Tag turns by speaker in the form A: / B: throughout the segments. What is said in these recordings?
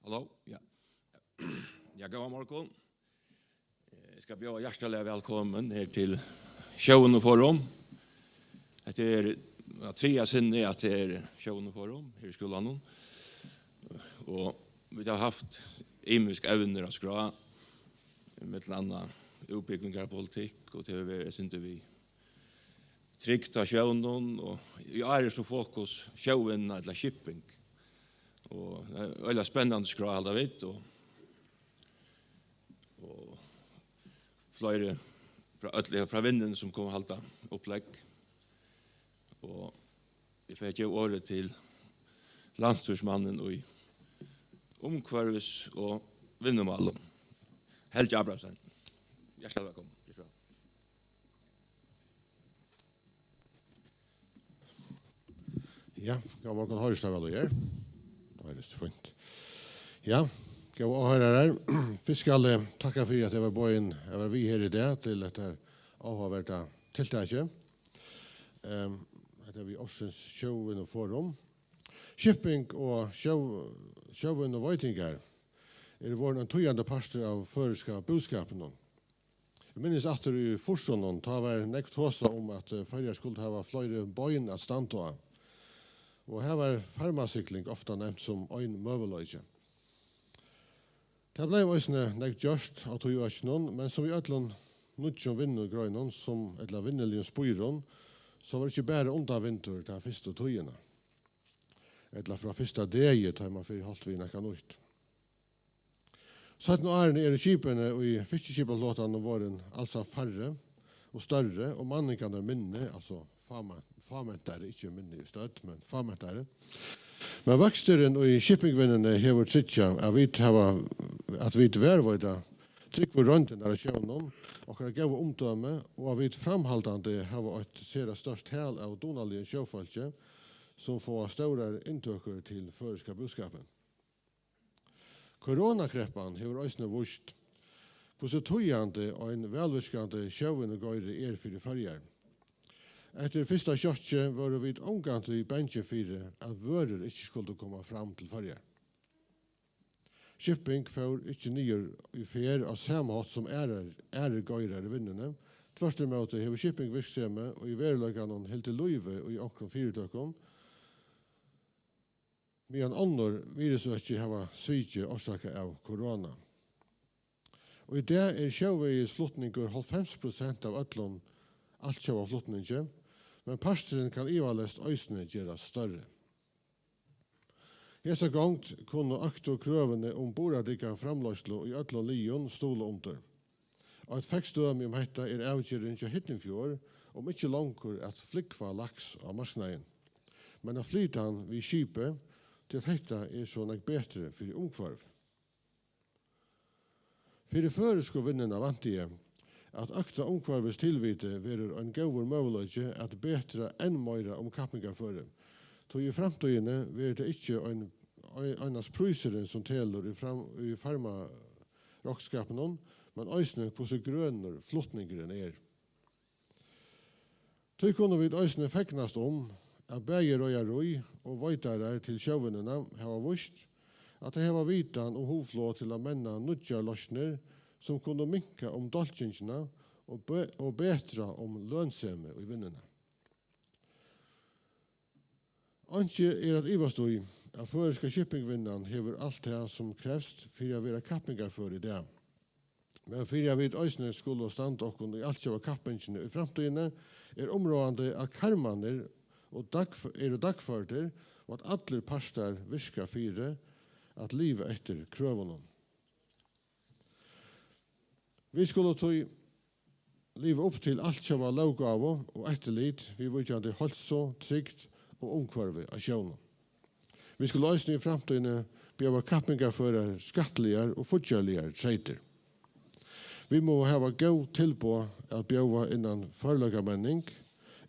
A: Hallå, ja. Jag går morgon. Jag ska bjuda hjärtligt välkommen här till showen och forum. Det är tredje sinne att det är showen och forum här i skolan. Och vi har haft imiska ävner att skra med ett annat uppbyggningar politik och det är inte vi tryckt av showen och jag är så fokus showen eller shipping. Och det är spännande skra alla vet och flera från vinden som kommer halta upplägg. Och vi får ge ordet till landstyrsmannen och omkvarves och vinnermallen. Helge Abrahamsen. Hjärtligt välkommen.
B: Ja, god morgon hörs det väl då här. Det är just fint. Ja, god herrar. Vi ska tacka för att det var bojen. Jag var vi här i det till detta avhåverta tilltaget. Det är vi årsens showen och forum. Shipping och showen och veitingar är vår en tojande pastor av förska budskapen. Jag minns att i Forsson tar var nekt hosa om att förjar skulle ha flera bojen att stanta. Og her var farmasykling ofta nevnt som ein møveløyge. Det ble også nekt gjørst av togjørsjonen, men som vi ødlån nødgjøn vinnergrøynen, som etla vinnerlige spyron, så var det ikke bare undan vinter til første togjene. Etla fra første dege tar man for holdt vi nekka nøyt. 17 årene er i kipene, og i fiskekipelåtene var den altså færre og større, og manningene minne, altså famentare, ikke minne i støtt, men famentare. Men veksteren og i shippingvinnene hever trittja at vi tvervøyda trykk for rønten av sjøvnen, og kan gav omdømme, og at vi framhaldande hever et sere størst hel av donalige sjøfolke, som får større inntøkker til føreska budskapen. Koronakreppen hever òsne vurst, for så tøyande og en velvirskande sjøvnegøyre for førjer. Etter første kjøttet var vi omgant i bensjen for at vører ikke skulle komme fram til førjer. Shipping får ikke nye i fer av samme hatt som gøyre i vinnene. Tvers til måte har shipping virksomhet og i verleggene helt til løyve og i omkring fyretøkken. Men andre virusøkker har svitje årsaker av korona. Og i det er sjøveis flotninger 90% av øtlån alt sjøv av flotninger, men pastoren kan ivalest øysene gjøre større. Hesa gongt kunne økte krøvene om boradikken framløslo i øtlån lijon stole under. Og et fekstdøme om dette er avgjøren til Hittenfjord om ikke langkur at flikva laks av marsneien. Men at flyta han vid skipet til at dette er så nok bedre for omkvarv. For det føresko vinnene vant jeg at økta omkvarves tilvite verer en gavur møveløyge at betra enn møyra om kappingarføre. Så i framtøyene verer det ikke einas pryseren som teler i farma rockskapen, men øysene hvordan grønner flotningeren er. Så kunne vi øysene fegnast om at begge røyarøy og vøytarer til sjøvnene har vist at det har vitan og hovflå til å menna nødja løsner som kunne minka om dolkingene og betra om lønnsemme i vinnene. Anki er at ivastøy at føreska shippingvinnan hever alt det som krevst for å være kappingarfør i det. Men for å vite øysene skulle stande okkur i alt sjøva kappingene i framtøyene er områdende at karmaner er dagførter og at alle parstar virka fire at livet etter krøvene. Vi skulle tog livet opp til alt som var lovgave og etterlit, vi var ikke holdt trygt og omkvarve av sjøvnen. Vi skulle også i fremtiden bjøve kappingar for skattelier og fortjørlier treiter. Vi må ha god tilbå at bjøve innan forlagermenning,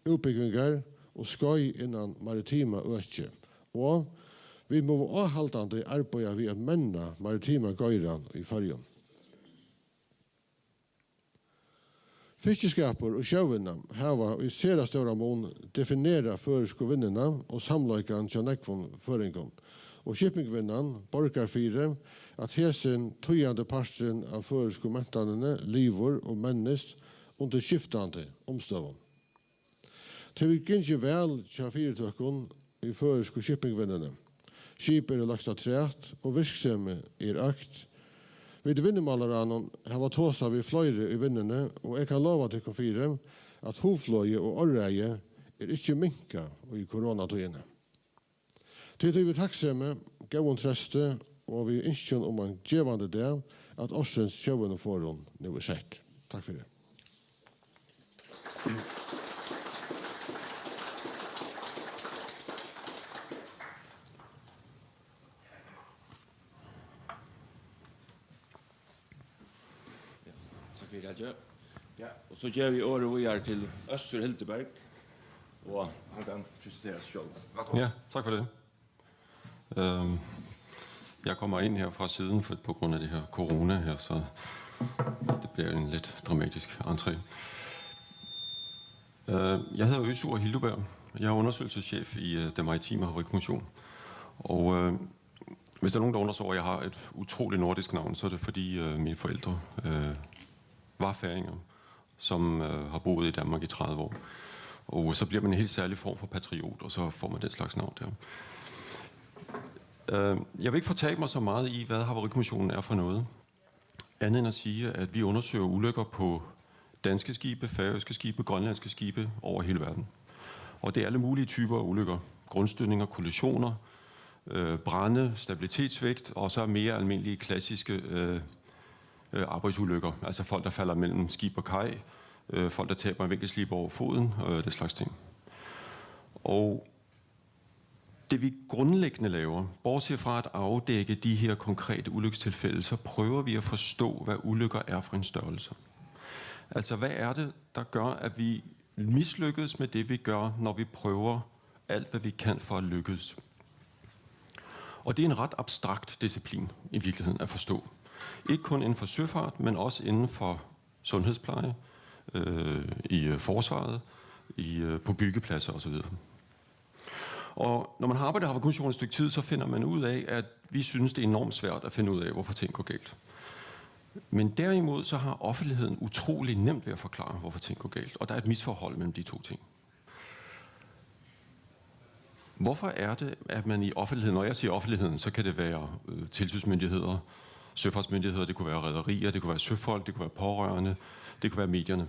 B: utbyggingar og skøy innan maritima økje. Og vi må avhaldande arbeide ved å menna maritima gøyran i fargen. Fiskeskaper og sjøvinna hava i sera stora mån definera føreskovinnena og samleikan til nekvån føringen. og shippingvinnan borgar fire at hesen tøyande parsten av føresko mentanene livor og mennest under skiftande omstøvun. Til vi gynnsje vel tja fyrirtøkken i føresko shippingvinnene. Skip lagst av træt og virksomhet økt. Vid vinnemalaran har tåsa vi fløyre i vinnene, og jeg kan lova til konfire at hovfløye og orreie ikke minka i koronatøyene. Til vi takksomme, gavun trøste, og vi ønsker om en gjevande dag at årsens sjøvende forum nå sett. Takk for det.
A: Ja, og så gjør vi året vi er til Øster Hildeberg, og han kan presentere sig selv.
C: Ja, tak for det. Jeg kommer ind her fra siden på grund af det her corona her, så det bliver en lidt dramatisk entré. Jeg hedder Øsur Hildeberg. Jeg er undersøgelseschef i den maritime havarikommission. Og hvis der er nogen, der undrer sig over, at jeg har et utroligt nordisk navn, så er det fordi mine forældre var færinger, som har boet i Danmark i 30 år. Og så bliver man en helt særlig form for patriot, og så får man den slags navn der. Jeg vil ikke fortabe mig så meget i, hvad Havarikommissionen er for noget. Andet end at sige, at vi undersøger ulykker på danske skibe, færøske skibe, grønlandske skibe over hele verden. Og det er alle mulige typer af ulykker. Grundstødninger, kollisioner, brande, stabilitetsvægt, og så mere almindelige klassiske arbejdsulykker. Altså folk, der falder mellem skib og kaj, folk, der taber en vinkelslip over foden, det slags ting. Og det vi grundlæggende laver, bortset fra at afdække de her konkrete ulykkestilfælde, så prøver vi at forstå, hvad ulykker er for en størrelse. Altså, hvad er det, der gør, at vi mislykkes med det, vi gør, når vi prøver alt, hvad vi kan for at lykkes? Og det er en ret abstrakt disciplin i virkeligheden at forstå. Ikke kun inden for søfart, men også inden for sundhedspleje, i forsvaret, på byggepladser osv. Og når man har arbejdet i Havarikommissionen et stykke tid, så finder man ud af, at vi synes, det er enormt svært at finde ud af, hvorfor ting går galt. Men derimod så har offentligheden utrolig nemt ved at forklare, hvorfor ting går galt. Og der er et misforhold mellem de to ting. Hvorfor er det, at man i offentligheden, når jeg siger offentligheden, så kan det være tilsynsmyndigheder, søfartsmyndigheder, det kunne være rederier, det kunne være søfolk, det kunne være pårørende, det kunne være medierne.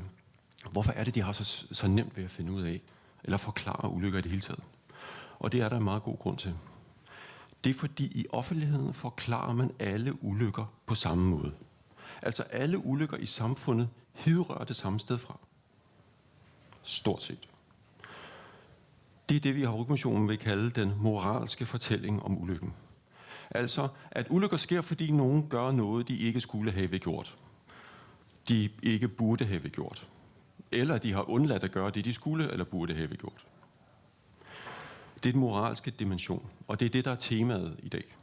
C: Hvorfor er det, de har så nemt ved at finde ud af, eller forklare ulykker i det hele taget? Og det er der en meget god grund til. Det er fordi i offentligheden forklarer man alle ulykker på samme måde. Altså alle ulykker i samfundet hidrører det samme sted fra. Stort set. Det er det, vi i Havarikommissionen vil kalde den moralske fortælling om ulykken. Altså, at ulykker sker, fordi nogen gør noget, de ikke skulle have gjort. De ikke burde have gjort. Eller de har undladt at gøre det, de skulle eller burde have gjort. Det er den moralske dimension, og det er det, der er temaet i dag.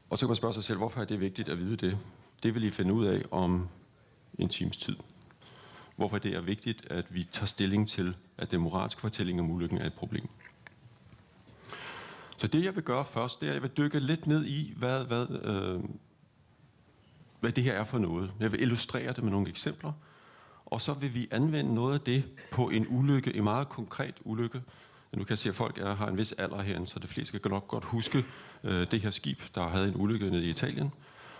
C: Og så kan man spørge sig selv, hvorfor er det vigtigt at vide det? Det vil I finde ud af om en times tid. Hvorfor det er vigtigt, at vi tager stilling til, at den moralske fortælling om ulykken er et problem. Så det, jeg vil gøre først, det er, at jeg vil dykke lidt ned i, hvad det her er for noget. Jeg vil illustrere det med nogle eksempler, og så vil vi anvende noget af det på en ulykke, en meget konkret ulykke. Nu kan jeg se, at folk har en vis alder herinde, så det fleste kan nok godt huske det her skib, der havde en ulykke nede i Italien.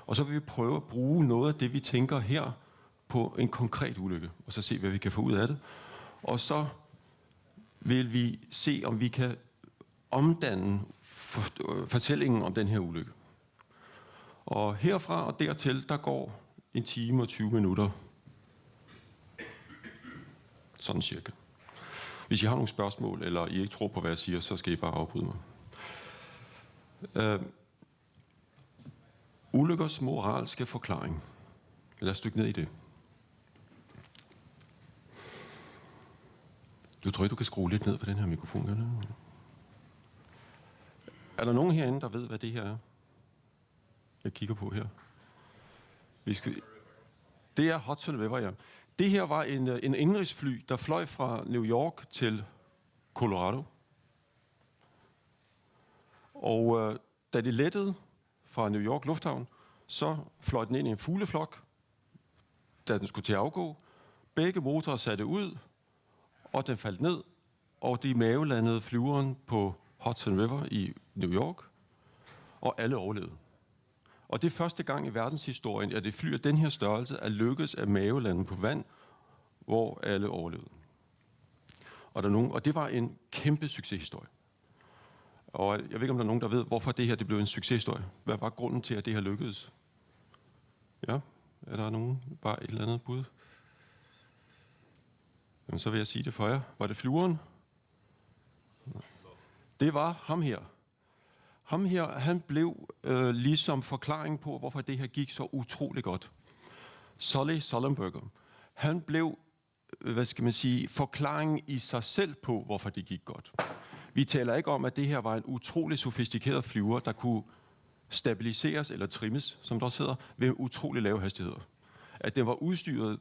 C: Og så vil vi prøve at bruge noget af det, vi tænker her, på en konkret ulykke, og så se, hvad vi kan få ud af det. Og så vil vi se, om vi kan omdanne fortællingen om den her ulykke. Og herfra og dertil, der går 1 time og 20 minutter. Sådan cirka. Hvis I har nogle spørgsmål, eller I ikke tror på, hvad jeg siger, så skal I bare afbryde mig. Ulykkers moralske forklaring. Lad os dykke ned i det. Du tror ikke, du kan skrue lidt ned på den her mikrofon, eller? Er der nogen herinde, der ved, hvad det her er? Jeg kigger på her. Det er Hudson River, ja. Det her var en indrigsfly, der fløj fra New York til Colorado. Og da de lettede fra New York Lufthavn, så fløj den ind i en fugleflok, da den skulle til at afgå. Begge motorer satte ud, og den faldt ned, og de mavelandede flyveren på Hudson River i New York, og alle overlevede. Og det er første gang i verdenshistorien, at det fly af den her størrelse er lykkedes at mavelande på vand, hvor alle overlevede. Og det var en kæmpe succeshistorie. Og jeg ved ikke, om der er nogen, der ved, hvorfor det her det blev en succeshistorie. Hvad var grunden til, at det her lykkedes? Ja, er der nogen? Bare et eller andet bud? Jamen, så vil jeg sige det for jer. Var det flyveren? Det var ham her. Ham her, han blev ligesom forklaring på, hvorfor det her gik så utrolig godt. Sully Sullenberger. Han blev, forklaringen i sig selv på, hvorfor det gik godt. Vi taler ikke om, at det her var en utrolig sofistikeret flyver, der kunne stabiliseres eller trimmes, som der også hedder, ved utrolig lave hastigheder. At den var udstyret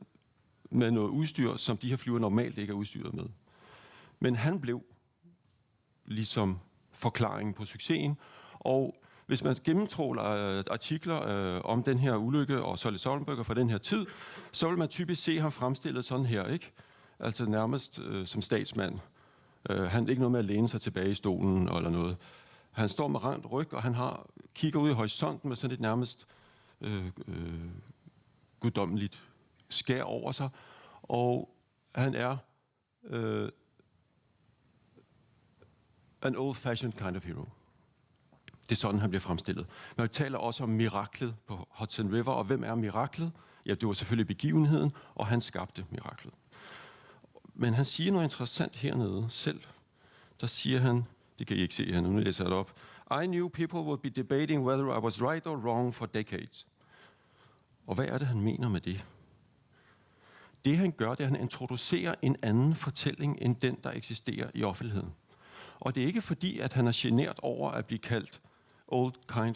C: med noget udstyr, som de her flyver normalt ikke er udstyret med. Men han blev ligesom forklaringen på succesen. Og hvis man gennemtråler artikler om den her ulykke og Sully Sullenberger fra den her tid, så vil man typisk se ham fremstillet sådan her, ikke? Altså nærmest som statsmand. Han er ikke noget med at læne sig tilbage i stolen eller noget. Han står med rangt ryg, og han kigger ud i horisonten med sådan et nærmest guddommeligt skær over sig. Og han er an old-fashioned kind of hero. Det er sådan, han bliver fremstillet. Men vi taler også om miraklet på Hudson River, og hvem er miraklet? Ja, det var selvfølgelig begivenheden, og han skabte miraklet. Men han siger noget interessant hernede selv. Der siger han, det kan I ikke se her nu, læser jeg det op. I knew people would be debating whether I was right or wrong for decades. Og hvad er det, han mener med det? Det han gør, det er, at han introducerer en anden fortælling, end den, der eksisterer i offentligheden. Og det er ikke fordi, at han er genert over at blive kaldt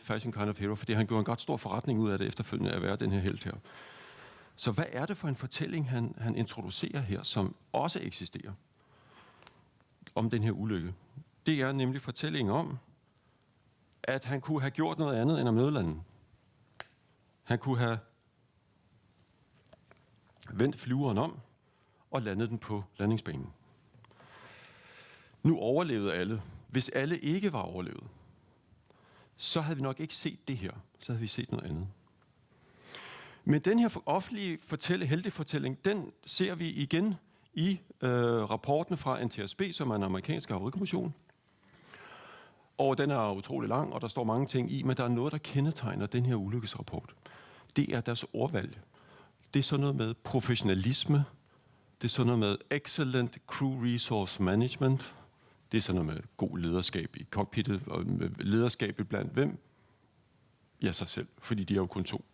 C: fashion kind of hero, fordi han gjorde en ret stor forretning ud af det efterfølgende at være den her helt her. Så hvad er det for en fortælling, han introducerer her, som også eksisterer om den her ulykke? Det er nemlig fortællingen om, at han kunne have gjort noget andet end at mødelande. Han kunne have vendt flyveren om og landet den på landingsbanen. Nu overlevede alle. Hvis alle ikke var overlevet, så havde vi nok ikke set det her. Så havde vi set noget andet. Men den her offentlige heltefortælling, den ser vi igen i rapporten fra NTSB, som er en amerikansk havarikommission. Og den er utrolig lang, og der står mange ting i, men der er noget, der kendetegner den her ulykkesrapport. Det er deres ordvalg. Det er sådan noget med professionalisme. Det er sådan noget med excellent crew resource management. Det er sådan noget med god lederskab i cockpittet, og lederskab blandt hvem? Ja, sig selv, fordi de er jo kun 2.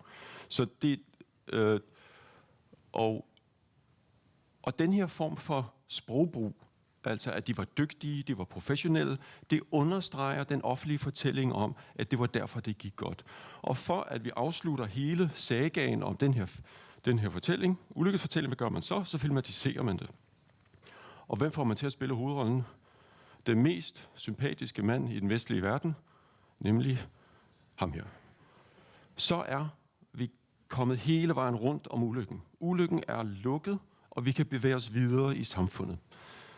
C: Så det, og den her form for sprogbrug, altså at de var dygtige, de var professionelle, det understreger den offentlige fortælling om, at det var derfor, det gik godt. Og for at vi afslutter hele sagaen om den her fortælling, ulykkesfortælling, hvad gør man så filmatiserer man det. Og hvem får man til at spille hovedrollen? Den mest sympatiske mand i den vestlige verden, nemlig ham her. Så er vi kommet hele vejen rundt om ulykken. Ulykken er lukket, og vi kan bevæge os videre i samfundet.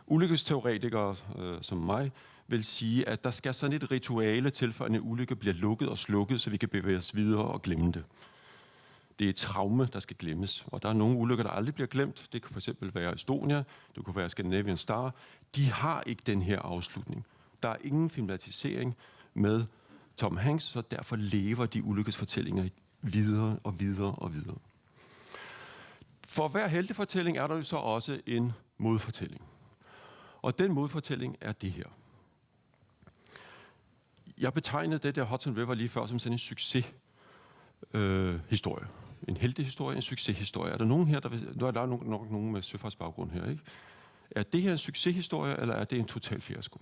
C: Ulykkesteoretikere som mig vil sige, at der skal sådan et rituale til, for at en ulykke bliver lukket og slukket, så vi kan bevæge os videre og glemme det. Det er et traume, der skal glemmes. Og der er nogle ulykker, der aldrig bliver glemt. Det kan f.eks. være Estonia, det kunne være Scandinavian Star. De har ikke den her afslutning. Der er ingen filmatisering med Tom Hanks, så derfor lever de ulykkesfortællinger videre og videre og videre. For hver heltefortælling er der jo så også en modfortælling. Og den modfortælling er det her. Jeg betegnede det der Hudson River lige før som sådan en succeshistorie. En heltehistorie, en succeshistorie. Er der nogen her, der er nok nogen med søfartsbaggrund her, ikke? Er det her en succeshistorie, eller er det en total fiasko?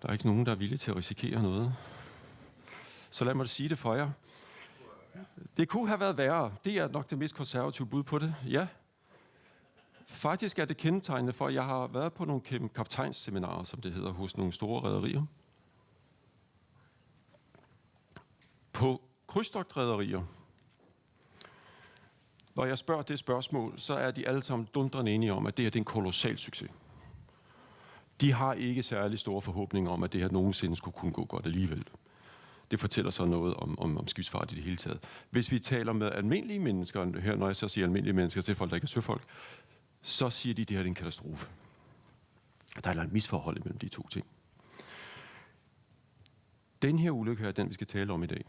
C: Der er ikke nogen, der er villige til at risikere noget. Så lad mig sige det for jer. Det kunne have været værre. Det er nok det mest konservative bud på det. Ja. Faktisk er det kendetegnende for, at jeg har været på nogle kaptajnsseminarer, som det hedder, hos nogle store rederier. På krydstogtrederier, når jeg spørger det spørgsmål, så er de alle sammen dundrende enige om, at det her det er en kolossal succes. De har ikke særlig store forhåbninger om, at det her nogensinde skulle kunne gå godt alligevel. Det fortæller så noget om skibsfart i det hele taget. Hvis vi taler med almindelige mennesker, her når jeg så siger almindelige mennesker, til folk, der ikke er søfolk, så siger de, at det her er en katastrofe. Der er et misforhold mellem de to ting. Den her ulykke er den, vi skal tale om i dag.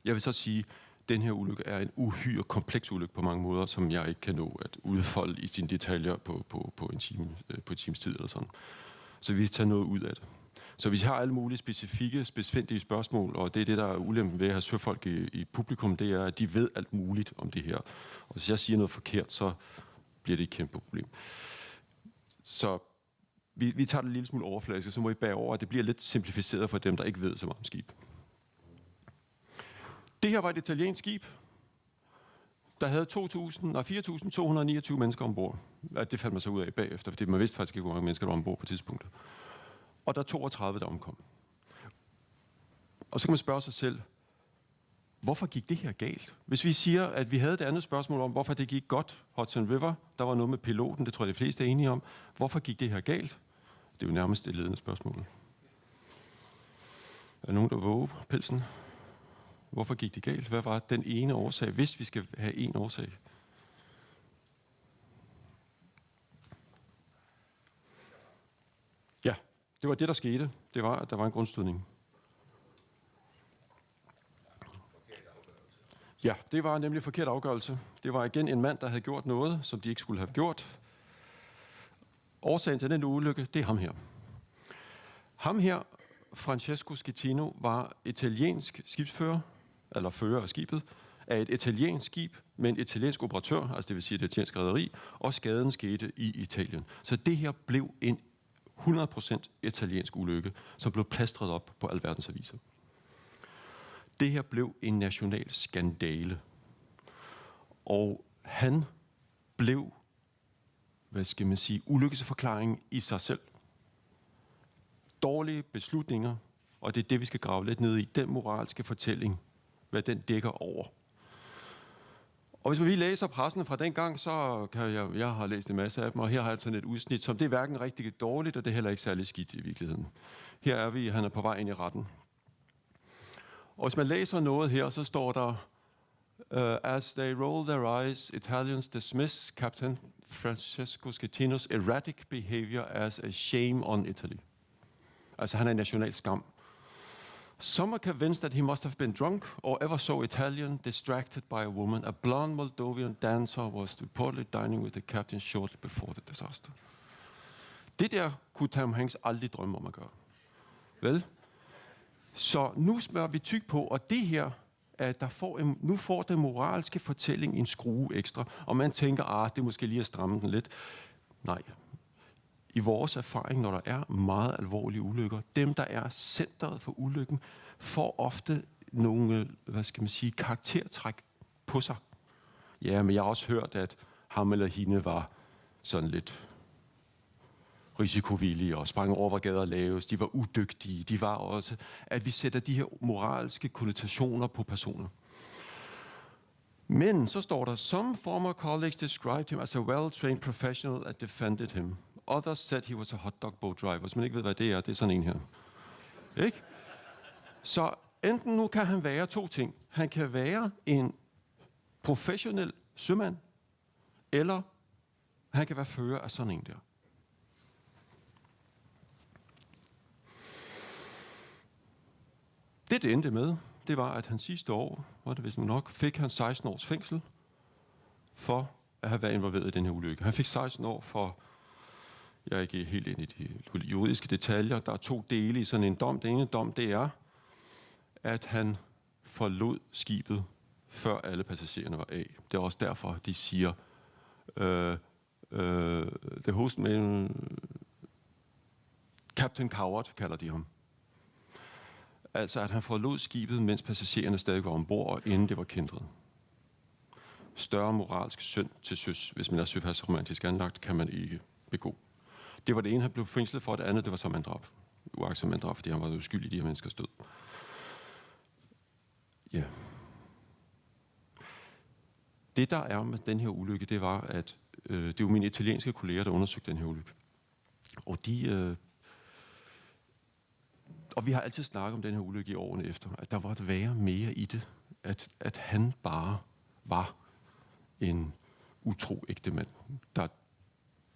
C: Jeg vil så sige, at den her ulykke er en uhyre kompleks ulykke på mange måder, som jeg ikke kan nå at udfolde i sine detaljer på en times tid eller sådan. Så vi tager noget ud af det. Så hvis jeg har alle mulige specifikke spørgsmål, og det er det, der er ulempen ved at have søfolk i publikum, det er, at de ved alt muligt om det her. Og hvis jeg siger noget forkert, så bliver det et kæmpe problem. Så vi tager det en lille smule overfladisk, så må I bære over, at det bliver lidt simplificeret for dem, der ikke ved så meget om skib. Det her var et italiensk skib, der havde 4.229 mennesker ombord. Det fandt man så ud af bagefter, fordi man vidste faktisk ikke, hvor mange mennesker der var ombord på tidspunktet. Og der er 32, der omkom. Og så kan man spørge sig selv, hvorfor gik det her galt? Hvis vi siger, at vi havde det andet spørgsmål om, hvorfor det gik godt, Hudson River, der var noget med piloten, det tror jeg, de fleste er enige om. Hvorfor gik det her galt? Det er jo nærmest det ledende spørgsmål. Er der nogen, der våger pelsen? Hvorfor gik det galt? Hvad var den ene årsag, hvis vi skal have en årsag? Ja, det var det, der skete. Det var, at der var en grundstødning. Ja, det var nemlig forkert afgørelse. Det var igen en mand, der havde gjort noget, som de ikke skulle have gjort. Årsagen til den ulykke, det er ham her. Ham her, Francesco Schettino, var italiensk skibsfører, eller fører af skibet, af et italiensk skib med en italiensk operatør, altså det vil sige et italiensk rederi, og skaden skete i Italien. Så det her blev en 100% italiensk ulykke, som blev plastret op på alverdens aviser. Det her blev en national skandale. Og han blev, ulykkesforklaringen i sig selv. Dårlige beslutninger, og det er det, vi skal grave lidt ned i. Den moralske fortælling, hvad den dækker over. Og hvis vi læser pressen fra dengang, så kan jeg har læst en masse af dem, og her har jeg sådan et udsnit, som det er hverken rigtig dårligt, og det er heller ikke særlig skidt i virkeligheden. Her er vi, han er på vej ind i retten. Og hvis man læser noget her, så står der, as they roll their eyes, Italians dismiss Captain Francesco Schettino's erratic behavior as a shame on Italy. Altså han er en national skam. Some are convinced that he must have been drunk or ever so Italian, distracted by a woman. A blonde Moldovan dancer was reportedly dining with the captain shortly before the disaster. Det der kunne Tom Hanks aldrig drømme om at gøre. Vel? Så nu smører vi tyk på, og det her, at nu får den moralske fortælling en skrue ekstra, og man tænker, det er måske lige at stramme den lidt. Nej. I vores erfaring, når der er meget alvorlige ulykker, dem, der er centret for ulykken, får ofte nogle, karaktertræk på sig. Ja, men jeg har også hørt, at ham eller hende var sådan lidt risikovillige og sprang over, hvor gader laves. De var udygtige. De var også, at vi sætter de her moralske konnotationer på personer. Men så står der, some former colleagues described him as a well-trained professional and defended him. Others said he was a hotdog boat driver. Hvis man ikke ved, hvad det er sådan en her. Ikke? Så enten nu kan han være to ting. Han kan være en professionel sømand, eller han kan være fører af sådan en der. Det endte med, det var, at han sidste år, var det vist nok, fik han 16 års fængsel for at have været involveret i den her ulykke. Han fik 16 år for, jeg er ikke helt inde i de juridiske detaljer, der er 2 dele i sådan en dom. Den ene dom, det er, at han forlod skibet, før alle passagererne var af. Det er også derfor, de siger, the hostman, Captain Coward, kalder de ham. Altså, at han forlod skibet, mens passagererne stadig var ombord, og inden det var kæntret. større moralsk synd til søs, hvis man er søfartsromantisk anlagt, kan man ikke begå. Det var det ene, han blev fængslet for, det andet, det var så manddrab. Uagtsomt manddrab, fordi han var uskyldig i de her menneskers død. Ja. Det, der er med den her ulykke, det var, at det var mine italienske kolleger, der undersøgte den her ulykke. Og vi har altid snakket om den her ulykke i årene efter, at der var et være mere i det, at han bare var en utro ægtemand, der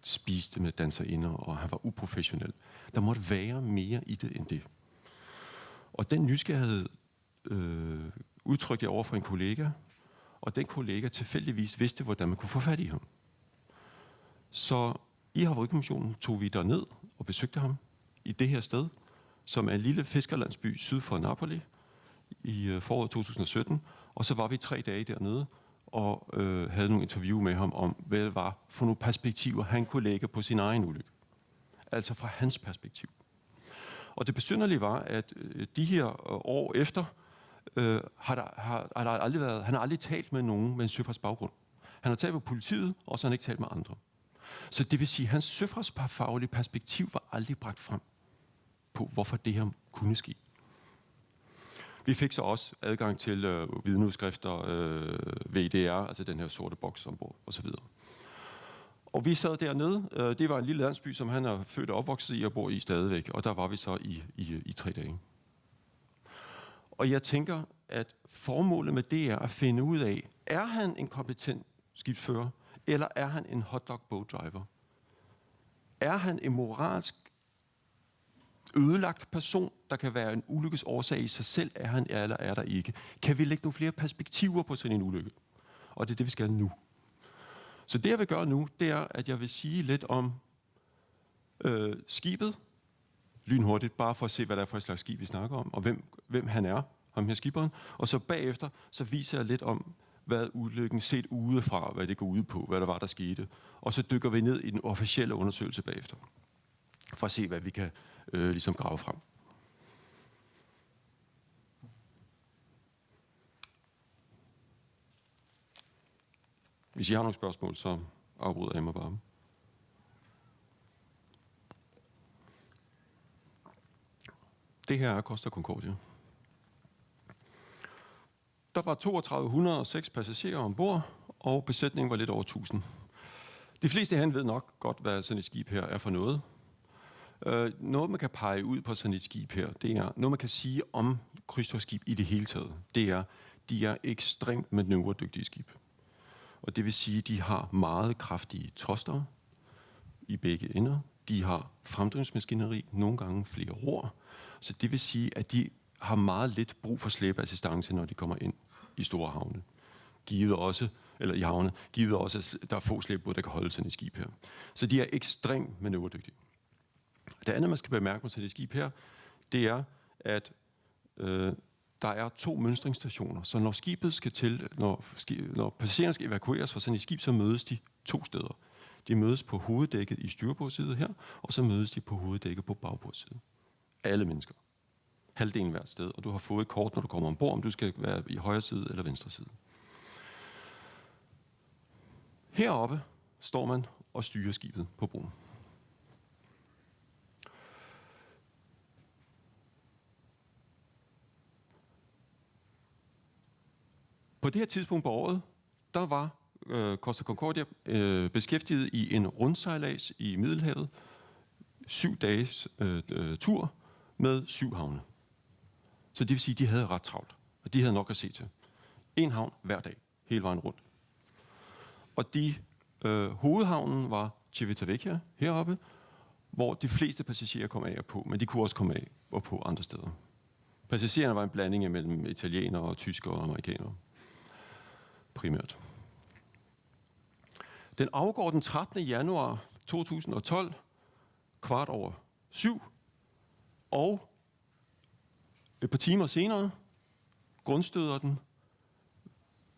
C: spiste med danserinder, og han var uprofessionel. Der måtte være mere i det end det. Og den nysgerrighed udtrykte jeg over for en kollega, og den kollega tilfældigvis vidste, hvordan man kunne få fat i ham. Så i Havarikommissionen tog vi derned og besøgte ham i det her sted, som er en lille fiskerlandsby syd for Napoli i foråret 2017. Og så var vi 3 dage dernede og havde nogle interview med ham om, hvad det var for nogle perspektiver, han kunne lægge på sin egen ulykke. Altså fra hans perspektiv. Og det besynderlige var, at de her år efter, han har aldrig talt med nogen med en søfartsbaggrund. Han har talt med politiet, og så har han ikke talt med andre. Så det vil sige, at hans søfartsfaglige perspektiv var aldrig bragt frem på, hvorfor det her kunne ske. Vi fik så også adgang til vidneudskrifter, VDR, altså den her sorte boks ombord, osv. Og vi sad dernede. Det var en lille landsby, som han er født og opvokset i og bor i stadigvæk. Og der var vi så i 3 dage. Og jeg tænker, at formålet med det er at finde ud af, er han en kompetent skibsfører, eller er han en hotdog boat driver? Er han en moralsk ødelagt person, der kan være en ulykkesårsag i sig selv, er han eller er der ikke? Kan vi lægge nogle flere perspektiver på sådan en ulykke? Og det er det, vi skal nu. Så det, jeg vil gøre nu, det er, at jeg vil sige lidt om skibet, lynhurtigt, bare for at se, hvad det er for et slags skib, vi snakker om, og hvem han er, ham her skiberen. Og så bagefter, så viser jeg lidt om, hvad ulykken set udefra, hvad det går ud på, hvad der var, der skete. Og så dykker vi ned i den officielle undersøgelse bagefter, for at se, hvad vi kan ligesom grave frem. Hvis I har nogle spørgsmål, så afbryder jeg mig bare. Det her er Costa Concordia. Der var 3206 passagerer ombord, og besætningen var lidt over 1000. De fleste herinde ved nok godt, hvad sådan et skib her er for noget. Noget, man kan pege ud på sådan et skib her, det er noget, man kan sige om krydstogtskib i det hele taget. Det er, de er ekstremt manøvredygtige skib. Og det vil sige, at de har meget kraftige troster i begge ender. De har fremdrivningsmaskineri, nogle gange flere ror. Så det vil sige, at de har meget lidt brug for slæbeassistance, når de kommer ind i store havne. Givet også, at der er få slæbebåde, der kan holde sådan et skib her. Så de er ekstremt manøvredygtige. Det andet, man skal bemærke med sådan et skib her, det er, at der er 2 mønstringsstationer. Så når skibet skal til, når passagererne skal evakueres fra sådan et skib, så mødes de 2 steder. De mødes på hoveddækket i styrbordsside her, og så mødes de på hoveddækket på bagbordsside. Alle mennesker. Halvdelen hvert sted, og du har fået et kort, når du kommer ombord, om du skal være i højre side eller venstre side. Heroppe står man og styrer skibet på broen. På det her tidspunkt på året, der var Costa Concordia beskæftiget i en rundsejlads i Middelhavet, 7 dages tur med 7 havne. Så det vil sige, at de havde ret travlt, og de havde nok at se til. 1 havn hver dag, hele vejen rundt. Og hovedhavnen var Civitavecchia heroppe, hvor de fleste passagerer kom af og på, men de kunne også komme af og på andre steder. Passagererne var en blanding mellem italienere og tyskere og amerikanere. Primært. Den afgår den 13. januar 2012, 7:15, og et par timer senere grundstøder den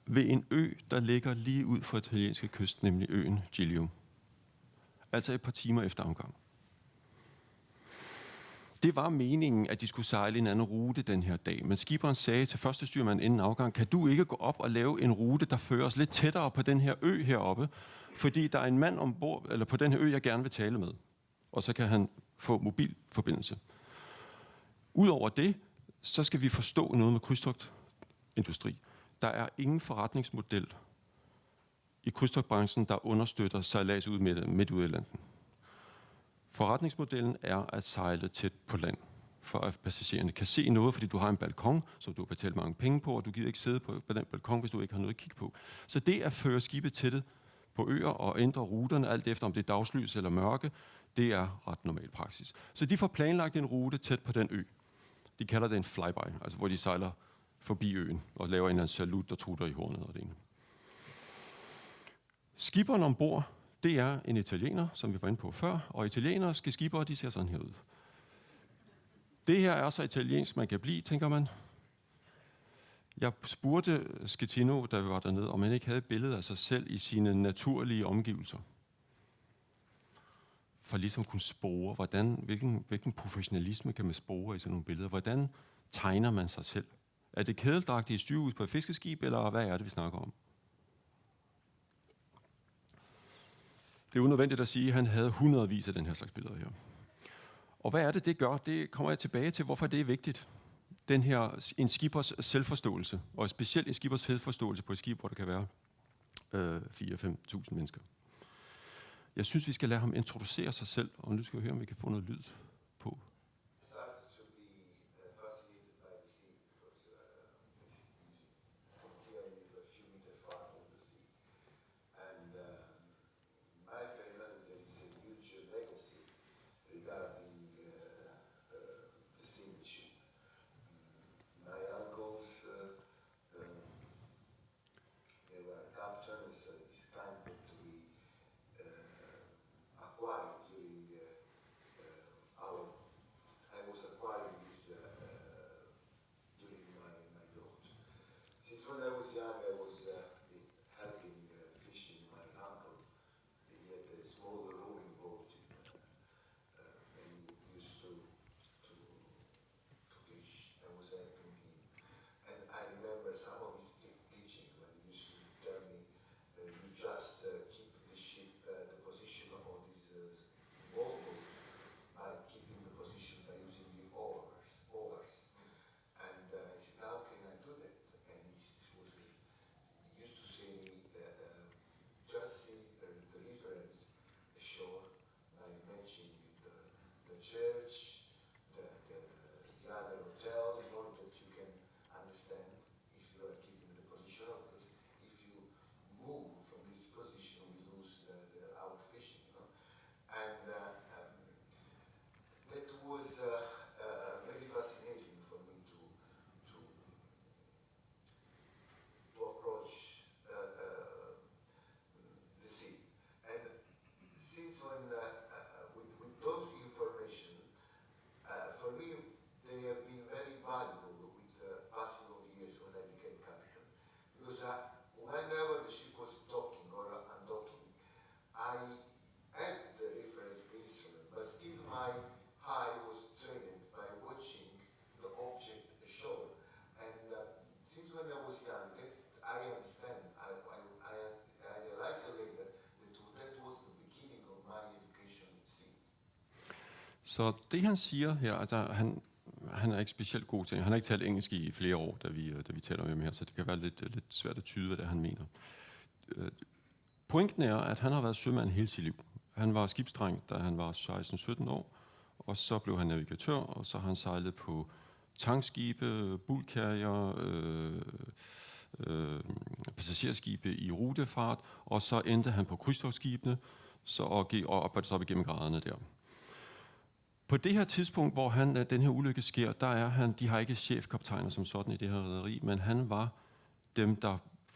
C: ved en ø, der ligger lige ud for italienske kyst, nemlig øen Giglio. Altså et par timer efter afgang. Det var meningen, at de skulle sejle en anden rute den her dag, men skiberen sagde til første styrmand inden afgang, kan du ikke gå op og lave en rute, der fører os lidt tættere på den her ø heroppe, fordi der er en mand ombord, eller på den her ø, jeg gerne vil tale med. Og så kan han få mobilforbindelse. Udover det, så skal vi forstå noget med krydstogtindustri. Der er ingen forretningsmodel i krydstogtbranchen, der understøtter sejlads ud midt ude i landet. Forretningsmodellen er at sejle tæt på land, for at passagererne kan se noget, fordi du har en balkon, som du har betalt mange penge på, og du gider ikke sidde på den balkon, hvis du ikke har noget at kigge på. Så det at føre skibet tættet på øer og ændre ruterne, alt efter om det er dagslys eller mørke, det er ret normal praksis. Så de får planlagt en rute tæt på den ø. De kalder det en flyby, altså hvor de sejler forbi øen og laver en eller anden salut og trutter i hornet og det ene. Skiberen ombord, det er en italiener, som vi var inde på før, og italienske skibere, de ser sådan her ud. Det her er så italiensk, man kan blive, tænker man. Jeg spurgte Schettino, da vi var dernede, om han ikke havde et billede af sig selv i sine naturlige omgivelser. For ligesom kunne spore, hvilken professionalisme kan man spore i sådan nogle billeder? Hvordan tegner man sig selv? Er det kædeldragtige styrhus på et fiskeskib, eller hvad er det, vi snakker om? Det er unødvendigt at sige, at han havde hundredvis af den her slags billeder her. Og hvad er det, det gør? Det kommer jeg tilbage til, hvorfor det er vigtigt. En skibers selvforståelse, og specielt en skibers selvforståelse på et skib, hvor der kan være 4-5.000 mennesker. Jeg synes, vi skal lade ham introducere sig selv, og nu skal vi høre, om vi kan få noget lyd på.
D: When I was young, I was helping fishing my uncle. He had a small rowing boat, and we used to fish. I was helping him, and I remember some of his teaching when he used to tell me, "You just keep the ship, the position of this small boat by keeping the position by using the oars." And I said, "How can I do that?" And he used to say me, just see the reference ashore by matching with the church, the other hotel, in order that you can understand if you are keeping the position, because if you move from this position, we lose our fishing. You know? And that was very fascinating for me to approach the sea. And since when, with those information, for me, they have been very valuable with the passing of years when I became captain. Because whenever the ship was docking or undocking, I had the reference instrument, but still my eye was trained by watching the object ashore. And since when I was young, that I understand. I realized later that was the beginning of my education at sea.
C: Så det han siger her, altså han er ikke specielt god til. Han har ikke talt engelsk i flere år, da vi taler med ham her, så det kan være lidt svært at tyde, hvad det er, han mener. Pointen er, at han har været sømand hele sit liv. Han var skibsdreng, da han var 16-17 år, og så blev han navigatør, og så har han sejlet på tankskibe, bulkærger, passagerskibe i rutefart, og så endte han på krydstogtskibene og arbejdede sig op igennem graderne der. På det her tidspunkt, hvor den her ulykke sker, de har ikke chefkaptajner som sådan i det her rederi, men han var dem,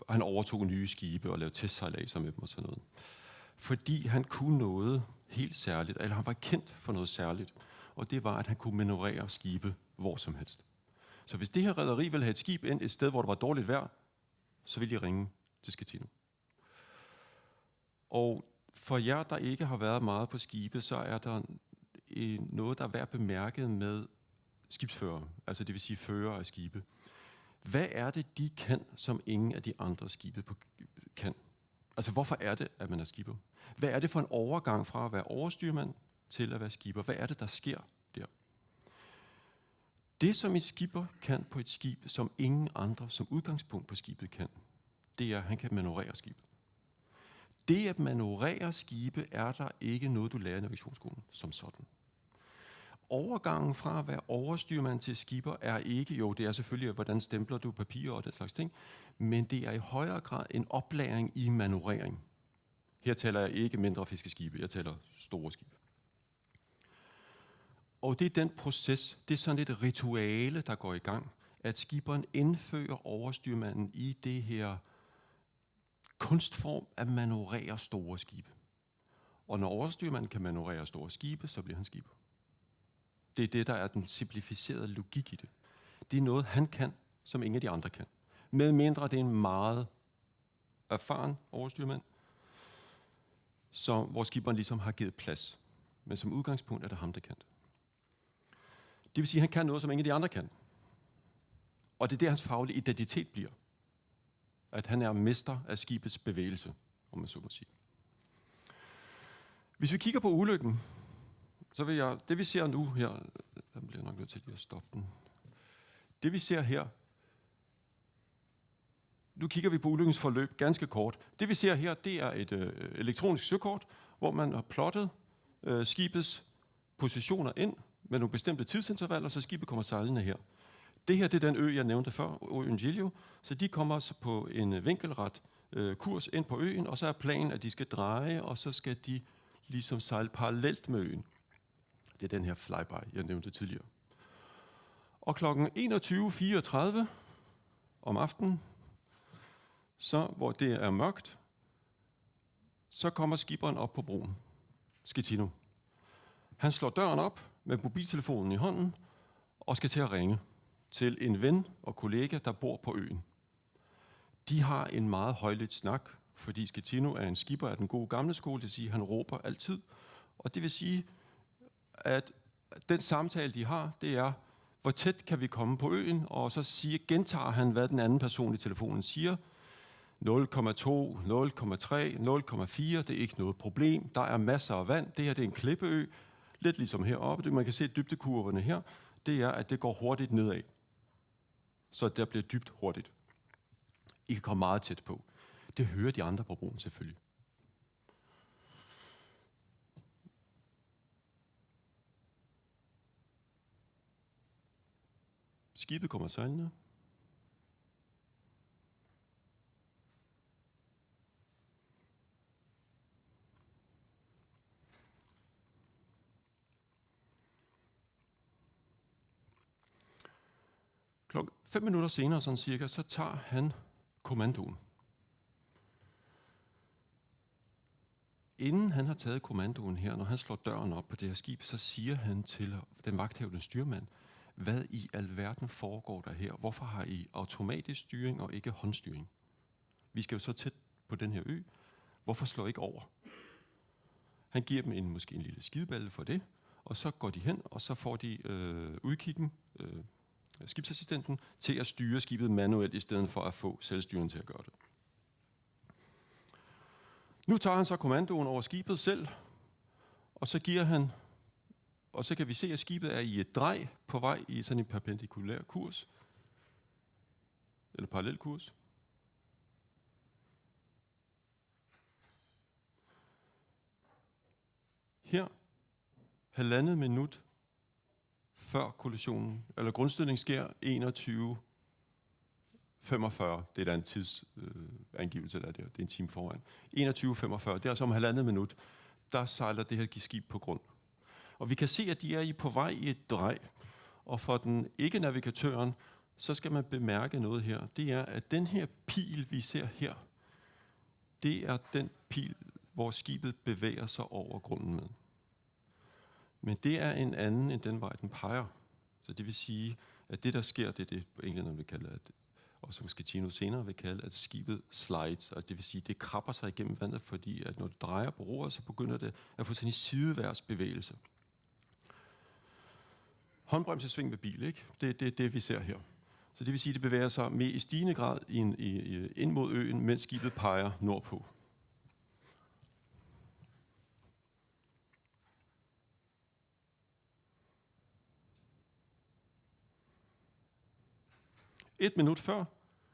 C: han overtog nye skibe og lavede testsejladser med dem og sådan noget. Fordi han kunne noget helt særligt, eller han var kendt for noget særligt, og det var, at han kunne manøvrere skibe hvor som helst. Så hvis det her rederi ville have et skib ind et sted, hvor der var dårligt vejr, så ville de ringe til Schettino. Og for jer, der ikke har været meget på skibe, så er der noget, der er værd at bemærke med skibsførere, altså det vil sige førere af skibe. Hvad er det, de kan, som ingen af de andre skibe kan? Altså, hvorfor er det, at man er skipper? Hvad er det for en overgang fra at være overstyrmand til at være skipper? Hvad er det, der sker der? Det, som en skipper kan på et skib, som ingen andre som udgangspunkt på skibet kan, det er, at han kan manøvrere skibet. Det at manøvrere skibe er der ikke noget, du lærer i navigationsskolen som sådan. Overgangen fra at være overstyrmand til skipper er ikke, jo, det er selvfølgelig, hvordan stempler du papirer og den slags ting, men det er i højere grad en oplæring i manøvrering. Her taler jeg ikke mindre fiskeskibe, jeg taler store skibe. Og det er den proces, det er sådan et rituale, der går i gang, at skipperen indfører overstyrmanden i det her kunstform at manøvrere store skibe. Og når overstyrmanden kan manøvrere store skibe, så bliver han skipper. Det er det, der er den simplificerede logik i det. Det er noget, han kan, som ingen af de andre kan. Med mindre det er en meget erfaren overstyrmand, hvor skipperen ligesom har givet plads. Men som udgangspunkt er det ham, der kan det. Det vil sige, at han kan noget, som ingen af de andre kan. Og det er det, hans faglige identitet bliver. At han er mester af skibets bevægelse, om man så må sige. Hvis vi kigger på ulykken, så vil jeg, det vi ser nu her, der bliver nok nødt til at stoppe den. Det vi ser her, nu kigger vi på ulykkens forløb ganske kort. Det vi ser her, det er et elektronisk søkort, hvor man har plottet skibets positioner ind med nogle bestemte tidsintervaller, så skibet kommer sejlende her. Det her det er den ø, jeg nævnte før, øen Giglio, så de kommer på en vinkelret kurs ind på øen, og så er planen, at de skal dreje, og så skal de ligesom sejle parallelt med øen. Det er den her flyby, jeg nævnte tidligere. Og klokken 21:34 om aftenen, så, hvor det er mørkt, så kommer skipperen op på broen, Schettino. Han slår døren op med mobiltelefonen i hånden og skal til at ringe til en ven og kollega, der bor på øen. De har en meget højlydt snak, fordi Schettino er en skipper af den gode gamle skole, det vil sige, at han råber altid. Og det vil sige, at den samtale, de har, det er, hvor tæt kan vi komme på øen, og så gentager han, hvad den anden person i telefonen siger. 0,2, 0,3, 0,4, det er ikke noget problem. Der er masser af vand. Det her det er en klippeø, lidt ligesom heroppe. Det, man kan se dybdekurverne her, det er, at det går hurtigt nedad. Så der bliver dybt hurtigt. I kan komme meget tæt på. Det hører de andre på broen selvfølgelig. Skibet kommer sejlende. Klokken 5 minutter senere, sådan cirka, så tager han kommandoen. Inden han har taget kommandoen her, når han slår døren op på det her skib, så siger han til den vagthavende styrmand, hvad i alverden foregår der her? Hvorfor har I automatisk styring og ikke håndstyring? Vi skal jo så tæt på den her ø. Hvorfor slår I ikke over? Han giver dem måske en lille skideballe for det, og så går de hen, og så får de udkiggen, skibsassistenten, til at styre skibet manuelt, i stedet for at få selvstyren til at gøre det. Nu tager han så kommandoen over skibet selv, og så giver han, og så kan vi se, at skibet er i et drej på vej i sådan en perpendikulær kurs, eller parallel kurs. Her, 1,5 minut før kollisionen, eller grundstødning sker 21:45. Det er der en tidsangivelse, der er der. Det er en time foran. 21:45, det er altså om 1,5 minut, der sejler det her skib på grund. Og vi kan se, at de er på vej i et drej. Og for den ikke-navigatøren, så skal man bemærke noget her. Det er, at den her pil, vi ser her, det er den pil, hvor skibet bevæger sig over grunden med. Men det er en anden end den vej, den peger. Så det vil sige, at det, der sker, det er det, englænderne vil kalde, og som Schettino senere vil kalde, at skibet slides. Altså det vil sige, det krabber sig igennem vandet, fordi at når det drejer på roret, så begynder det at få sådan en sideværs bevægelse. håndbremsesving med bil, ikke? Det er det, vi ser her. Så det vil sige, at det bevæger sig med i stigende grad ind mod øen, mens skibet peger nordpå. Et minut før,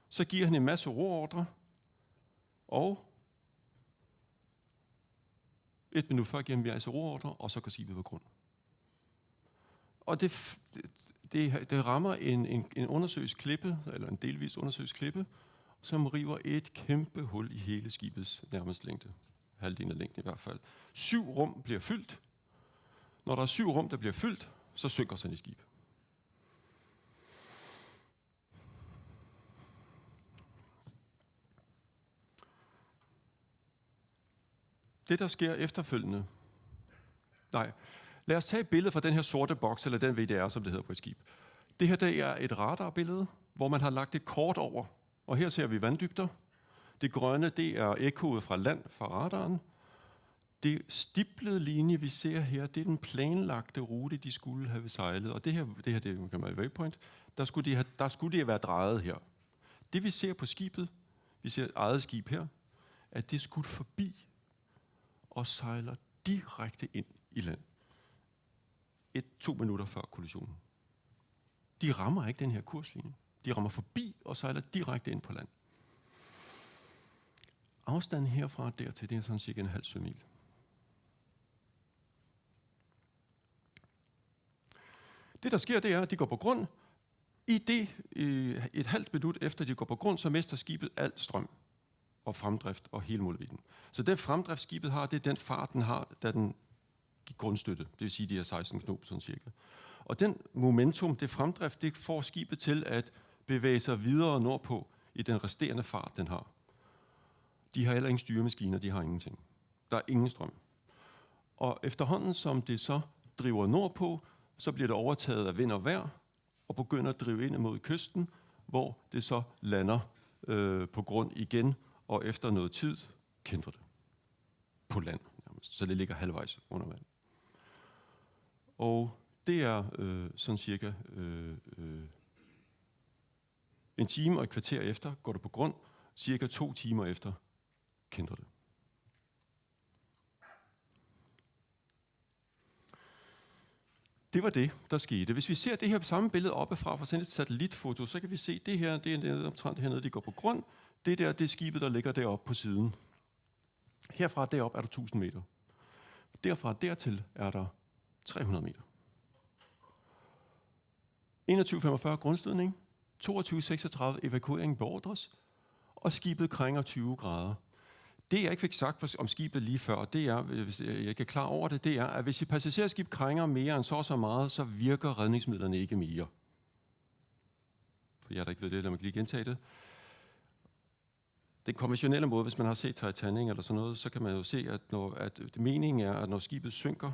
C: så giver han en masse roordre, og et minut før giver han en masse roordre, og så går skibet på grund. Og det rammer en undersøgsk klippe, eller en delvis undersøgsk klippe, som river et kæmpe hul i hele skibets nærmest længde. Halvdelen af længden i hvert fald. 7 rum bliver fyldt. Når der er 7 rum, der bliver fyldt, så synker sådan et skib. Det, der sker efterfølgende. Nej, lad os tage et billede fra den her sorte boks, eller den VDR, som det hedder på et skib. Det her der er et radarbillede, hvor man har lagt et kort over. Og her ser vi vanddybder. Det grønne, det er ekkoet fra land fra radaren. Det stiplede linje, vi ser her, det er den planlagte rute, de skulle have sejlet. Og det her det er waypoint. Der skulle det være drejet her. Det vi ser på skibet, vi ser eget skib her, at det skulle forbi og sejler direkte ind i land. 2 minutter før kollisionen. De rammer ikke den her kurslinje. De rammer forbi og sejler direkte ind på land. Afstanden herfra og dertil, det er sådan cirka en halv sømil. Det, der sker, det er, at de går på grund. Et halvt minut efter de går på grund, så mister skibet al strøm og fremdrift og hele målvidden. Så den fremdrift, skibet har, det er den fart, den har, da den gik grundstøtte. Det vil sige, de er 16 knop, sådan cirka. Og den momentum, det fremdrift, det får skibet til at bevæge sig videre nordpå i den resterende fart, den har. De har heller ingen styremaskiner, de har ingenting. Der er ingen strøm. Og efterhånden, som det så driver nordpå, så bliver det overtaget af vind og vejr, og begynder at drive ind mod kysten, hvor det så lander på grund igen, og efter noget tid kæntrer det på land. Så det ligger halvvejs under vand. Og det er sådan cirka en time og et kvarter efter går det på grund, cirka 2 timer efter kæntrer det. Det var det, der skete. Hvis vi ser det her samme billede oppefra fra sådan et satellitfoto, så kan vi se, det her, det er omtrent hernede, de går på grund. Det der, det er skibet, der ligger deroppe på siden. Herfra derop er der 1000 meter. Derfra dertil er der 300 meter. 21.45 grundstødning, 22.36 evakuering beordres, og skibet krænger 20 grader. Det jeg ikke fik sagt om skibet lige før, det er, hvis jeg ikke er klar over det, det er, at hvis et passagerskib krænger mere end så meget, så virker redningsmidlerne ikke mere. For jeg der ikke ved det, lad mig lige gentage det. Den konventionelle måde, hvis man har set Titanic eller sådan noget, så kan man jo se, at meningen er, at når skibet synker,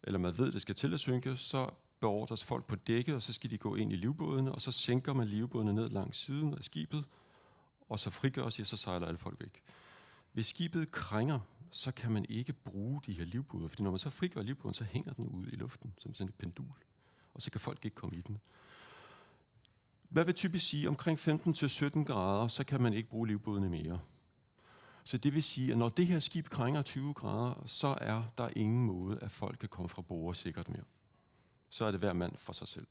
C: eller man ved, at det skal til at synke, så beordres folk på dækket, og så skal de gå ind i livbådene, og så sænker man livbådene ned langs siden af skibet, og så frigøres de, så sejler alle folk væk. Hvis skibet krænger, så kan man ikke bruge de her livbåde, fordi når man så frigør livbåden, så hænger den ud i luften, som sådan et pendul, og så kan folk ikke komme i den. Hvad vil typisk sige, omkring 15-17 grader, så kan man ikke bruge livbådene mere. Så det vil sige, at når det her skib krænger 20 grader, så er der ingen måde, at folk kan komme fra bord sikkert mere. Så er det hver mand for sig selv.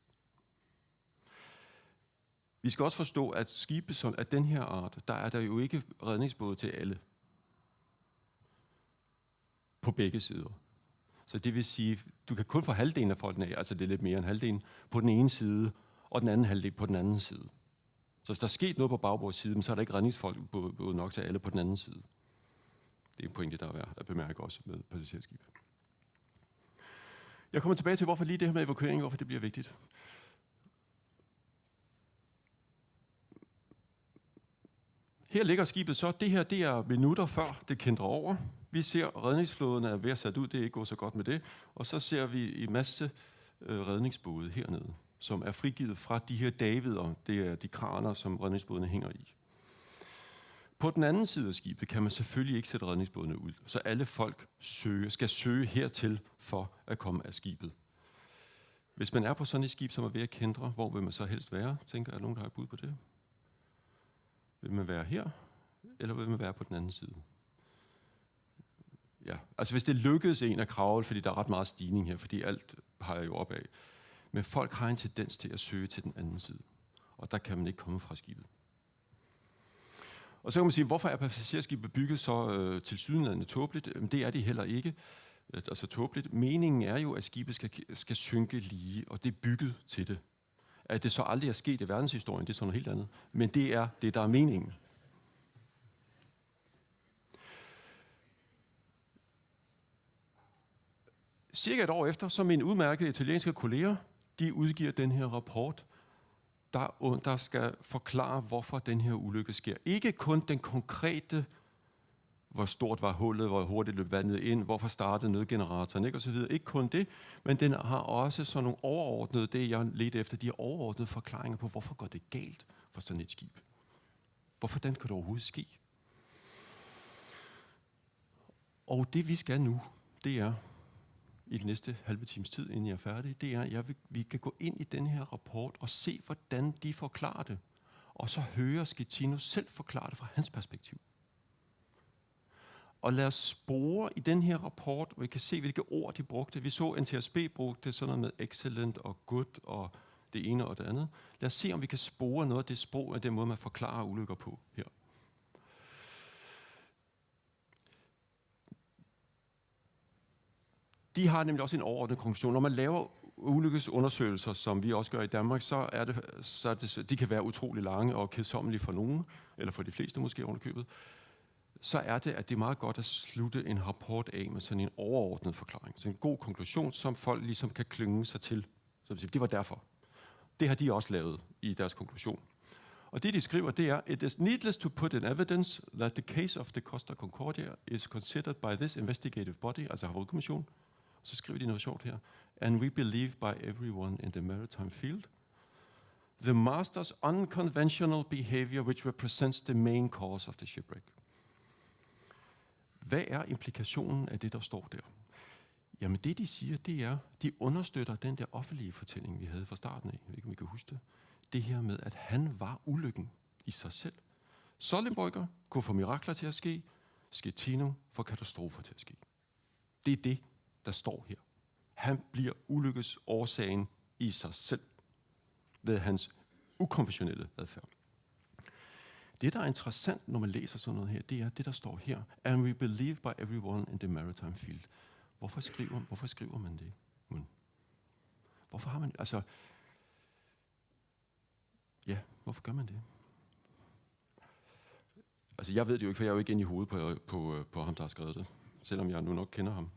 C: Vi skal også forstå, at skibe som af den her art, der er der jo ikke redningsbåde til alle. På begge sider. Så det vil sige, du kan kun få halvdelen af folkene af, altså det er lidt mere end halvdelen, på den ene side, og den anden halvdel på den anden side. Så hvis der er sket noget på bagbordssiden, så er der ikke redningsfolk nok til alle på den anden side. Det er en pointe, der er værd at bemærke også med passagerskib. Jeg kommer tilbage til, hvorfor lige det her med evakuering, hvorfor det bliver vigtigt. Her ligger skibet så. Det her, det er minutter før det kæntrer over. Vi ser, redningsflåden er ved at sætte ud. Det er ikke gået så godt med det. Og så ser vi en masse redningsbåde hernede, som er frigivet fra de her Davider. Det er de kraner, som redningsbådene hænger i. På den anden side af skibet kan man selvfølgelig ikke sætte redningsbådene ud. Så alle folk skal søge hertil for at komme af skibet. Hvis man er på sådan et skib, som er ved at kendre, hvor vil man så helst være? Tænker, er der nogen, der har et bud på det? Vil man være her, eller vil man være på den anden side? Ja, altså hvis det lykkedes en at kravle, fordi der er ret meget stigning her, fordi alt peger jo opad. Men folk har en tendens til at søge til den anden side, og der kan man ikke komme fra skibet. Og så kan man sige, hvorfor er passagerskibet bygget så tilsyneladende tåbeligt? Det er det heller ikke. Altså tåbeligt. Meningen er jo, at skibet skal synke lige, og det er bygget til det. At det så aldrig er sket i verdenshistorien, det er sådan noget helt andet. Men det er det, der er meningen. Cirka et år efter, så mine udmærkede italienske kolleger, de udgiver den her rapport, der skal forklare, hvorfor den her ulykke sker. Ikke kun den konkrete, hvor stort var hullet, hvor hurtigt løb vandet ind, hvorfor startede nødgeneratoren, ikke, og så videre. Ikke kun det, men den har også sådan nogle overordnede, det jeg ledte efter, de overordnede forklaringer på, hvorfor går det galt for sådan et skib. Hvordan kan det overhovedet ske? Og det vi skal nu, det er, i den næste halve times tid, inden jeg er færdig, det er, at vi kan gå ind i den her rapport og se, hvordan de forklarer det. Og så høre Schettino selv forklare det fra hans perspektiv. Og lad os spore i den her rapport, hvor vi kan se, hvilke ord de brugte. Vi så NTSB brugte sådan noget med excellent og good og det ene og det andet. Lad os se, om vi kan spore noget af det sprog, af den måde, man forklarer ulykker på her. De har nemlig også en overordnet konklusion. Når man laver ulykkesundersøgelser, som vi også gør i Danmark, så er det, de kan være utrolig lange og kedsommelige for nogen, eller for de fleste måske underkøbet. Så er det, at det er meget godt at slutte en rapport af med sådan en overordnet forklaring. Så en god konklusion, som folk ligesom kan klynge sig til. Så det var derfor. Det har de også lavet i deres konklusion. Og det, de skriver, det er, it is needless to put in evidence that the case of the Costa Concordia is considered by this investigative body, altså Havarikommissionen. Så skriver de noget sjovt her. And we believe by everyone in the maritime field, the master's unconventional behavior which represents the main cause of the shipwreck. Hvad er implikationen af det, der står der? Jamen det, de siger, det er, de understøtter den der offentlige fortælling, vi havde fra starten af. Jeg ved ikke, om I kan huske det. Det her med, at han var ulykken i sig selv. Sollenberger kunne få mirakler til at ske. Schettino får katastrofer til at ske. Det er det, der står her. Han bliver ulykkesårsagen i sig selv ved hans ukonventionelle adfærd. Det, der er interessant, når man læser sådan noget her, det er det, der står her. And we believe by everyone in the maritime field. Hvorfor skriver man det? Hvorfor har man... Altså... Ja, hvorfor gør man det? Altså, jeg ved det jo ikke, for jeg er jo ikke inde i hovedet på ham, der har skrevet det. Selvom jeg nu nok kender ham.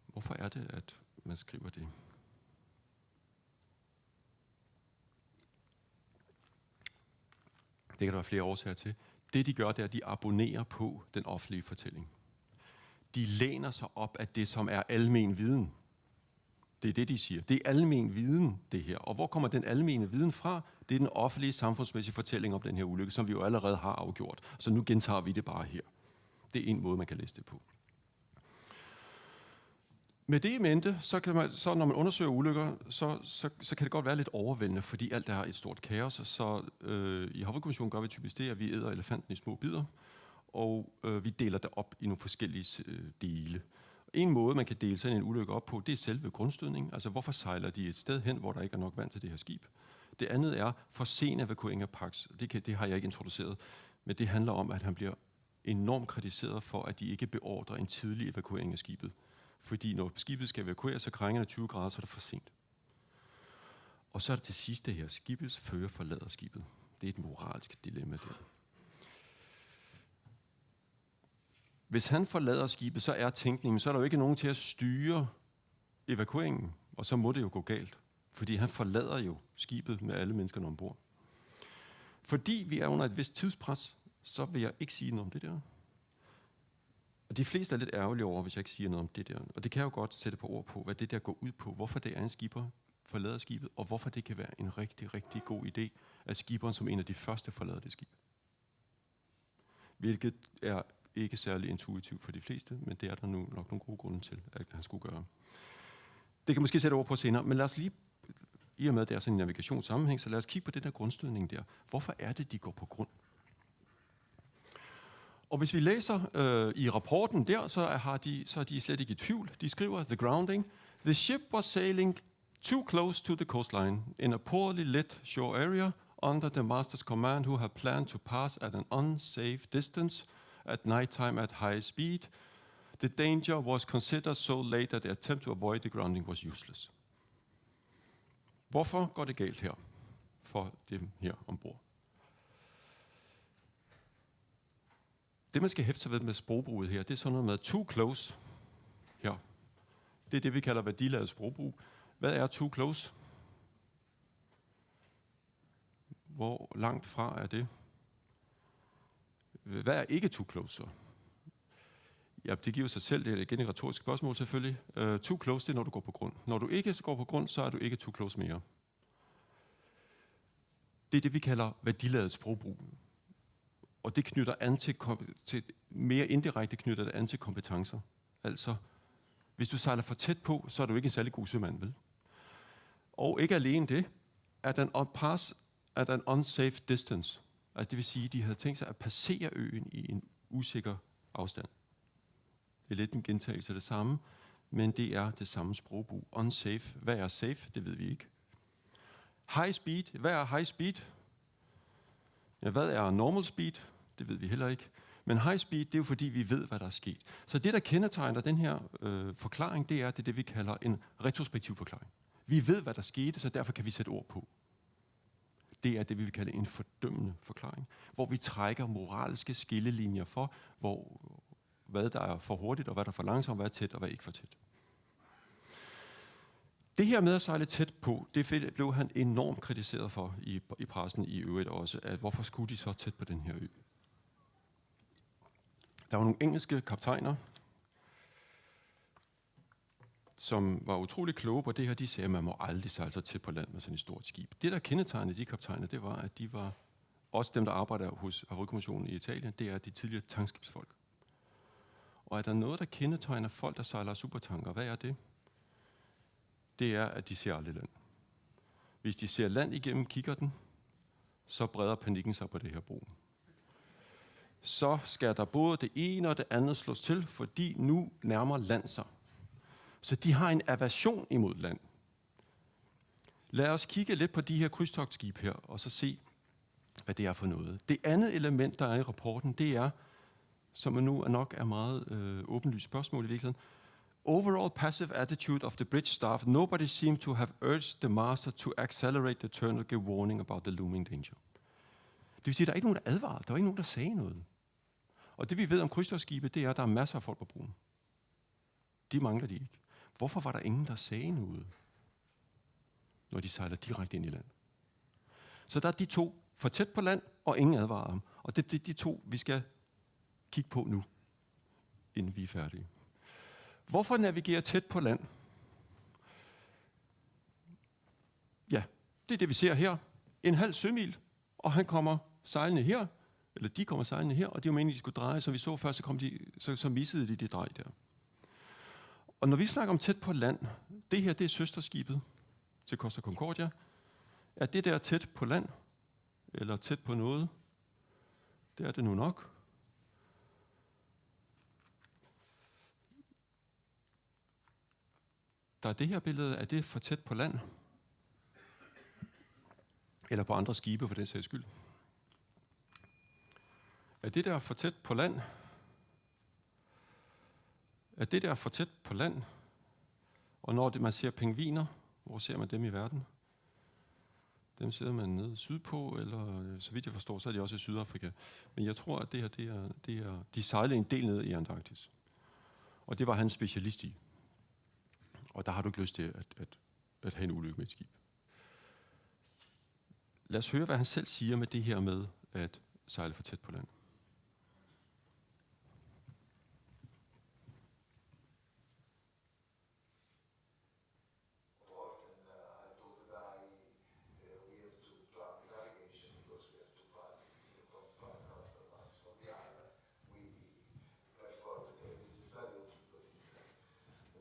C: Hvorfor er det, at man skriver det? Det kan der være flere årsager til. Det, de gør, det er, at de abonnerer på den offentlige fortælling. De læner sig op af det, som er almen viden. Det er det, de siger. Det er almen viden, det her. Og hvor kommer den almene viden fra? Det er den offentlige samfundsmæssige fortælling om den her ulykke, som vi jo allerede har afgjort. Så nu gentager vi det bare her. Det er en måde, man kan læse det på. Med det i mente, så når man undersøger ulykker, så kan det godt være lidt overvældende, fordi alt er et stort kaos. Så i Havarikommissionen gør vi typisk det, at vi æder elefanten i små bidder, og vi deler det op i nogle forskellige dele. En måde, man kan dele sådan en ulykke op på, det er selve grundstødningen. Altså, hvorfor sejler de et sted hen, hvor der ikke er nok vand til det her skib? Det andet er for sen evakuering af Pax. Det har jeg ikke introduceret, men det handler om, at han bliver enormt kritiseret for, at de ikke beordrer en tidlig evakuering af skibet. Fordi når skibet skal evakueres, så krængerne 20 grader, så er det for sent. Og så er det sidste her. Skibets fører forlader skibet. Det er et moralsk dilemma der. Hvis han forlader skibet, så er tænkningen, så er der jo ikke nogen til at styre evakueringen, og så må det jo gå galt. Fordi han forlader jo skibet med alle menneskerne ombord. Fordi vi er under et vist tidspres, så vil jeg ikke sige noget om det der. Og de fleste er lidt ærgerlige over, hvis jeg ikke siger noget om det der. Og det kan jeg jo godt sætte på ord på, hvad det der går ud på. Hvorfor det er en skipper forlader skibet, og hvorfor det kan være en rigtig, rigtig god idé, at skipperen som en af de første forlader det skib. Hvilket er ikke særlig intuitivt for de fleste, men det er der nu nok nogle gode grunde til, at han skulle gøre. Det kan måske sætte ord på senere, men lad os lige, i og med, at det er sådan en navigationssammenhæng, så lad os kigge på den der grundstødning der. Hvorfor er det, de går på grund? Og hvis vi læser i rapporten der, så er de slet ikke i tvivl. De skriver, the grounding. The ship was sailing too close to the coastline in a poorly lit shore area under the master's command, who had planned to pass at an unsafe distance at nighttime at high speed. The danger was considered so late that the attempt to avoid the grounding was useless. Hvorfor går det galt her for dem her ombord? Det, man skal hæfte sig ved med sprogbruget her, det er sådan noget med too close her. Det er det, vi kalder værdiladet sprogbrug. Hvad er too close? Hvor langt fra er det? Hvad er ikke too close så? Ja, det giver sig selv. Det er igen et retorisk spørgsmål selvfølgelig. Too close, det er, når du går på grund. Når du ikke går på grund, så er du ikke too close mere. Det er det, vi kalder værdiladet sprogbrug. Og det knytter an til mere indirekte knytter det an til kompetencer. Altså, hvis du sejler for tæt på, så er du ikke en særlig god sømand, vel? Og ikke alene det, at den pass at an unsafe distance. Altså, det vil sige, at de havde tænkt sig at passere øen i en usikker afstand. Det er lidt en gentagelse af det samme, men det er det samme sprogbrug. Unsafe. Hvad er safe? Det ved vi ikke. High speed. Hvad er high speed? Ja, hvad er normal speed? Det ved vi heller ikke. Men high speed, det er jo fordi, vi ved, hvad der er sket. Så det, der kendetegner den her forklaring, det er det, vi kalder en retrospektiv forklaring. Vi ved, hvad der skete, så derfor kan vi sætte ord på. Det er det, vi vil kalde en fordømmende forklaring, hvor vi trækker moralske skillelinjer for, hvad der er for hurtigt, og hvad der er for langsomt, hvad er tæt, og hvad er ikke for tæt. Det her med at sejle tæt på, det blev han enormt kritiseret for i pressen i øvrigt også, at hvorfor skulle de så tæt på den her ø? Der var nogle engelske kaptajner, som var utrolig kloge på det her. De sagde, at man må aldrig sejle så tæt på land med sådan et stort skib. Det, der kendetegnede de kaptajner, det var, at de var også dem, der arbejder hos Havarikommissionen i Italien, det er de tidligere tankskibsfolk. Og er der noget, der kendetegner folk, der sejler supertanker, hvad er det? Det er, at de ser aldrig land. Hvis de ser land igennem kikkerten, så breder panikken sig på det her bro. Så skal der både det ene og det andet slås til, fordi nu nærmer land sig. Så de har en aversion imod land. Lad os kigge lidt på de her krydstogtskib her, og så se, hvad det er for noget. Det andet element, der er i rapporten, det er, som nu nok er meget åbenlyst spørgsmål i virkeligheden, overall passive attitude of the bridge staff. Nobody seemed to have urged the master to accelerate the turn or give warning about the looming danger. Det vil sige, at der er ikke nogen, der advarede. Der var ikke nogen, der sagde noget. Og det vi ved om krydstogtskibe, det er, at der er masser af folk på broen. De mangler de ikke. Hvorfor var der ingen, der sagde noget, når de sejler direkte ind i land? Så der er de to for tæt på land, og ingen advarer dem. Og det er de to, vi skal kigge på nu, inden vi er færdige. Hvorfor navigere tæt på land? Ja, det er det, vi ser her. En halv sømil, og han kommer sejlende her, eller de kommer sejlende her, og det var meningen, de skulle dreje, så vi så først, så missede de det drej der. Og når vi snakker om tæt på land, det her, det er søsterskibet til Costa Concordia. Er det der tæt på land, eller tæt på noget? Det er det nu nok. Der er det her billede, er det for tæt på land? Eller på andre skibe, for den sags skyld. Er det der for tæt på land? Er det der for tæt på land? Og når man ser pingviner, hvor ser man dem i verden? Dem ser man nede sydpå, eller så vidt jeg forstår, så er de også i Sydafrika. Men jeg tror, at det her, de sejler en del ned i Antarktis. Og det var han specialist i. Og der har du ikke lyst til at have en ulykke med et skib. Lad os høre, hvad han selv siger med det her med at sejle for tæt på land.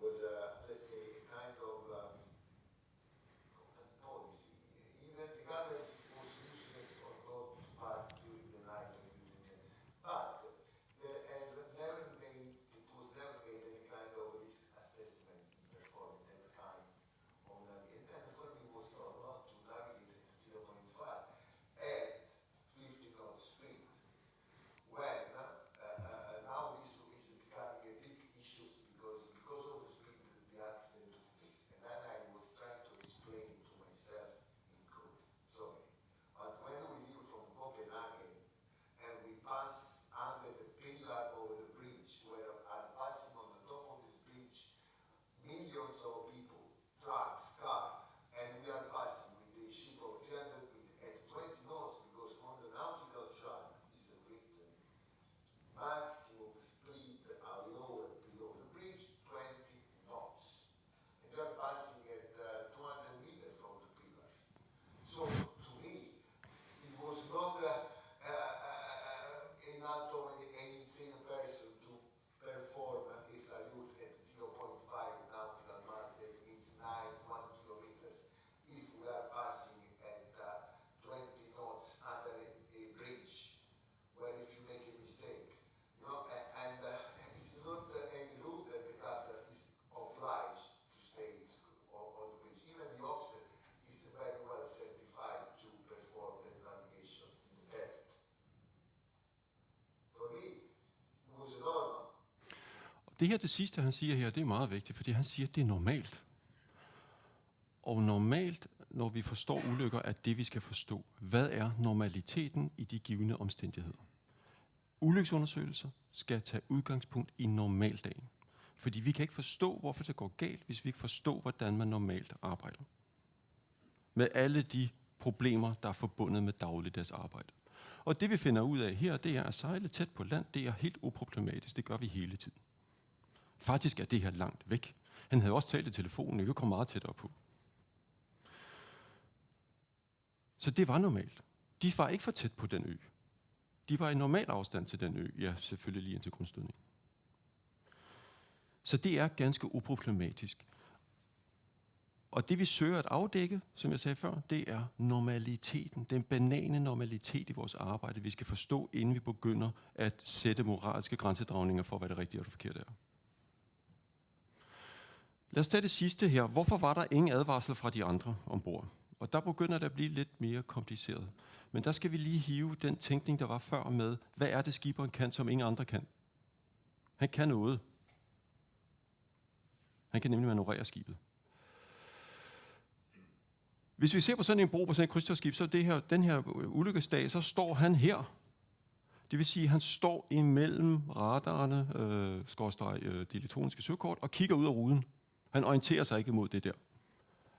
D: Was let's say kind of
C: Det sidste, han siger her, det er meget vigtigt, fordi han siger, at det er normalt. Og normalt, når vi forstår ulykker, er det, vi skal forstå. Hvad er normaliteten i de givne omstændigheder? Ulykkesundersøgelser skal tage udgangspunkt i normaldagen. Fordi vi kan ikke forstå, hvorfor det går galt, hvis vi ikke forstår, hvordan man normalt arbejder. Med alle de problemer, der er forbundet med dagligdags arbejde. Og det vi finder ud af her, det er at sejle tæt på land, det er helt uproblematisk. Det gør vi hele tiden. Faktisk er det her langt væk. Han havde også talt i telefonen, og vi kom meget tættere på. Så det var normalt. De var ikke for tæt på den ø. De var i normal afstand til den ø, ja, selvfølgelig lige indtil grundstødningen. Så det er ganske uproblematisk. Og det vi søger at afdække, som jeg sagde før, det er normaliteten. Den banale normalitet i vores arbejde, vi skal forstå, inden vi begynder at sætte moralske grænsedragninger for, hvad det rigtige og det forkerte er. Lad os tage det sidste her. Hvorfor var der ingen advarsel fra de andre ombord? Og der begynder det at blive lidt mere kompliceret. Men der skal vi lige hive den tænkning, der var før med, hvad er det skiberen kan, som ingen andre kan? Han kan noget. Han kan nemlig manøvrere skibet. Hvis vi ser på sådan en bro på sådan et krydstogtskib, så den her ulykkesdag, så står han her. Det vil sige, at han står imellem radarerne, de elektroniske søkort, og kigger ud af ruden. Han orienterer sig ikke imod det der.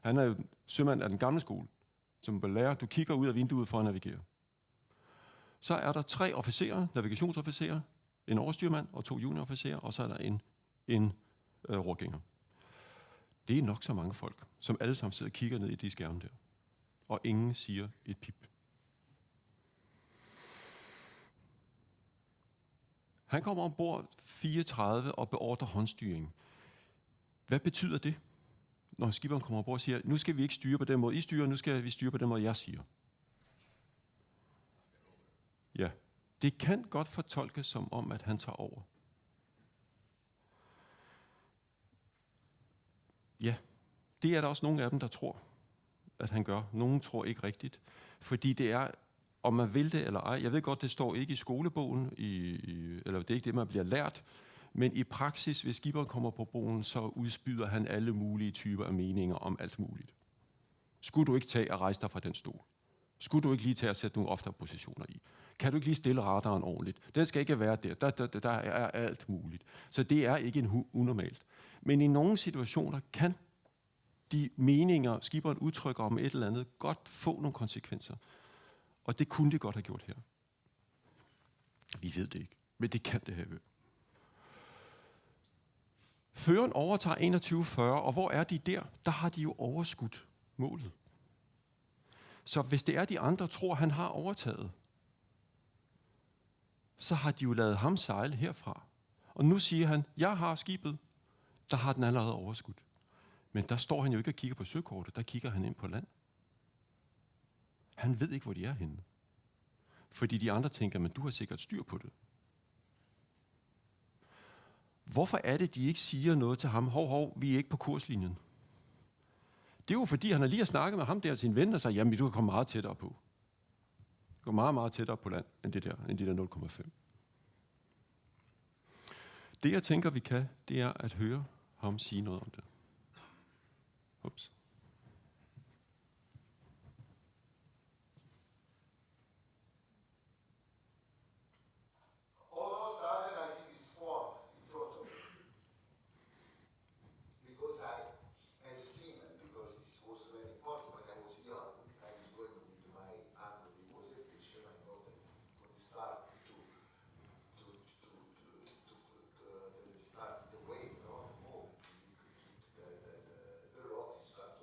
C: Han er jo sømand af den gamle skole, som lærer, du kigger ud af vinduet for at navigere. Så er der 3 officerer, navigationsofficerer, en overstyrmand og 2 juniorofficerer, og så er der en rorgænger. Det er nok så mange folk, som alle sammen sidder og kigger ned i de skærme der. Og ingen siger et pip. Han kommer ombord 34 og beordrer håndstyring. Hvad betyder det, når skiberen kommer ombord og siger, nu skal vi ikke styre på den måde, I styrer, nu skal vi styre på den måde, jeg siger? Ja, det kan godt fortolkes som om, at han tager over. Ja, det er der også nogle af dem, der tror, at han gør. Nogle tror ikke rigtigt, fordi det er, om man vil det eller ej. Jeg ved godt, det står ikke i skolebogen, eller det er ikke det, man bliver lært, men i praksis, hvis skiberen kommer på broen, så udspyder han alle mulige typer af meninger om alt muligt. Skulle du ikke tage og rejse dig fra den stol? Skulle du ikke lige tage og sætte nogle oftere positioner i? Kan du ikke lige stille radaren ordentligt? Den skal ikke være der. Der er alt muligt. Så det er ikke en unormalt. Men i nogle situationer kan de meninger, skiberen udtrykker om et eller andet, godt få nogle konsekvenser. Og det kunne de godt have gjort her. Vi ved det ikke, men det kan det have. Føreren overtager 21.40, og hvor er de der? Der har de jo overskudt målet. Så hvis det er, de andre tror, han har overtaget, så har de jo ladet ham sejle herfra. Og nu siger han, jeg har skibet, der har den allerede overskudt. Men der står han jo ikke og kigger på søkortet, der kigger han ind på land. Han ved ikke, hvor de er henne. Fordi de andre tænker, men du har sikkert styr på det. Hvorfor er det, de ikke siger noget til ham? Hov, vi er ikke på kurslinjen. Det er jo fordi, han har lige har snakket med ham der, sin ven, og sagt, jamen du kan komme meget tættere på. Du går meget, meget tættere på land, end de der 0,5. Det, jeg tænker, vi kan, det er at høre ham sige noget om det. Ups.
D: All of a sudden, I see this form in front of me. Because as a seaman, because this was very important when I was young, I was going with my uncle. He was a fisher. I know that when it started start the wave, no, the rocks, it started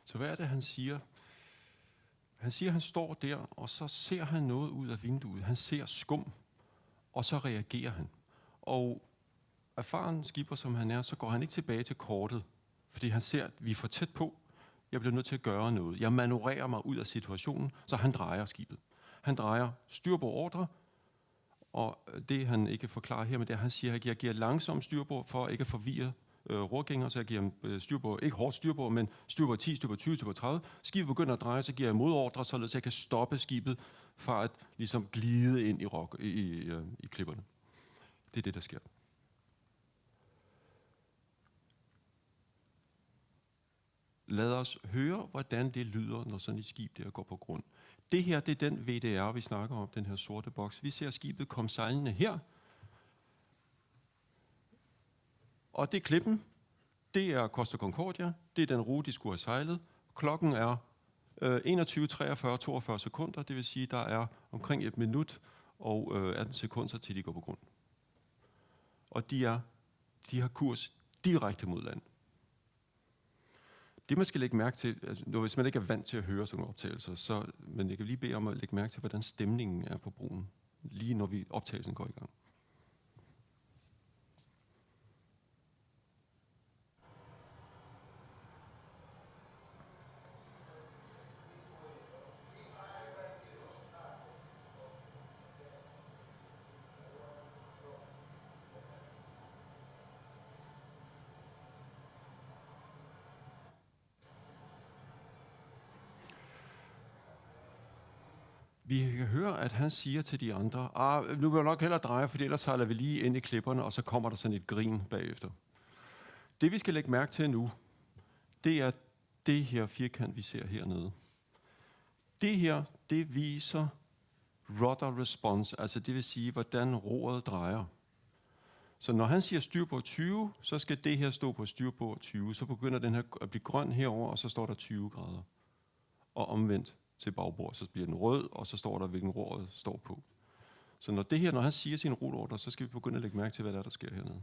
C: Så hvad er det, han siger? Han siger, at han står der, og så ser han noget ud af vinduet. Han ser skum, og så reagerer han. Og erfaren skipper, som han er, så går han ikke tilbage til kortet, fordi han ser, at vi er for tæt på. Jeg bliver nødt til at gøre noget. Jeg manøvrerer mig ud af situationen, så han drejer skibet. Han drejer styrbord ordre, og det han ikke forklarer her med det, han siger, at jeg giver langsom styrbord for ikke at forvirre rorgænger, så jeg giver ham styrbord, ikke hårdt styrbord, men styrbord 10, styrbord 20, styrbord 30. Skibet begynder at dreje, så giver jeg modordre, således jeg kan stoppe skibet fra at ligesom glide ind i klipperne. Det er det, der sker. Lad os høre, hvordan det lyder, når sådan et skib der går på grund. Det her, det er den VDR, vi snakker om, den her sorte boks. Vi ser skibet komme sejlende her. Og det er klippen. Det er Costa Concordia. Det er den rute, de skulle have sejlet. Klokken er 21:43:42 sekunder. Det vil sige, der er omkring 1 minut og 18 sekunder, til de går på grund. Og de har kurs direkte mod land. Det man skal lægge mærke til, altså, hvis man ikke er vant til at høre sådan nogle optagelser, men jeg kan lige bede om at lægge mærke til, hvordan stemningen er på broen, lige når optagelsen går i gang. Vi kan høre, at han siger til de andre, nu vil jeg nok hellere dreje, for ellers sejler vi lige ind i klipperne, og så kommer der sådan et grin bagefter. Det vi skal lægge mærke til nu, det er det her firkant, vi ser hernede. Det her, det viser rudder response, altså det vil sige, hvordan roret drejer. Så når han siger styrbord 20, så skal det her stå på styrbord 20. Så begynder den her at blive grøn herover, og så står der 20 grader. Og omvendt til bagbord, så bliver den rød, og så står der, hvilken roret står på. Så når han siger sin rutordre, så skal vi begynde at lægge mærke til, hvad der sker hernede.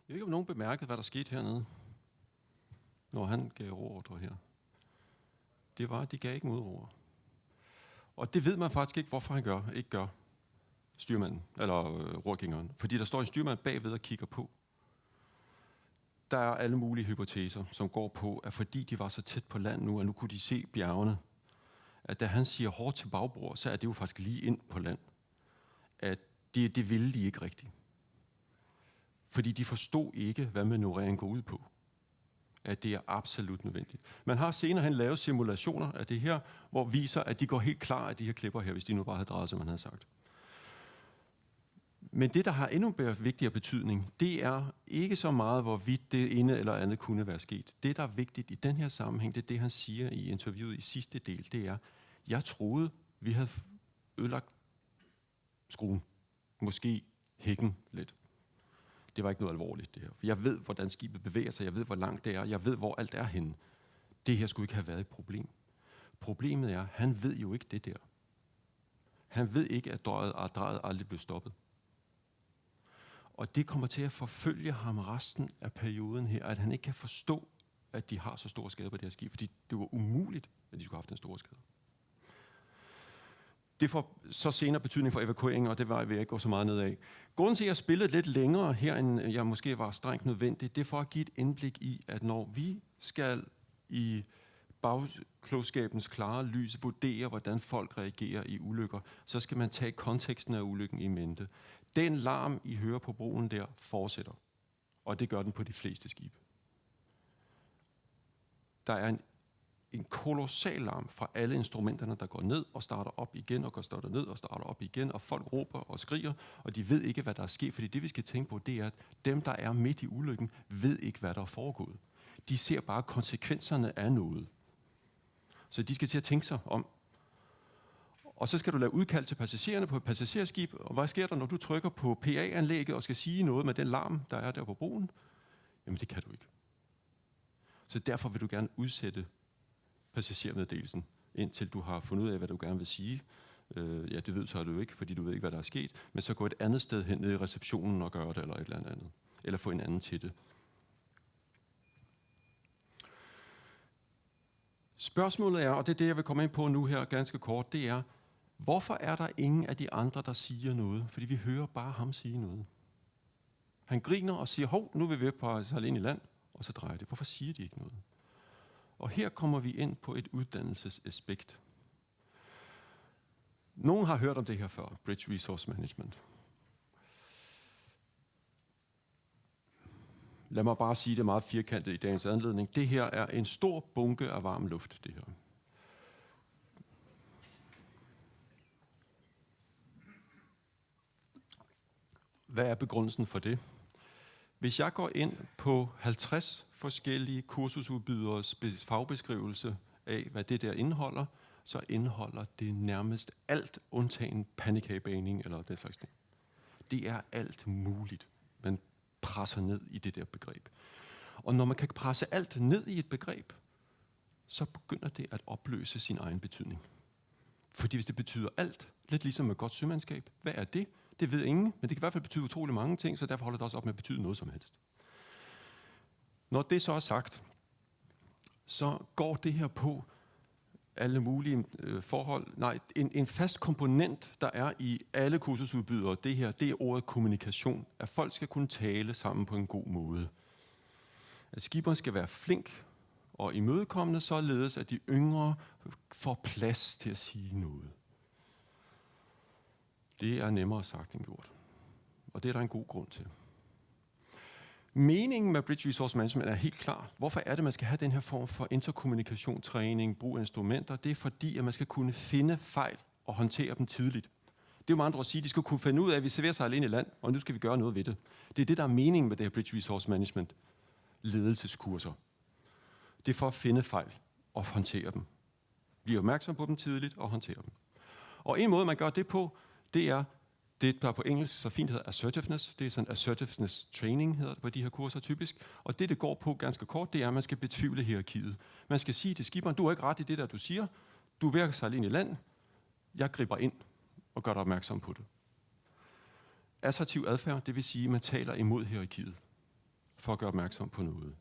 C: Jeg ved ikke, om nogen bemærkede, hvad der skete hernede, når han gav ordre her. Det var, at de gav ikke modordre. Og det ved man faktisk ikke, hvorfor han ikke gør styrmanden, eller rorgængeren. Fordi der står en styrmand bagved og kigger på. Der er alle mulige hypoteser, som går på, at fordi de var så tæt på land nu, at nu kunne de se bjergene, at da han siger hårdt til bagbord, så er det jo faktisk lige ind på land. At det ville de ikke rigtigt. Fordi de forstod ikke, hvad manøvrering går ud på. At det er absolut nødvendigt. Man har senere hen lavet simulationer af det her, hvor viser, at de går helt klar af de her klipper her, hvis de nu bare havde drejet, som man havde sagt. Men det, der har endnu vigtigere betydning, det er ikke så meget, hvorvidt det ene eller andet kunne være sket. Det, der er vigtigt i den her sammenhæng, det er det, han siger i interviewet i sidste del, det er, jeg troede, vi havde ødelagt skruen. Måske hækken lidt. Det var ikke noget alvorligt, det her. For jeg ved, hvordan skibet bevæger sig, jeg ved, hvor langt det er, jeg ved, hvor alt er henne. Det her skulle ikke have været et problem. Problemet er, han ved jo ikke det der. Han ved ikke, at drejet aldrig blev stoppet. Og det kommer til at forfølge ham resten af perioden her, at han ikke kan forstå, at de har så store skader på det her skib, fordi det var umuligt, at de skulle have haft en stor skade. Det får så senere betydning for evakueringen, og det vil jeg ikke gå så meget ned af. Grunden til, at jeg spillede lidt længere her, end jeg måske var strengt nødvendigt, det er for at give et indblik i, at når vi skal i bagklogskabens klare lys vurdere, hvordan folk reagerer i ulykker, så skal man tage konteksten af ulykken i mente. Den larm, I hører på broen der, fortsætter. Og det gør den på de fleste skibe. Der er en kolossal larm fra alle instrumenterne, der går ned og starter op igen, og går starter ned og starter op igen, og folk råber og skriger, og de ved ikke, hvad der er sket, fordi det, vi skal tænke på, det er, at dem, der er midt i ulykken, ved ikke, hvad der er foregået. De ser bare konsekvenserne af noget. Så de skal til at tænke sig om. Og så skal du lave udkald til passagererne på et passagerskib, og hvad sker der, når du trykker på PA-anlægget og skal sige noget med den larm, der er der på broen? Jamen, det kan du ikke. Så derfor vil du gerne udsætte passagermeddelelsen, indtil du har fundet ud af, hvad du gerne vil sige. Ja, det ved så du ikke, fordi du ved ikke, hvad der er sket. Men så gå et andet sted hen ned i receptionen og gøre det, eller et eller andet. Eller få en anden til det. Spørgsmålet er, og det er det, jeg vil komme ind på nu her ganske kort, det er, hvorfor er der ingen af de andre, der siger noget? Fordi vi hører bare ham sige noget. Han griner og siger, hov, nu vil vi på sejle ind i land, og så drejer det. Hvorfor siger de ikke noget? Og her kommer vi ind på et uddannelsesaspekt. Nogen har hørt om det her før, Bridge Resource Management. Lad mig bare sige det meget firkantet i dagens anledning. Det her er en stor bunke af varm luft, det her. Hvad er begrundelsen for det? Hvis jeg går ind på 50 forskellige kursusudbyderes fagbeskrivelse af, hvad det der indeholder, så indeholder det nærmest alt undtagen pandekagebaning eller det slags ting. Det er alt muligt, man presser ned i det der begreb. Og når man kan presse alt ned i et begreb, så begynder det at opløse sin egen betydning. Fordi hvis det betyder alt, lidt ligesom med godt sømandskab, hvad er det? Det ved ingen, men det kan i hvert fald betyde utrolig mange ting, så derfor holder det også op med at betyde noget som helst. Når det så er sagt, så går det her på alle mulige forhold. Nej, en fast komponent, der er i alle kursusudbydere, det her, det er ordet kommunikation. At folk skal kunne tale sammen på en god måde. At skiberen skal være flink og imødekommende, således at de yngre får plads til at sige noget. Det er nemmere sagt end gjort. Og det er der en god grund til. Meningen med Bridge Resource Management er helt klar. Hvorfor er det, man skal have den her form for interkommunikation, træning, brug af instrumenter? Det er fordi, at man skal kunne finde fejl og håndtere dem tidligt. Det er jo med andre ord at sige, at de skal kunne finde ud af, at vi serverer sig ind i land, og nu skal vi gøre noget ved det. Det er det, der er meningen med det her Bridge Resource Management ledelseskurser. Det er for at finde fejl og håndtere dem. Blive opmærksom på dem tidligt og håndtere dem. Og en måde, man gør det på, det er det, der på engelsk så fint hedder assertiveness. Det er sådan assertiveness training, hedder det på de her kurser typisk. Og det går på ganske kort, det er, at man skal betvivle hierarkiet. Man skal sige til skiberen, du har ikke ret i det, der du siger. Du er ved at sejle ind i land. Jeg griber ind og gør dig opmærksom på det. Assertiv adfærd, det vil sige, at man taler imod hierarkiet for at gøre opmærksom på noget.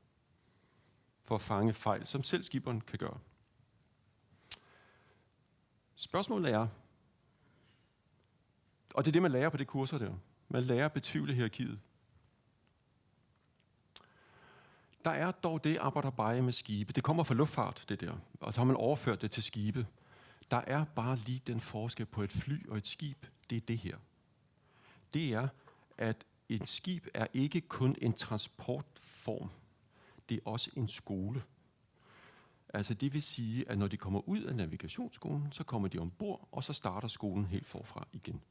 C: For at fange fejl, som selv skiberen kan gøre. Spørgsmålet er, og det er det, man lærer på det kurser der. Man lærer at betvivle hierarkiet. Der er dog det arbejde med skibe. Det kommer fra luftfart, det der. Og så har man overført det til skibe. Der er bare lige den forskel på et fly og et skib. Det er det her. Det er, at et skib er ikke kun en transportform. Det er også en skole. Altså det vil sige, at når de kommer ud af navigationsskolen, så kommer de ombord, og så starter skolen helt forfra igen.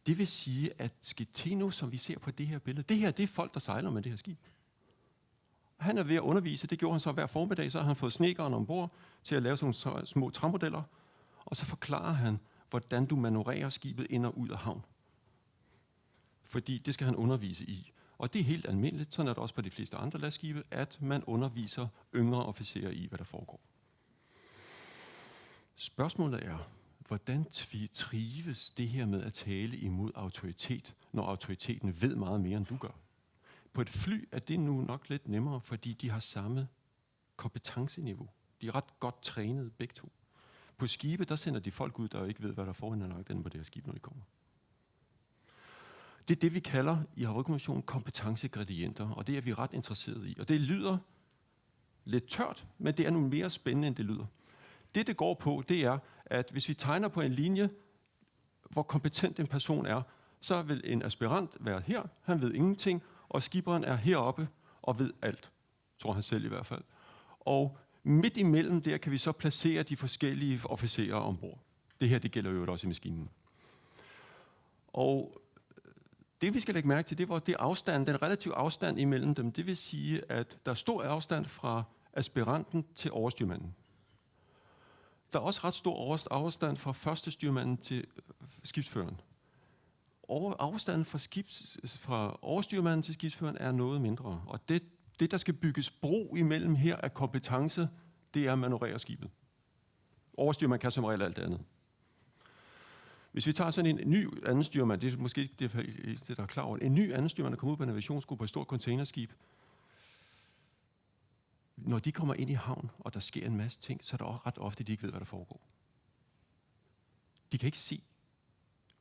C: Det vil sige, at Schettino, som vi ser på det her billede, det er folk, der sejler med det her skib. Han er ved at undervise, det gjorde han så hver formiddag, så har han fået snedkeren ombord til at lave sådan nogle små træmodeller, og så forklarer han, hvordan du manøvrerer skibet ind og ud af havn. Fordi det skal han undervise i. Og det er helt almindeligt, sådan er det også på de fleste andre lastskibe, at man underviser yngre officerer i, hvad der foregår. Spørgsmålet er, hvordan trives det her med at tale imod autoritet, når autoriteten ved meget mere, end du gør? På et fly er det nu nok lidt nemmere, fordi de har samme kompetenceniveau. De er ret godt trænet begge to. På skibe, der sender de folk ud, der ikke ved, hvad der foran er lagt inde på det her skib, når de kommer. Det er det, vi kalder i Havarikommissionen kompetencegradienter, og det er vi ret interesserede i. Og det lyder lidt tørt, men det er nu mere spændende, end det lyder. Det går på, det er, at hvis vi tegner på en linje, hvor kompetent en person er, så vil en aspirant være her, han ved ingenting, og skiberen er heroppe og ved alt, tror han selv i hvert fald. Og midt imellem der kan vi så placere de forskellige officerer ombord. Det her, det gælder jo også i maskinen. Og det vi skal lægge mærke til, det var det afstand, den relative afstand imellem dem. Det vil sige, at der er stor afstand fra aspiranten til overstyrmanden. Der er også ret stor afstand fra første styrmanden til skibsføreren. Afstanden fra overstyrmanden til skibsføreren er noget mindre. Og det, der skal bygges bro imellem her af kompetence, det er at manøvrere skibet. Overstyrmanden kan som regel alt andet. Hvis vi tager sådan en ny anden styrmand, det er måske ikke det, der er klar over. En ny anden styrmand, der kommer ud på en navigationsgruppe på et stort containerskib. Når de kommer ind i havn, og der sker en masse ting, så er det også ret ofte, at de ikke ved, hvad der foregår. De kan ikke se.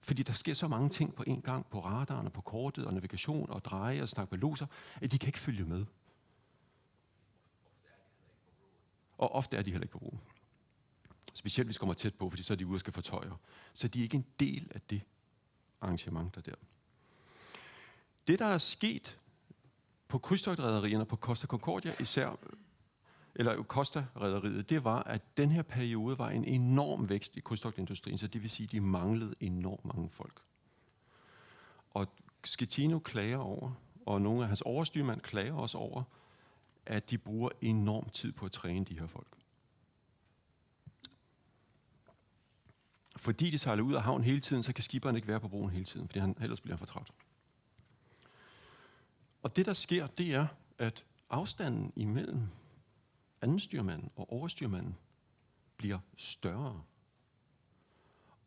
C: Fordi der sker så mange ting på en gang, på radaren og på kortet og navigation og dreje og snakke med loser, at de kan ikke følge med. Og ofte er de heller ikke på broen. Specielt hvis de kommer tæt på, fordi så er de ude og skal fortøje. Så de er ikke en del af det arrangement, der. Det, der er sket på krydstogtrederierne på Costa Concordia især, eller Costa-rederiet, det var, at den her periode var en enorm vækst i krydstogtindustrien, så det vil sige, at de manglede enormt mange folk. Og Schettino klager over, og nogle af hans overstyrmænd klager også over, at de bruger enorm tid på at træne de her folk. Fordi de sejler ud af havn hele tiden, så kan skiberen ikke være på broen hele tiden, fordi ellers bliver han for travlt. Og det, der sker, det er, at afstanden imellem andenstyrmanden og overstyrmanden bliver større.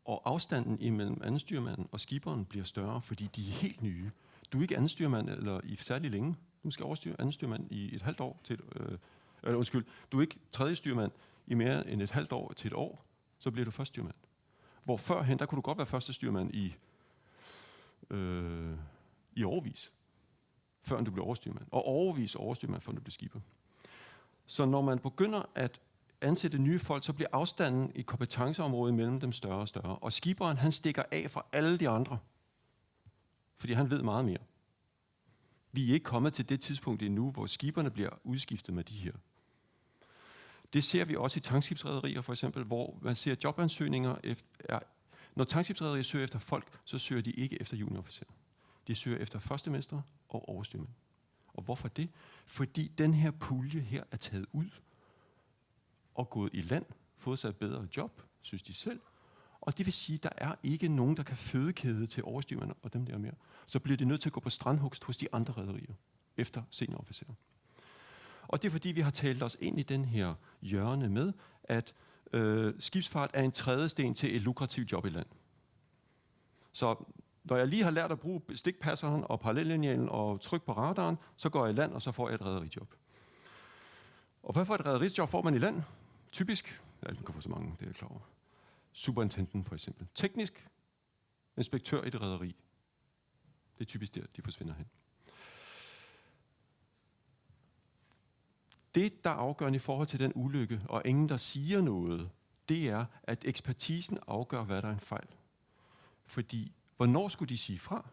C: Og afstanden imellem andenstyrmanden og skiberen bliver større, fordi de er helt nye. Du er ikke andenstyrmand eller i særlig længe. Du skal overstyre andenstyrmand i et halvt år til du er ikke tredje styrmand i mere end et halvt år til et år, så bliver du første styrmand. Hvor førhen, der kunne du godt være første styrmand i årevis, før du blev overstyrmand. Og overstyrmand, før du bliver skipper. Så når man begynder at ansætte nye folk, så bliver afstanden i kompetenceområdet mellem dem større og større. Og skiberen, han stikker af fra alle de andre, fordi han ved meget mere. Vi er ikke kommet til det tidspunkt endnu, hvor skiberne bliver udskiftet med de her. Det ser vi også i tankskibsrederier for eksempel, hvor man ser jobansøgninger. Når tankskibsrederier søger efter folk, så søger de ikke efter juniorofficerer. De søger efter førstemester og overstyrmænd. Og hvorfor det? Fordi den her pulje her er taget ud og gået i land, fået sig et bedre job, synes de selv. Og det vil sige, at der er ikke nogen, der kan fødekæde til overstyrmænd og dem der mere. Så bliver de nødt til at gå på strandhugst hos de andre rederier efter seniorofficerer. Og det er fordi, vi har talt os ind i den her hjørne med, at skibsfart er en trædesten til et lukrativt job i land. Så når jeg lige har lært at bruge stikpasseren og parallellinjalen og tryk på radaren, så går jeg i land, og så får jeg et rederijob. Og hvad for et rederijob får man i land? Typisk, man kan få så mange, det er jeg klar over. Superintendent for eksempel. Teknisk inspektør i det rederi. Det er typisk der, de forsvinder hen. Det, der er afgørende i forhold til den ulykke, og ingen, der siger noget, det er, at ekspertisen afgør, hvad der er en fejl. Fordi, hvornår skulle de sige fra?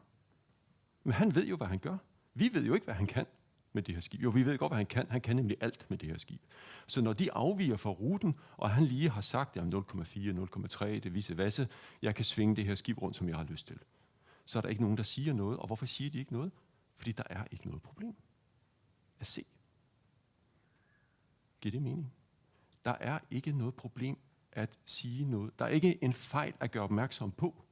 C: Men han ved jo, hvad han gør. Vi ved jo ikke, hvad han kan med det her skib. Jo, vi ved godt, hvad han kan. Han kan nemlig alt med det her skib. Så når de afviger fra ruten, og han lige har sagt, at 0,4, 0,3, det viser vasse, jeg kan svinge det her skib rundt, som jeg har lyst til. så er der ikke nogen, der siger noget. Og hvorfor siger de ikke noget? Fordi der er ikke noget problem at se. Giver det mening? Der er ikke noget problem at sige noget. Der er ikke en fejl at gøre opmærksom på.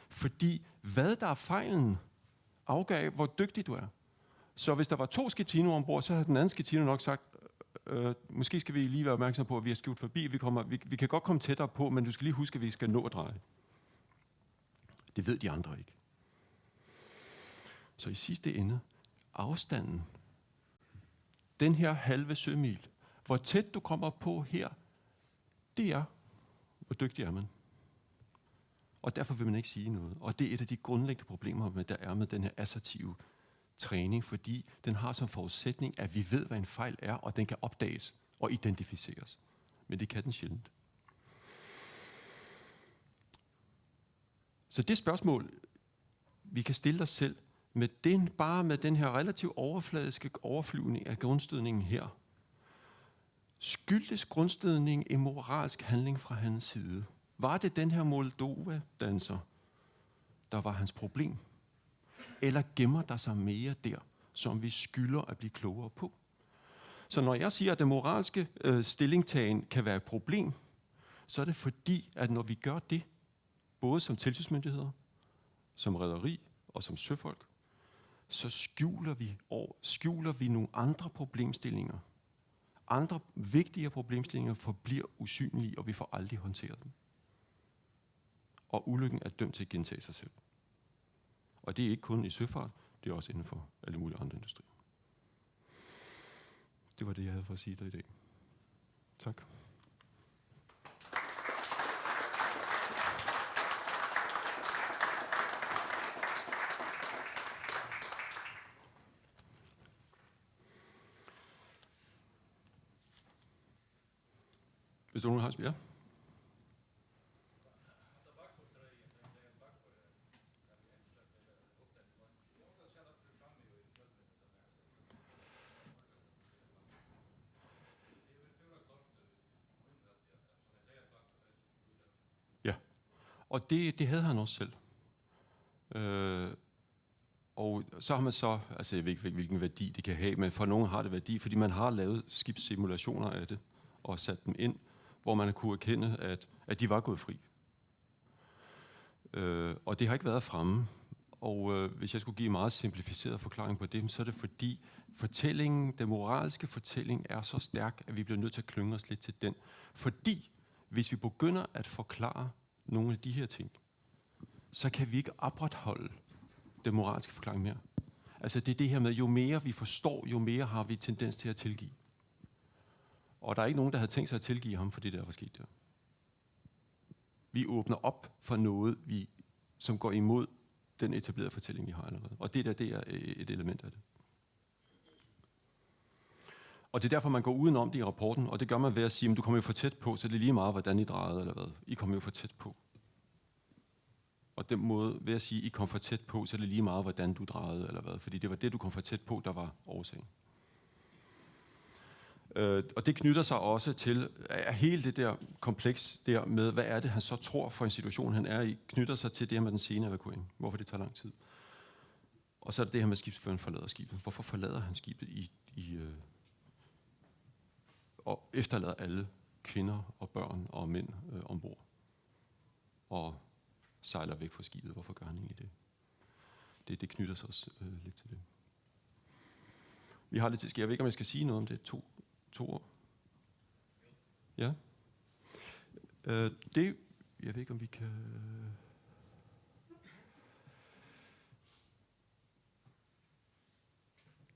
C: Fordi hvad der er fejlen, afgav, hvor dygtig du er. Så hvis der var 2 Schettino ombord, så havde den anden Schettino nok sagt, måske skal vi lige være opmærksom på, at vi har skjult forbi. Vi kan godt komme tættere på, men du skal lige huske, at vi skal nå at dreje. Det ved de andre ikke. Så i sidste ende, afstanden, den her halve sømil, hvor tæt du kommer på her, det er, hvor dygtig er man. Og derfor vil man ikke sige noget. Og det er et af de grundlæggende problemer, der er med den her assertive træning, fordi den har som forudsætning, at vi ved, hvad en fejl er, og den kan opdages og identificeres. Men det kan den sjældent. Så det spørgsmål, vi kan stille os selv, bare med den her relativt overfladiske overflyvning af grundstødningen her, skyldtes grundstødningen en moralsk handling fra hans side? Var det den her Moldova-danser, der var hans problem? Eller gemmer der sig mere der, som vi skylder at blive klogere på? Så når jeg siger, at den moralske stillingtagen kan være et problem, så er det fordi, at når vi gør det, både som tilsynsmyndigheder, som rederi og som søfolk, så skjuler vi nogle andre problemstillinger. Andre vigtige problemstillinger forbliver usynlige, og vi får aldrig håndteret dem. Og ulykken er dømt til at gentage sig selv. Og det er ikke kun i søfart, det er også inden for alle mulige andre industrier. Det var det, jeg havde for at sige dig i dag. Tak. Hvis du nogen har ja. Ja, og det havde han også selv. Og så har man så, altså jeg ved ikke, hvilken værdi det kan have, men for nogen har det værdi, fordi man har lavet skibssimulationer af det, og sat dem ind, hvor man kunne erkende, at de var gået fri. Og det har ikke været fremme. Og hvis jeg skulle give en meget simplificeret forklaring på det, så er det fordi fortællingen, den moralske fortælling, er så stærk, at vi bliver nødt til at klynge os lidt til den. Fordi hvis vi begynder at forklare nogle af de her ting, så kan vi ikke opretholde den moralske forklaring mere. Altså det er det her med, jo mere vi forstår, jo mere har vi tendens til at tilgive. Og der er ikke nogen, der havde tænkt sig at tilgive ham for det, der var sket der. Vi åbner op for noget, som går imod den etablerede fortælling, vi har allerede. Og det er et element af det. Og det er derfor, man går udenom det i rapporten, og det gør man ved at sige, at du kommer jo for tæt på, så det er lige meget, hvordan I drejede eller hvad. I kommer jo for tæt på. Og den måde ved at sige, at I kom for tæt på, så er det lige meget, hvordan du drejede eller hvad. Fordi det var det, du kom for tæt på, der var årsagen. Og det knytter sig også til, at hele det der kompleks der med, hvad er det, han så tror for en situation, han er i, knytter sig til det her med den sene evakuering. Hvorfor det tager lang tid. Og så er det det her med, at skibsføreren forlader skibet. Hvorfor forlader han skibet og efterlader alle kvinder og børn og mænd ombord? Og sejler væk fra skibet. Hvorfor gør han egentlig det? Det knytter sig også lidt til det. Vi har lidt til. Jeg ved ikke, om jeg skal sige noget om det. To år. Ja. Jeg ved ikke, om vi kan.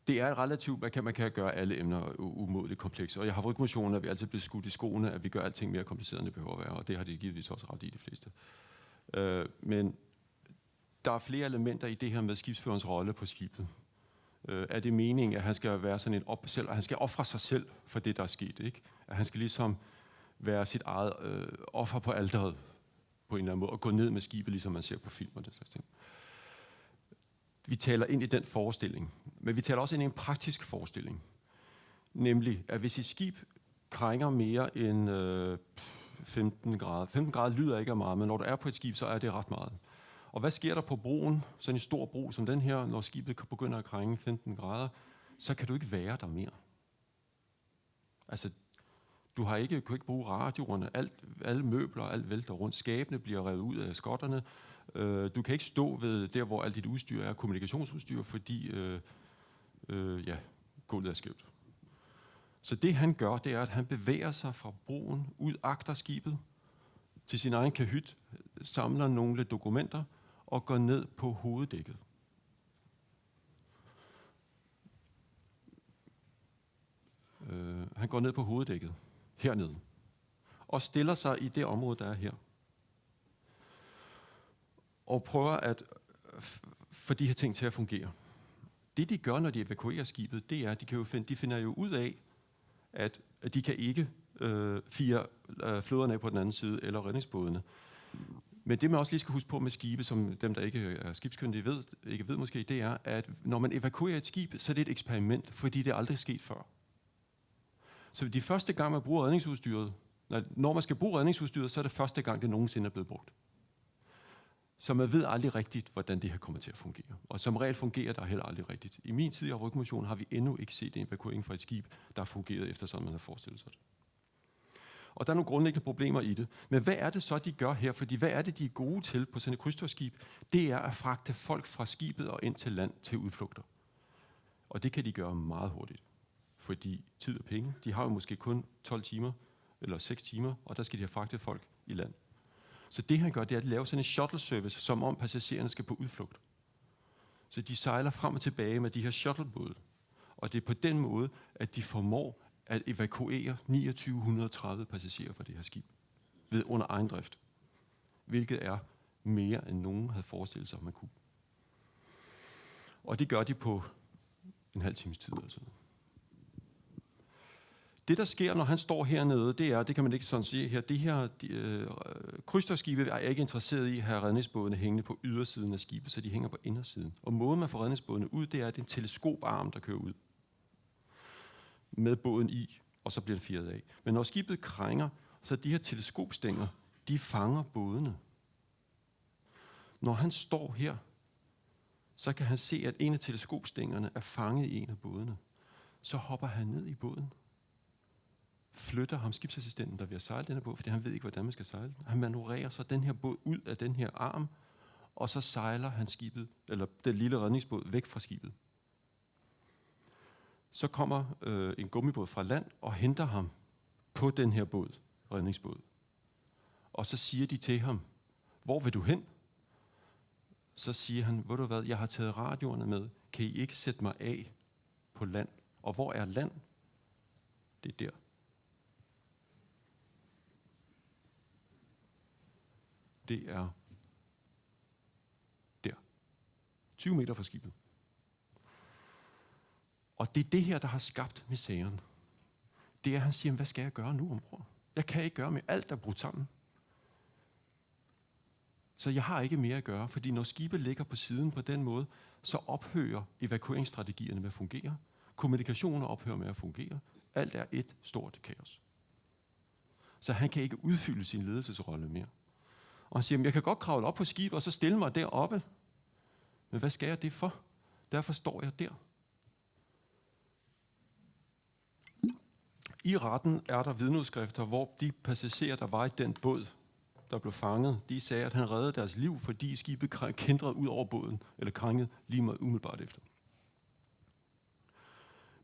C: Det er et relativt, man kan gøre alle emner umådeligt komplekse. Og jeg har Havarikommissionen, at vi altid bliver skudt i skoene, at vi gør alting mere kompliceret, end det behøver at være. Og det har de givetvis også ret i de fleste. Men der er flere elementer i det her med skibsførens rolle på skibet. Er det meningen, at han skal være sådan en han skal ofre sig selv for det, der er sket, ikke? At han skal ligesom være sit eget offer på alteret på en eller anden måde, og gå ned med skibet, ligesom man ser på film og den slags ting. Vi taler ind i den forestilling, men vi taler også ind i en praktisk forestilling. Nemlig, at hvis et skib krænger mere end 15 grader. 15 grader lyder ikke af meget, men når du er på et skib, så er det ret meget. Og hvad sker der på broen, sådan en stor bro som den her, når skibet begynder at krænge 15 grader, så kan du ikke være der mere. Altså, du kan ikke bruge radioerne, alle møbler, alt vælter rundt, skabene bliver revet ud af skotterne. Du kan ikke stå ved der, hvor alt dit udstyr er kommunikationsudstyr, fordi gulvet er skævt. Så det han gør, det er, at han bevæger sig fra broen ud agter skibet til sin egen kahyt, samler nogle dokumenter og går ned på hoveddækket. Han går ned på hoveddækket, hernede, og stiller sig i det område, der er her. Og prøver at få de her ting til at fungere. Det, de gør, når de evakuerer skibet, det er, at de finder jo ud af, at de kan ikke fire flåderne af på den anden side, eller redningsbådene. Men det, man også lige skal huske på med skibe, som dem, der ikke er skibskyndige ikke ved måske, det er, at når man evakuerer et skib, så er det et eksperiment, fordi det er aldrig sket før. Så de første gang, man bruger redningsudstyret, når man skal bruge redningsudstyret, så er det første gang, det nogensinde er blevet brugt. Så man ved aldrig rigtigt, hvordan det her kommer til at fungere. Og som regel fungerer det heller aldrig rigtigt. I min tid i Rygmission har vi endnu ikke set en evakuering fra et skib, der har fungeret efter sådan, man har forestillet sig det. Og der er nogle grundlæggende problemer i det. Men hvad er det så, de gør her? Fordi hvad er det, de er gode til på sådan et krydstogtskib? Det er at fragte folk fra skibet og ind til land til udflugter. Og det kan de gøre meget hurtigt. Fordi tid og penge, de har jo måske kun 12 timer eller 6 timer, og der skal de have fragtet folk i land. Så det han gør, det er at lave sådan en shuttle service, som om passagererne skal på udflugt. Så de sejler frem og tilbage med de her shuttlebåde. Og det er på den måde, at de formår at evakuere 2930 passagerer fra det her skib ved under egen drift. Hvilket er mere end nogen havde forestillet sig, at man kunne. Og det gør de på en halv times tid. Altså. Det, der sker, når han står hernede, det er, det kan man ikke sådan sige her, det her krydstogtskibet er ikke interesseret i at have redningsbådene hængende på ydersiden af skibet, så de hænger på indersiden. Og måden, man får redningsbådene ud, det er, at det er en teleskoparm, der kører ud med båden i, og så bliver det firet af. Men når skibet krænger, så de her teleskopstænger, de fanger bådene. Når han står her, så kan han se, at en af teleskopstængerne er fanget i en af bådene. Så hopper han ned i båden, flytter ham skibsassistenten, der vil sejle den her båd, fordi han ved ikke, hvordan man skal sejle. Han manøvrerer så den her båd ud af den her arm, og så sejler han skibet, eller den lille redningsbåd, væk fra skibet. Så kommer en gummibåd fra land og henter ham på den her båd, redningsbåd. Og så siger de til ham, hvor vil du hen? Så siger han, ved du hvad, jeg har taget radioerne med, kan I ikke sætte mig af på land? Og hvor er land? Det er der. Det er der. 20 meter fra skibet. Og det er det her, der har skabt misæren. Det er, at han siger, hvad skal jeg gøre nu, ombror? Jeg kan ikke gøre med alt, der er brudt sammen. Så jeg har ikke mere at gøre, fordi når skibet ligger på siden på den måde, så ophører evakueringsstrategierne med at fungere. Kommunikationer ophører med at fungere. Alt er et stort kaos. Så han kan ikke udfylde sin ledelsesrolle mere. Og han siger, jeg kan godt kravle op på skibet og så stille mig deroppe. Men hvad skal jeg det for? Derfor står jeg der. I retten er der vidneudskrifter, hvor de passagerer, der var i den båd, der blev fanget, de sagde, at han reddede deres liv, fordi skibet kændrede ud over båden, eller krængede lige meget umiddelbart efter.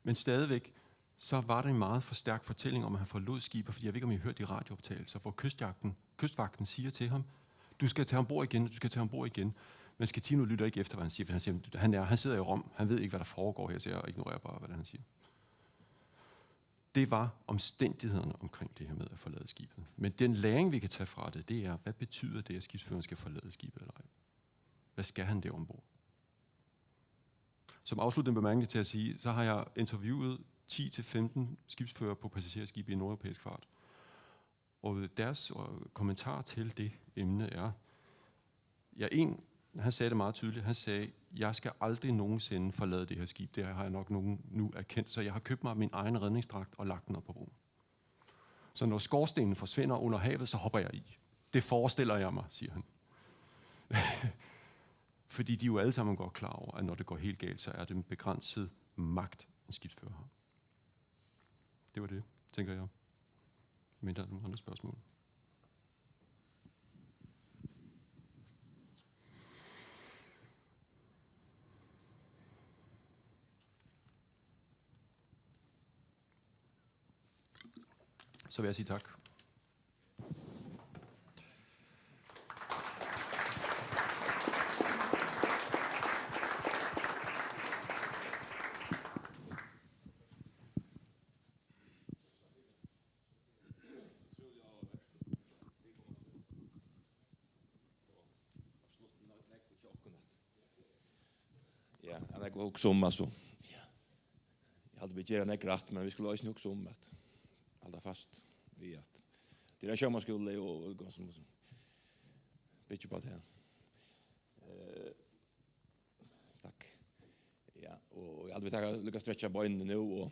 C: Men stadigvæk, så var der en meget for stærk fortælling om, at han forlod skibet, fordi jeg ved ikke, om I har hørt de radiooptagelser, hvor kystvagten siger til ham, du skal tage ombord igen, du skal tage ombord igen. Men Schettino lytter ikke efter, hvad han siger, for han sidder i Rom, han ved ikke, hvad der foregår her, så jeg ignorerer bare, hvad han siger. Det var omstændighederne omkring det her med at forlade skibet. Men den læring, vi kan tage fra det, det er, hvad betyder det, at skibsføreren skal forlade skibet eller ej? Hvad skal han der ombord? Som afsluttende bemærkning til at sige, så har jeg interviewet 10-15 skibsførere på passagerskibe i nordeuropæisk fart. Og deres kommentar til det emne er, han sagde det meget tydeligt, han sagde, jeg skal aldrig nogensinde forlade det her skib. Det har jeg nok nu erkendt, så jeg har købt mig min egen redningsdragt og lagt den op på broen. Så når skorstenen forsvinder under havet, så hopper jeg i. Det forestiller jeg mig, siger han. Fordi de jo alle sammen godt klar over, at når det går helt galt, så er det en begrænset magt, en skibsfører har. Det var det, tænker jeg. Men der er nogle andre spørgsmål. Så vil jeg sige tak.
A: Ja, han går också om alltså. Ja. Jag hade vi gjort en rätt, men vi skulle också också om att hålla fast vid att det är en sjömansskola och som bitch på det. Tack. Ja, och jag hade vi tagit lyckas stretcha benen nu och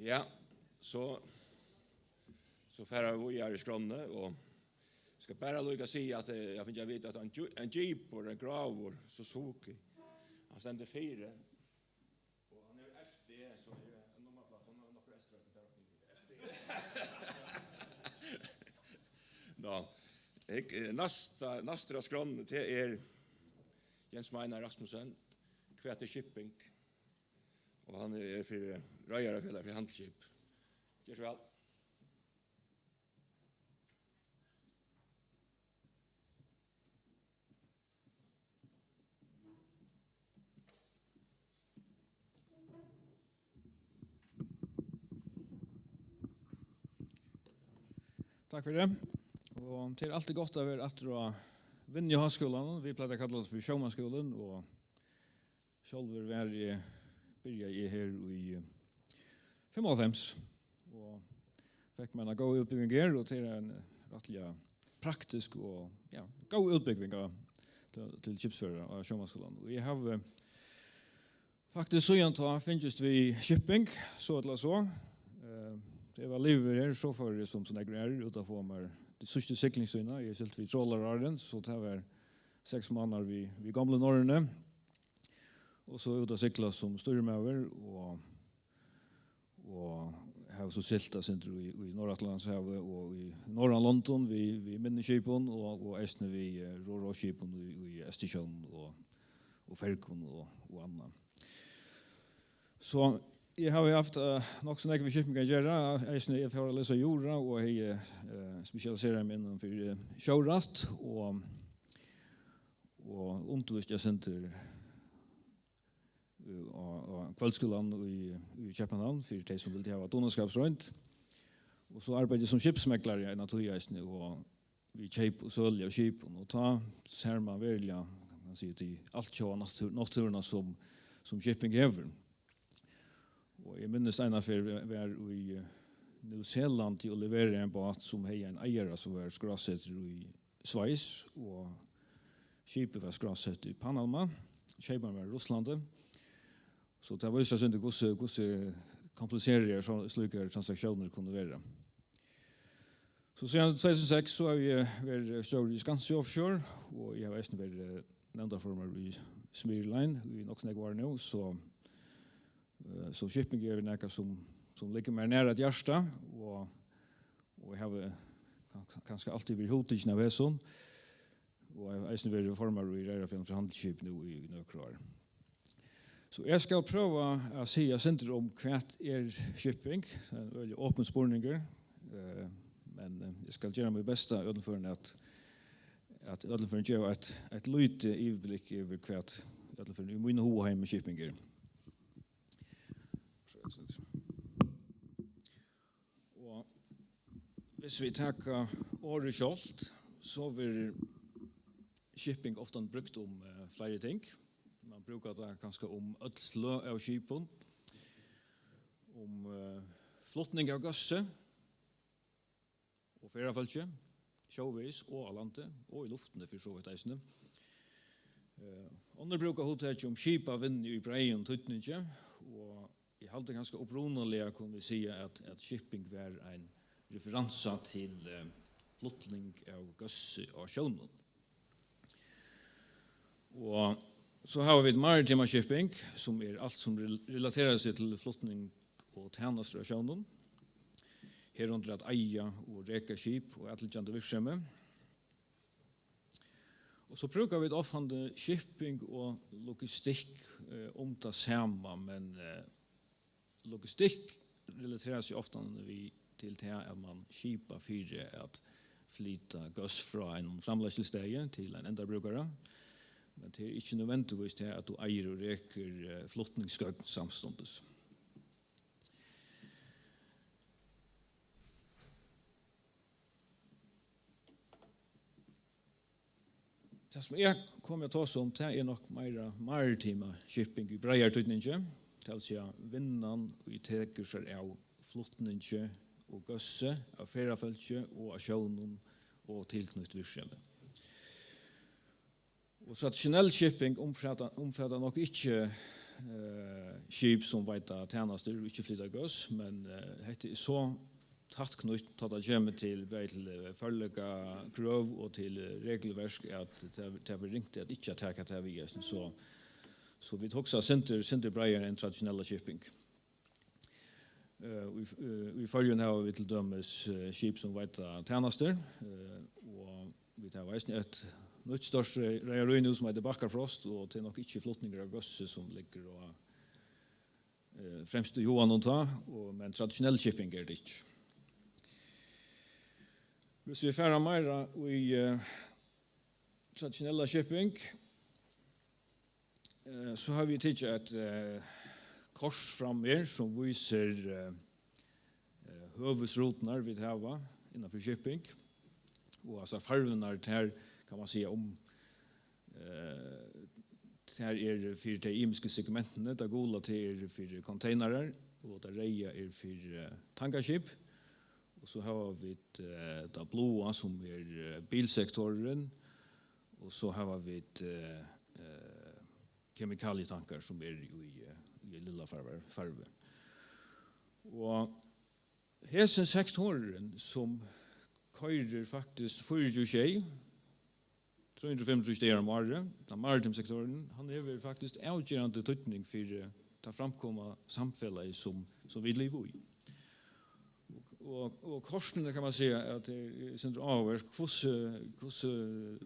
A: Ja, så færer vi i skrånne, og skal bare lykke å si at jeg finner jeg vet at en jeeper, en graver, Suzuki, han sender 4, og han FD, så en nummerplatt, han har nok FD. Nastra skrånne til Jens Meinar Rasmussen, Kvæte Shipping, og han for Røyarefjellet for handelsskip. Gjør så vel.
E: Takk for det. Og det alltid godt å være etter å vinne i høyskolen. Vi pleier å kalle det for Sjømannsskolen, og selv var jeg begynte jeg her i 95, og fikk meg en god utbygging her, og det en rettelig praktisk og god utbygging til skipsfører av Sjømannsskolen. Og jeg har faktisk finnes vi shipping, så eller så. Det var livet her, så for det som jeg er, utenfor meg det sørste siklingsøyene. Jeg silt vi trolleraren, så det var 6 måneder vi gamle Norrøne. Og så ut av sikla som styrmøver, og har så silta senter i Nordatlantshavet og i Norra London, vi minneskipen, og eisne vi råskipen i Østersjøen og Ferkon og annet. Så jeg har haft nok så vi kjøping kan gjøre. Jeg har lest jorda, og jeg spesialiserer meg innenfor sjørast, og undervist jeg senter og kveldskolen i København for de som ville ha donorskapsrønt. Og så arbeider jeg som skipsmegler i naturgeisene, og vi kjøp og sølge og skip, og da ser man virkelig, kan si, til alt kjøa naturene som shipping hever. Og jeg minnes en av var i New Zealand til å levere en båt som hei en eier som var skrassetter i Sveis, og skipet var skrassetter i Panama, kjøperen var i Russlandet. Så det var ikke sånn hvordan kompliserede slike transaksjoner kunne være. Så siden 2006 så har vi vært større i Skansi Offshore, og jeg har vært nevndaformer i Smirline, i Noksneg var nå, så shipping er noe som ligger mer nære et hjerte, og jeg har kanskje alltid vært hovedtidsen av Veson, og jeg har vært former i Reirafjell for handelsskip nå i nøkker år. Så jeg skal prøve å si senter om hva shipping, det er veldig åpne spørninger, men jeg skal gjøre mitt beste utenfor at utenfor gjør et lite ivblikk over hva utenfor i min hovedheim med shipping er. Og hvis vi tar året kjolt, så vil shipping ofte brukt om flere ting. Man brukar det kanske om ödslö av skipen, om flottning av gasse, og ferafölkje, sjåvis og alante, og i luftene for så vidt eisene. Andre brukar hodet om skipa vind i breien tøytninge, og jeg halte ganske opprunalega kunne vi si at shipping var en referansa til flottning av gasse og sjånen. Og så har vi maritima shipping, som alt som relaterer seg til flottning og tjenestrasjonen. Her under at eia og reka skip og etterkjente virksomhet. Og så bruker vi offhande shipping og logistikk om det samme, men logistikk relaterer seg ofte til det at man skipar for at flyta gass fra en framleggelsessteg til en enda brukere. Men det ikke nødvendigvis til at du eier og reker flottningsskøgn samståndes. Det som jeg kommer til å ta om, det nok mer maritima shipping i breier tøytninge. Det vil si vinnan og teker seg av flottninge og gasse, av ferafölkje og av sjånen og tilknytt virksomhet. Og traditionell shipping omfatter nok ikke skip som veita tjenester, ikke flytta gods, men det så tatt knytt til det kommer til følge grøv og til regelverk at det var ringt at ikke attacker det vi så vi tok seg sinter breier enn traditionella shipping. Vi følger har vi til dømes skip som veita tjenester, og vi tar veisning et nytt størst reier nu som heter Bakkarfrost, og til nok ikke flottninger av gosse som ligger og fremst til Johan og ta, men traditionell shipping det ikke. Hvis vi færer mer i traditionella shipping, så har vi tidligere et kors fram her som viser høvesrotene vi har innenfor shipping, og altså farvene her kan man si om her for de imiske segmentene, det gula til for containere, og det reia for tankerskip, og så har vi det blåa som bilsektoren, og så har vi kemikalietanker som i lilla farve. Og hesen sektoren som køyrer faktisk 4 325 stegar om året, den maritim sektoren, han er faktisk avgjørende tøtning for å framkomma samfellet som vi lever i. Og korsene kan man si at det er sindre avverk, hvordan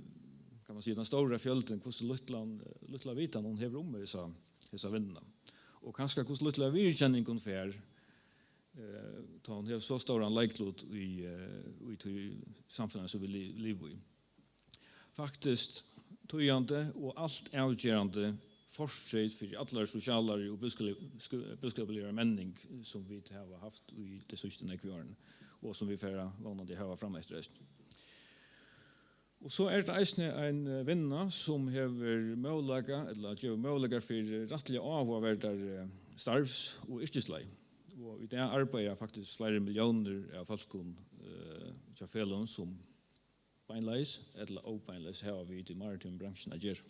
E: kan man si, den store fjölden, hvordan luttla vitan hon hever om dessa vinnene. Og kanskje hvordan luttla virkjenningen fer, ta hon hever så stor anleiklot i samfunnet som vi lever i. Faktisk tøyande og alt avgjørende forskjell for alle sosiale og budskapelige menning som vi har haft i det siste nekvårene, og som vi får vanlig ha frem etter resten. Og så det eisne en vinna som hever møllaga, eller gjør møllaga for rettelig avhåverder starvs- og yrkeslei. Og i det arbeider faktisk flere millioner av folkene til fellene som beinleis, eller obeinleis har vi i maritim bransjen gjør.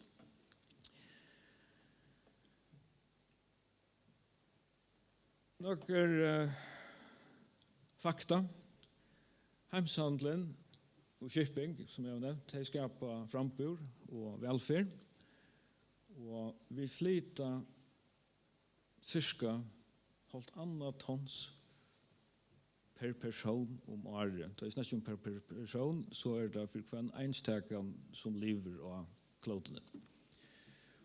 E: Nokker fakta. Heimshandelen og shipping, som jeg har nevnt, de skaper frambur og velferd. Og vi flyter cirka 1,5 tons per person om året. Det er nesten per person, så det for hver enstaken som lever av klotene.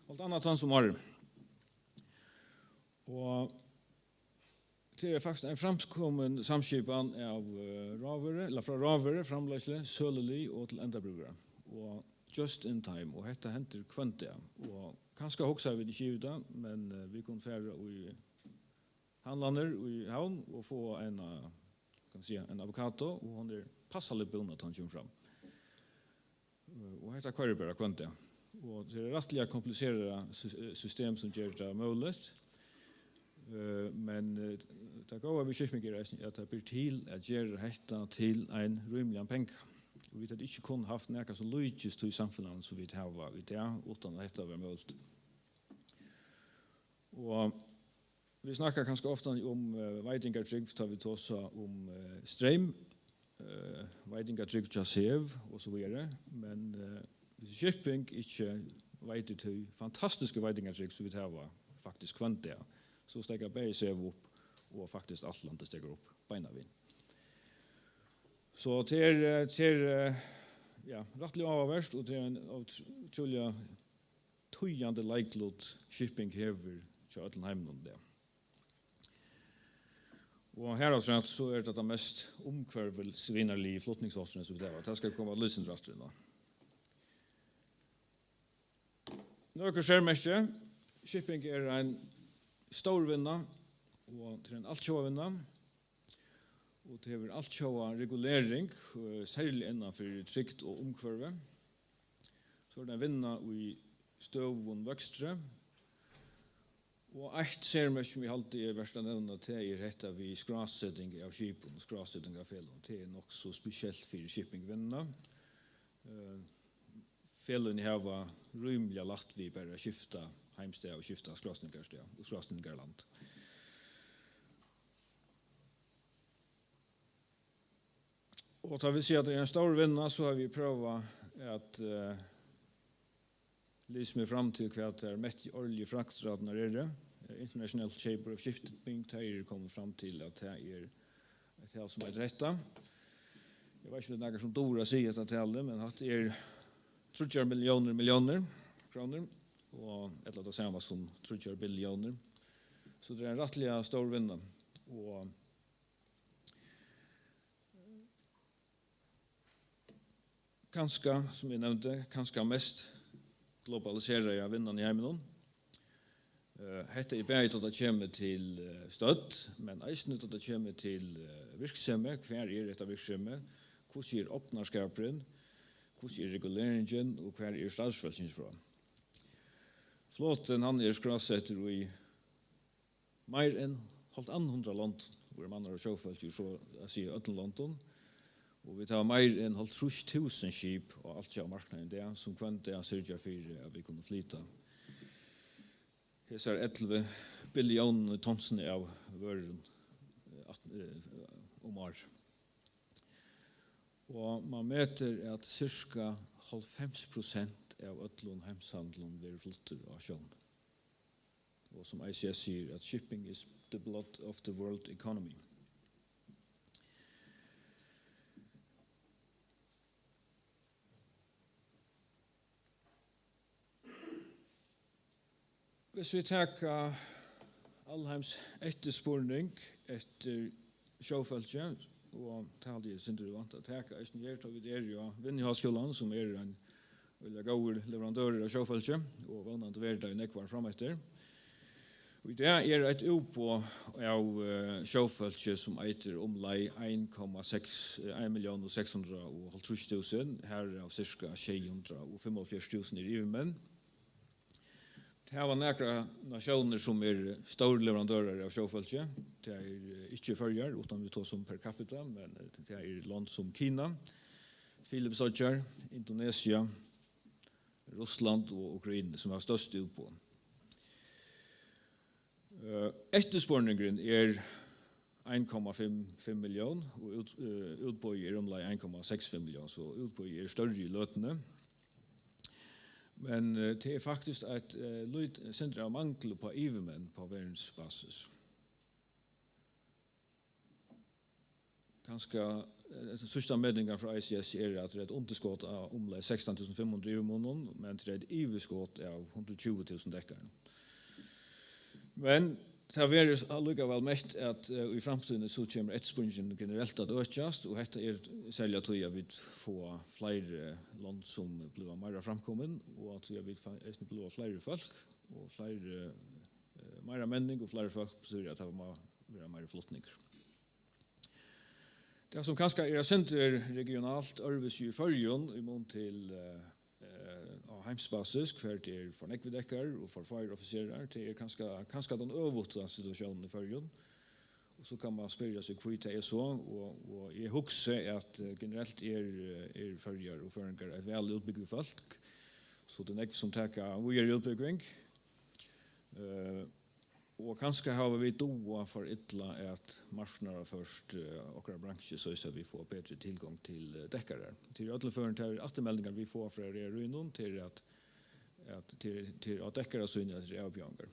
E: 1,5 tons om året. Og det er faktisk en framkommen samskipan av ravere, eller fra ravere, framleisle, sølelig og til endabrugere. Og just in time, og dette henter kvante. Og kanskje hoksa vi det ikke ut, men vi kunne fære i handlander i havn og få en avokado, og hun passelig bundet at han kommer fram. Og dette kører bare kvante. Og det er rettelig kompliseret system som gjør det mulig. Men det går over shipping at det blir til at gjøre dette til en rymelig penge. Og vi har ikke kun haft noe som lykkes til samfunnet som vi har i det, uten at dette var mulig. Og vi snakker kanskje ofte om veitingartrygg, tar vi til oss om strøm, veitingartrygg til sev og så videre, men shipping ikke veitir til fantastiske veitingartrygg som vi har faktisk kvante, så steger begge sev opp, og faktisk alt landet steger opp beina vind. Så det rettelig avverst, og det er en utrolig tøyende leiklot shipping hever til Øtlenheimen om det. Og her så er det mest omkvarvelsvinnerlige flottningsåttene som det var. Det skal komme lysendraster nå. Noe skjermestje. Shipping er en stor vinna, og til en altkjøva vinna. Og det er altkjøva regulering, særlig innenfor trygt og omkvarve. Så er det en vinna i støvun vøkstre. Og ett ser vi som vi alltid er verst å nevne til dette vi skrassetting av skipen og skrassetting av felen. Det er nok så spesielt for shippingvinnene. felen hava rymliga lagt vi bara skifta heimstad och skifta skrasningarstad och skrasningarland. Och tar vi se att det är en stor vinna så har vi prövat att lysa med fram till vad det är mätt i årliga fraktradnar är det. International Chamber of Shipping Tire kommer fram till att det är ett tal som är rätta. Jag vet inte om det är något som Dora säger att det är, men att det är 30 miljoner kronor och ett eller samma som 30 biljoner. Så det är en rättliga stor vinna. Och kanske, som jag nämnde, kanske mest globaliserade vinnan i hemmen. Hetta är bättre att det kommer till stöd, men eisen att det kommer till virksomhet, hver är detta virksomhet, hvordan är åpnarskapen, hvordan är reguleringen och hver är stadsfältingsfra. Flåten han är skrassetter i mer än 100 land, hvor man har sjåfølt så jag säger ötten London. Och vi tar mer än 30 000 skip och allt jag marknaden där som kvant det sörja för att vi kunde flyta. Det är 11 biljoner tonsen av världen om år. Och man mäter att cirka 90% av ötlån hemshandeln blir flyttat av sjön. Och som ICS säger att shipping is the blood of the world economy. Hvis vi tar allheims etterspurning etter sjåfølge, og talte jeg synes du vant å ta eisen her, tar vi der jo Vinnyhalsskolan, som er en veldig god leverandør av sjåfølge, og vannende verda i nekvar frametter. Og det er et oppå av sjåfølge som eiter omlai 1,650,000, her av cirka 645,000 i rivemenn. Det här var några nationer som är stora leverantörer av sjåfølge. Det är inte förjar, utan vi tar som per capita, men det är land som Kina, Filipsøyer, Indonesia, Russland och Ukraina som har störst ut på. Efterspurningen är 1,5 miljoner och utbøy är omlai 1,65 miljoner, så utbøy är större i lötene. Men det är faktiskt ett centrum av mangel på ivermenn på världsbasis. Ganska sista mätningar från ICS är att det är ett underskott av omlai 16 500 ivermenn, men det är ett iverskott av 120 000 deckare. Men det har varit allikevel mest att i framtiden så kommer etterspurningen generellt att ökas, och detta är särskilt att vi får fler land som blir mer framkommen, och att vi blir fler folk och fler mer människor och fler folk betyder att det må vara mer flottningar. Det som kanske är center regionalt örvis i förjon i mån till heimsbasis, hver det er for nekvidekkar og for fireoffiserer, det er kanskje den øvåtte situasjonen i førjen. Og så kan man spørre seg hvor det er så, og jeg husker at generelt er førjer og føringer et veldig utbygget folk, så det er nekv som takker vi er utbygging. Og kanskje har vi doa for ytla at marsjnare først okra bransje så vi får bedre tillgång til dekkare. Til ødelføren til attermeldingar vi får fra ruinon til at dekkare synner til avbjørnger.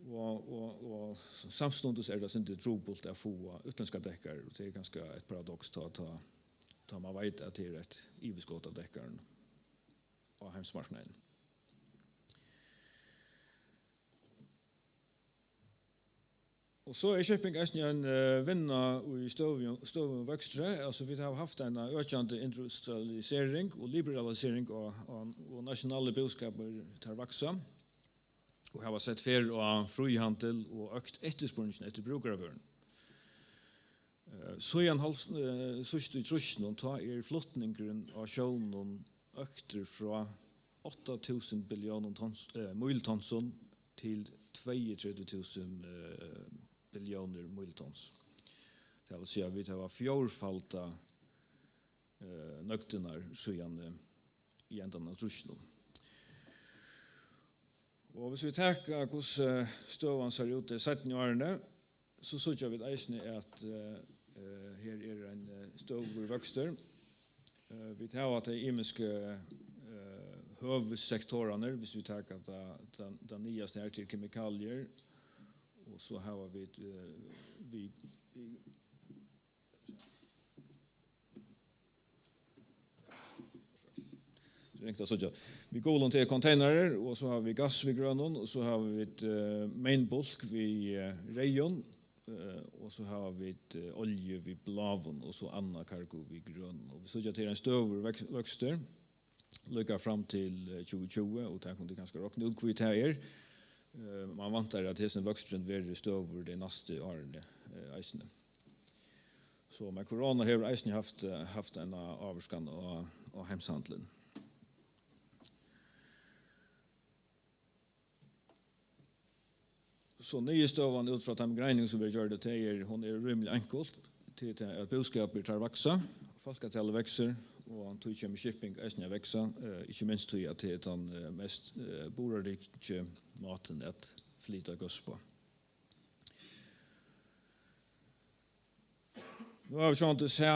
E: Og samstundes det ikke trobult å få utländska dekkare, og det er ganske et paradox ta man vet at det er et iveskått av dekkaren av heimsmarknaden. Och så är shipping en vinna i stövn växtre. Alltså vi har haft en ökande industrialisering och liberalisering och nationella budskaper tar växa. Och har sett fel och frihandel och ökt efterspurningen efter brukarvärden. Så igen sist i trusjon tar flottningen av sjön ökter från 8000 biljoner miltonson till 32 000 biljoner miltons. Det vill säga vi har fjórfalta nøktenar siden i enden av trusjonen. Og hvis vi tenker hvordan støvann ser ut i 17 årene, så synes vi eisene at her en støvvokster. Vi tar at det imiske høvessektorene, hvis vi tar at det nyeste er til kemikalier, og så har vi vi går til containere, og så har vi gass vid grønnen, og så har vi mainbulk vid reion, og så har vi olje vid blaven, og så anna kargo vid grønnen. Og vi ser til en støver vokster, lykker fram til 2020, og det kunne ganske råkne ut hva det er. Man vantar at hessen vokstren vil støver de neste årene eisene. Så med korona har eisene haft en avskan av hemshandelen. Så nye støvene ut fra den greining som vi gjør det til, hun rymelig enkelt til at budskapet tar vaksa, folketallet vekser, og tog kommer shipping eisene veksa, ikke minst tog at det er den mest borerike maten at flyta goss på. Nå har vi sånn til å se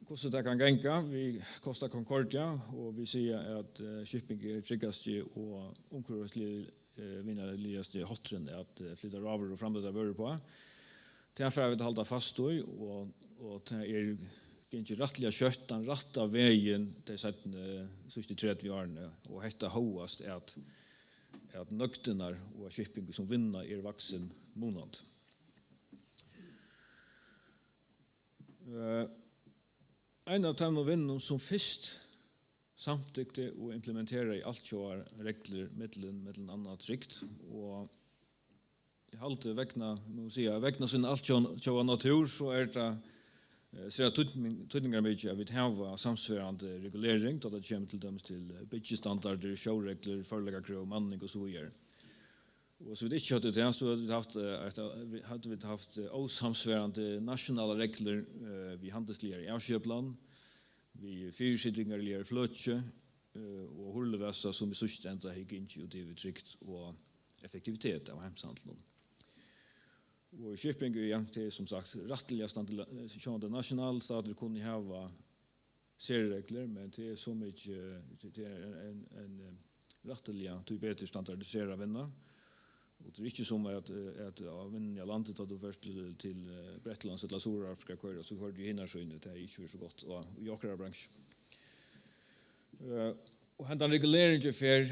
E: hvordan det kan genka. Vi Costa Concordia, og vi sier at shipping er tryggast og omkurveslig vinnerligaste hottren att flytta raver och framdata vörre på. Därför har vi hålla fast då och det är inte rättliga köttan rätta vägen det sett 63 årene och hetta hoast är att nöktenar och shipping som vinner vaksen månad. En av dem vinnarna som först samtykte og implementere i alt kjører regler mittelen annet trygt. Og i halte vegna sin alt kjører natur, så det ser tydningar mye av vi har samsvarende regulering, da det kommer til dømes til byggstandarder, kjøregler, foreleggerkrav, manning og så videre. Og så vi ikke hadde det, så hadde vi haft osamsvarende nasjonale regler vi handelslige i avkjøpland, vi fyrsidringar lir fløtje og hurlevessa som i sørste enda har ikke og det er trygt og effektivitet av hemshandelen. Og shipping er til, som sagt, ratteliga standard nasjonal, stater kunne hava serieregler, men det er så mye, det er en ratteliga til bedre standardisera vinna. Og det er ikke som at av vinnen i landet at du først til Bretlands eller Sør-Afrika kører, så kører du hinnarsøyne, det er ikke så godt, og i akkurat bransje. Og hendan reguleringen fer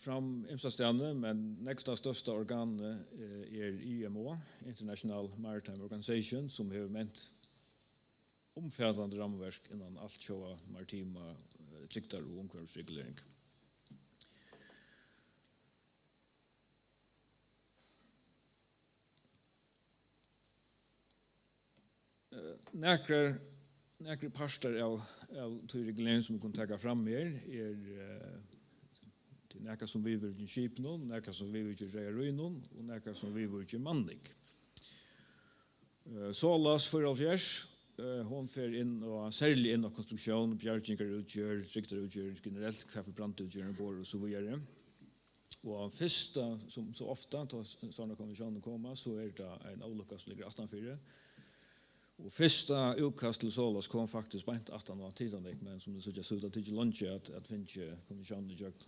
E: fram imstastene, men neksta største organet er IMO, International Maritime Organization, som har ment omfattende rammeverk innan alt sjåa maritima triktar og omkvarvsregulering. Nekre parster av regulering som vi kan ta fram her til nekka som vi vil gjøre skipnån, nekka som vi vil gjøre reiarøynån, og nekka som vi vil gjøre manning. Sålas for Alfjers, hon fer inn og særlig inn av konstruksjon, bjergingar utgjør, trykter utgjør, generelt kaffe brandutgjør, bor og så videre. Og første, som så ofte, da sånne konvensjoner kommer, så det en avlukka som ligger 18-4. Og første utkast til Solas kom faktisk beint 18 av Titanic, men som det så ut at det ikke lunsje at finne kommisjonen i jøk.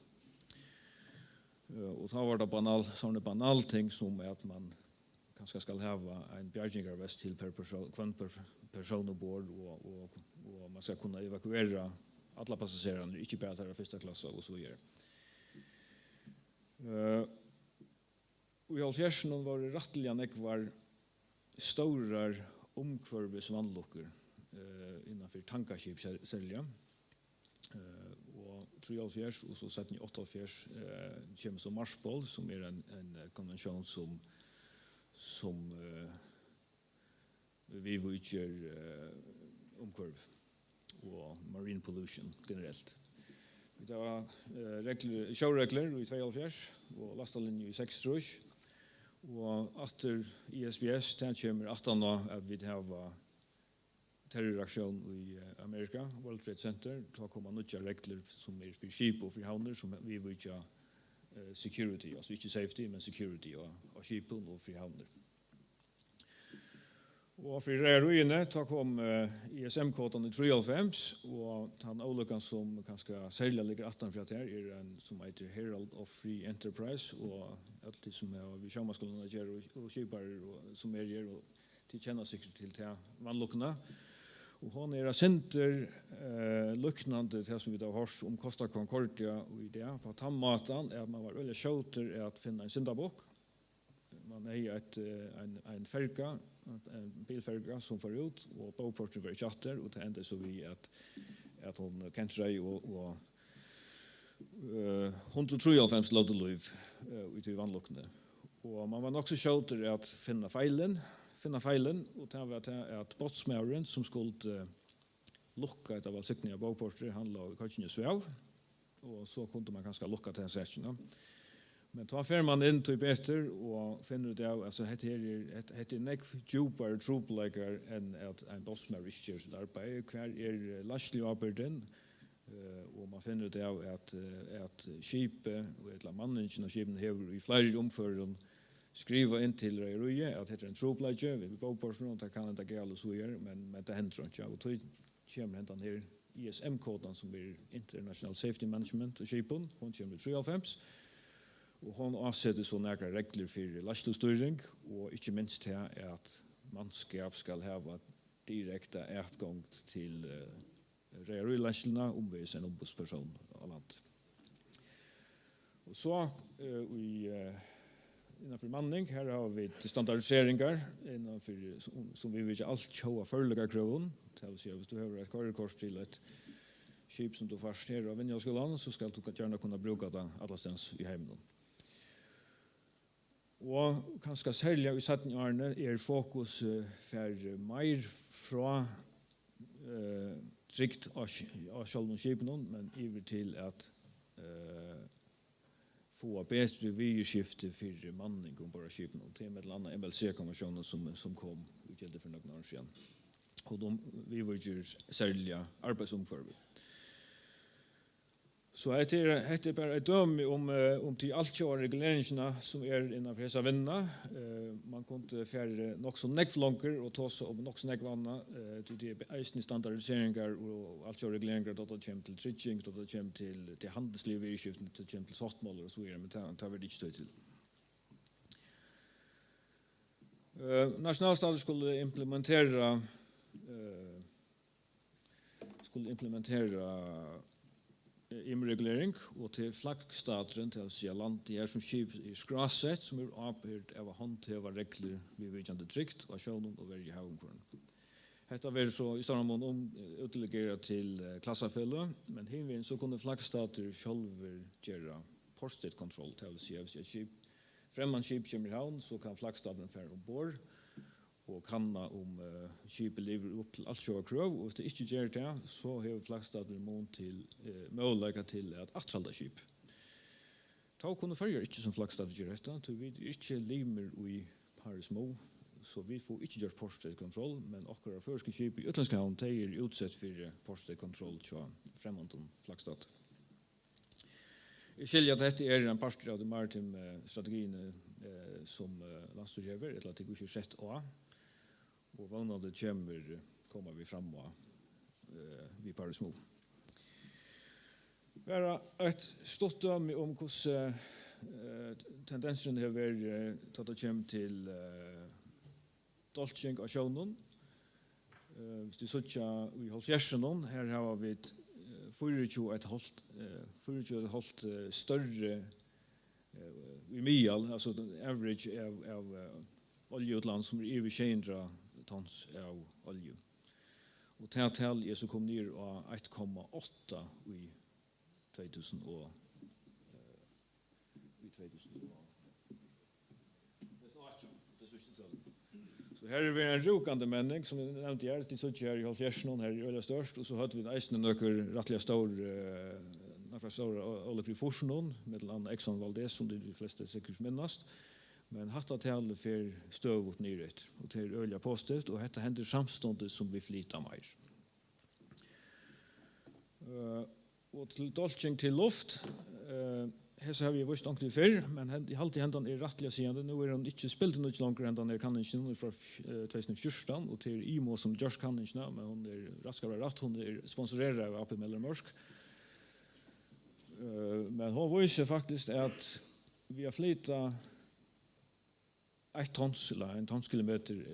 E: Og da var det sånne banal ting som at man kanskje skal hava en bjergingarvest til per person ombord, og man skal kunne evakuere alle passasjerene, ikke bare til første klasse og så videre. Og i Alfjersen var det rettelig var store omkvarves vannlukker innenfor tankaskip særlig. Og 3,5 og så 17,8 kommer som Marspol, som en konvensjon som vi utgjør omkvarv og marine pollution generelt. Det var sjøregler i 2,5 og lastelinje i 6,3. Og etter ISBS, det kommer 18 år at vi har terroraktion i Amerika, World Trade Center, då kommer nya regler som för skip och för havner som vi vill security, alltså inte safety men security och skipen och för havner. Og for røyene kom ISM-koden i 93, og den olykken som kanskje særlig ligger 18 fra her, en som heter Herald of Free Enterprise, og alt det som vi sjømaskolene gjør, og skipere som gjør, og de kjenner sikkert til til vannlukkene. Og hun senter lukknande til som vi har hørt om Costa Concordia og i det, på tannmaten, at man var veldig skjøter at finne en syndabok. Man en ferga, en bilferga som får ut, og bogporten var i chatter, og det enda så vi at hun kjente seg og 193 lådeliv i til vannlukkene. Og man var nok så skjøter at finne feilen, og det var at båtsmæren som skulle lukka et av valgsikning av bogporter, han la kanskje svev, og så kunne man kanskje lukka til en seksjon. Men tar fer man inn til Peter og finner ut av, altså heter nek djupere trobeleikere enn at en bossmer ikke gjør sitt arbeid. Hver lastlig arbeiden, og man finner ut av at skipet og et eller manningen av skipene hever i flere omfører skriva inn til røyerøye at heter en trobeleikere, vi bor på sånn, det kan ikke gale så gjøre, men det hender ikke. Og så kommer den her ISM-koden som International Safety Management og skipen, hun kommer i 93. Og hun avsetter så nære regler for lastestøyring, og ikke minst til at mannskap skal ha direkte etgang til røyerøylastlene omvis en ombudsperson av land. Og så innenfor manning, her har vi standardiseringer som vi vil ikke alt kjøve førlige kroven. Det vil si at hvis du har et kørekort til et skip som du først her av Vinjaskolen, så skal du gjerne kunne bruke det allestens i heimen. Og kanskje særlig i 17 årene fokus for mer fra trygt av sjølven skipene, men iver til at få bedre virskifte for manning om bare skipene. Det med et eller annet MLC-konvensjonen som kom i gjeldet for noen år siden. Og vi vil gjøre særlig arbeidsomfører. Så det bare et døm om til alt kjører reguleringene som innenfor disse vennene. Man kunne fjerde nok så nekkflonker og ta seg om nok så nekkvannet til de eisende standardiseringer og alt kjører reguleringer, da det kommer til trygging, da det kommer til handelsliv i skiften, da det kommer til svartmåler og så videre, men det tar vi ikke støy til. Nasjonalstaten skulle implementere imregulering og til flaggstateren til å si land det som skip i skrasett som avbyrd av å håndheve regler vi vidjande trygt og sjøvnen og verge havomkåren. Dette var så i stedet mån utdelegere til klassafellet, men hinvinn så kunne flaggstater selv gjøre portstetkontroll til å si at fremman skip kommer i havn, så kan flaggstaten fære ombord og kanna om skipet lever opp til alt sjøkrøv, og hvis det ikke gjør det, så har flaggstaten mulighet til at attralda skip. Ta kunne følge ikke som flaggstaten gjør dette, vi ikke limer i Paris Mo, så vi får ikke gjøre portstetkontroll, men akkurat førske skip i utlandske havn, de utsett for portstetkontroll til fremmanden flaggstat. Jeg skiljer at dette en parster av de maritime strategiene som landstyrgjøver, et eller annet ikke sett av, og vannet kommer vi fram vi Paris Mo. Det et stort døm om hvordan tendensen har vært tatt og kommer til dolking av sjøvnen. Hvis du sier i halvfjersen, her har vi 24,5 større i Mial, altså average av oljeutland som over 200 tons av olje. Og tal så kom ned av 1,8 i 2000 og så her vi en rokande menning, som jeg nevnte her, de sitter her i halvfjersen, her i øyla størst, og så hadde vi eisende nøkker rettelig stor oljefri forskning, med annet Exxon Valdez, som de fleste sikkert minnast. Men hatta talet för stövut nyret och till öliga positivt och detta händer samstundes som vi flyttar mer. Och till dolching till luft här så har vi visst onkel för men i alltid händan är rättliga sidan nu är han inte spelat något längre än den är kan inte från 2014 och till IMO som Josh kan inte men hon är raskare rätt hon är sponsorerad av AP Mellermörsk. Men hon visste faktiskt att vi har flyttat 1 tons eller 1 tonskilometer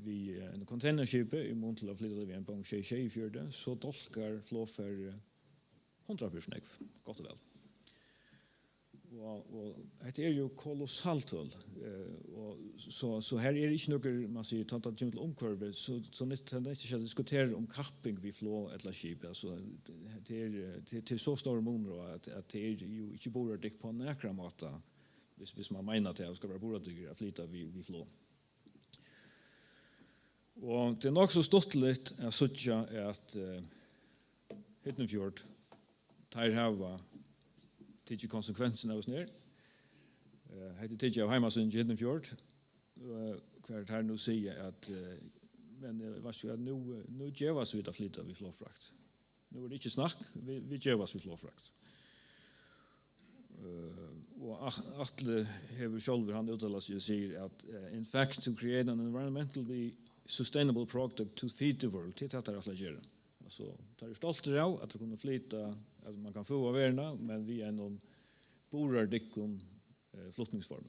E: vid en containerskip i mån till att flytta vid en på Tjejfjörde så dolkar flåfer 100 försnägg, gott och väl. Och det är ju kolossalt höll. Och så här är det inte något man säger tant att till omkurve så det är inte att diskutera om kapping vi flå eller skip alltså det är så stor mån att det är ju inte bara det på näkra mata hvis man menar att det ska vara bara att flyta vi flå. Och det är nog så stottligt att söka att Hittenfjord tar hava tidje konsekvenserna av snör. Hette tidje av heimasund i Hittenfjord. Kvar här nu säger att men vad ska nu gevas vi att flytta vid flåfrakt. Nu är det inte snack, vi gevas vid flåfrakt. Och Atle har själv han uttalat sig och säger att in fact to create an environmentally sustainable product to feed the world det heter att lägga. Så tar det stolt av att kunna flytta att man kan få averna men vi är någon borar dickon flottningsform.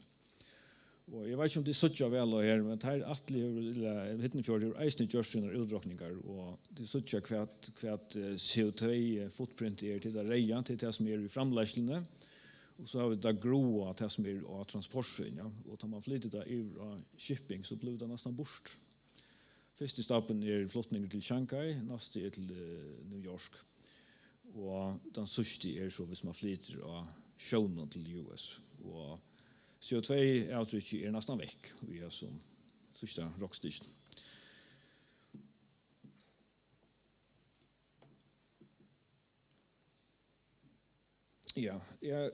E: Och jag vet inte om det är så väl här men det här Atle Hittenfjord är eisne görsina utdrockningar och det är så kvärt CO2 footprint är till det reja till det som är i framlägslene. Och så har vi det gråa det som är av transporten ja och tar man flyttar det i shipping så blir det nästan bort. Första stoppen är flottningen till Shanghai, nästa är till New York. Och den sista är så hvis man flyter av sjön till US. Och CO2-uttrycket är nästan väck. Vi är som sista rockstigen. Ja, jag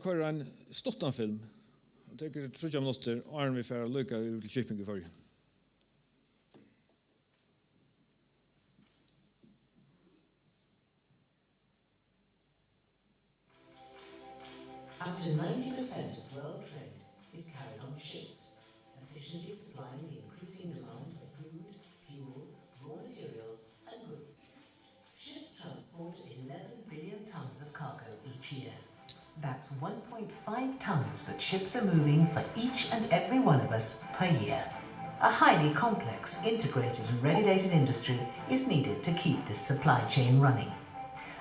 E: köra en stottanfilm. Jag tycker 3 minuter och vi får lycka ut till shipping i förr.
F: Up to 90% of world trade is carried on ships, efficiently supplying the increasing demand for food, fuel, raw materials, and goods. Ships transport 11 billion tons of cargo each year. That's 1.5 tons that ships are moving for each and every one of us per year. A highly complex, integrated and regulated industry is needed to keep this supply chain running.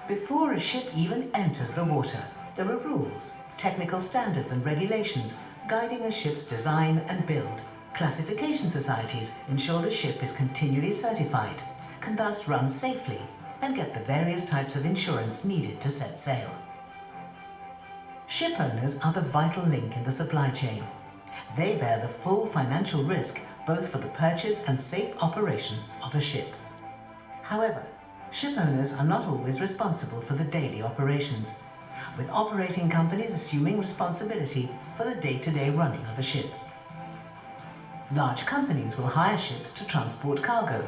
F: Before a ship even enters the water, there are rules, technical standards and regulations guiding a ship's design and build. Classification societies ensure the ship is continually certified, can thus run safely, and get the various types of insurance needed to set sail. Ship owners are the vital link in the supply chain. They bear the full financial risk both for the purchase and safe operation of a ship. However, ship owners are not always responsible for the daily operations, with operating companies assuming responsibility for the day-to-day running of a ship. Large companies will hire ships to transport cargo.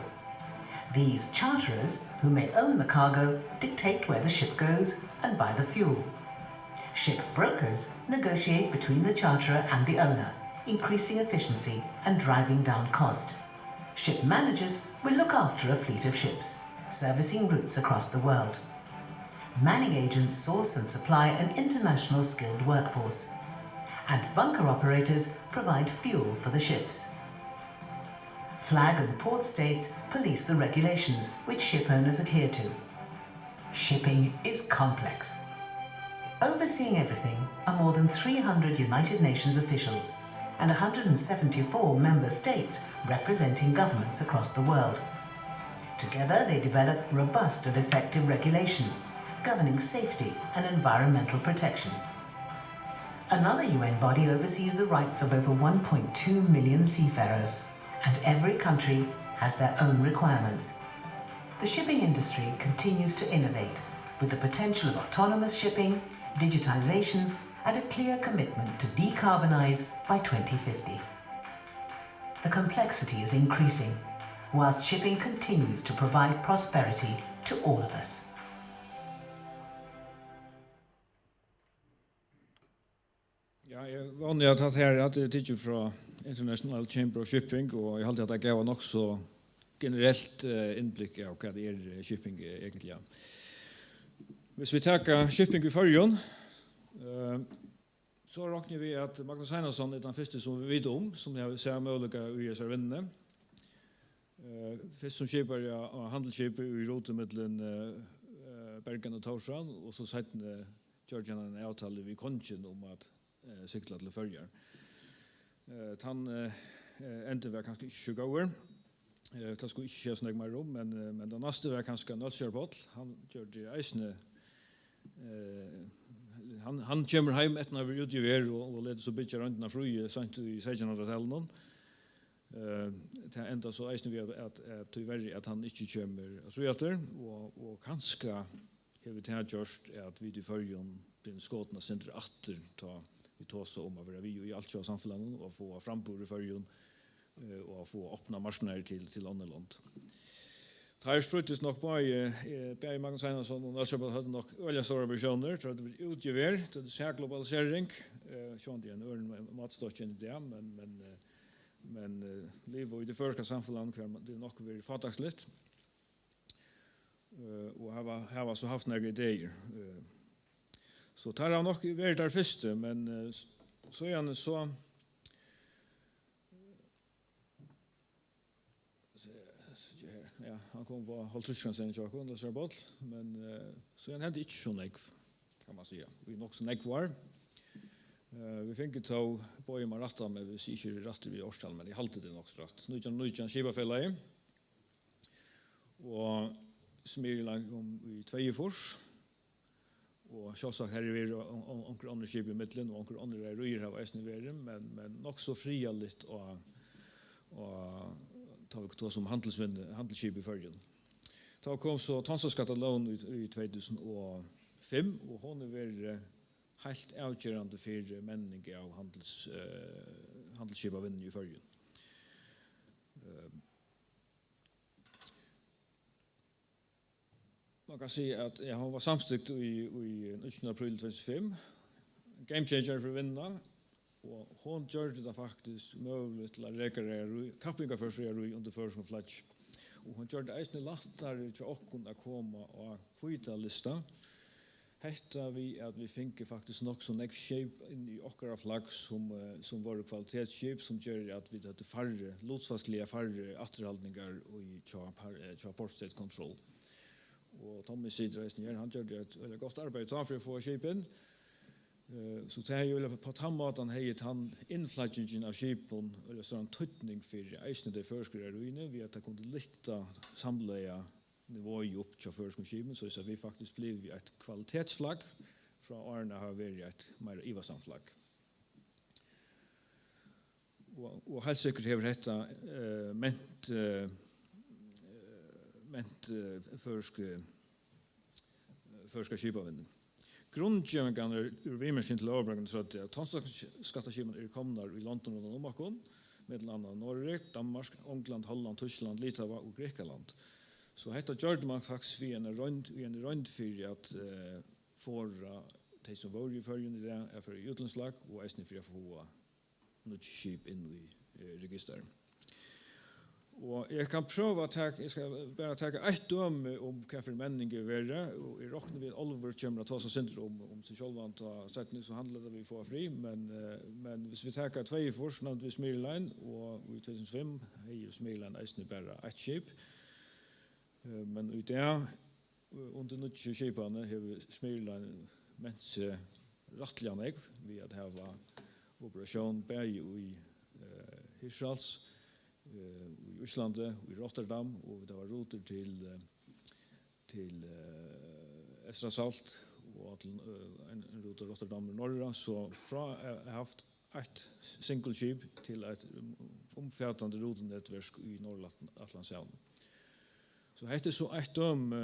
F: These charterers, who may own the cargo, dictate where the ship goes and buy the fuel. Ship brokers negotiate between the charterer and the owner, increasing efficiency and driving down cost. Ship managers will look after a fleet of ships, servicing routes across the world. Manning agents source and supply an international skilled workforce, and bunker operators provide fuel for the ships. Flag and port states police the regulations which ship owners adhere to. Shipping is complex. Overseeing everything are more than 300 United Nations officials and 174 member states representing governments across the world. Together they develop robust and effective regulation governing safety and environmental protection. Another UN body oversees the rights of over 1.2 million seafarers, and every country has their own requirements. The shipping industry continues to innovate with the potential of autonomous shipping, digitization, and a clear commitment to decarbonize by 2050. The complexity is increasing, whilst shipping continues to provide prosperity to all of us.
E: Ja, jeg vanlig at her at det tidligere fra International Chamber of Shipping, og jeg halte at det gav nok så generelt innblikk av hva det shipping egentlig. Hvis vi tar shipping i førjen, så råkner vi at Magnus Einarsson den første som vi vet som jeg ser mulige i disse vinnene. Først som skipper og handelsskipper i rotemidlen Bergen og Torshavn, og så setter Georgian en avtale ved kongen om at sykla til førjer. Han endte var kanskje ikke 20 år. Det skulle ikke skje sånn mer om, men det neste var kanskje Nødskjørbål. Han gjør det eisende. Han kommer hjem etter å være ute i vær og leder så bytja røntene fru i 1600-tallet. Det enda så eisende vi at tyverre at han ikke kommer av fruetter, og kanskje har vi gjort at vi til førjen blir skåtene sindre atter vi tar så om å være vi i alt av samfunnet og få frambord i førjen og få åpne marsjoner til Åndeland. Her struttes nok bare Magnus Einarsson og Nødskjørbål hadde nok øye store visjoner til at det blir utgiver, til det ser globalisering. Sånn det en øren matstått i det, men livet i det første samfunnet det nok blir fatakslitt. Og her var så haft noen ideer. Så tar han nok vært der første, men så gjerne så ja, han kom på halvtruskansen i Tjåkon, det ser båt, men så han hadde ikke så negv, kan man si. Vi nok så negv var. Vi fikk ta på i Marasta, men vi sier ikke rastet vi i årstall, men jeg halte det nok så rast. Nå er det skivafellet, og Smirland om i Tveiefors, og selvsagt her vi onker andre skip i midtelen, og onker andre røyer av eisen i verden, men nok så fria litt og ta vi to som handelsskip i førgen. Da kom så Tansaskatalogen i 2005, og hun vært helt avgjørende for menning av handelsskip av vinden i førgen. Man kan si at han var samstykt i 19. april 2005, game changer for vinnene, og hun gjør det faktisk mulig til å rekarere kappingaførsøyer under førsken flagg. Og hun gjør det eisende lettere til åkken å komme og kvita lista. Hetta vi at vi finner faktisk nok så nek skip inn i okkara flagg som var kvalitetsskip, som gjør at vi hadde færre, lotsfastlige færre atterhaldninger i tja Port-State Control. Og Tommy Sidreisen han gjør det et veldig godt arbeid for å få skipen. Så det er jo på tammaten heiet han innflaggingen av skipen, eller så en tøtning for eisene det førskere ruine, ved at det kunne lytte samleie nivået opp til førskeskipen, så vi faktisk ble et kvalitetsflagg, fra årene har vært et mer ivasamflagg. Og helt sikkert har dette ment førske skipavinden. Grundgjøringene vimersin til overbrengen så at Tansaskatteskipen kommet i London og Nomakon, mellom Norge, Danmark, England, Holland, Tyskland, Litava og Grekaland. Så dette gjør man faktisk vi en rønd for at få de som var i førgen i det for utlandslag, og eisne for å få noe skip inn i registeret. Og jeg kan prøve jeg skal bare ta ett døme om hva for menning er verre, og jeg råkner vi Oliver kommer til å ta seg syndrom om seg selv han tar setning, så handler det vi får fri, men hvis vi tar Tveiefors, nevnte vi Smirland, og i 2005 er Smirland eisende bare ett skip, men i det, under noen skipene, har vi Smirland mens rettelig anlegg, vi at her var operasjon Berg i Hirschals, i Islandet, i Rotterdam, og det var ruter til Estrasalt, og en ruter Rotterdam i Norge, så fra jeg har haft ett singelskip til et omfattende rutenettverk i Nord-Atlantshavn. Så dette er så ett døme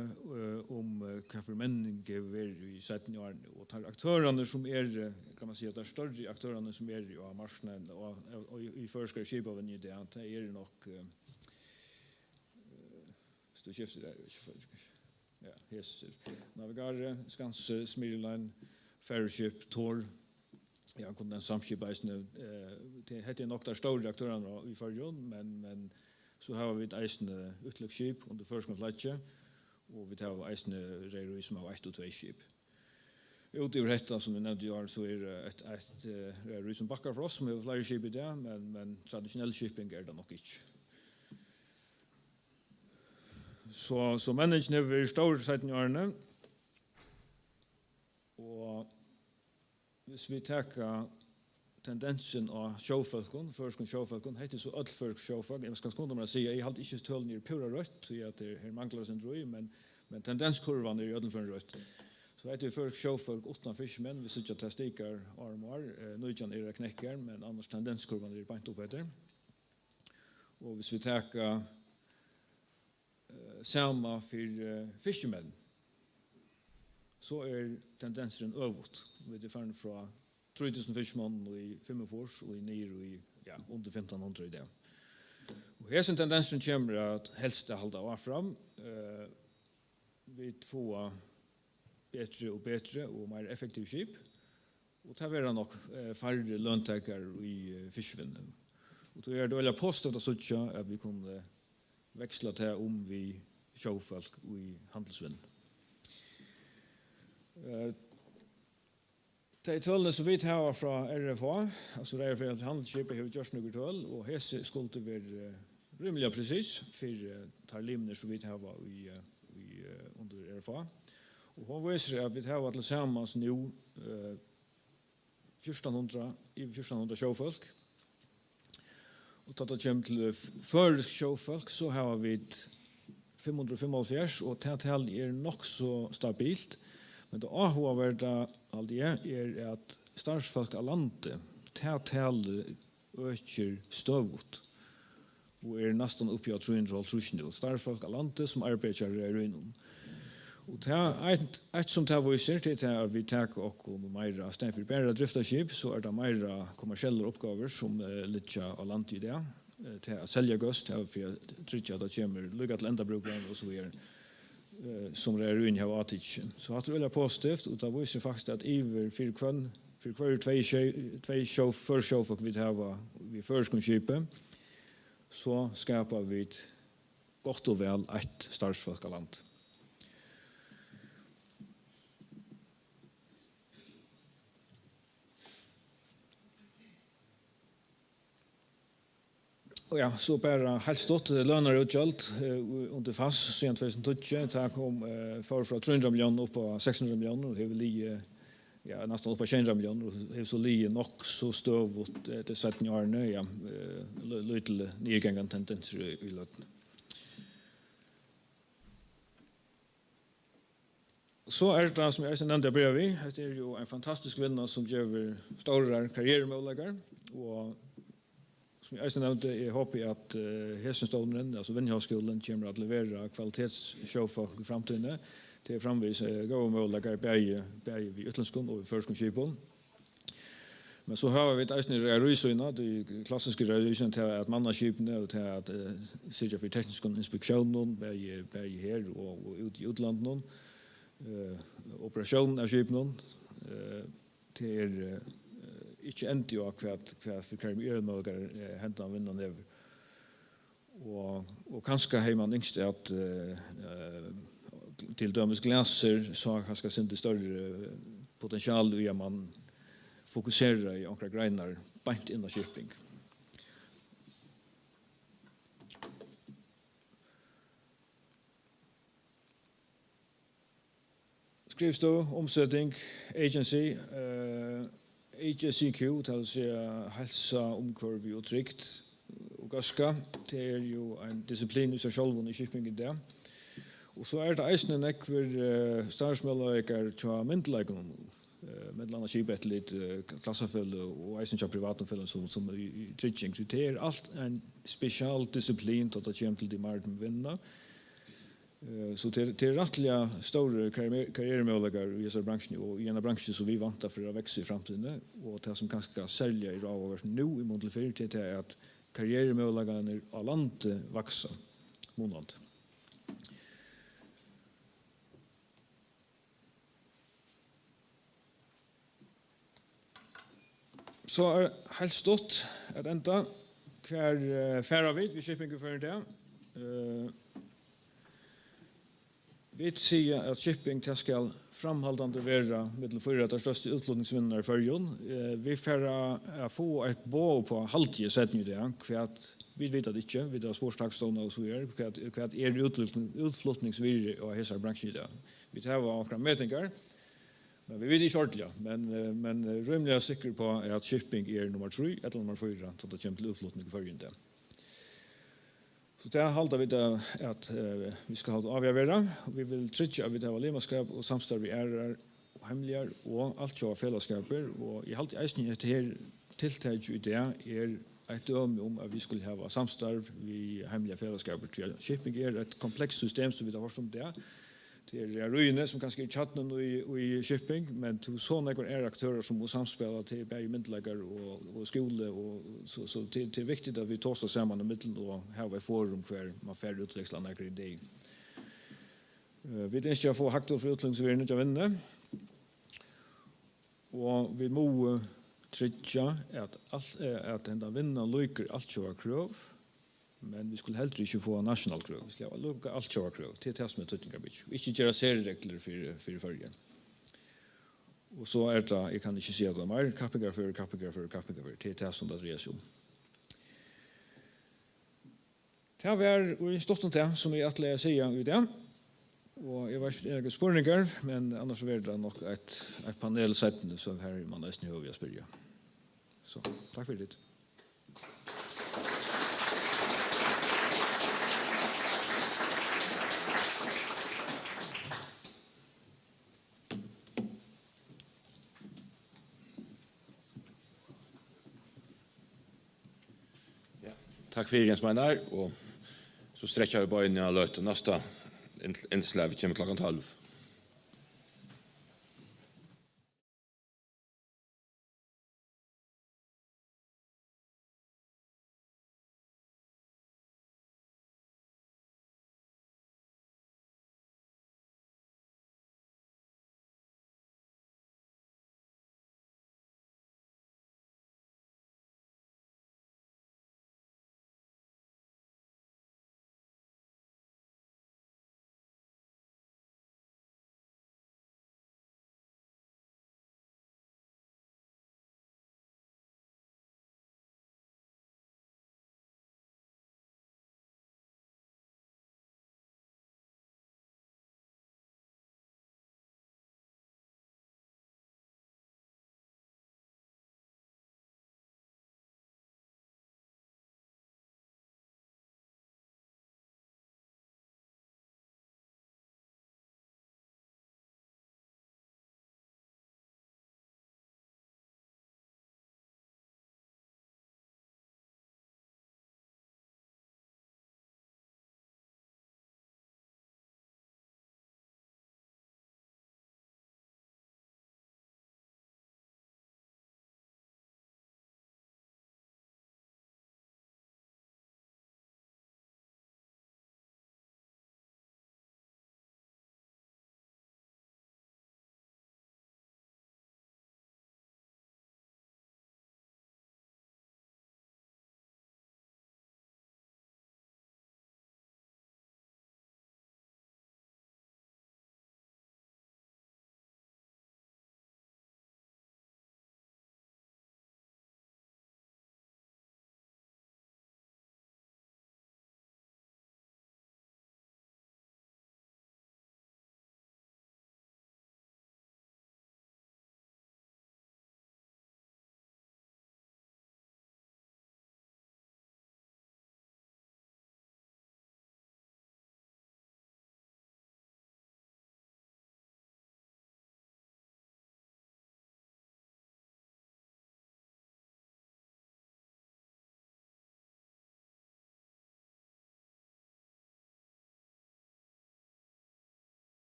E: om hva for menning er i 17 år, og tar aktørene som kan man säga att de större aktörerna som är av marknaden och i förskar skip av en idé att det är nog stå skiftet där ja hästar Navigare Skans Smirline Ferryship Tor ja kunde en samskipis nu det heter nog där stora aktörerna i förjon men så har vi ett eisne utloppsskip under förskonslatje och vi tar eisne rejru som har 1 och 2 skip. Ute i rätta som vi nämnde gör så är ett rejru som backar för oss som har flera skip i det men traditionell shipping är det nog inte. Så människan är stor siden i årene och hvis vi tar tendensen av sjåfolken, førskon sjåfolken, heter så öllfolk sjåfolk. Jeg skal skånda meg å si, jeg halte ikke stølen i pura rødt, så at det mangler sin drøy, men tendenskurvan er i öllfolk rødt. Så heter vi førsk sjåfolk utan fishermen, vi sitter til stikker armar, nøytjan er knekker, men annars tendenskurvan er beint opp etter. Og hvis vi tar samma för fishermen, så är tendensen överut. Vi är färden från 3000 fishermen i 45 och i ner i under 1500 i det. Och här är tendensen kommer att helst hålla av fram. Vi får bättre och mer effektiv skip. Och det är nog färre löntagare i fiskvinnen. Och då är det väl påstått att vi kunde växla till vi sjåfolk i handelsvinn. Det tøllene som vi tar fra RFA, altså det for at handelsskipet har gjort noe tøll, og hese skulle være rimelig precis for tarlimene som vi tar under RFA. Og hun viser at vi tar til sammen nå 1400 sjåfolk. Og tatt det kommer til førisk sjåfolk, så har vi 575, og det er nok så stabilt. Men det avhåverda av det er at starsfolk av landet taler øker støvut og er nesten oppi av 300 nu. Starsfolk av landet som arbeider i røynen. Og det er et som det viser til at vi tar og mer stedet for bare driftarskip, så er det mer kommersielle oppgaver som ligger av landet i det. Til å selge gøst, til å trykke at det kommer lykke til endabrukeren og så videre. Som är ruin har varit. Så att det är positivt och det visar faktiskt att iver för kvar två sjåfolk vi har vi förskonsskipet så skapar vi gott och väl ett starsfolkaland. Och ja, så bara helt stort lönar utgjald under fast sen 2012 ta kom för från 300 miljoner upp på 600 miljoner och det vill nästan upp på 600 miljoner och det så li nog så stövt det sätt ni har nu lite nedgången tendens i löten. Så är det som jag nämnde bredvid, det är ju en fantastisk vinnare som gör stora karriärmöjligheter och jag nämnde jag hoppas att Hesenstolen alltså Vinhögskolan kommer att leverera kvalitetssjåfolk i framtiden till framvis goda möjligheter bäge vid utlandsskon och förskonsskipen. Men så har vi ett eisne rejusöjna, de klassiska rejusöjna till att manna skipene och till att sitta för teknisk inspektion bäge här och ut i utlandet operation av skipene till ikke endte jo hva for karriere hentet av vinnene over. Og kanskje har man yngst at til dømes glaser så har kanskje sin større potential i at man fokuserer i akkurat greiner beint inn av shipping. Skrivstå, omsetning, agency, HSEQ, det vill säga hälsa, omkvarv och tryggt och gaska. Det är ju en disciplin i sig själv i shipping i det. Och så är det eisne nekver starsmöjligheter till myndlägen med andra skipet lite klassafälle och eisne till privatfälle som i trygging. Så det är allt en speciell disciplin att det kommer till de marken vinna. Så till rättliga stora karriärmöjligheter i dessa branscher och i en bransch som vi vantar för att växa i framtiden och det som kanske ska sälja i avvars nu i modell 4 till är att karriärmöjligheterna av landet växa månad. Så är helt stått att ända kvar färra vid shipping för det. Vi ser att shipping ska framhållande vara med för att största utlåningsvinnare i förjon. Vi får få ett bo på halvtid sätt nu det kvart vi vet att inte vi har sportstaxstånd och så vidare kvart utflottningsvirre och hela branschen där. Vi tar några mätningar. Men vi vet inte ordentligt, men rymliga säker på att shipping är nummer 3 eller nummer 4 så det kommer till utflottning i förjon där. Så det haltar vi det att vi ska ha det avgöra och vi vill trygga att vi har lemanskap och samstarv vi är hemliga och allt så fällskaper och i halt eisen det här tilltag ju det är ett döme om att vi skulle ha samstarv vi hemliga fällskaper till shipping är ett komplext system som vi har som det. Det är ruiner som kanske är chatten och i shipping men till såna är aktörer som måste samspela till bägge myndläggar och skola och så det är viktigt att vi tar oss samman i mitten och ha ett forum för man får utväxla några idéer. Vi tänker att få haktor för utlåningsvirren av vänner. Och vi må trygga att ända vinna lyckas allt så krav. Men vi skulle helt inte få national crew. Vi skulle lukka allt så crew till test med tuttingar. Inte göra serieregler för förgen. Och så är det, jag kan inte säga det mer, kappigar för till test som det reser om. Det här var stått det som jag att säga i det. Och jag vet inte spårningar, men annars var det nog ett panelsätt så här man nästan hör vi spela. Så, tack för det.
A: Tack för Jens Meinar och så stretchar vi bara in i löt och nästa inslag kommer klockan 12.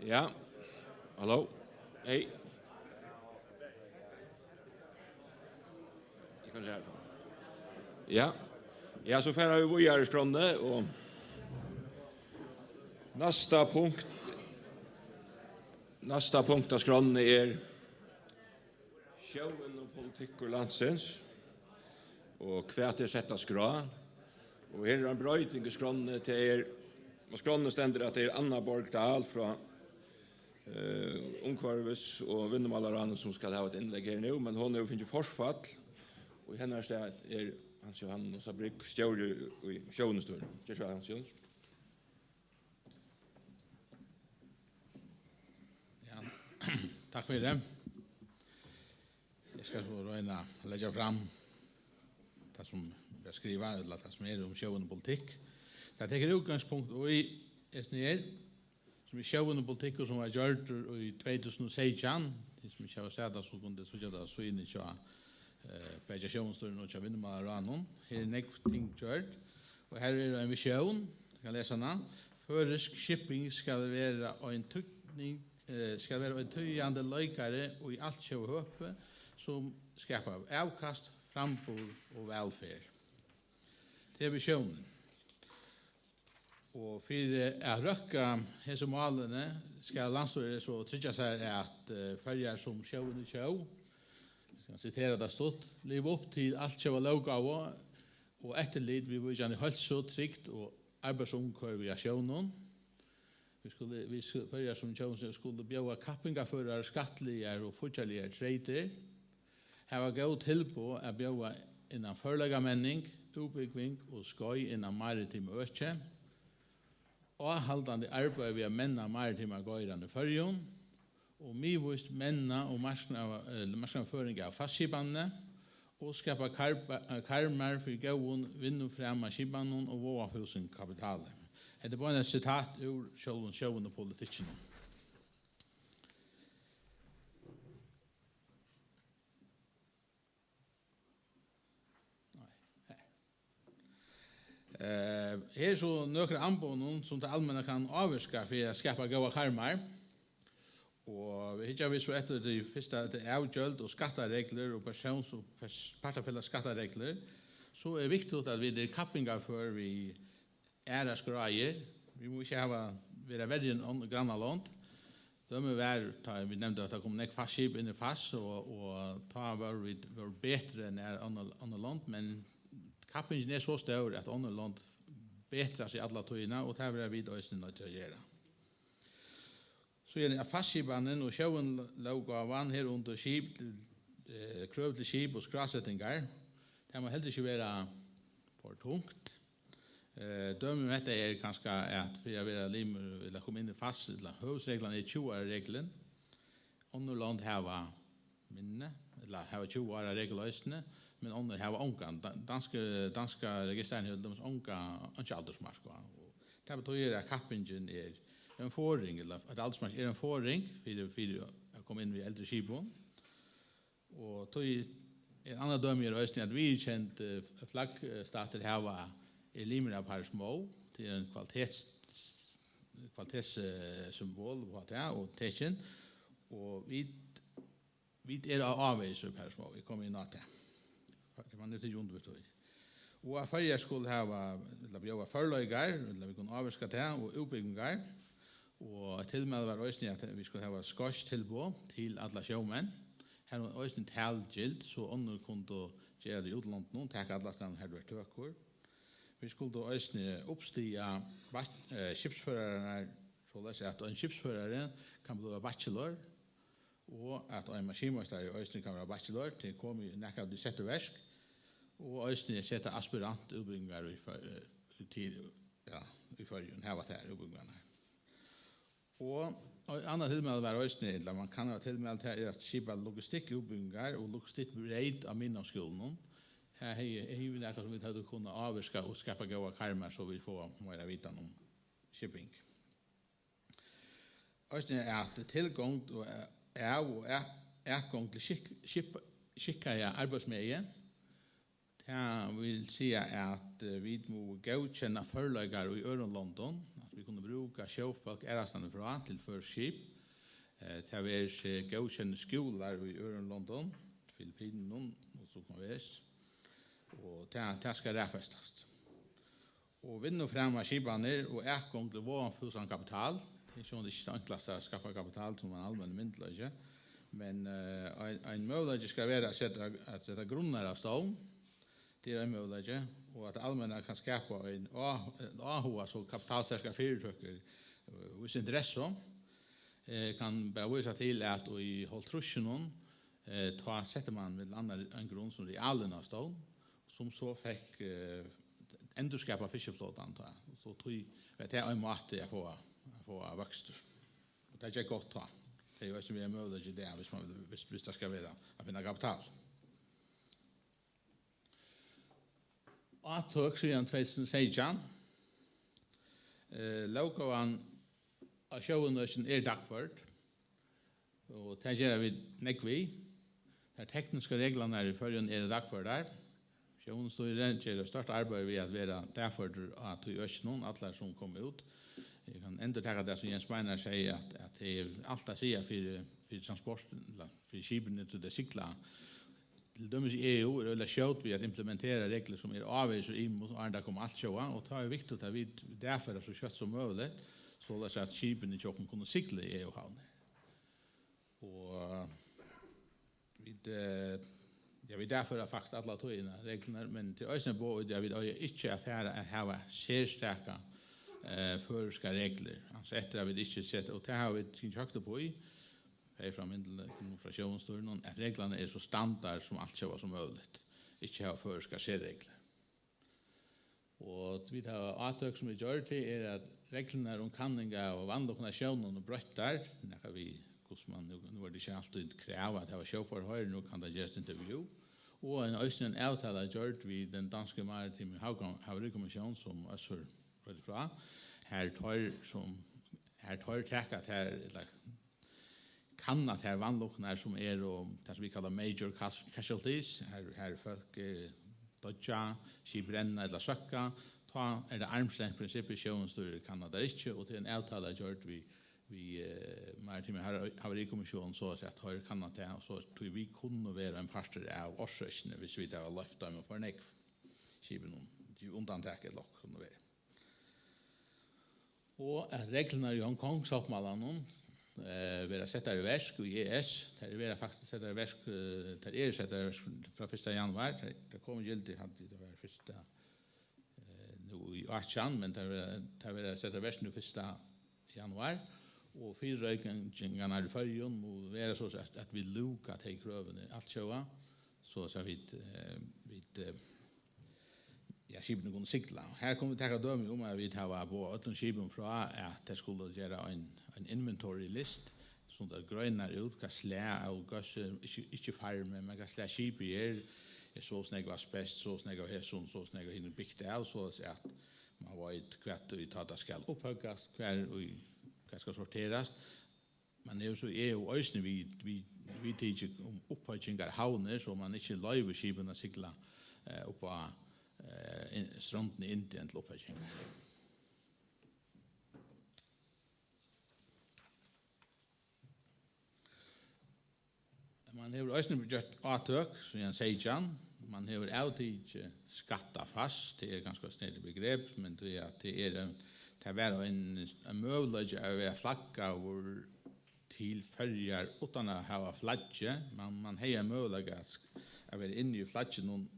A: Ja. Hallo. Hej. Jag kan säga det. Ja. Ja, så færer vi videre i skrånne, og nästa punkt av skrånne sjøen og politikk og landsens, og hva til setta skra. Og her en brøyting i skrånne til og skrånne stender at det Anna Borgdal fra Ungkvarves og Vinnemalaran som skal ha et innlegg her nå, men hun finner forfall, og hennes sted Hans Johan og Sabrik stjåre i sjøvnestor. Det er Hans Johan.
G: Ja, takk for det. Jeg skal så røyne legge fram det som jeg skriver, eller det som om sjøvende politikk. Det teker utgangspunkt i SNR, som sjøvende politikk som var gjort i 2016, som ikke har sett det, så kunne det så så inn i Begge sjøvnstøren og Vinnemalaran. Her nekv ting gjort, og her en visjon, jeg kan lese den. Førisk shipping skal være en tøyende løykare og i alt sjøhøpe som skaper avkast, frambor og velferd. Det er visjonen. Og for å røkke hese målene skal landstyret så trygge seg at følger som sjøen i sjø, jag citerar det stått, liv upp till allt som var lovgåva och efterlid vi var gärna helt så tryggt och arbetsomkör i sjøen. Vi skulle som sjøen skulle bjøva kappingafører, skattelier og fortjallier trader. Her var god til på å bjøva innan førlegamenning, utbygging og skøy innan maritim øke. Og haldande arbeid vi menna maritima gøyrande førjon. Og vi vist menna og marsknaføring av fastskipane og skapa karmar for gøvun vinnu frem av skipanen og våafusen kapitalet. Det er bare en sitat ur sjøvun og politikken. Her så nøkre anbonen som det allmänna kan avvirka for å skapa gøva karmar. Og vi hittar vi så etter det første det avgjøld og skatteregler og persons- og partafella skatteregler, så er det viktig at vi det kappingar for vi æra skraier. Vi må ikke være verre enn grannaland. Det må være, vi nevnte at det kom nek fastskip inn i fast, og ta var vi bedre enn andre land, men kappingen er så stor at andre land bedre seg alle tøyene, og det er vi da nødt til å gjøre. Så er det fastskipanen og sjøen lovgavan her under skip, krøv til skip og skrasettingar. Det må heller ikke være for tungt. Dømme med dette kanskje at for å være limer eller komme inn i fast, eller høvsreglene 20-årsregelen. Andre land har minne, eller har 20-års regeløsene, men andre har ångan. Danske registrene har de ångan ikke aldersmark. Det betyr at kappingen en forring, eller at aldersmark en forring for å komme inn i eldre skipon. Og tog en annen dømme i at vi kjent flaggstater har limer av par små til en kvalitetssymbol på det, og tekken. Og vi avveiser per små, vi kommer inn av det. Man er til underbetøy. Og at fyrir skulle eller bjøva førløygar, eller vi kunne avviska det, og utbyggingar. Og tilmed var òsni at vi skulle ha skors tilbå til alle sjåmenn. Her var òsni talgild, så ånder kunne gjøre det i utlandet noen, takk alle stedet her var tøkker. Vi skulle òsni oppstia skipsførerne, så lese at en skipsførere kan bli bachelor, og at en maskinmester òsni kan være bachelor, til å komme i nekka av de sette versk, og òsni sette aspirant utbyggingar i førjen, her var det her utbyggingarna. Og annet tilmeld var òsni, eller man kan ha tilmeld her at skipa logistikkutbyggingar og logistikkbreit av minnomskolen. Her er vi nekka som vi hadde kunnet avvirka og skapa gåa karmar så vi får mer vitan om shipping. Òsni er at tilgång og etgång til skikkaja arbeidsmeie. Det vil si at vi må godkjenne førløygar i London, at vi kunne bruka sjøfolk erastande fra til førskip. Det har vært godkjenne skoler i London, Filippinen og så kan vi. Og det skal refestes. Og vinner frem av skipene og ekkom til vårenfusen kapital. Det er ikke det enkleste å skaffe kapital som man allmenn myndler. Men en mulighet skal være å sette grunner av stål. Det er en mulighet. Og at allmänna kan skapa en AHA så kapitalsterka företag hos intresse kan bara visa till att i hålltrusjonen ta sätter man med en grund som realerna stod som så fick ändå skapa fiskeflåtan så tror jag det är en måte att få växter. Och det är gott ta. Det är ju som vi är möjligt i det hvis det ska vara att finna kapital. Atök siden 2016. Lokavan av sjøvnøsten dagført. Og det gjør vi nekvi. De tekniske reglene i førjen dagført der. Sjøvnøsten gjør størst arbeid ved at være dagført av Østnån, alle som kommer ut. Jeg kan enda takke det som Jens Meiner sier, at det er alt å si for transporten, for skipene til det sikla. Til dømes i EU er det skjøt vi at implementere regler som avvis og imot og andre kommer alt sjåa, og det er viktig at vi derfor er så kjøtt som mulig, så det er at skipene ikke kunne sikle i EU-havner. Og vi derfor er faktisk alle togene reglene, men til øyne på det vi ikke affære å ha særstærke føreska regler. Altså etter at vi ikke sett, og det har vi ikke høyt på i, fra sjøvnsturen, at reglene er så standard som alt sjøva som muligt. Ikke ha føreska særregler. Og vi har atøk som vi gjør til er at reglene om kanninga og vannlokkene sjøvnen og brøttar, nå er det ikke alltid krev at det var sjøforhør, nå kan det gjøres intervju. Og en øyne avtale gjør vi den danske maritime havarikommisjon som Øssur rød fra. Her tar takk at her kan at her vannlokkene som er det som vi kallar major casualties, her folk dodja, skibrenna eller søkka, ta det armslengdprinsippet sjøvnstyrer kan det ikke, og til en avtale gjort vi maritime havarikommisjonen så at her kan at det, og så tror vi kunne være en parter av årsøkene hvis vi tar løfta med for nekv skiben de undantaket lokk kunne være. Og reglene i Hongkong soppmalen vera setta i versk i ES, det vera faktisk setta i versk, det setta i versk fra 1. januar, det kom gildig hadde det var 1. Nu i 18, men det vera setta i versk nu 1. januar, og fyrrøykingen i førjen må være så at vi luka til krøvene alt sjøa, så vi skipene kunne sikla. Her kommer vi til å døme om at vi tar på 8 skipen fra at det skulle gjøre en inventory list, som det grønner ut hva slæ og gøsse, ikke farme, men hva slæ skip er så snegg var spest, så snegg var hesson, så snegg var hinner bygd av, så at man vet hva det det skal opphøkkes, hva skal sorteres. Men det er jo så jo øyne vi tidser om opphøkkinger havner, så man ikke løyver skipene sikla oppå stranden i Indien til opphøkkinger. Man har også gjort atøk, som jeg sier, man har alltid skattet fast, det er ganske snedig begrep, men det er en mulighet av å flagge til følger uten å ha flagge, man har en mulighet av å være inne i flaggen,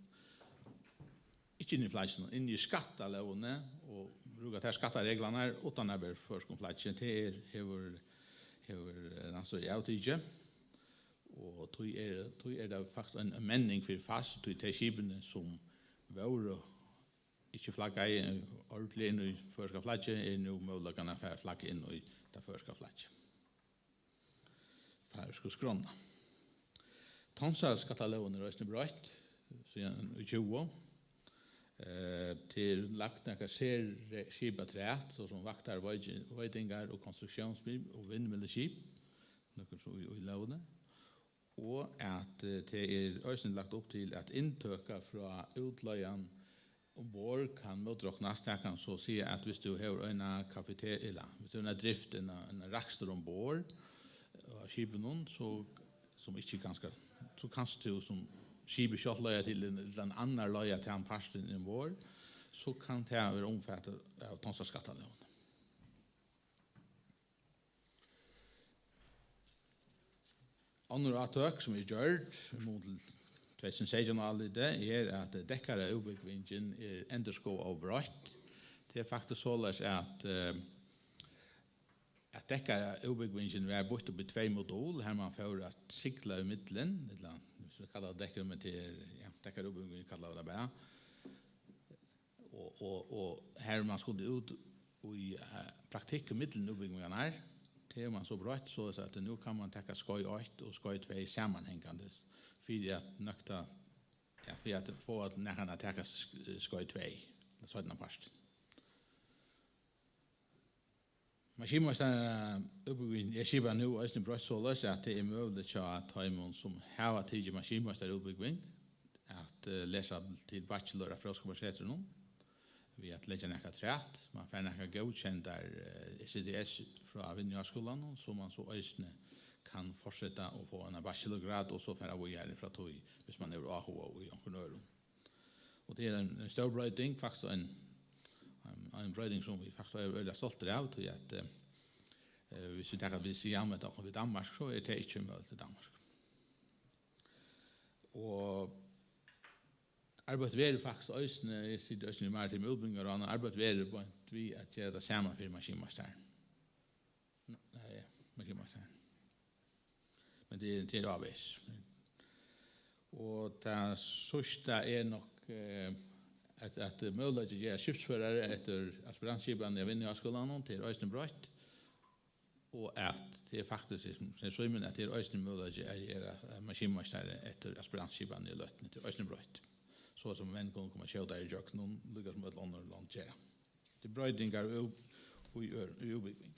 G: ikke inne i flaggen, inne i skattelovene, og bruke til skattereglene uten å være først om flaggen, det er alltid og tog det faktisk en menning for fast tog til skipene som var ikke flagget ordentlig inn i første flagget er nå mulighetene for å flagge inn i det første flagget. Færøske skrona. Tonsa-skattaloven er også brøtt siden i 20 til lagt noen skipatræt som vaktar veitingar og konstruksjonsskip og vindmølleskip noen som i lovene. Og at det er også lagt opp til at inntøka fra utløyen ombord kan moträknas. Det kan så säga att hvis du har en kafeteria, hvis du har en drift, en rakster ombord av skipen, så som inte ganska, så kan du som skipet kjøtt løya til en annan løya til en parsten ombord, så kan det være omfattet av tonsdagsskattelån. Andre atøk som gjort mot 2016 og alle det, at dekkere utbyggvingen endurskå og brøtt. Det faktisk således at dekkere utbyggvingen var bort opp i 2 modul, her man får at sikla i middelen, hvis vi kaller det dekkere, men til dekkere utbyggvingen kaller det bare. Og her man skulle ut i praktikk i middelen utbyggvingen her, det man så brøtt, så at nu kan man takke skoj 8 og skoj 2 sammanhängande, för att nökta, för att få att närmare takke skoj 2, sådana part. Maskinmästaren uppbyggning, jag skriver nu också en brott så lös att det är möjligt att ta emot som har tid maskinmästare uppbyggning, att läsa till bachelor av Fröskoversiteten vi att lägga några trätt, man får några godkända CDS från Vinjaskolan så man så ösne kan fortsätta och få en bachelorgrad och så för att göra för att hvis man är AH och ingenjör. Och det är en stor bröding, faktiskt en bröding som vi faktiskt är väldigt stolta av till att hvis vi tar vi ser med då i Danmark så är det inte möjligt i Danmark. Och arbetet är faktiskt ösne i sydöstern maritim utbyggnad och arbetet är på vi att göra det samma för maskinmästaren. Nej, maskinmästaren. Men det är avvis. Och det sista är nog att möjligt att göra skipsförare efter aspirantskipan i Vinjaskolan till Östenbrott. Och att det är faktiskt så att det är Östen möjligt att göra maskinmästare efter aspirantskipan i Lötten till Östenbrott. Så som vem kan komma köra i jök någon lyckas med ett annat land göra. Det brödingar och utbyggning.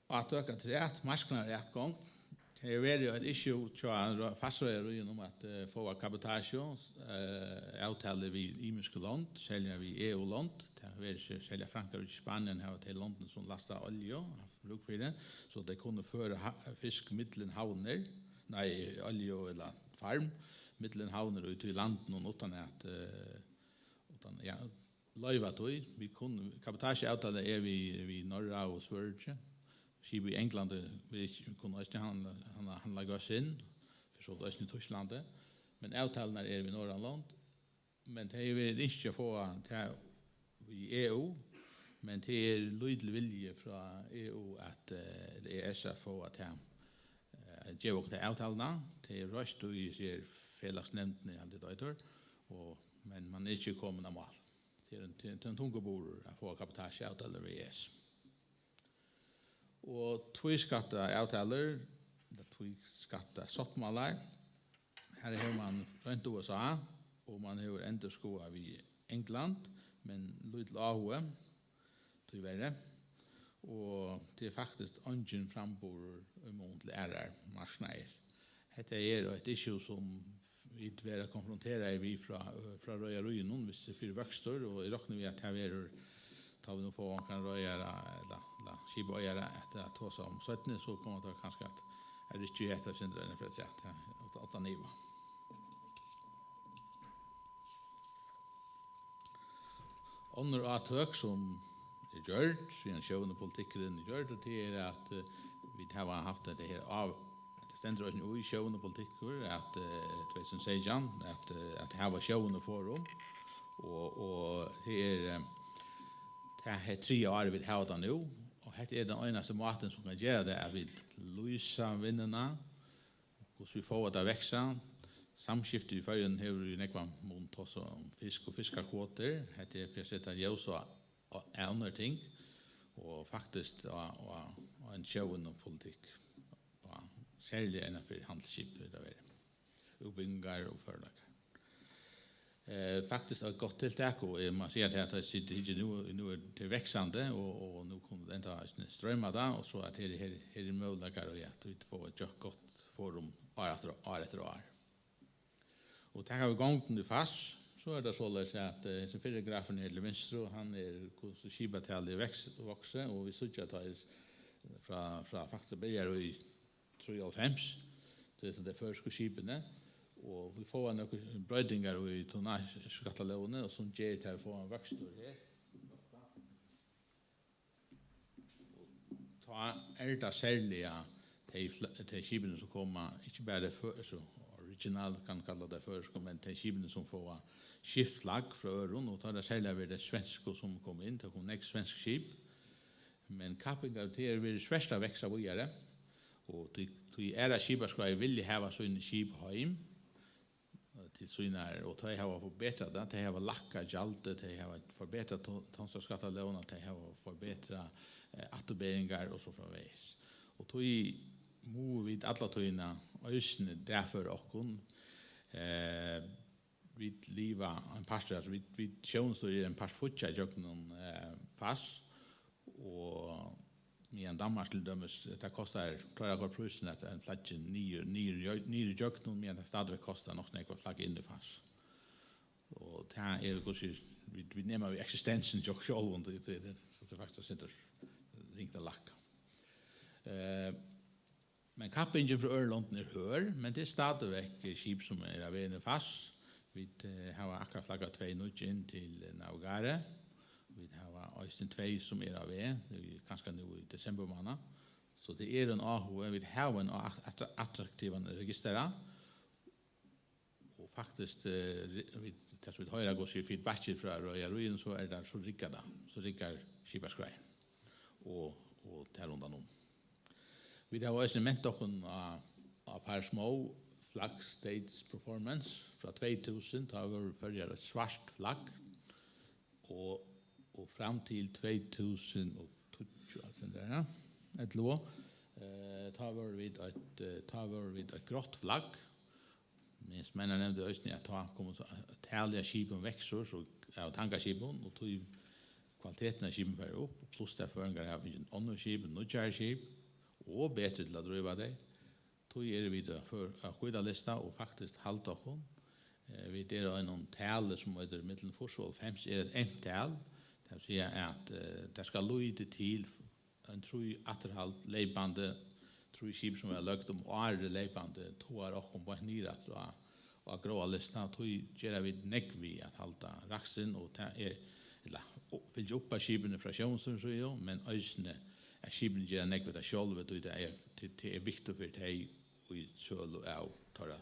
G: Att öka rätt marknaden rätt gång. Det är väldigt ett issue tror fastare om att få cabotage avtal vi i Muskeland, sälja vi EU-land, det är sälja Frankrike, Spanien har till London som lastar olja, bruk för det, så det kunde föra fisk mittlen havner, nej olja eller farm mittlen havner ut i landen och utan att löjva tog, vi kunde cabotage avtal är vi norra och Sverige. Skip i England vi kunde inte handla gas in för så det är i Tyskland men avtalen är vi Norrland men det är vi inte få till i EU men det är lydlig vilje från EU att ESF få att ge och det avtalen det är röst och i ser felagsnämnden i allt det och men man är inte kommit av mål det är en tungobor att få cabotage avtal i ES. Og tvískatta avtaler, tvískatta sottmalar. Her har man rent USA, og man har endurskoa i England, men lydel AHE, tyvärre. Og det er faktisk ungen frambor mot lærer marsnær. Dette er et issue som vi vil konfrontere vi fra Røya Røynon, hvis det er 4 vøkstor, og jeg råkner vi at her er tar vi nu få man kan röra eller skiböjare att ta sig om 17 så kommer det kanske att är det inte ett av syndrome för att 8 nivå. Andra atök som är gjort, sen sjövande politiken är gjort, det är att vi har haft det här av det ständer oss i sjövande politiker att 2016 att ha sjövande forum och det är det är 3 år vi har det nu och det är den enaste maten som kan göra det är vi lysa vinnarna och så vi får det växa samskifte i förrän hur vi nekva mot oss om fisk och fiskarkvoter det är för att sätta ljus och andra ting och faktiskt en showen och politik särskilt ena för handelsskip det är uppbyggar och förlag. Faktiskt har gått till tack och man ser att det sitter nu till växande och nu kommer det inte att strömma där och så att det är möjligt att vi får ett gott forum år efter år. Og tar vi gången i fast, så det således at som fyrre grafen til venstre, han hvordan skibatallet vokser, og vi sørger at det fra faktisk begynner i 93 til det første skipene, og vi får noen brøydinger i tonnasjekatalogen, og som gjør til å få en vokster her. Ta det særlige til skipene som kommer, ikke bare original kan kalla det først, men til skipene som får skiftflagg fra øren, og det særlig ved det svenske som kom inn, det kom nek svensk skip, men kappingar til det svært å vekse videre, og til skipa skal jeg vilje hava sånne skip heim, til sånne, og de har forbedret det, de har lakket gjaldet, de har forbedret tonnskattalån, de har forbedret atterberinger og så framveis. Og tog må vi alle togene øsne derfor okkon vi liva en pastor, altså vi sjønstår i en past futja i noen pass, og medan Danmark til dømes, det kostar, tror jeg går prusen at en flagge nyr i jøkken, medan det stadigvæk kostar nok når jeg flagge inn i pass. Og det kanskje, vi nemmer vi eksistensen til sjølven, så det faktisk sitter ringt og lakka. Men kappingen fra Ørlanden hør, men det stadigvæk skip som av veien fast. Vi har akkurat flagget 2 nødt inn til Naugare. Vi har også 2 som av veien, kanskje nå i desember måned. Så det en AHV, vi har en attraktiv register. Og faktisk, vi høyre går seg feedback fra Røyarøyen, så det så rikker det. Så rikker skiparskrei. Og til rundt om. Vi har også ment okken av par små flagg stage performance fra 2000, da vi følger et svart flagg, og frem til 2020, altså der, et lov, da var vi et grått flagg, mens mennene nevnte også at da kom tallige skipen vekser, så av tankerskipen, og tog kvaliteten av skipen bare opp, pluss det føringer har vi en annen skip, en nødgjær skip, og bedre til å drive det. Tog vi det for å skydde lista, og faktisk halte oss. Vi en tale som heter Middelen Forsvold 5, et ental. Det vil si at det skal lyde til en tro atterhalt leipande, tro skip som løgt om åre leipande, tog oss på en nyret og grå lista. Tog gjør vi nekvi at halte raksen, og det vil ikke oppe skipene fra sjøen, men øysene er skipene gjør nekvi det selv, det viktig for deg i søl og av tørre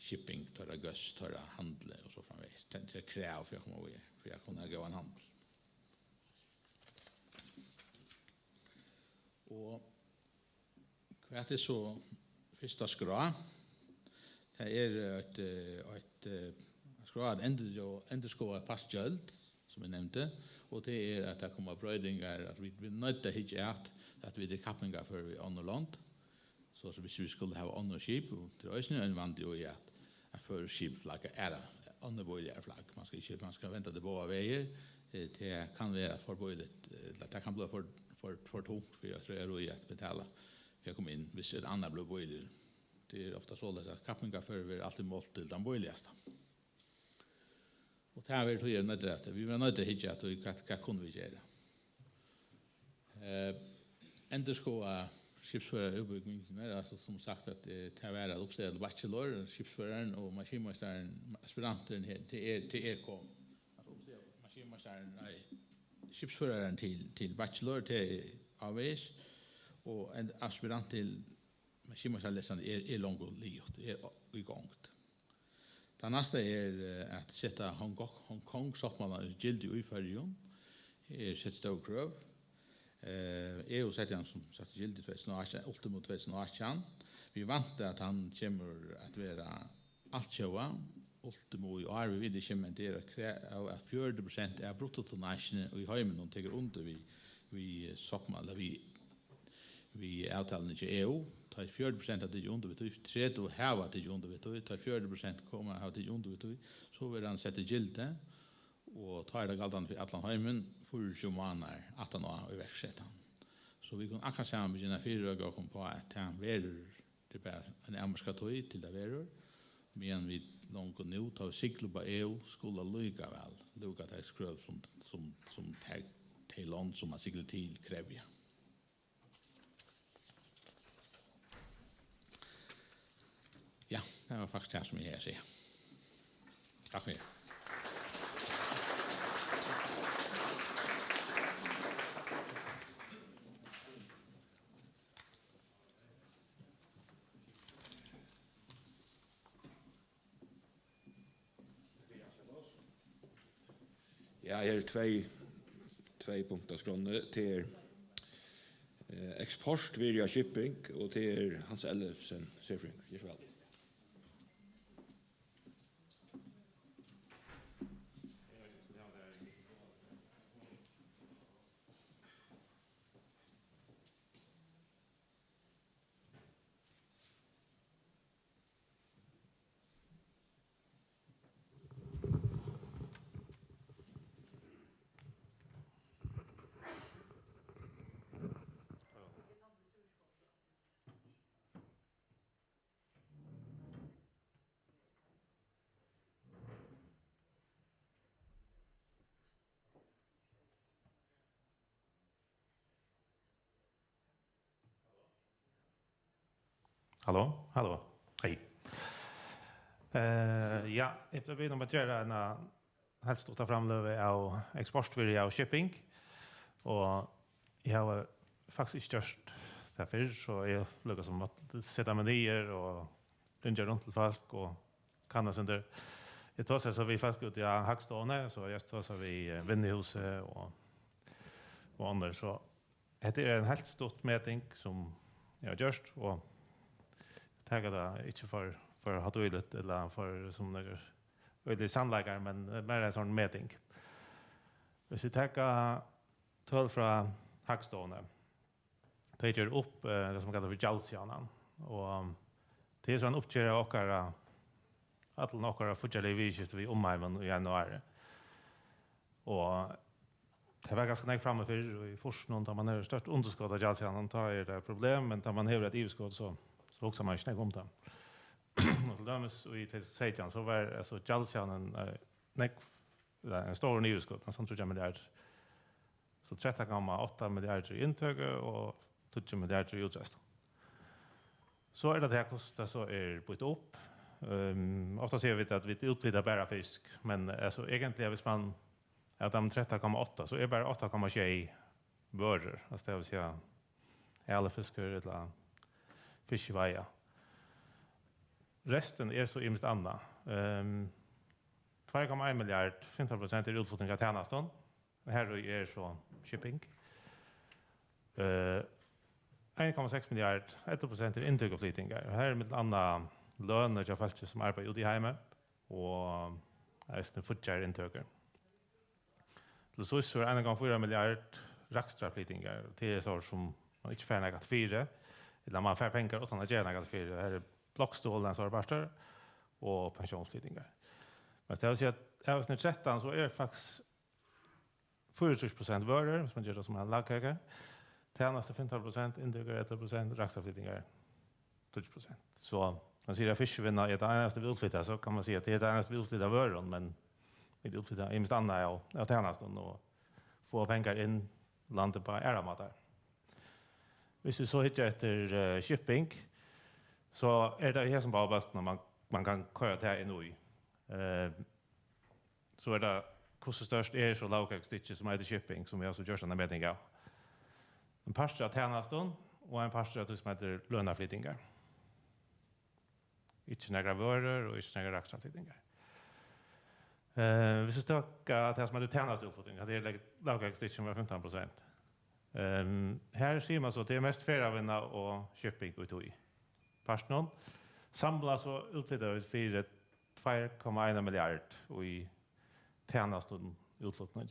G: shipping, tørre gøss, tørre handle og så framveis. Det er krav for jeg kunne gå en handel. Og hva det så første skra? Det et skra at endeskåret fast gjøld, som jeg nevnte, og det at det kommer brøydinger, at vi nødt til ikke at vi er kappinger før vi er andre land. Så hvis vi skulle ha andre skip, og det er også en vant jo i at før skipflagget andre bøylige flagg. Man skal vente det på veier, det kan være forbøyligt, det kan bli for tungt, for jeg tror jeg er i at betale for jeg kommer inn, hvis et annet blir bøylig. Det ofte så at kappinger før vi alltid målt til den bøyligste. Og det vi tog nødt til at vi var nødt til ikke at hva kunne vi gjøre. Endeskåret skipsfører utbyggingen altså som sagt at det var oppstedet bachelor, skipsføreren og maskinmesteren, aspiranteren her til kom. Altså maskinmesteren, skipsføreren til bachelor til AVS, og en aspirant til maskinmesterleseren langt og livet, i gang. Det neste at sette Hong Kong-soppmannen gildig i Førjøen, sett større krøv. EU setter han som sagt gildig 2018, ultimo 2018. Vi vant at han kommer at være alt kjøva, ultimo i år vi videre kommer til at 40% av bruttotonnasjene i heimen og teker under vi soppmannen, vi avtalen ikke EU, tar 40% av det under vi 30 hava det under vi tar 40% kommer av det under vi så vil han sette gilde, og tar det galtan for atlan heimen, 24 måneder, 18 år i verksetan. Så vi kan akkurat sammen begynne 4 år på at han verer, det bare en amerska tøy til det verer, men vi långt nu tar cykla på EU skulle lika väl. Lika det skröv som till land som man cyklar till kräver. Ja, det var faktiskt det som jag säger. Tack för det.
A: Ja, här är två punkter skrånne till export via shipping och till Hans Ellefsen Sefring. Gör så väl.
H: Hallå. Hej. Ja, jag vill börja med att göra en helst stora framlöve av exportvilja och shipping. Och jag har faktiskt störst därför så jag lyckas som att sätta mig ner och ringa runt till folk och kanna sen där. Jag tar så vi folk ut i Hackstone så jag tar så vi Vinnehuset och andra så det är en helt stort mätning som jag har gjort och taga det inte för att ha dåligt eller för som några öde sandläggar men mer en sån mätning. Hvis vi tar 12 från Hackstone tager upp det som kallas för Jalsianan och det är sån uppgör och att några fotjälle visst vi omheimen i januari. Och det var ganska nära framme för i forskningen där man har stört underskott av Jalsianan tar det problem men där man har ett överskott så också man inte om det. Och därmed i 2016 så var alltså Jalsianan en stor nyutskott, nästan 30 miljarder. Så 13,8 miljarder i intag och 20 miljarder i utrest. Så är det här kostar så är bytt upp. Ofta ser vi att vi utvidar bara fisk, men alltså egentligen hvis man att de 13,8 så är bara 8,2 börder. Alltså det vill säga alla fiskar eller fisk i vaja. Resten är så imst anna. 2,1 miljard, 15% är utflyttning av tjänsten. Här är så shipping. 1,6 miljard, 1% är intryck av flyttingar. Här är med andra löner jag faktiskt som arbetar ute i hemmet och är fortsatt intrycker. Till så är 1,4 miljard rakstra flyttingar till så som man inte får något fyra. Eller man får pengar utan att göra något fyra. Här är blockstålen som arbetar och pensionsflyttingar. Men det vill säga att av 13 så är det faktiskt 40% vörder, som man gör det som en lagkaka. Tjänaste 15%, intrycker 1%, raksaflyttingar 20%. Så man säger att fiskvinna är det enaste vi utflyttar så kan man säga att det är det enaste vi utflyttar vörden, men vi utflyttar i minst andra av tjänsten och få pengar in landet på äramatar. Hvis vi så hittar efter shipping så är det här som bara när man kan köra det in i. Så är det hur störst är så lågkakstitcher som är shipping som vi har så görs den mätning av. En parstra av tjänsten och en parstra av som heter lönaflyttingar. Inte några vörder och inte några raksaflyttingar. Vi ska stöka att det som heter tjänsteuppflyttingar, det är lågkakstitcher med 15%. Här ser man så att det är mest färravinna och shipping ut i. Parstra samlas och utflyttar ut 2,1 miljard och i tjänsten utlåtning.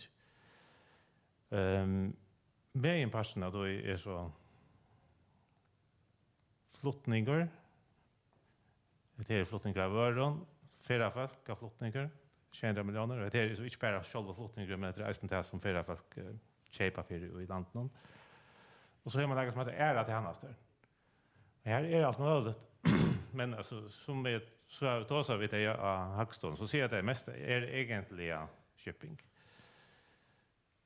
H: Med parterna då är så flottningar. Det är flottningar av vörden, fyra folk av flottningar, 200 miljoner. Det är så inte bara själva flottningar, men det är det som fyra folk köper för i landet. Och så har man något som heter ära till hennes där. Här är allt möjligt. Men alltså, som är så då så vi det Hackstone så ser jag det mesta är egentligen shipping.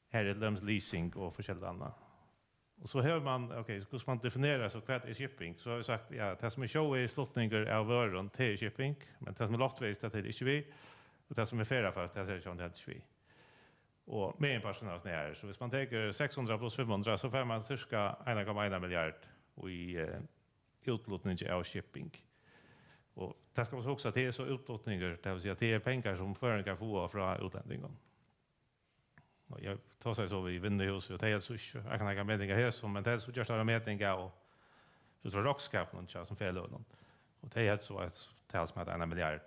H: Här är det leasing och försäljning annat. Och så hör man okej, så ska man definiera så vad är shipping? Så har jag sagt ja, det som är show är slottningar av varan till shipping, men det som är loftvägs det är inte vi och det som är färra för det är inte vi. Och med en personal snär så hvis man tar 600 plus 500 så får man cirka 1,1 miljard i utlåtning av shipping. Och det ska man också att det är så utlåtningar, det vill säga att det är pengar som föreningar får från utlänningen. Och jag tar sig så vi vinner hus och det är så jag kan inte meningar här som men det är så just att mätningar och utifrån rockskap någon som fel någon. Och det är så att tals med 1 miljard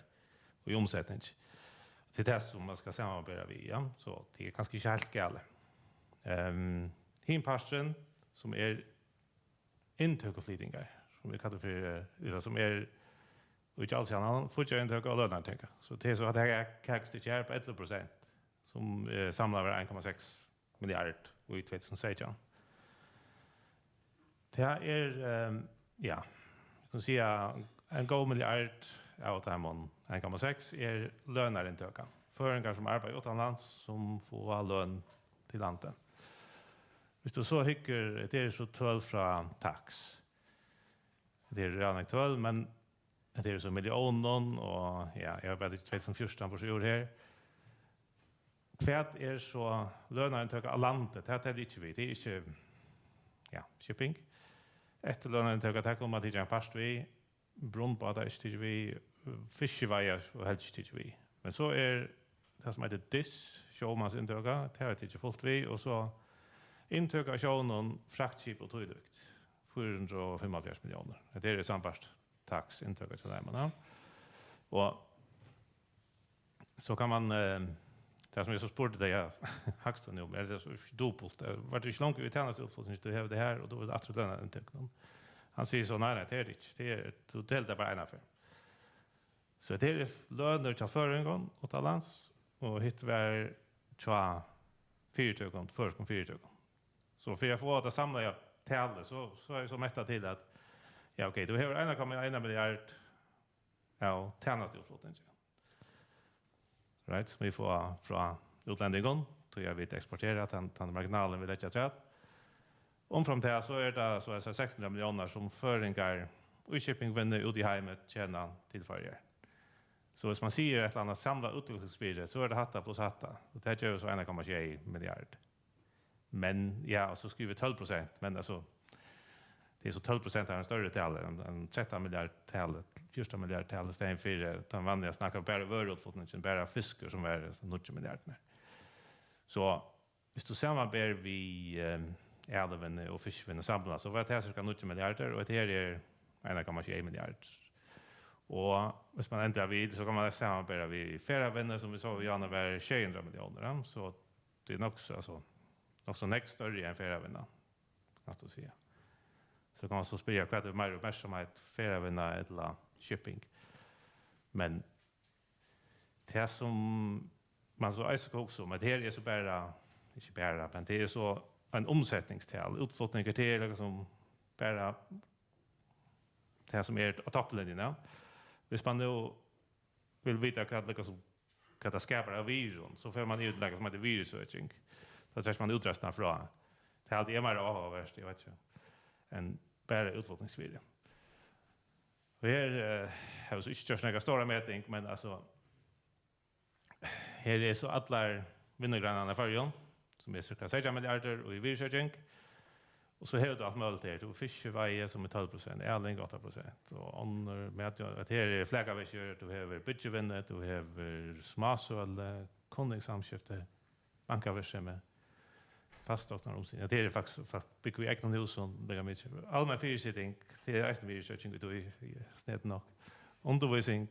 H: och i omsättning. Det är det som man ska samarbeta vid, ja. Så det är ganska inte helt galet. Himparsten som är intök och flytningar, som vi kallar för, som är och inte alls annan, fortsätter intök och lönar, tänker jag. Så det är så att det här kaxstycket är på 11%, som samlar över 1,6 miljard i 2016. Det är, ja, jag kan säga en god miljard av timon 1,6 är lönarintökan. Föreningar som arbetar utomlands som får lön till landet. Hvis du så hycker, det är så 12 från tax. Det är redan aktuellt, men det är så miljoner och ja, jag har varit 2014 på 7 år här. Kvärt är så lönarintöka av landet, det är inte vi, det är inte ja, shipping. Efter lönarintöka, det kommer till en past vi, brunnbadar stiger vi, fiskevajar och helst stiger vi. Men så är det som heter DIS, showmansintöka, det har inte fullt vi, och så intöka showen fraktskip och tøydukt. 475 miljoner. Det är sampast tax intöka till dem. Och så kan man det som är så sport det är högst nu är det så dubbelt. Var det inte långt vi tjänar så för att du har det här och då är det att löna intöka. Han säger så nej det är inte. Det är totalt bara en affär. Så det är löner till föreningen och talans och hit var 4 först kom 4. Så för jag får att samla jag tal så är jag så mättad till att ja okej, då har 1,1 miljard ja, tjänast utflotning. Right, vi får från utlänningen då jag vill exportera den marginalen vi lägger träd. Om fram till så är det så är 600 miljoner som föreningar och shipping vinner ut i hemmet tjänar till förger. Så hvis man säger ett annat samla utvecklingsvidare så är det hatta plus hatta. Och det gör så 1,1 miljard. Men ja, och så skriver 12%, men alltså det är så 12% är en större tal än 13 miljard tal, 14 miljard tal stäm för den vanliga snackar bara vörutflotningen, bara fiskar som är 90 miljarder. Så hvis du sammanber vi älven och fiskvinn samla så var det här cirka 90 miljarder och det här är 1,1 miljard. Och hvis man ändrar vid så kan man samarbeta vid flera vänner som vi sa i januari 200 miljoner. Så det är nog så alltså också nästa större än flera vänner. Att säga. Så kan man så spela kvart mer uppmärksamhet flera vänner eller shipping. Men det som man så är också men det här är så bara inte bara men det är så en omsättningstal utflotning till liksom bara det som är topplinjen. Hvis man nu vill veta vad det skapar av virus så får man utlägga som heter virussearching. Då träffar man utrustna från. Det är alltid mer avvärst, jag vet inte. En bara utflotningsvirus. Och här har vi så inte gjort några stora mätning, men alltså här är så alla vinnargrannarna i förrjön som är cirka 16 miljarder och i virussearching. Och så har du allt möjligt här. Du har fiskevaje som är 12%, älling 8%. Och under med att här är fläggaväxer, du har budgetvinnet, du har smasöl, kundningssamskifte, bankaverksamhet, faststocknar om sin. Det är faktiskt bygger vi ägna hus som lägger mycket. Allmän fyrsittning, det är resten researching vi då i snett nog. Undervisning,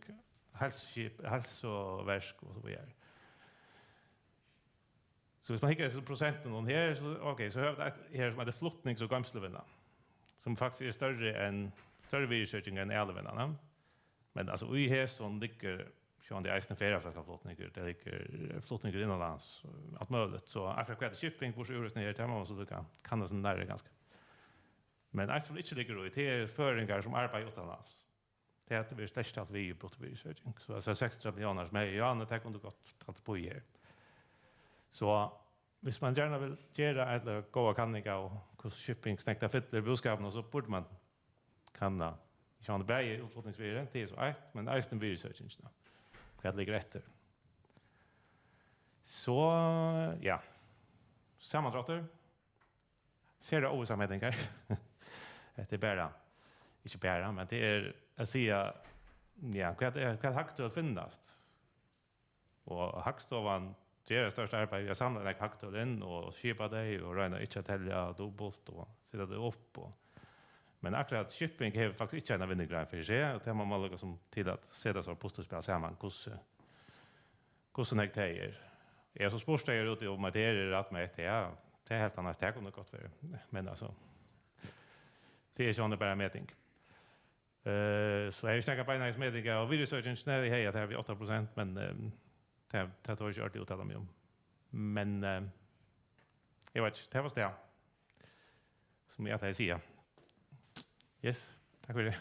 H: hälsoverk och så vidare. Så hvis man hickar så procenten och här så okej så har det här som är det flottnings- och gamslevinna som faktiskt är större researching än älvarna. Men alltså vi här som ligger från det isen färra för flottningar det ligger flottningar innanlands att möjligt så akkurat shipping på sjön ner till man så du kan det nära ganska. Men alltså inte ligger då det är föreningar som arbetar utomlands. det att det blir störst att vi är på researching. Så alltså 6 miljoner som är ja, det kunde gott att på här. Så hvis man gärna vill göra ett goda kanningar och hur shipping snäckta fitter budskapen så borde man kanna jag har bäge uppfotningsvirren till så ett men Eisen researching då. Vad ligger efter? Så ja. Sammandratter. Ser det osamhängningar. Det är bara inte bara men det är att säga ja, vad hakt att finnas. Och hackstovan det är det största arbetet. Jag samlar en hackstol in och skipa det och räna inte att tälja dubbelt och sätta det upp och men akkurat shipping har faktiskt inte en vinnargrej för sig och det har man liksom tid att sätta så pusterspel samman hur det är. Jag så sportstäger ute om att det är rätt med det är helt annat det kunde gott för men alltså det är ju bara mätning. Så jag snackar på en mätning och videosearchen snäll hej att vi 8% men det tar ju alltid uttala mig om. Men jag vet det var det som jag tänkte säga. Yes, tack för det.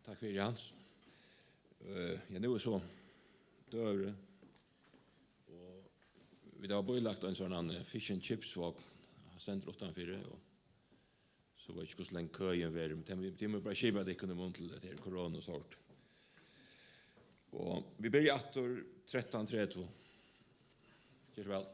A: Tack för Jans. Jag nu är så dörre och vi har börjat en sån fish and chips vag center utanför och så var inte så länge köjen var men det bara skiva det kunde mont till corona och sort. Och vi börjar efter 13:32. Kör väl.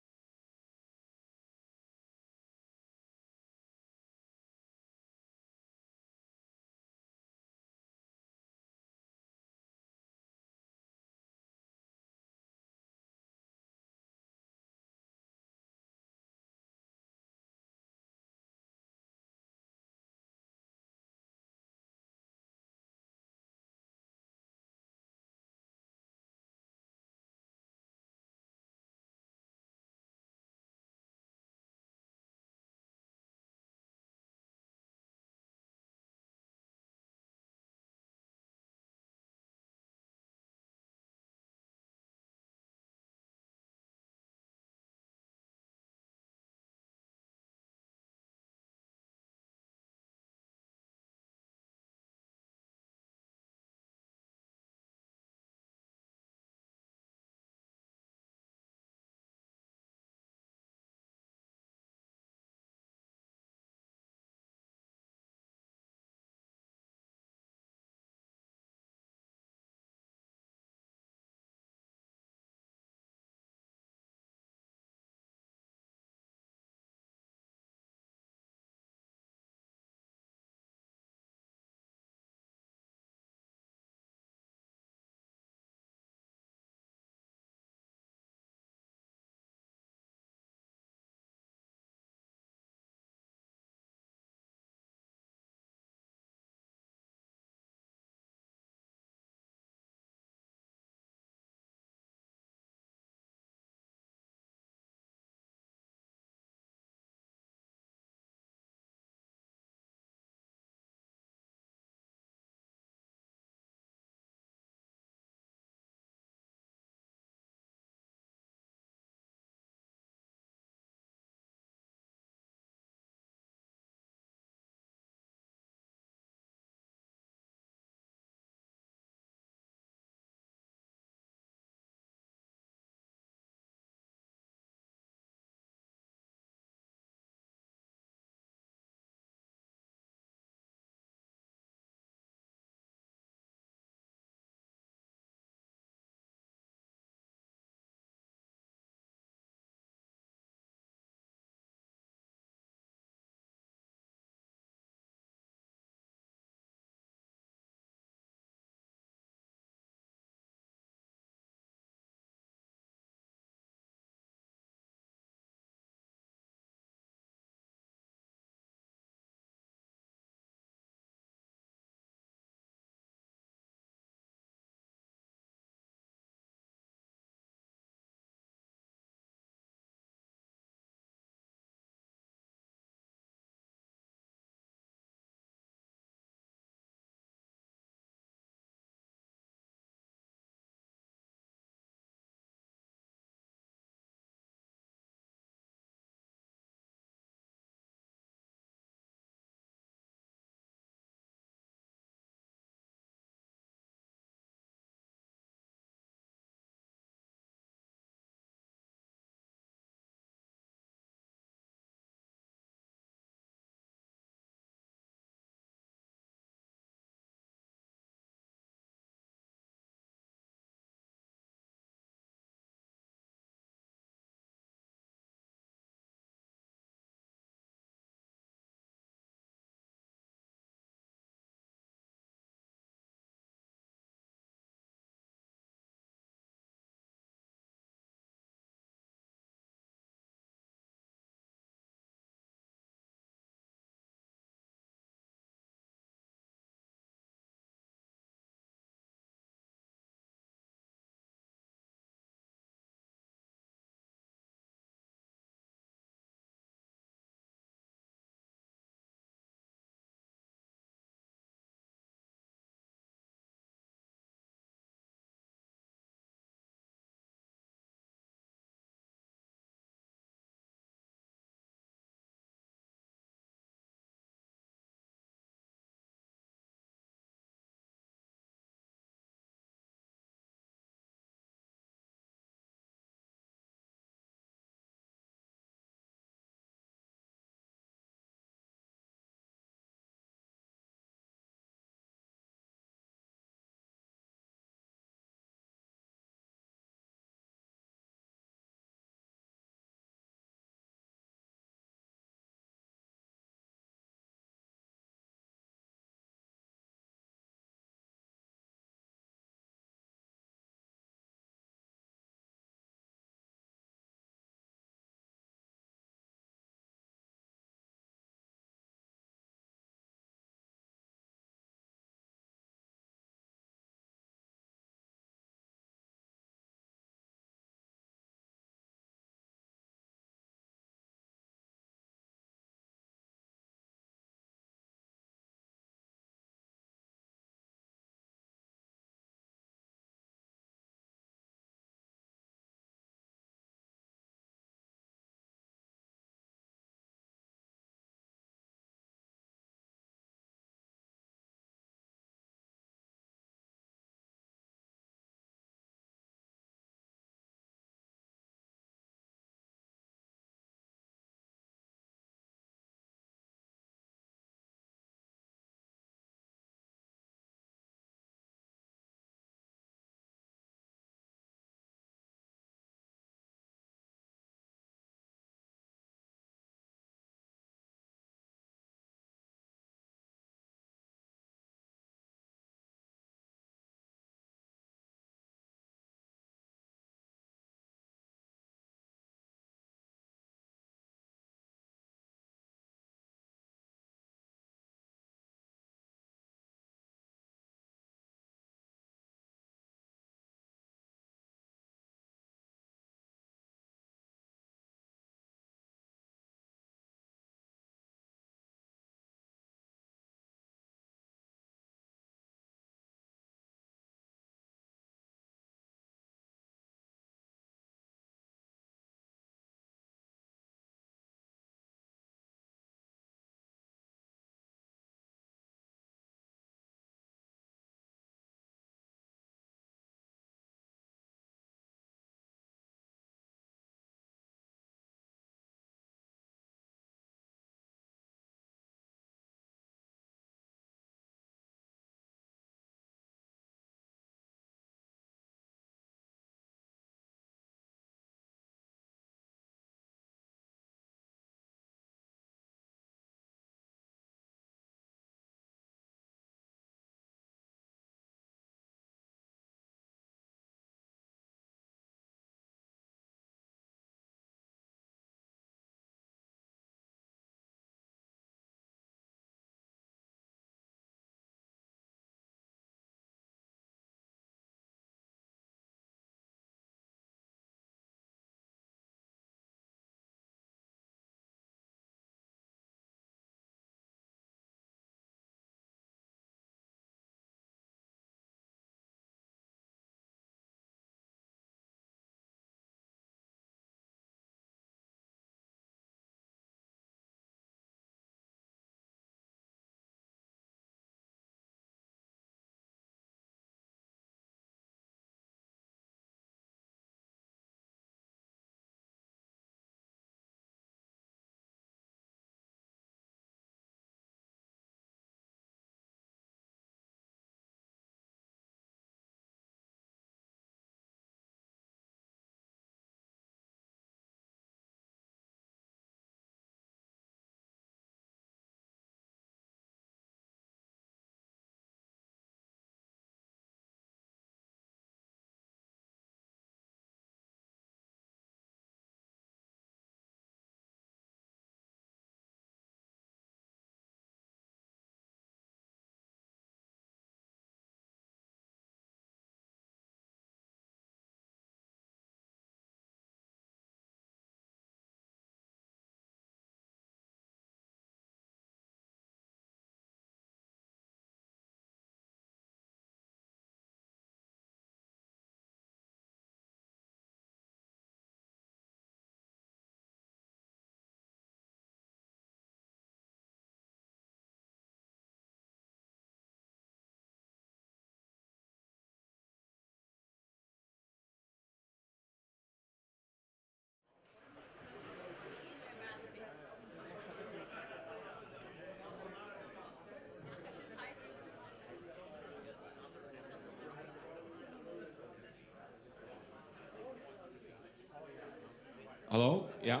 A: Hallå? Ja.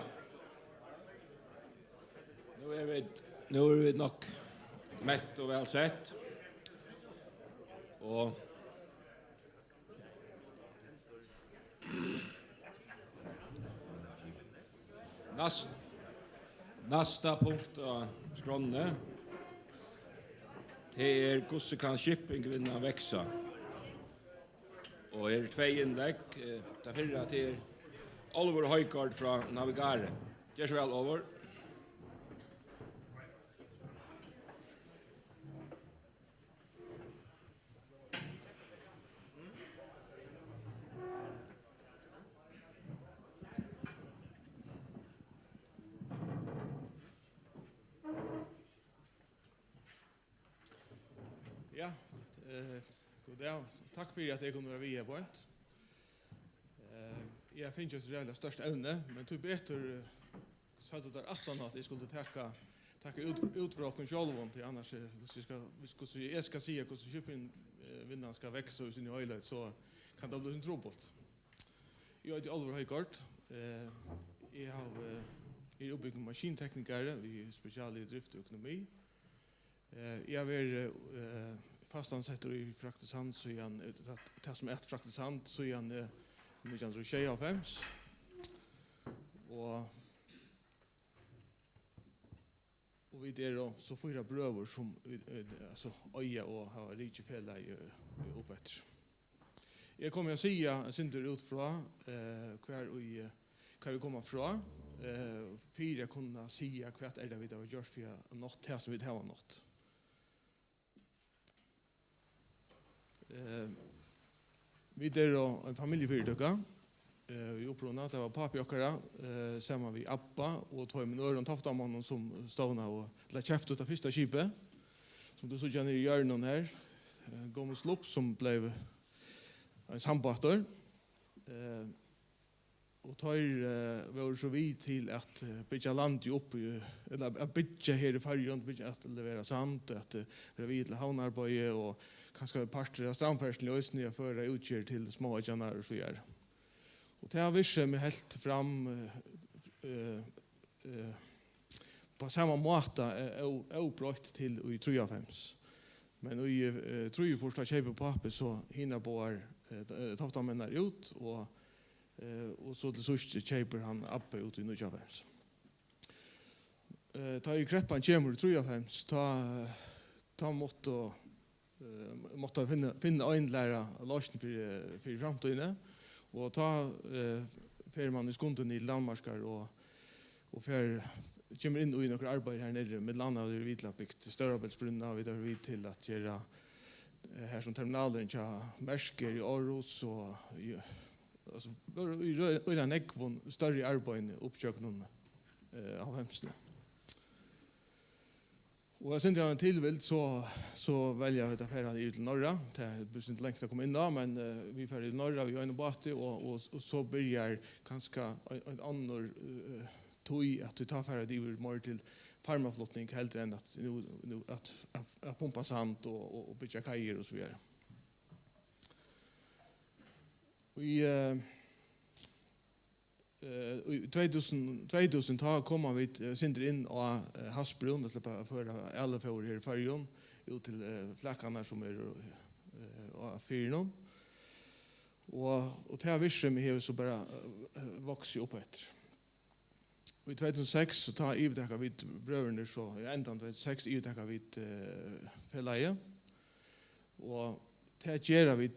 A: Nu är vi nog mätt och väl sett. Och nästa punkt av skronne det är hur kan shipping vinna växa. Och är två inlägg ta förra till Oliver Højgaard från Navigare. Gör så väl Oliver.
I: Ja, god dag. Takk for at jeg kunne være via på et. Jeg finner ikke det reelle største evne, men tog betur sa det der 18 at jeg skulle takke ut fra åkken sjålvån til annars hvis jeg skal si hvordan kjøpinvinnene skal vekse i sin høylighet, så kan det bli en trobult. Jeg heter Oliver Højgaard. Jeg er oppbyggende maskinteknikere, vi er spesiale i drift og økonomi. Jeg har vært fastansetter i Fraktisand, så det som er Fraktisand, så er 1995. Og vi der så 4 brøver som øye og har rike fjellet oppe etter. Jeg kommer å si at jeg ut fra hva vi kommer fra, for jeg kunne si hva det vi har gjort for noe til som vi har nått. Vi der en familiefyrtøkka. Vi opprona, det var papi okkara, sammen vi Abba, og tog min øren Toftamånen som stående og la kjeft ut av første skipet, som du så gjerne i hjørnen her. Gommel Slopp, som ble en sambater. Og tar var så vid til at bygge land opp eller bygge her i fargen, bygge at levere sand, at være vid til havnarbeid, og kanskje parter av strandferdsel i Østnøya før jeg utgjør til små øyjanar og så videre. Og det har visse meg helt fram på samme måte er brøtt til i 93. Men i 3 kjøper pappe så hinner bare Toftamennar ut, og så til sørste kjøper han Abbe ut i 95. Da i kreppan kommer i 93, ta måtte finne øynlære løsning for fremtiden, og ta fer man i skunden i landmarskar og kommer inn i noen arbeid her nede, med landet av det vidlappikt, Størrebelsbrunna, vi tar vid til at gjøre her som terminalen til Mersker i Aarhus, og i den ekvån større arbeid oppkjøkken av hemsene. Og jeg synes jeg en tilvilt, så velger jeg å fære i til Norra. Det er ikke lengt å komme inn da, men vi færer i Norra, vi har en bati, og så begynner kanskje en annen tog at vi tar fære i mer til farmaflottning, helt enn at pumpa sand og bygge kajer og så videre. I 2000 kom vi sindre inn av Hasbrun, det slipper for alle fjord her i Färjön, ut til flakkarna som av Fyrnån. Og til virksomhet vi har så bare vokset opp etter. I 2006 så tar ivetekka vid brøverne, så i enda 2006 ivetekka vid felleie. Og det gjør vi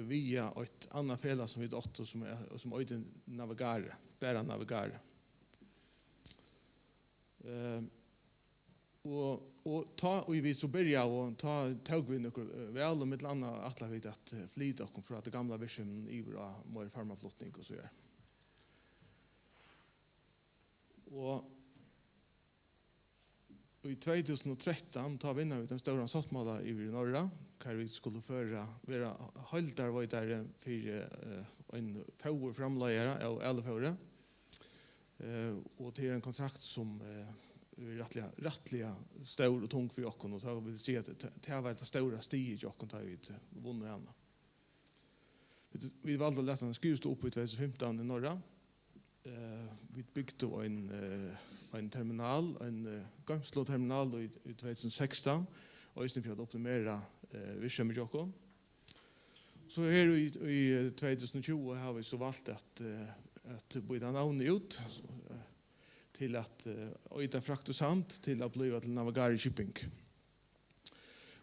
I: via et annet felle som vi åtte, som øyde Navigare, bare Navigare. Og vi så begynte og tog vi noe vel, og med et annet atler vi at flyte oss fra det gamle virksomheten i vår farmaflottning og så gjør. Og i 2013 vinner vi den store sattmålet i Norra, hvor vi skulle være halvdarbeidere for en fjord framleiere av alle fjordet. Og det en kontrakt som er rettelig stor og tung for oss, og så vil si at det har vært det store stiget i oss, da vi vunnet henne. Vi valgte å lette den skrivstå opp i 2015 i Norra, vi bygde en terminal, en gamslo-terminal i 2016, og i for å optimere virksomhet med Jokko. Så her i 2020 har vi så valgt at byta navnet ut til at øyta frakt og sand til å bli til Navigare Shipping.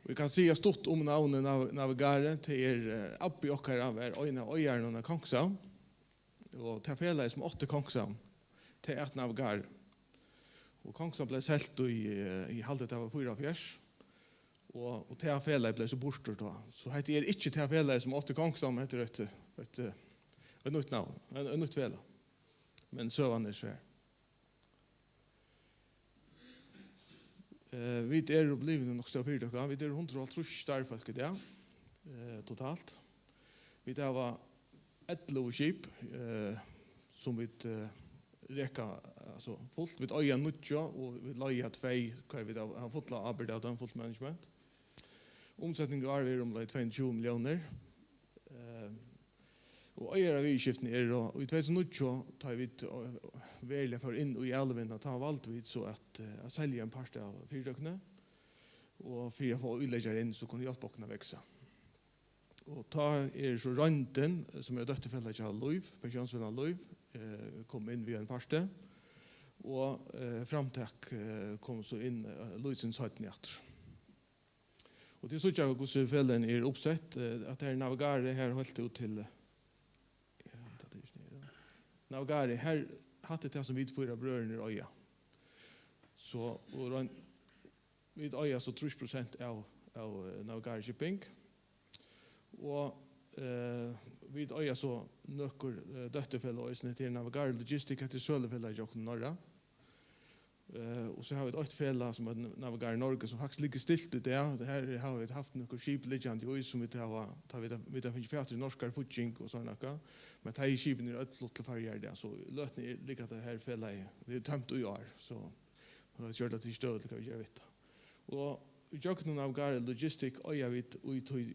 I: Vi kan si stort om navnet Navigare til oppi okkara er øyne øyerne av Kongshavn, og til fjellet som 8 Kongshavn til et Navigare. Og Kongshavn ble selt i halvdet av 44, og til fjellet ble så borster da. Så heter ikke til fjellet som 8 Kongshavn, heter et nytt navn, et nytt fjellet. Men søvann svær. Vi blevet nok større fyrtøkker. Vi 130 starfolk i det, totalt. Vi var 11 skip som vi reka altså, fullt. Vi øya 90, og vi løya 2, hva vi har fått arbeid av den fullt management. Omsetningen var vi 22 millioner. Og øyere av vidskiftene og i 2019 tar vi veldig for inn i elven og tar valgt vi så at selge en part av fyrtøkene og for å få utleggere inn så kunne hjelpåkene vekse. Og ta så Rønten, som døttefellet av Løyv, pensjonsfellet av Løyv, kom inn via en parte, og framtak kom så inn Løyvsens høyten etter. Og til så ikke hvordan fellen oppsett, at her Navigare her holdt ut til Navigare, her hadde det som vi 4 brødene i øya. Så vi øya så 30% av Navigare Shipping. Og vi øya så nøkker døttefellet til Navigare Logistik etter Sølefellet i Jokken Norra. Og så har vi et fjellet som Navigare Norge som faktisk ligger stilt i det. Her har vi haft noen skip liggende i som vi har finnet fjert i norskere futching og sånn noe. Men de skipene flott til farger det. Så løtene ligger at det her fjellet det tømt og år. Så vi har kjørt det til stød, kan vi ikke vite. Og i Jokken Navigare Logistik øya vi til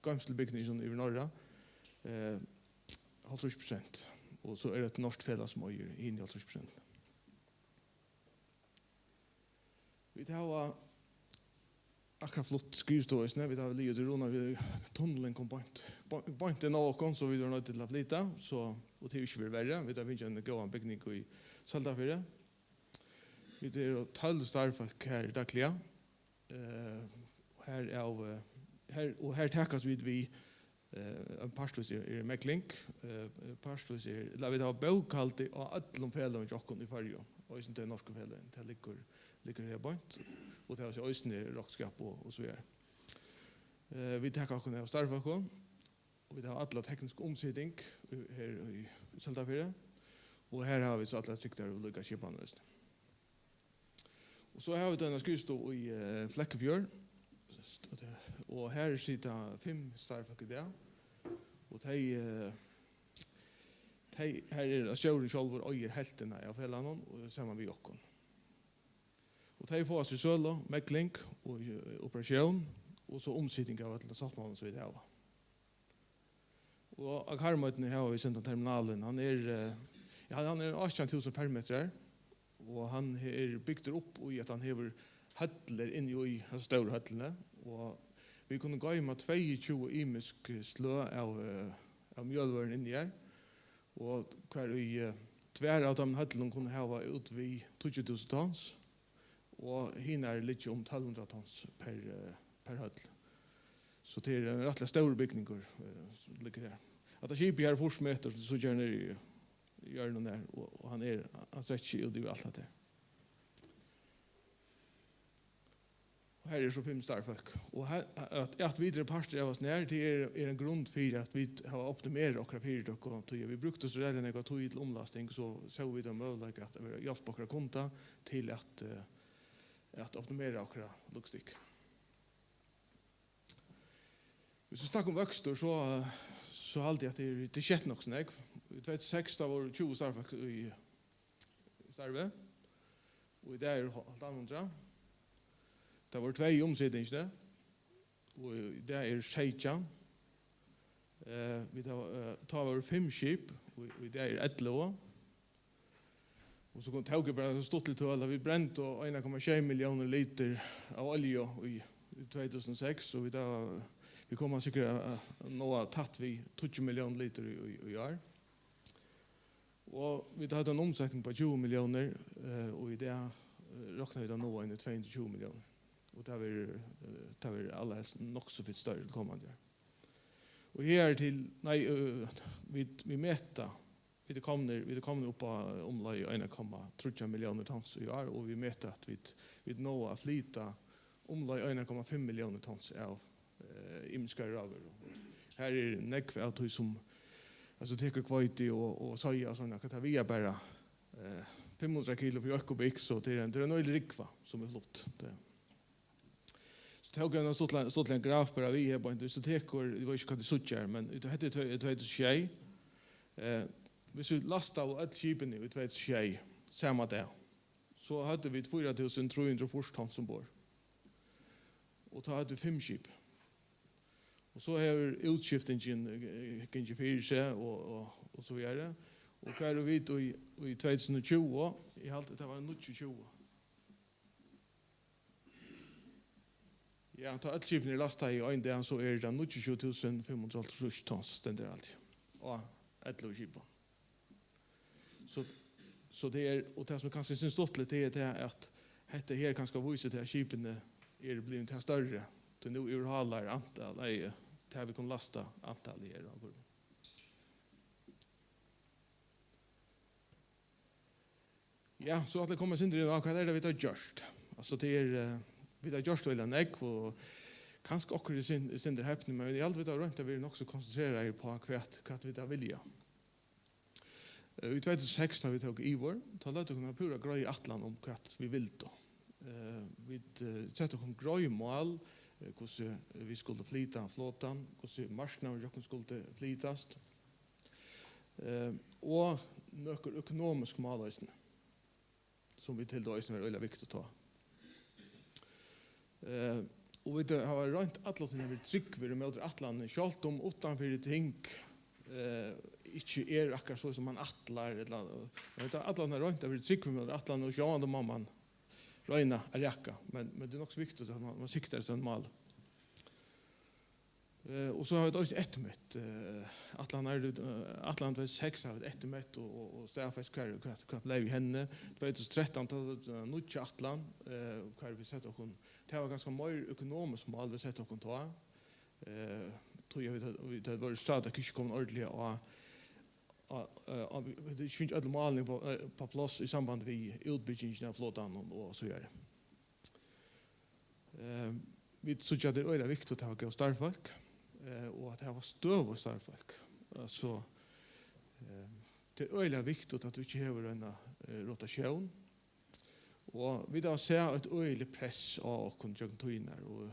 I: gamselbygningen i Norra 50%. Og så det et norsk fjellet som øyer inn i 50%. Vi har akkurat flott skrivstående, vi har livet til Rona, tunnelen kom point inn av oss, så vi var nødt til å flytte, og det ikke vil være. Vi har finnet en gående bygning i Saldafire. Vi har 12 starfolk her daglige. Her takkes vi en parstvis mekling, parstvis vi har bøkalt av alle fellene i Jokken i Farjo, og det norske fellene, det ligger her bort, og det har også øyne rockskap og så videre. Vi takker oss av starfolk, og vi har alle teknisk omsidning her i Saldafire, og her har vi så alle sikter og lykke skipene. Og så har vi denne skrivstå i Flekkefjord, og her sitter 5 starfolk i det, og her sjøren selv og øyer heltene av fellene, og sammen med Jokken. Og de får oss i søle, mekling og operasjon, og så omsidning av alle sattmålene som vi har. Og av karmøtene har vi sendt terminalen. Han 18.000 perimeter, og han bygd opp i at han har høtler inn i de store høtlene. Og vi kunne gå med 22 imisk slø av mjølvøren inni her. Og hver i tver av de høtlene kunne ha ut ved 20.000 tons. Og henne litt om 1200 tons per høtl. Så det en rettelig store bygninger som ligger her. At det skipet her forsmeter, så gjerne gjør noe der, og han strekker ut i alt det. Og her så 5 starfolk. Og at videre parter av oss nær, det en grunn for at vi har optimeret okra fyrtøk. Vi brukte så redan jeg tog til omlasting, så vi det mulig at vi hjelp okra konta til at optimere okra logistikk. Hvis vi snakker om vøkster, så alltid at det skjedd nok sånn. I 2006 da var 20 starfolk i starve, og i det halvt annet. Det var 2 omsidningsne, og i det 16. Vi tar over 5 skip, och det är 11. Och så kom tog bara stort lite öl vi bränt och 1,6 miljoner liter av olja i 2006 och vi kommer säkert nå tatt vi 20 miljoner liter i år. Och vi hade en omsättning på 20 miljoner och i det räknar vi då nå in i 220 miljoner. Och det var alla nog så fint större kommande. Och här till vi mäta vi kommer upp på omlag 1,3 miljoner tons i år och vi mäter att vi nå att flyta omlag 1,5 miljoner tons av imskar raver. Här är nekv av tog som alltså teker kvalitet och soja och såna kan vi bara 500 kilo för kubik så det är en öl rikva som är flott. Så tog jag en sån graf bara vi här på inte så teker det var inte kan det sucha men det hette 2006 hvis vi lasta av ett skipen i 2006 samma dag så hade vi 4340 tons ombord. Och då hade vi 5 skip. Och så har utskiftningen kanske för sig och så vidare. Och kvar vi i 2020 i allt det var 2020. Ja, ta ett skip i lasta i en dag så är det 22.530 tons den där allt. Och ett skip. Så det är och det som kanske syns stort lite det är att detta här kanske visa till att skipen är blivit till större. Det nu urhalar antal där vi kan lasta antal i Ja, så att det kommer synd i vad är det vi har gjort. Alltså det är vi har gjort väl en ägg och kanske också det synd det häpning men i allt vi har runt vi är också koncentrera på kvart vi där vilja. I 2006 har vi tagit Ivor, talat om pura gröj atlan om kvart vi vill då. Vi sätter om gröjmål, hur vi skulle flyta flottan, hur marknaden skulle flytast. Och några ekonomiska mål som vi till då är väldigt viktigt att ta. Och vi har rönt atlan när vi trycker med atlan, självt om utanför ting inte akkurat så som man attlar eller atlan har rönt vi trycker med atlan och sjående man röjna är räcka men det är också viktigt att man siktar till en mål. Och så har vi också ett mätt Atlant 6 har ett mätt och Stefans kvar blev henne 2013 till Atlant kvar vi sett och det var ganska mer ekonomiskt mål vi sett och ta tror jag vi det var strategiskt kommer ordentligt och det finns alla mål på plats i samband med utbyggingen av flottan och så vidare. Vi tycker att det är viktigt att ha gå starfolk och att det var stöv och starfolk. Så det är viktigt att vi inte har en rotation. Och vi då ser ett öjligt press av konjunkturer och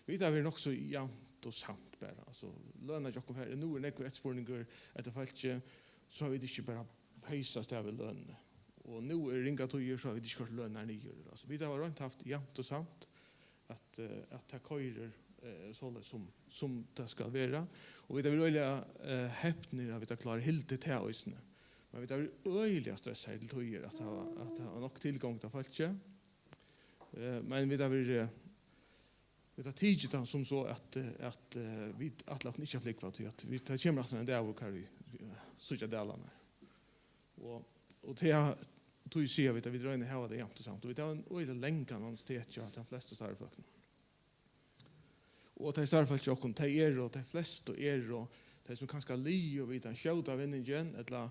I: vi där vill också jämnt och samt bara. Alltså lönar jag kommer här nu är det ett spårningar att det fallet så har vi inte bara höjsa stävel lön. Och nu är ringa tojer så har vi inte lönar ni gör. Alltså vi har inte haft jämnt och samt att ta körer så som det ska vara. Och vi vill öliga häpner att vi klarar helt det här ösne. Men vi vill öliga stressa till tojer att ha nog tillgång till fallet. Men vi vill tar tidigt som så att vi att inte flickva till att vi tar kommer att det av kan vi söka delarna. Och det tog ser vi att vi drar in här det jämt och samt. Och vi tar en öde länkan någon stet att de flesta starfolken. Och det starfolk jag kon te och de flesta och det som kanske li och vi tar shout av igen eller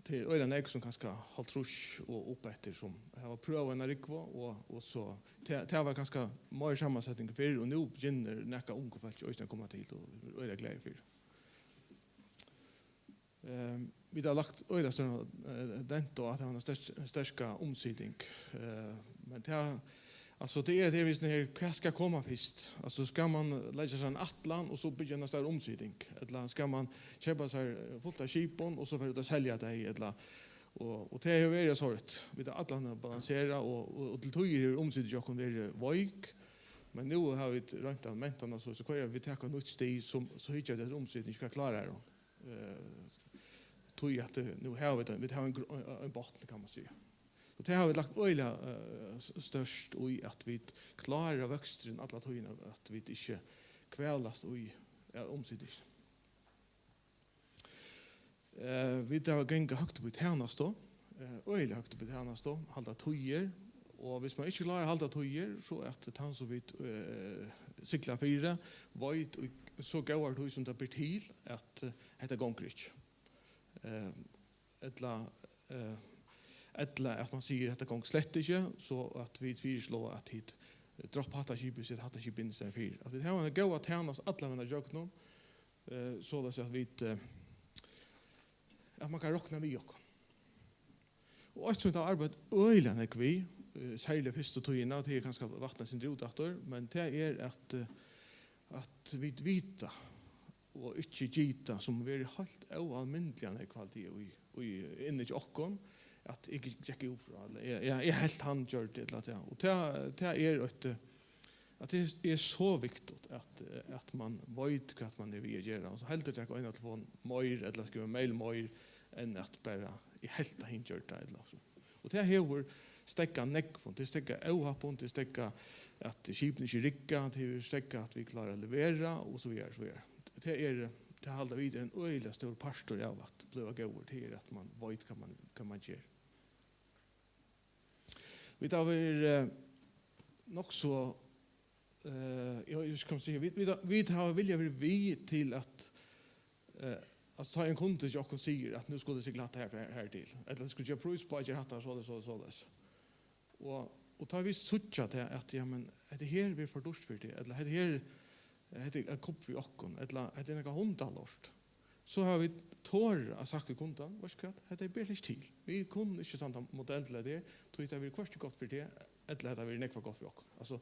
I: till öde näck som kanske har trusch och upp efter som har prövat en rikva och så det var ganska mer sammansättning för och nu begynner näka unga folk att komma till och öde glädje för. Vi har lagt öde större den då att ha en starka omsidning men det alltså det är visst när vad ska komma först alltså ska man lägga sig en atlan och så begynna där omsidning eller ska man köpa sig fullt av skipon och så för att sälja det eller och det är ju sorgt vi har atlan balansera och till tojer omsidning jag kan vara vik men nu har vi rent av mentarna så kan vi ta något steg som så hittar det omsidning ska klara det tog att nu har vi har en botten kan man säga. Och det har vi lagt öliga störst i att vi klarar växten alla tøyna att vi inte kvälas i omsidigt. Vi tar gänga högt på tärnas då. Öliga högt på tärnas då, hålla tøyer. Och hvis man inte klarar att hålla tøyer så att han så vidt cykla fyra vet så går det som det blir till att detta gånger inte. Eller att man säger att det gånger slett inte så att vi föreslår att hit dropp hatta skipet sitt hatta skipet innan fyr. Att vi har en goda tärnas alla vänner jöknum så att vi att man kan rockna vi också. Och att det arbetar öjlan är vi särskilt första tøyna det är ganska vattna sin drotdator men det är att vi vita och inte gita som vi är helt oalmindliga kvalitet och inne i okkon att inte checka upp för alla. Jag helt handgjort det att ja. Och det är att det är så viktigt att man vet vad man är vid att göra. Och så helt det jag en telefon mer eller skriva mail mer än att bara i helt handgjort det eller så. Och det här stekka nekkfond, det stekka auhapon, det stekka att skipen inte rikka, det stekka att vi klarar att levera och så vidare. Det håller vidare en öjlig stor pastor av att bli gåvor till att man vet kan man göra. Vi tar nog så jag ska säga vi har vilja vi till att ta en konto jag kan säga att nu skulle det sig glatt här till. Eller skulle jag pröva på att jag hattar så. Och tar vi sucha att ja men är det här vi får lust för det eller är det här är en kopp vi okkon eller är det några hundalort så har vi tår att sagt kundan vad ska det är billigt till vi kunde inte sånt modell till det tror jag vi kvarst gott för det eller det vi nekva gott för oss alltså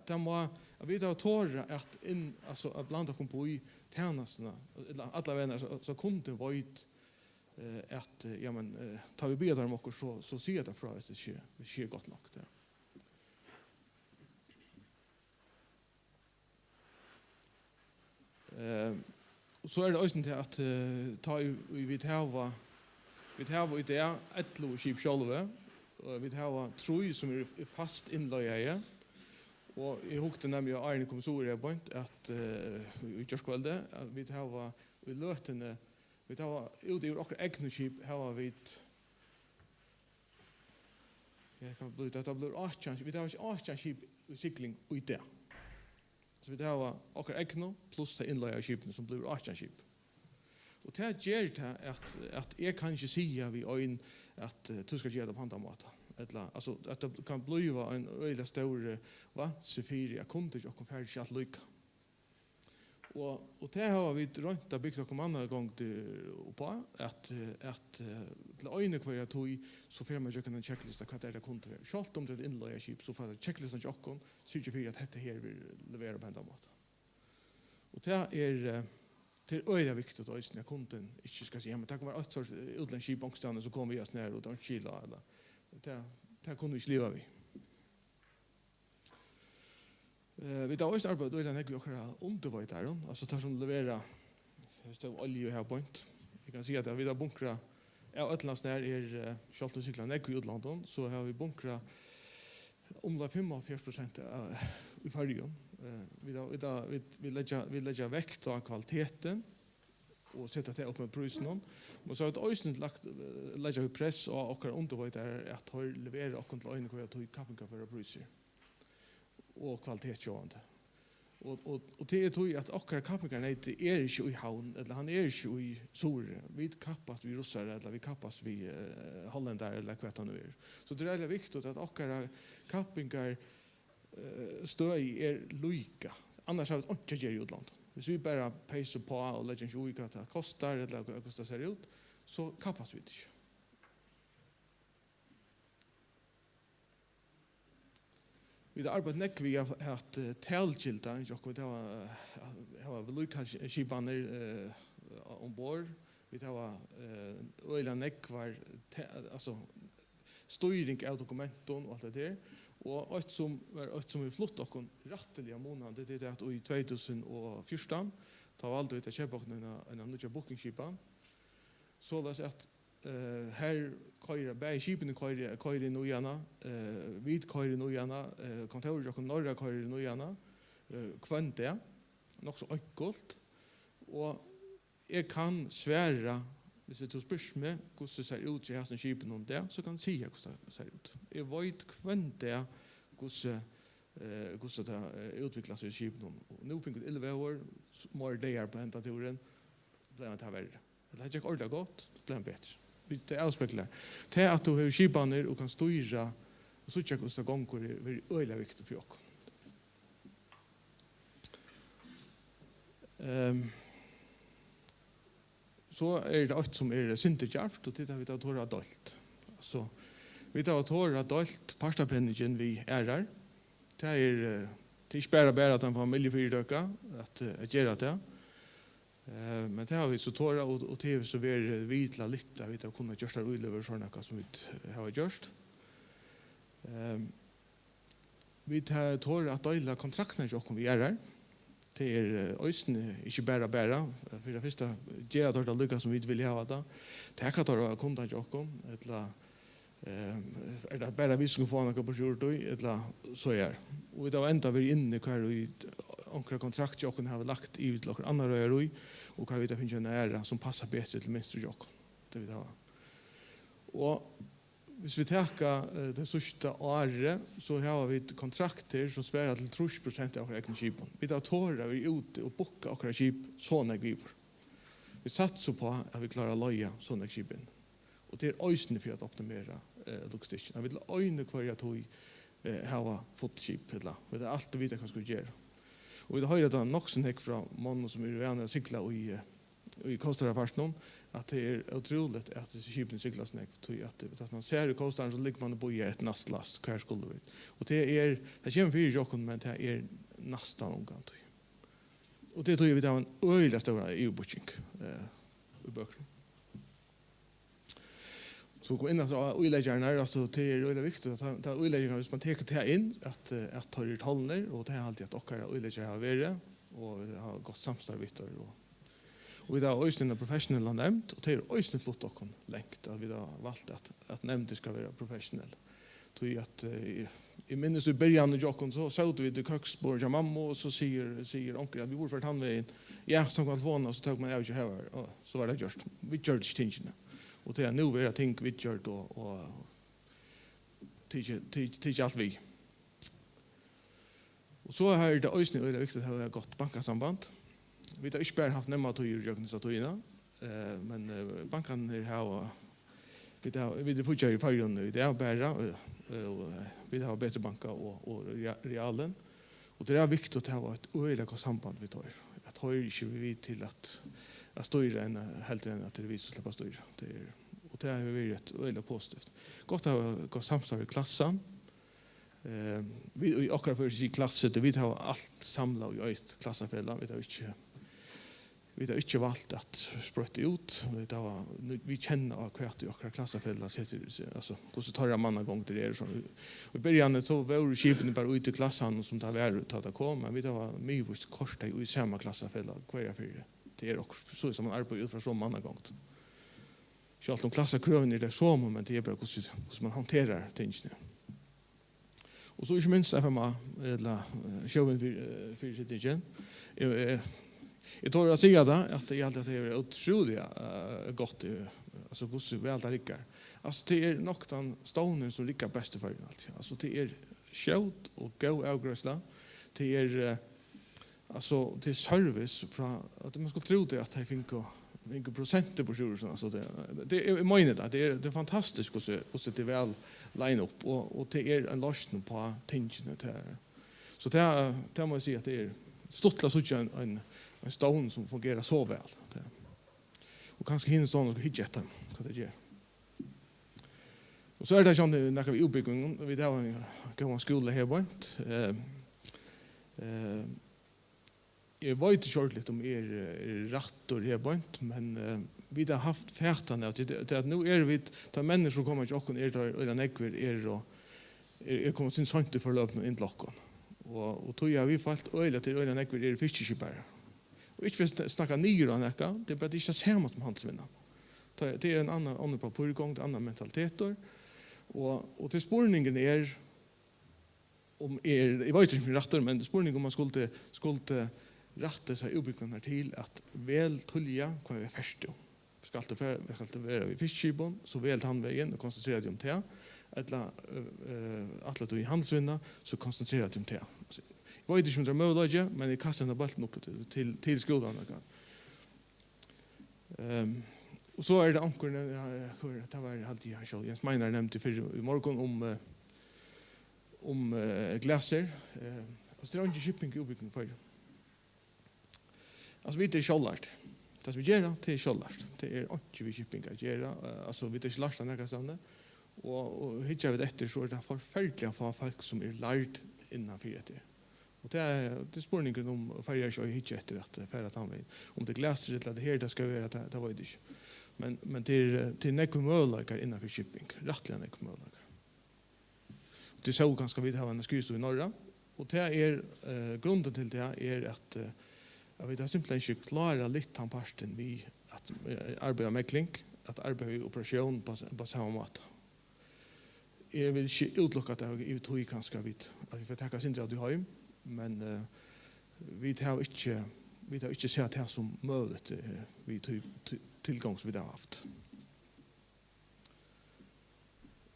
I: det må vi då tår att in alltså att blanda kom på i tjänsterna alla vänner så kunde vart att ja men tar vi bedar om oss så ser det fra att det sker gott nog det. Så är det också till att ta vi har idé ett lo skip själva vi har tror som är fast inlöja och jag hukte nämligen Arne kommissorie point att vi just kvällde vi har vi lötene vi tar ut ur och egnuskip har vi jag kan bli det blir 8 vi tar 8 skip cykling ut där. Så vi har och egnu plus det inlöja skipen som blir 8 skip. Och det ger det att jag kan inte säga vi en att du ska göra det på andra mått. Alltså att det kan bli en öjla stor vattensfyr jag kunde inte och färdigt att lycka. Och det har vi runt att bygga om andra gång på att till öjne kvar jag tog så får man ju en checklista vad det kunde vara. Självt om det är inlöja skip så får det checklistan jockon så ju för att det här vill leverera på andra mått. Och det är öjla viktigt att när kunden inte ska säga men det kan vara ett sorts utländsk bankstånd så kommer vi oss ner och då skilla eller det kunde vi sleva vi. Vi tar också arbete och det är också undervajtare, alltså tar som levererar olje här point. Vi kan se att vi har bunkra utlands när är själva cyklar i utlandet så har vi bunkra om 45% i färjan. Vi lägger väkt på kvaliteten och sätta det upp med prisen. Men så har det också lägger vi press och undervajtare att leverera och kontrollera in kvar till kappingar för priser. Och kvalitetsjående. Och det tror jag att akkurat kappingar är inte i havn, eller han är inte i Sore. Vi kappas vi russar, eller vi kappas vi holländare, eller vad han nu är. Så det är viktigt att akkurat kappingar stöj är lika. Annars har vi inte gjort i utlandet. Hvis vi bara pejser på och lägger inte olika att det kostar, eller vad det ser ut, så kappas vi inte. Vi har arbetat näck vi har haft tälskilta och vi har vedlikehaldsskipaner ombord. Vi har öjla näck var alltså styrning av dokumenten och allt det där. Och ett som vi flott och rätteliga månader det är att i 2014 Ta valde vi til å kjøpe en nødja bookingskipan. Så det at her køyre, begge skipene køyre i nøyana, vid køyre i nøyana, kontoret og norra køyre i nøyana, kvønt det, nok så enkelt. Og jeg kan svære, hvis jeg spørs meg hvordan det ser ut i hesten skipen om det, så kan jeg si hvordan det ser ut. Jeg vet kvønt det, hvordan det utvikler seg i skipen. Og nå finner jeg 11 år, more dager på hentaturen, ble jeg til å være. Det er ikke ordentlig godt, ble jeg bedre. Det avspekler. Det at du har skipaner og kan styre og så ikke hvordan det gonger er øyelig viktig for oss. Så det alt som syntegjerft, og det vi tar tåra dalt. Så vi tar tåra dalt, parstapenningen vi her. Det ikke bare at en familiefyrdøka at gjøre det. Men det har vi så tåra, og det har vi så vært vidla litt, vi har kunnet gjøre det utover sånne som vi har gjort. Vi tar tåra at døyla kontraktene som vi her. Det øysene ikke bare. For det første, gjør det lykke som vi vil ha det. Det kan ta kunden til oss, eller det bare vi som får noe på kjortøy, eller så gjør. Og vi har enda vært inne hva omkring kontrakt til oss har lagt i til noen andre røy, og hva vi har finnet en ære som passer bedre til minst til oss. Det vi har. Og hvis vi tenker det sørste året, så har vi kontrakter som sperrer til 30% av våre egne skip. Vi tar tårer vi ute og bukker våre skip sånne giver. Vi satser på at vi klarer å løye sånne skipen. Og det øysene for å optimere logistikken. Vi vil øyne hver jeg tog ha fått skip. Vi vil alltid vite hva vi skal gjøre. Og vi har hørt nok sånn fra mannen som venner å sykle i Kostarafarsen, at det utrolig at disse skipene sykler snakk. At man ser i Kostaren, så ligger man og bor i et nastlast, hver skulle vi. Og det kommer fire jokken, men det nastan omgang. Og det tror jeg vi tar en øyelig større EU-booking i bøkene. Så gå inn og uileggerne, altså det øyelig viktig at ta uileggerne, hvis man teker det inn, at tar det tallene, og det alltid at dere uileggere har vært, og vi har gått samstarv vitter. Og vi har øyne professionelle nevnt, og det øyne flott dere lengt, at vi har valgt at nevnt skal være professionelle. Så i minnes i början av jokken, så søkte vi til køksbordet av mamma, og så sier onkel at vi bor for tannveien. Ja, så kom telefonen, og så tok man av ikke her, og så var det gjort. Vi gjør ikke tingene. Og det nå er det ting vi gjør, og det ikke alt vi. Og så har det øyne veldig viktig at det har gått bankasamband. Vi har ikke bare haft nemma tøyer i jøkene tøyene, men bankene har vi har fortsatt i fargen i det bare, vi har bedre banker og realen. Og det viktig at det har et øyelig samband vi tar. Jeg tar ikke vi til at styre enn helt enn at det er vi som slipper styre. Og det har vært øyelig positivt. Godt å ha gått samstår i klassen. Vi akkurat for å si klasse, vi har alt samlet i et klassefelle. Vi har ikke valgt at sprøtte ut. Vi kjenner akkurat i akkurat klassefelle, altså hvordan tar jeg mann en gang til det. I begynnelsen så var skipene bare ute i klassen som det var til at det kom, men vi har mye korset i samme klassefelle hver fire. Det også så som man arbeider ut fra så mange ganger. Selv om klassekrøvene er det så, men det bare hvordan man håndterer tingene. Og så ikke minst FMA, eller sjøven for sittingen. Jeg tror å si det, at jeg alltid er utrolig godt, altså hvordan vi alltid rikker. Altså det nok den stånden som rikker best for en alltid. Altså det skjøt og god avgrøsla. Det til service fra at man skulle tro det at jeg finner prosenter på sjur. Altså jeg mener det. Det fantastisk hvordan det vel line opp, og det en løsning på tingene til. Så det må jeg si at det stortla så en stånd som fungerer så vel. Og kanskje hinner stånd og hitje etter hva det gjør. Og så det sånn når vi utbyggingen, vi har en skole her bort. Jeg vet ikke litt om rettor her bort, men vi har haft fætene til at nå vi, da mennesker kommer til åkken, eller nekver, kommet sin sånt til forløpene inn til åkken. Og tog vi falt øyla til øyla nekver fiskeskipere. Och inte för snacka nyer och näka, det är bara det inte samma som handelsvinna. Det är en annan papurgång, det är andra mentaliteter. Och till spårningen är om jag vet inte om rätter, men spårningen om man skulle rätta sig uppbyggnaden till att väl tulja kan vi först då. Ska alltid vara vid fiskskibon, så väl handvägen och koncentrera dig om det. Eller att du i handelsvinna, så koncentrera dig om det. Jag vet inte om det är möjligt, men jag kastar den bollen upp till skolan. Och så är det ankorna, det var alltid jag själv. Jens Meinar nämnde i morgon om glaser. Alltså det är inte shipping i uppbyggning för det. Alltså vi är kjollart. Det som vi gör, det är kjollart. Det är inte vi shipping att göra. Alltså vi är inte lasta några ställen. Och hittar vi efter så är det förfärliga för folk som är lärt innanför det. Och det är spårningen om färger så hittar efter att färra tandvägen. Om det glaser eller det här, det ska vara det var det inte. Men det är nekva möjligheter innanför shipping. Rättliga nekva möjligheter. Det är så ganska vi har en skrivstå i norra. Och det är grunden till det är att jag vet att simpelthen inte klara lite av parten vi att arbeta med klink, att arbeta i operation på samma måte. Jag vill inte utlocka att jag tror kanske att vi får täcka sin radio hem, men vi har inte sett det som möjligt vi tillgång som vi har haft.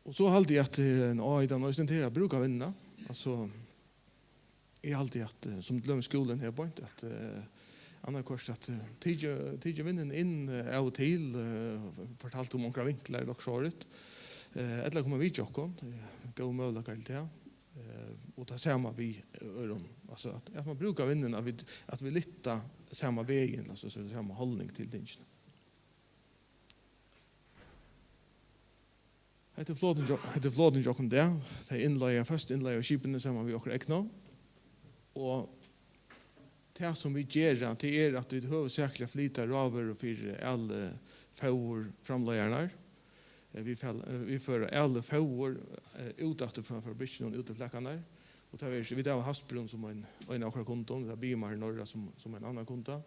I: Och så alltid att en aidan och stentera brukar vinna. Alltså är alltid att som glömmer skolan här på inte att andra kurs att tidigt vinnen in av och till fortalt om några vinklar och så rätt. Eller kommer vi jokon gå möjligheter till det. Och ta samma vi alltså att man brukar vinna att vi litta samma vägen alltså så samma hållning till det. Det är flåden jokken där. Det är inleier, først inleier av skipene sammen vi åker ekna. Og det som vi gjør, det er at vi hovedsakelig flyter raver for alle fauer framleierne. Vi fører alle fauer utakter fra fabrikken og ut til flekkene. Og vi har Hasbrunn som en av akkurat konton, vi har Bimar Norra som en annan konta.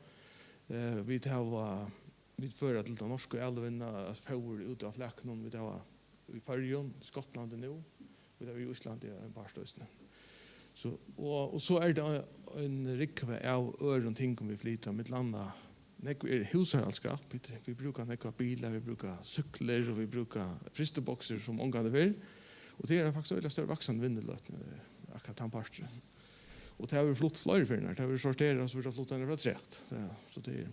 I: Vi fører til den norske elvene fauer ut av flekkene, vi har i Färjön, Skottland nu, och där i Island en par ställen. Så och så är det en rikve av öron ting om vi flyttar med landa. Hushållsskap, vi brukar nekva bilar, vi brukar cyklar och vi brukar fristeboxer som omgående vill. Och det är faktiskt väldigt större vaxande vindelöt akkurat han parstren. Och det har vi flott fler för när det har vi sorterat så vi har flott den från trätt. Så det är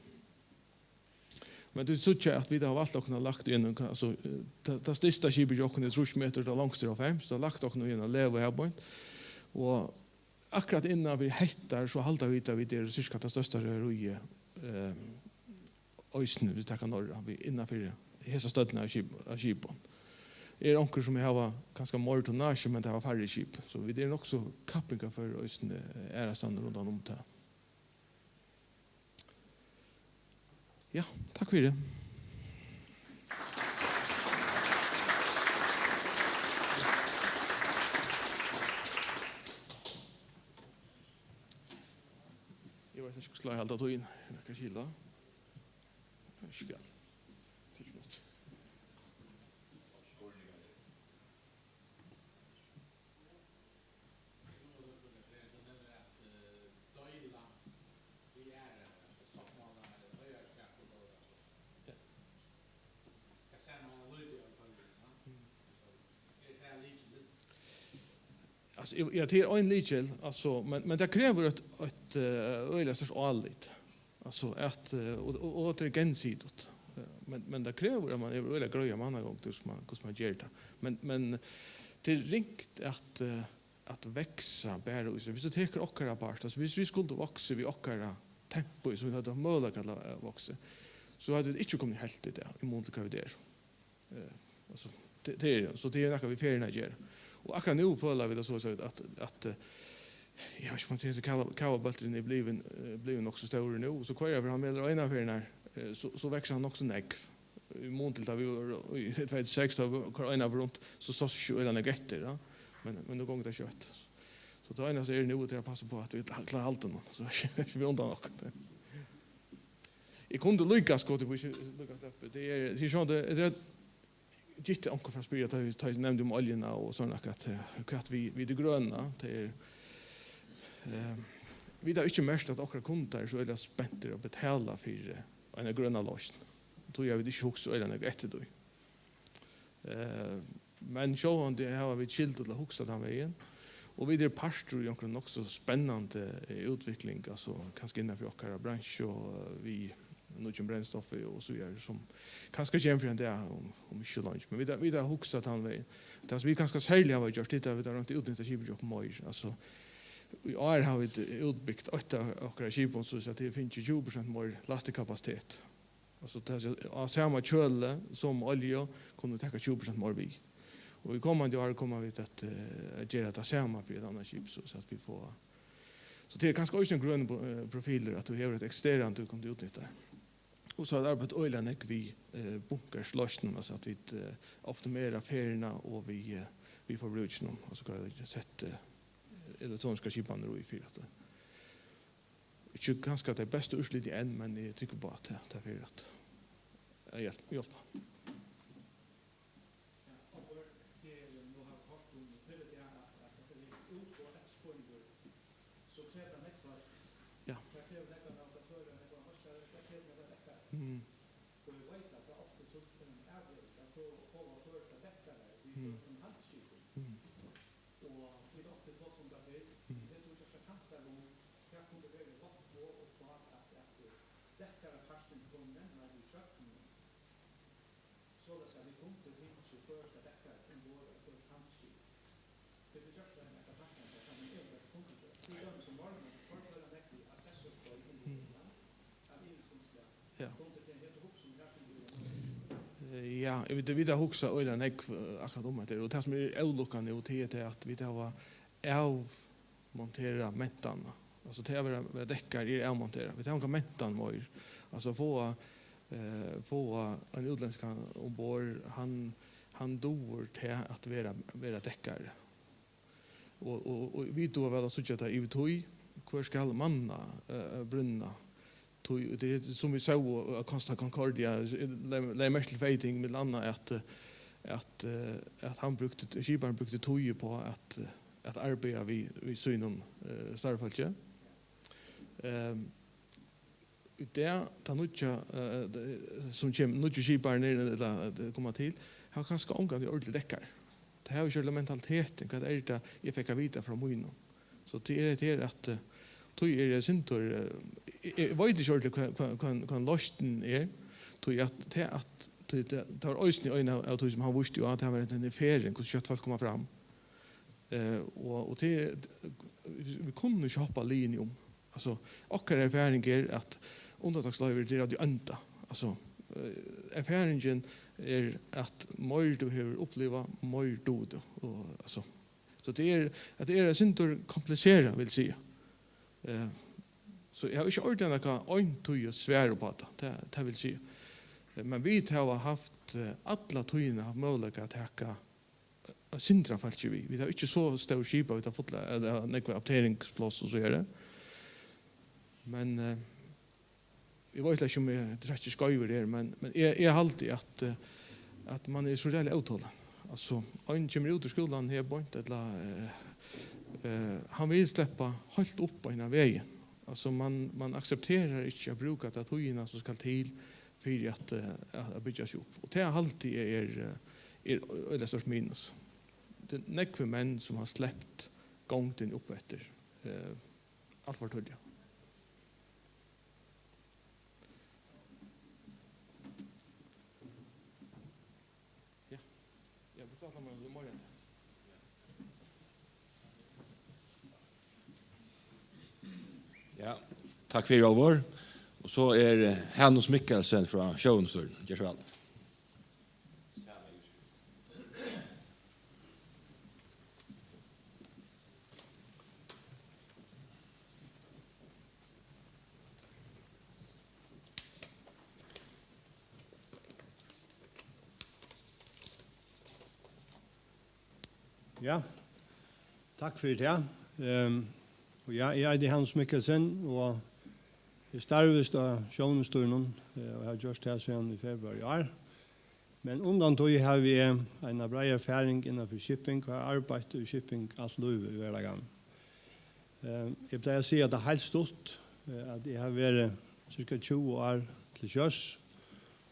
I: men det är så att vi har valt att kunna lagt in alltså det största skipet jag kunde 3 meter det långst av 5 så lagt och nu in och leva här på. Och akkurat innan vi hettar så halta vi det cirka det största röje ösn vi tar norra vi innanför hela stödna av skipon. Är onkel som har ganska mer tonnage men det har färre skip så vi det är också kappingar för ösn är det sann runt om det. Ja, tack för det. Jag vet inte om jag ska hålla in. Jag kan kila. Jag ska. Alltså jag till en lichel alltså men det kräver ett öliga sorts allit. Alltså att och det gensidigt. Men det kräver att man är öliga grejer man har gått hur man gör det. Men det är ringt att växa bara så vi så tar ochkara part alltså vi skulle växa vi ochkara tempo så vi hade möjlighet att växa. Så hade det inte kommit helt det i mån till det. Alltså det är så det är något vi färna gör. Och akkurat nu føler vi det så att jag vet inte så kavabalten är blivit också större nu och så kvar över han med ena för när så växer han också näck i mån till att vi i 26 av ena runt så ju eller negatter då men då går det kött så då ena så är det nu att jag passar på att vi klarar allt så vi undan och jag kunde lyckas gå till vi lyckas upp. Det är så det gitt onkel från Spirit har nämnt om oljorna och såna att vi det gröna det vi har inte mest att okra kunder så är det spänt att betala för en gröna lösning. Då jag vet inte också eller något efter då. Men så han det har vi skilt till huxa den vägen. Och vi det pastor och nog så spännande utveckling alltså kanske innanför vår bransch och vi någon brännstoff och så vidare som kanske jämför det om inte lunch men vi där huxa den vägen. Det vi kanske sälja vad just det vi där inte utnyttja skipet mer alltså vi har vi utbyggt och skipon så att det finns 20% mer lastkapacitet. Alltså det samma köle som olja kunde ta 20% mer vi. Och i kommande år kommer vi att göra det samma för ett annat skip så att vi får så det är ganska också en grön profiler att vi har ett externt du kan utnyttja. Och så har arbetat öjlan vi bunkerslösningar så att vi optimerar färgerna och vi får bruka dem och så kan vi sätta elektroniska skipan i fyrat. Inte ganska det bästa urslit än men jag tycker bara att det är fyrat. Hjälp. Ja. Ja, vi där huxa ölen akkurat om det och det som är outlookande och det är att vi där var avmontera mättarna. Alltså det är däckar i avmontera. Vi tar mättan mer. Alltså få en utländsk ombord han dår till att vara däckare. Och vi då väl så att i tog hur ska manna brunna det är som vi såg Costa Concordia det mest fighting med landa att han brukte skiparen brukte tog på att arbeta vi synon starfolket det tar nutja som kem nutja skiparen ner komma till han kanske omgående ordentligt däckar det har ju mentaliteten vad är det jag fick vita från munnen så det är att tog är det syntor jag vet inte ordentligt kan losten är tog att det tar ösning öna av tog som han visste ju att det var en ferien hur kött komma fram och det vi kunde inte hoppa linje alltså och erfaring är att undantagslöver det är att anta alltså erfaringen är att mer du har uppleva mer du och alltså så det är att det är syntor komplicerat vill säga så jag har inte ordentligt en tog svär på det vill säga. Men vi har haft alla togna av möjlighet att täcka sindra falsk vi. Vi har inte så stor skipa vi har fått några apteringsplats och så är det. Men jag vet inte om det är inte skojar det men jag har alltid att man är så jävla uthållen. Alltså en kommer ut ur skolan här på eller han vill släppa helt upp på en vägen. Alltså man accepterar inte att bruka att togna som ska till för att bygga sig upp. Och det är alltid är störst minus. Det är nekve män som har släppt gången upp efter allt för tydliga. Ja, jag betalar mig i morgon.
A: Ja, tack för Alvor. Och så är Hannes Mikkelsen från Sjøvnstor. Gjør så vel.
J: Ja, takk for det. Og jeg er Hans Mikkelsen, og Jeg starvist av sjånesturen, og jeg har gjort det siden i februar i år. Men undan tog har vi en bred erfaring innenfor shipping, og har arbeidet i shipping alt liv i hverdagen. Jeg pleier å si at det er helt stort, at jeg har vært cirka 20 år til sjøs,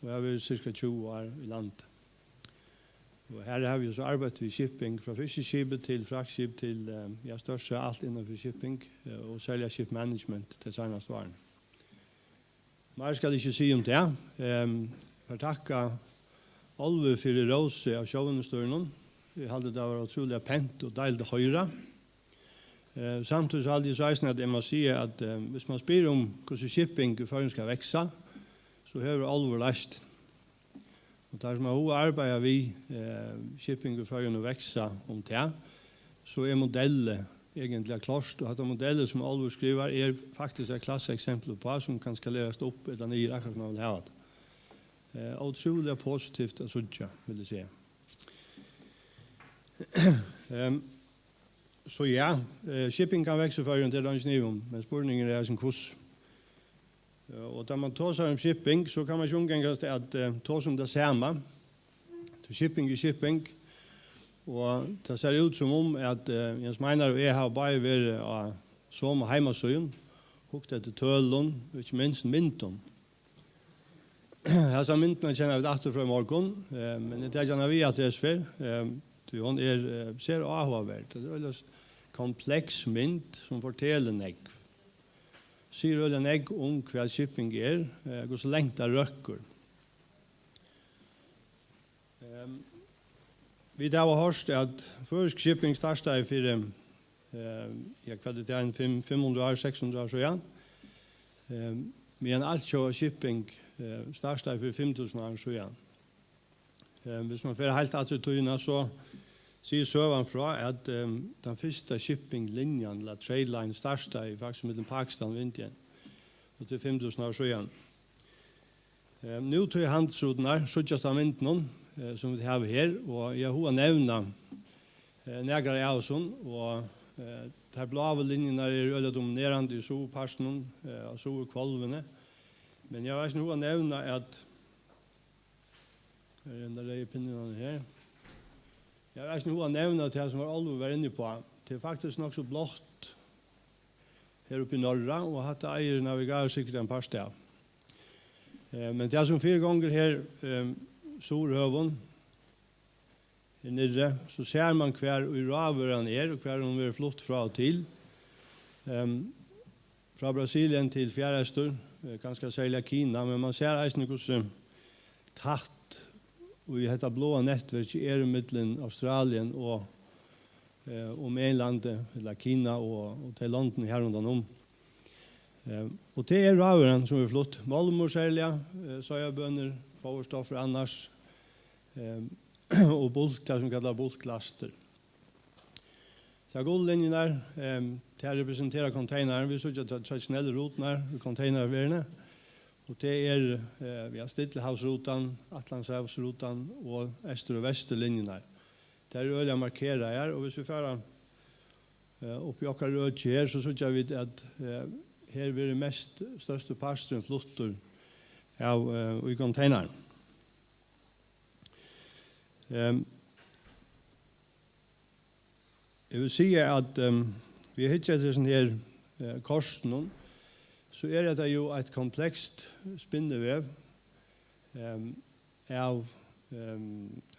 J: og jeg har vært cirka 20 år i landet. Og her har vi så arbeidet i shipping, fra fiskeskipet til fraktskip til største alt innenfor shipping, og særlig ship management til seneste årene. Mer skal jeg ikke si om det. Jeg takker Olve for det råse av sjåvendestøren. Jeg hadde det vært utrolig pent og deilig å høre. Samtidig så hadde jeg så at jeg må si at hvis man spør om hvordan shipping i føren skal vekse, så har Olve lært. Og der som har arbeidet vi shipping i føren å vekse om det, så modellet egentlig klart, og at modeller som Olve skriver faktisk et klasseeksempel på som kan skaleres opp eller ned akkurat når man vil ha det. Utrolig positivt å sudja, vil jeg si. Så ja, shipping kan vekse før til dagens nivå, men spørningen sin kurs. Og da man tar seg om shipping, så kan man ikke omgångast at ta som det samme. Shipping er shipping, og det ser ut som om at Jens Meinar og jeg har bare vært av som heimasøyen, hukket etter tølen, og ikke minst mynden. Hessa mynden kjenner vi etter fra i morgen, men det kjenner vi at det er svært. Hun ser avhåverdt. Det er en kompleks mynd som forteller negg. Sier øyne negg om hva shipping hvor så lengt det røkker. Vi har hørt at først shipping startet for det er 500 år, 600 år så ja. Men alt shipping startet for 5000 år så ja. Hvis man får helt etter tøyene, så sier Søvan fra at den første shippinglinjen, eller trade line, startet faktisk mellom Pakistan og Indien, og til 5000 år så ja. Nå tog jeg handsrutene, suttet av mynden, som vi har her, og jeg har nevnt nægere av oss, og de blave linjene øyelig dominerende i soveparsen, og sovekvalvene. Men jeg vet nå nevnt at her. Jeg vet nå nevnt at det som var Olve var inne på, det er faktisk nok så blått her oppe i Norra, og hatt eier navigarer sikkert en par sted. Men det er som 4 ganger her Sorhøven her nere, så ser man hver uraveren og hver hun er flott fra og til. Fra Brasilien til Fjærøster, ganske særlig Kina, men man ser eisen hvordan tatt og i dette blåa nettverket mittelen Australien og Mainlandet, eller Kina og til London her rundt om. Og det raveren som er flott. Malmor særlig, søjabønner, powerstoffer annars, og bulk, det som kallar bulklaster. Det er guldlinjen der, til å representere containeren. Vi ser ikke tradisjonelle rutene i containerverene. Og det vi har Stillehavsrutan, Atlantshavsrutan og Øster- og Vesterlinjen her. Det øyelig markeret her, og hvis vi fører opp i akkurat rødje her, så synes vi at her blir det mest største parstren flotter i containeren. Jeg vil si at vi har hittet til sånn her korsen, så det jo et komplekst spinnevev av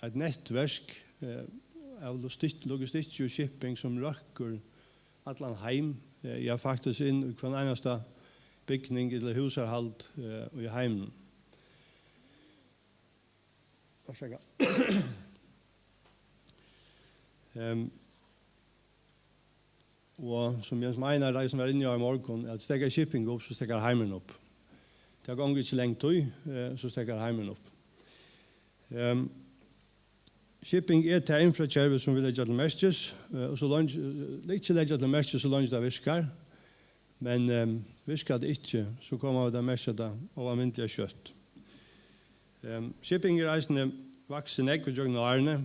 J: et nettverk av logistikk og shipping som røkker atlan heim, ja faktisk inn i hver eneste bygning eller husarhald i heimen. Og som Jens Meinar, de som var inne i morgen, at stekker shipping opp, så stekker heimen opp. Det ganger ikke lengt tøy, så stekker heimen opp. Shipping til infrakjærve som vi legger til mestes, og så ikke legger til mestes så langt det visker, men visker det ikke, så kommer det mestet det av almindelig kjøtt. Shipping reisende vokser nekk og jøgne årene.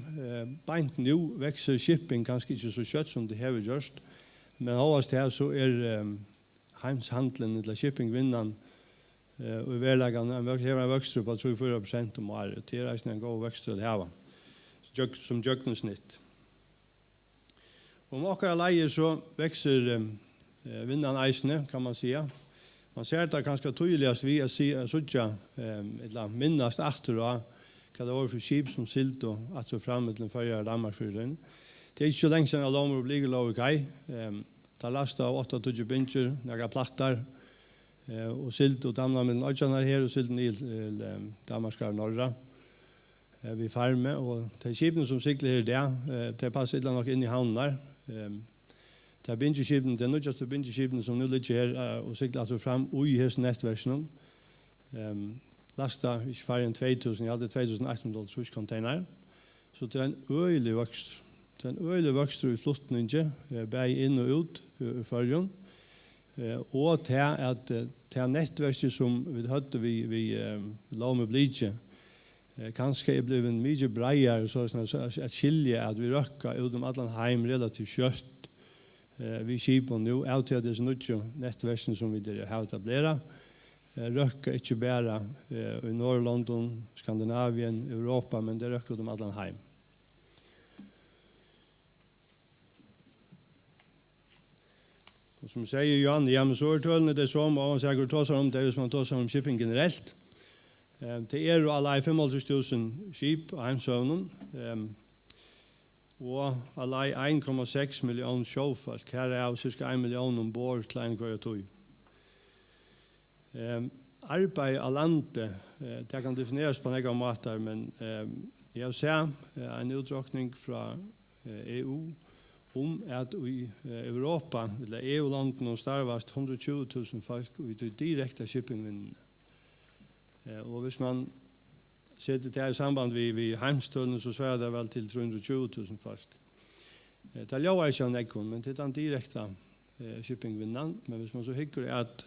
J: Beint nå vokser shipping kanskje ikke så kjøtt som det har gjort, men hovedst her så heimshandelen eller shippingvinnene Og i verleggen har en vokster på 3-4% om året. Det er en god vokster å ha, som jøkkensnitt. Om akkurat leier så vekser vinnan eisene, kan man säga. Man ser det ganska tydligast vi att se sådja eller minnast efter och vad det var för skip som silt och att så fram till förra Danmarksfjorden. Det är inte så länge sedan alla områden blir lov i kaj. Ta lasta av 8-20 binger, några plattar och silt och damna med ödjanar här och silt ner till Danmarkskar norra. Vi farme och de skipen som sikler här där, det passar illa nok in i hamnar. Det er bingeskipen, det er nødvendigste bingeskipen som nu ligger her og sikler at fram ui hos nettversen. Lasta ikke færre enn 2000, jeg hadde 2100 switch-container. Så det er en øyelig vokst. Det er en øyelig vokst i flottningen, bare inn og ut i førjen. Og til at det nettverset som vi hadde vi la med blidje, kanskje er blevet mye breier, så at skilje at vi røkker ut om alle heim relativt kjøtt. Vi skipper nå av til disse nødvendige nettversen som vi har etableret. Røkker ikke bare i Nord-London, Skandinavien, Europa, men det røkker dem alle heim. Og som sier Jan, ja, men så er tølene det som, og han sier tåser om det, hvis man tåser om shipping generelt. Det er jo alle 55.000 skip og heimsøvnen, og alle 1,6 millioner sjåfolk. Her er av ca. 1 million ombord til en hver tog. Arbeid av landet, det kan defineres på noen måter, men jeg ser en utdragning fra EU om at i Europa, eller EU-landene, starvast 120.000 folk i direkte shippingvinnene. Og hvis man setter det i samband med heimstøllene, så svarer det vel til 320.000 folk. Det er jo ikke en ekon, men det er den direkte shippingvinnene. Men hvis man så hykker at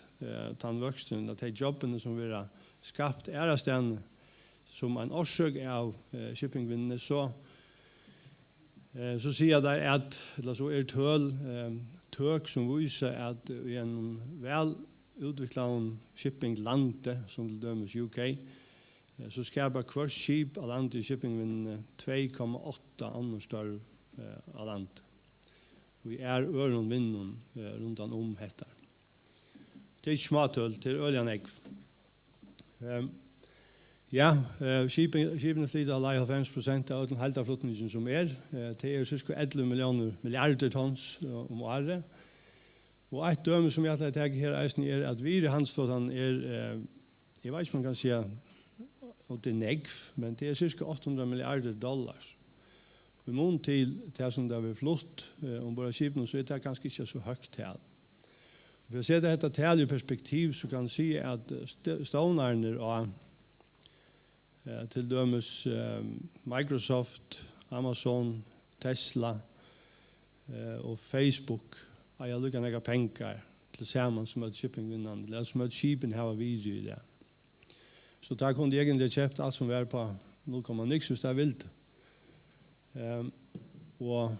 J: den voksten, at de jobbene som vi har skapt er av stedene som en årsøk av shippingvinnene, så sier jeg der at, eller så er tøk som viser at i en vel utviklet shippinglande, som til dømes UK, så skaper hver skip av landet i shippingvinnene 2,8 andre større av landet. Vi er øren vinnen rundt om dette. Det er ikke småtøll, det er øljan egg. Ja, skipene flyter alle 90% av den helte flottningen som er. Det er ca. 11 milliarder tons om året. Og et døme som jeg har tatt her er at vi i handelsflåten er, jeg vet ikke om man kan si at det er negv, men det er ca. 800 milliarder dollars. I mån til det som det har vært flott ombord av skipene, så er det ganske ikke så høyt tal. For å se dette tal i perspektiv, så kan jeg si at stånerne og til dømes Microsoft, Amazon, Tesla og Facebook har jeg lukket noen penger til sammen som et shippingvinnende, eller som et skipen har videre i det. Så der kunne de egentlig kjøpt alt som var på 0,9 hvis det er vilt. Og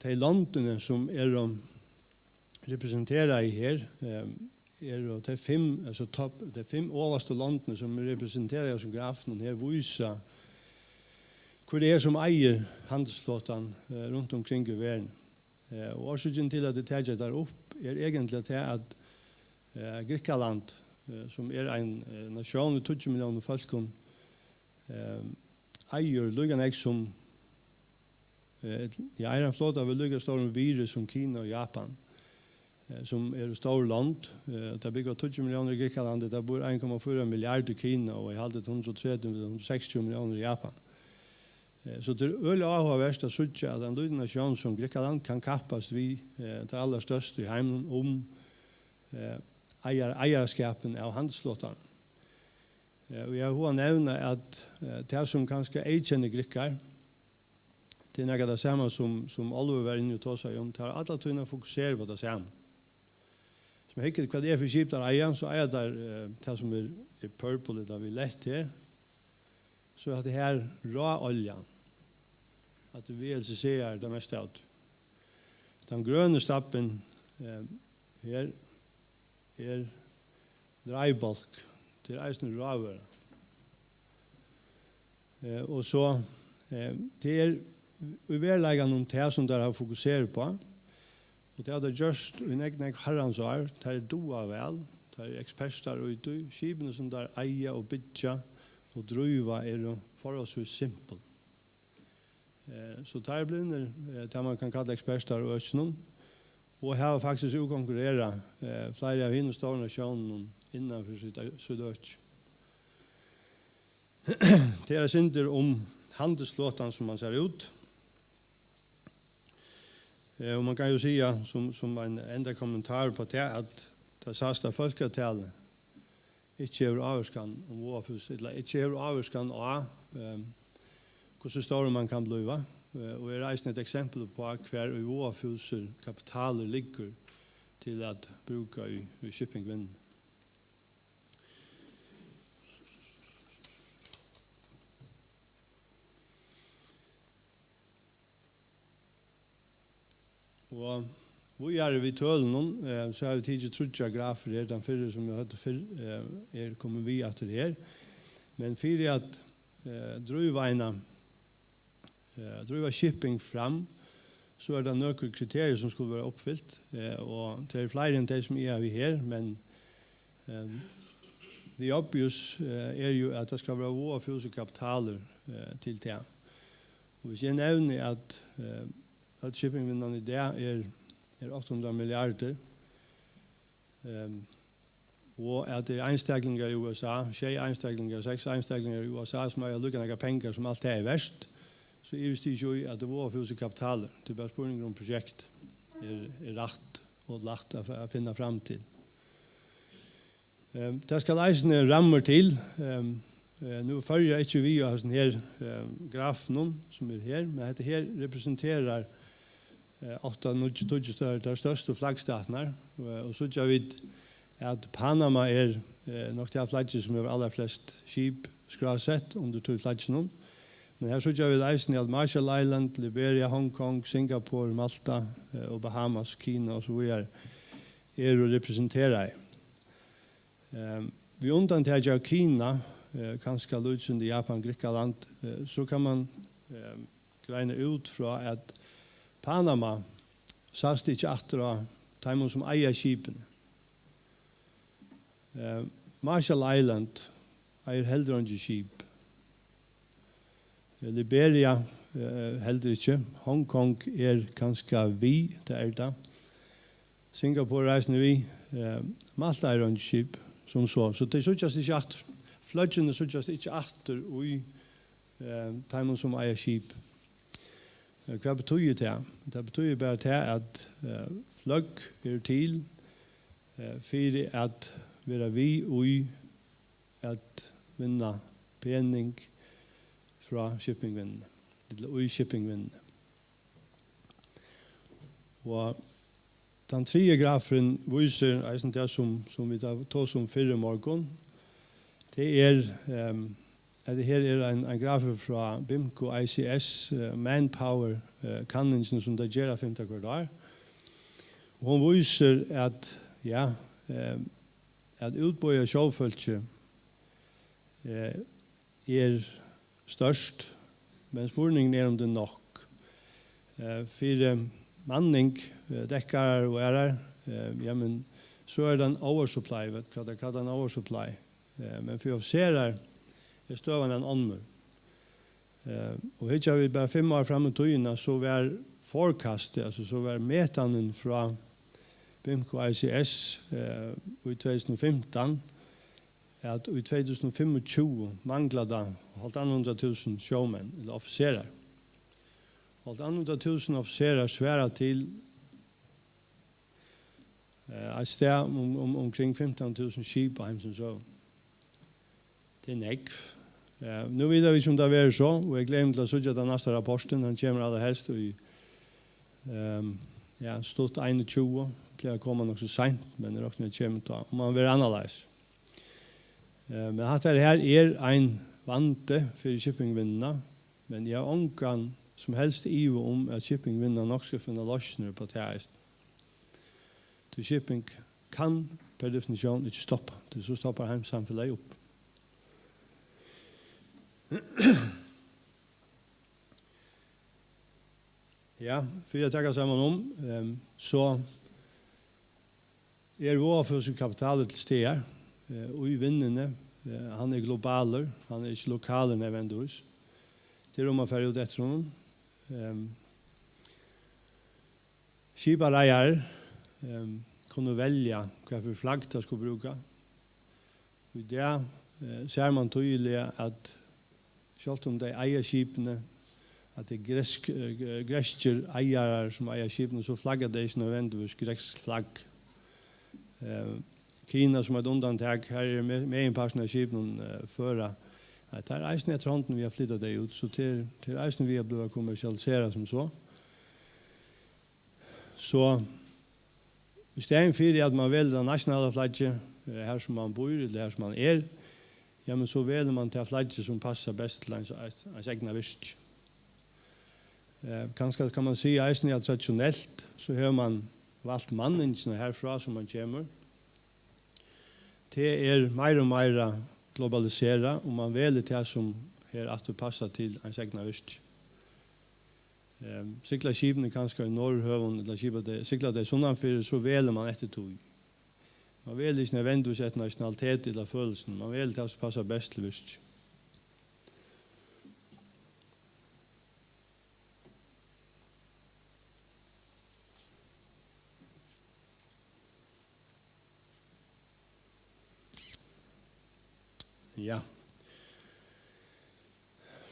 J: de landene som representerer i her, er de 5, altså de 5 overste landene som representerer som grafen her viser hvor det er som eier handelsflåten rundt omkring i verden. Og årsaken til at det tar der opp er egentlig til at Grikkaland, som er en nasjon med 20 millioner folk, eier lukket som eier en flåte av lukket store virus som Kina og Japan, som er et stort land. Det bygger 20 millioner i Grikkaland, det bor 1,4 milliarder i Kina, og jeg hadde 130-160 millioner i Japan. Så det er øyelig avhåverst å sørge at en liten nasjon som Grikkaland kan kappes vi til aller største i heimen om eierskapen av handelsflåten. Og jeg har nevnt at det som kanskje kjenner Grikkar, det er noe det samme som alle var inne og ta seg om, det er alle tøyene fokuserer på det samme. Som jeg ikke hva det er for skip der eier, så eier det som er purple, det vi lett her, så er det her rå oljen, at det VLCC det meste av. Den grønne stappen her dreibalk til eisen ravere. Og så det i verleggen om det som dere har fokusert på, og det har det gjørst i nek herrens år, det doa vel, det eksperter ute, skipene som der eier og bytja og druva forholdsvis simpel. Så det blir det man kan kalle eksperter og østnum, og har faktisk konkurrera flere av henne store nasjonen innenfor sitt øst. Det synder om handelsflåtan som man ser ut. Og man kan jo si som en enda kommentar på det at det sasta folketallet ikke er avskan om Åfus, eller ikke er avskan av hvordan stor man kan bliva. Og jeg reiser et eksempel på hver i Åfus kapitaler ligger til at bruka i shippingvinden. Og vi vi tølen så har vi tidlig trutja grafer her, den fyrre som jeg hadde før, kommer vi etter her. Men for at druva shipping fram, så det noen kriterier som skulle være oppfylt, og det flere enn det som vi her, men det obvious jo at det skal være overfylte kapitaler til det. Og hvis jeg nevner at shippingvinnene i det er 800 milliarder, og at det er einstaklinger i USA, 6 einstaklinger, 6 einstaklinger i USA som har lukket noen penger som alt er verst, så er det jo at det var for kapitaler. Det er bare spørsmål om prosjekt er rett og lagt å finne frem til. Det skal eisene rammer til. Nå følger ikke vi av denne grafen som er her, men dette her representerer 8-9 de største flaggstatene, og så gjør vi at Panama nok det flagget som er aller flest skip skrasett under 2 flaggene. Men her så gjør vi reisen i Marshall Island, Liberia, Hong Kong, Singapore, Malta og Bahamas, Kina og så videre å representere. Vi undantar Kina, kanskje Lutsund, Japan, Grikkaland, så kan man greine ut fra at Panama sast ikke etter av de som eier skipene. Marshall Island eier heller ikke skip. Liberia heller ikke. Hong Kong kanskje vi, det det. Singapore reisende vi. Malta ikke skip, som så. Så det sutjas ikke etter. Flødgjene sutjas ikke etter i de som eier skip. Hva betyr det? Det betyr bare det at fløgg til for at være vi og at vinne pening fra shippingvinnene, eller ui shippingvinnene. Og den tredje grafen viser det som vi tar som 4 morgen. Det at det her en graf fra BIMCO ICS manpower kanningen som det gjør 5. kvartal. Og hun viser at at utbøye sjåfølge størst, men spurningen om det nok. For manning, dekkere og men så det en oversupply, vet du hva det kallet en oversupply. Men for offiserer støven en ånder. Og hittar vi bare 5 år frem i tøyene, så var forecastet, altså så var metanen fra BIMCO ICS i 2015, at i 2025 manglet det 800.000 sjåmenn, eller offiserer. 800.000 offiserer sværer til et sted omkring 15.000 skip og hemsen så. Det nekv. Nu vet vi som det er så, og jeg glemmer til å sørge den neste rapporten, han kommer aller helst i stort 21, pleier å komme nok så sent, men det er også kommer til om man vil annerledes. Men dette her en vante for shippingvinnene, men jeg har ångan som helst ivo om at shippingvinnene nok skal finne løsner på det. Til shipping kan per definition ikke stoppe. Det så stopper han samfunnet opp. Ja, for å ta sammen om, så vår for sin kapital til steder, og i vinnene, han globaler, han ikke lokaler nødvendigvis. Det man får ut etter honom. Skipareier kunne velge hva for flagg de skulle bruke. Og der ser man tydelig at selv om de eier skipene, at det gresker eiere som eier skipene, så flagger de ikke nødvendigvis gresk flagg. Kina som et undantag, her med en parten av skipene føra. Det eisen etter hånden vi har flyttet det ut, så til eisen vi har blitt kommersialiseret som så. Så i stedet for at man velger det nasjonale flagget, her som man bor, eller her som man ja, men så velger man til flagget som passer best til ens egne virke. Kanskje kan man si eisen at tradisjonelt så har man valgt manningene herfra som man kommer. Det mer og mer globaliseret, og man velger det som her at det passer til ens egne virke. Sikla skipene kanskje i Norrhøven, eller sikla det sunnanfyrir, så velger man etter tog. Man velger ikke nødvendigvis etter nasjonalitet eller følelsen, man velger det som passer best til virke. Ja.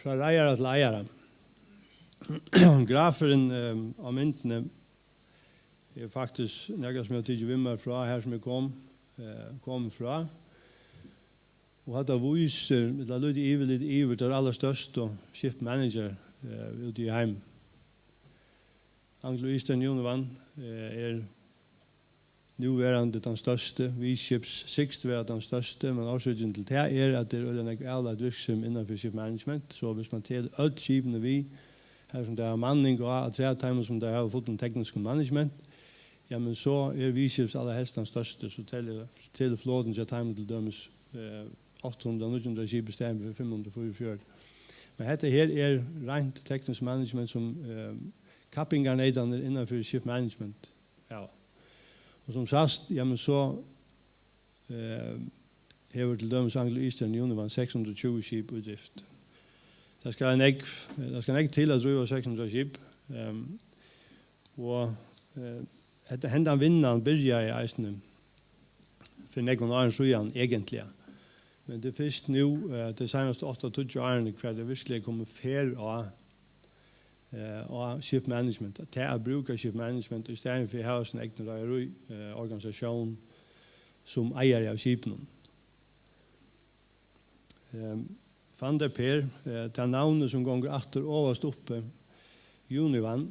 J: Fra reiere til eiere. Graferen av myntene faktisk noe som jeg tidlig vimmer fra her som jeg kom fra. Og hadde viser, det er litt iver til aller største ship manager ute i heim. Anglo-Eastern Union nuvarande den største, V-Ships 6 var den største, men årsøkjen til det at det en alle virksomhet innenfor ship management, så hvis man til alt skipene vi, her som det er manning og tre timer som det har fått en teknisk management, ja, men så V-Ships aller helst den største, så til flåten til timer til dømes 800-900 skip i stedet for 544. Men dette her rent teknisk management som kappingarneidene innenfor ship management. Ja. Og som sagt, ja, men så hever til dømes Anglo-Eastern Union 620 skip utgift. Det skal en egg til at drive 600 skip. Og hendan vinnan byrja i eisene for nekken åren sujan egentlig. Men det først nå, det seneste 8-20 årene, hver det virkelig kommer fer av ship management. Det bruker ship management i stedet for å ha sin egen organisasjon som eier av skipene. Van der Per, det navnet som ganger atter overst oppe, Univan,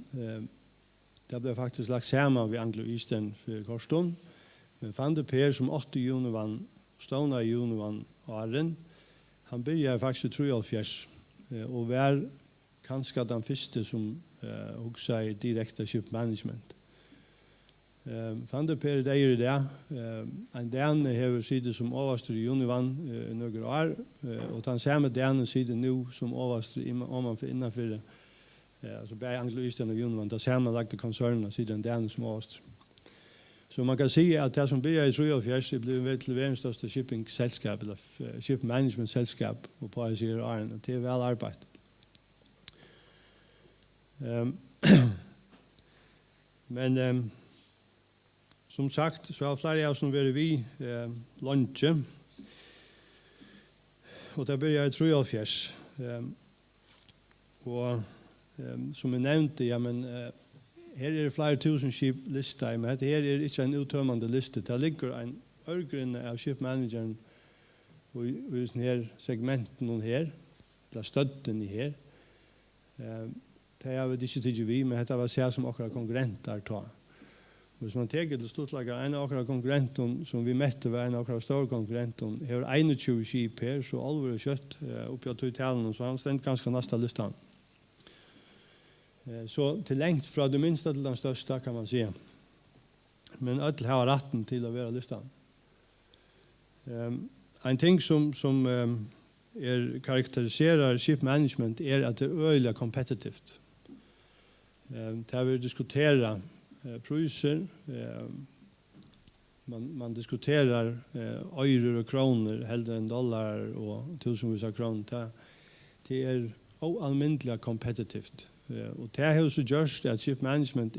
J: det ble faktisk lagt sammen ved Anglo-Eastern for Korston, men Van der Per som 8 Univan, stående i Univan åren, han begynte faktisk 73, og var kanskje den første som også er direkte ship management. Van der Per det i det. En denne har sidet som overstyr i Univan noen år, og den samme denne sidet nå som overstyr innenfor altså bare Anglo-Eastern og Univan, det samme lagte konsernen siden denne som overstyr. Så man kan si at det som blir i 73 blir til verdens største shipping-selskap, eller ship management-selskap, og på jeg sier åren, og det er vel arbeid. Men som sagt, så har flere av oss som vært vi lunsje, og det blir jeg 73. Og som jeg nevnte, ja, men her det flere tusen skip lista, men her ikke en uttømmende liste. Det ligger en ørgrunn av skipmanageren i denne segmenten her, eller støtten her. Det har vi ikke tidlig vi, men dette var seg som akkurat konkurrenter tar. Hvis man tenker til stortlager en av akkurat konkurrenten som vi møtte var en av akkurat store konkurrenten, har 21 skip her, så alvor kjøtt oppi av tøytalen, så han stendt ganske neste listan. Så til lengt fra det minste til den største, kan man si. men öll har rätten till att vara listan. En ting som karakteriserar ship management är att det är öliga kompetitivt. Det vi diskuterar priser, man diskuterar euro och kronor hellre än dollar och tusenvis av kronor. Det är oallmäntligt kompetitivt. Och det har så gjort att ship management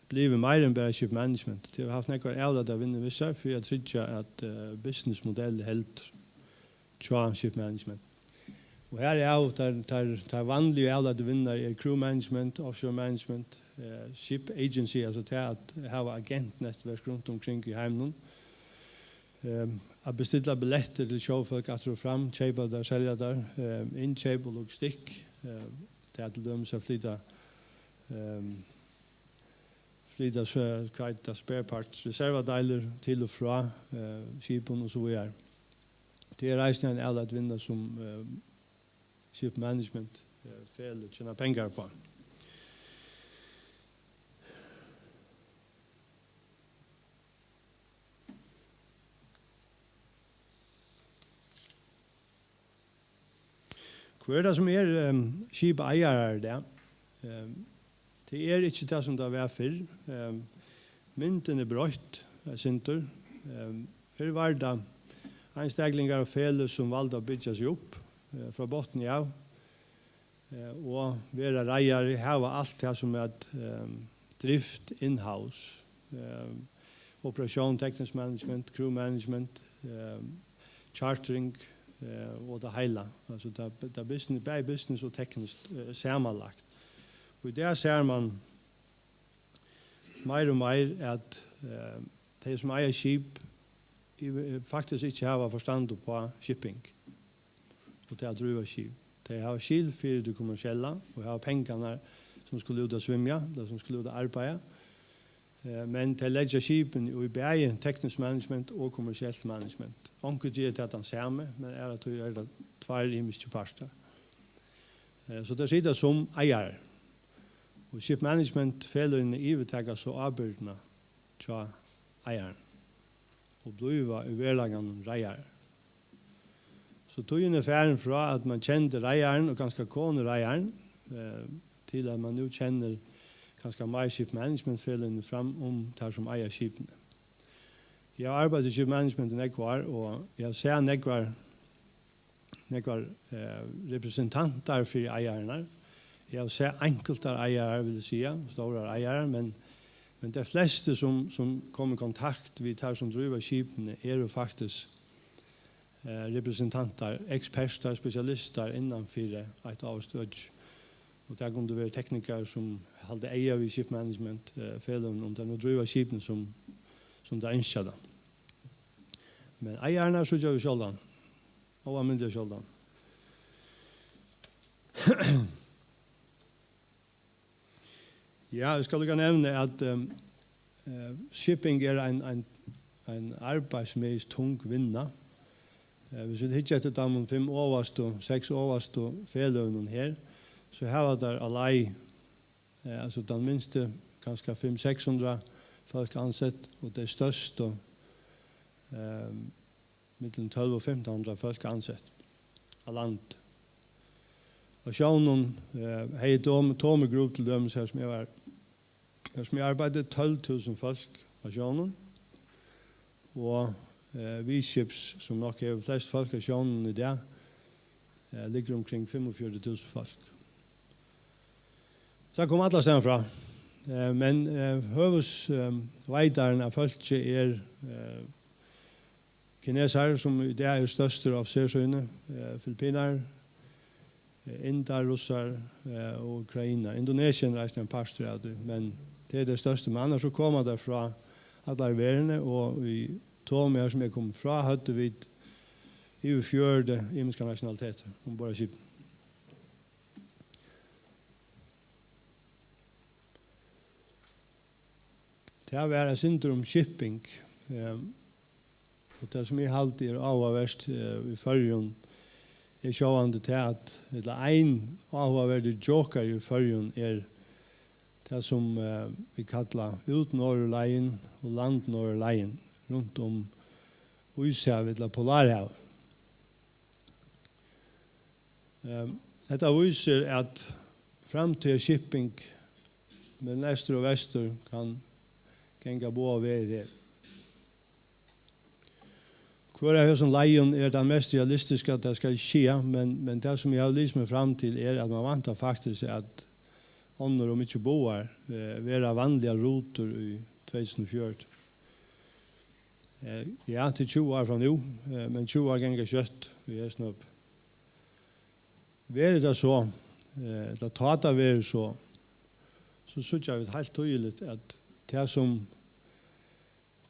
J: blivit mer än bara ship management. Det har haft några ävlat att vinna vissa för att trygga att businessmodell helt tja ship management. Och här är vanliga ävlat att vinna crew management, offshore management, ship agency, alltså det att ha agentnätverk runt omkring i hemmen. Att beställa biljetter till showfolk att dra fram, köpa där, sälja där, inköp och logistik. Det att de så flytta kajta spare parts, reservadelar till och från skipen och så vidare. Det är reisningen alla att vinna som ship management fel att tjäna pengar på. Hva er det som skipeiere det? Det er ikke det som det var før. Mynten er brøtt, sinter. Før var det einsteglinger og fele som valgte å bygge seg opp fra botten av. Og være reier har alt det som er drift in-house. Operasjon, teknisk management, crew management, chartering, och det hela alltså det business by business och tekniskt sammanlagt. Och där ser man mer och mer att det som är ship faktiskt inte har förstånd på shipping. Och det är driva ship. Det har skil för det kommersiella och har pengarna som skulle ut och svimma, det som skulle ut och arbeta. Men til legger skipen i begge teknisk management og kommersielt management. Onkel gjør det han samme, men at det det tvær imiske parter. Så det sitter som eier. Og ship management fellene ivetegger så avbyrdene til eieren. Og bliver i hverdagen reier. Så tog en affæren fra at man kjente reieren og ganske kone reieren til at man nu kjenner ganske mer ship management-fellene fram der som eier skipene. Jeg har arbeidet i ship management i nekvar, og jeg ser nekvar representanter for eierne. Jeg ser enkelte eiere, vil jeg si, store eiere, men de fleste som kommer i kontakt med der som driver skipene er jo faktisk representanter, eksperter, spesialister innenfor et avstøtt. Og der kunne det være teknikere som hadde eier i ship management felen om den driver skipene som det er innskjedda. Men eierne så gjør vi sjaldan. Og almindelig sjaldan. Ja, jeg skal lukke nevne at shipping er en arbeidsmessig tung vinna. Hvis vi hittar etter dem 5 overst og 6 overst og feløvnen her, så har vi der alai, altså den minste, kanskje 500-600 folk ansett, og det største, mellom 12 og 1500 folk ansett av land. Og sjånen, hei tomme grupp til dem, som jeg arbeidet 12 000 folk av sjånen, og V-ships, som nok er flest folk av sjånen i det, ligger omkring 45 000 folk. Så kom alla steder fra. Men høvesveideren av folk er kineser, som det er største av sersøyene, Filippiner, Indar, Russar og Ukraina. Indonesien reiste en par steder, men det er det største. Men annars så kommer det fra alle verden, og i Tomia som jeg kom fra, hadde vi i fjørde imenske nasjonaliteter, om bare skip. Det har vært syndrom shipping, og det som jeg alltid avhverst i førjen, sjående til at en avhverdig joker i førjen det som vi kallar ut-Norrleien og land-Norrleien rundt om Ishavet eller Polarhavet. Detta viser at framtida shipping med øster og vester kan genga bo og være her. Hver av som leien det mest realistiske at det skal skje, men det som jeg har lyst meg fram til at man vantar faktisk at ånder om ikke boar være vanlige ruter i 2014. Ja, til 20 år fra nå, men 20 år genga kjøtt i Esnøp. Være det så, eller ta det være så synes jeg helt tydelig at det som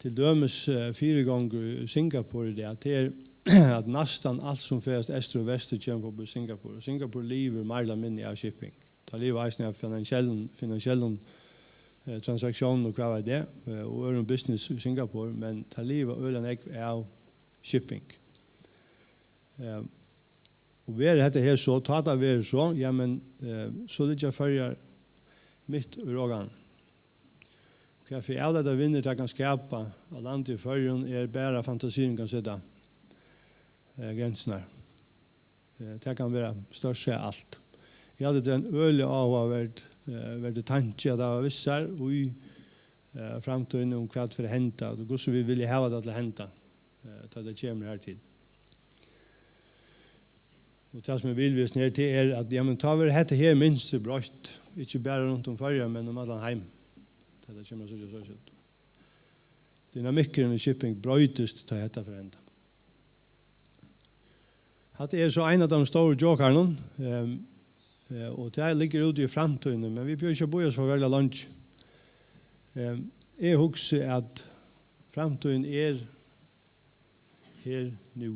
J: til dømes 4 ganger i Singapore det at nesten alt som først øster og vester kommer på Singapore. Singapore lever mer eller mindre av shipping. Det lever eisen av finansielle transaksjoner og hva er det, og er en business i Singapore, men det lever øyne ikke av shipping. Og være dette her så, ta det være så, ja, men så det ikke følger mitt ur ågan. For alle det vinner det kan skapa av landet i førjen bare fantasien kan sitte grensene. Det kan være størst seg alt. Jeg hadde den øyelig avhåverdt tanke at det var visser og i fremtiden om hva for å hente og hvordan vi ville ha det til å hente til det kommer her til. Og det som jeg vil vise ned til at ja, men ta vi dette her minst brøtt, ikke bare rundt om førjen, men om alle heim. Det kommer så ut. Dynamikken i shipping brøytest til dette for enda. Det så en av de store jokerne, og det ligger ute i fremtiden, men vi bør ikke bo oss for veldig lunch. Jeg husker at fremtiden her nå.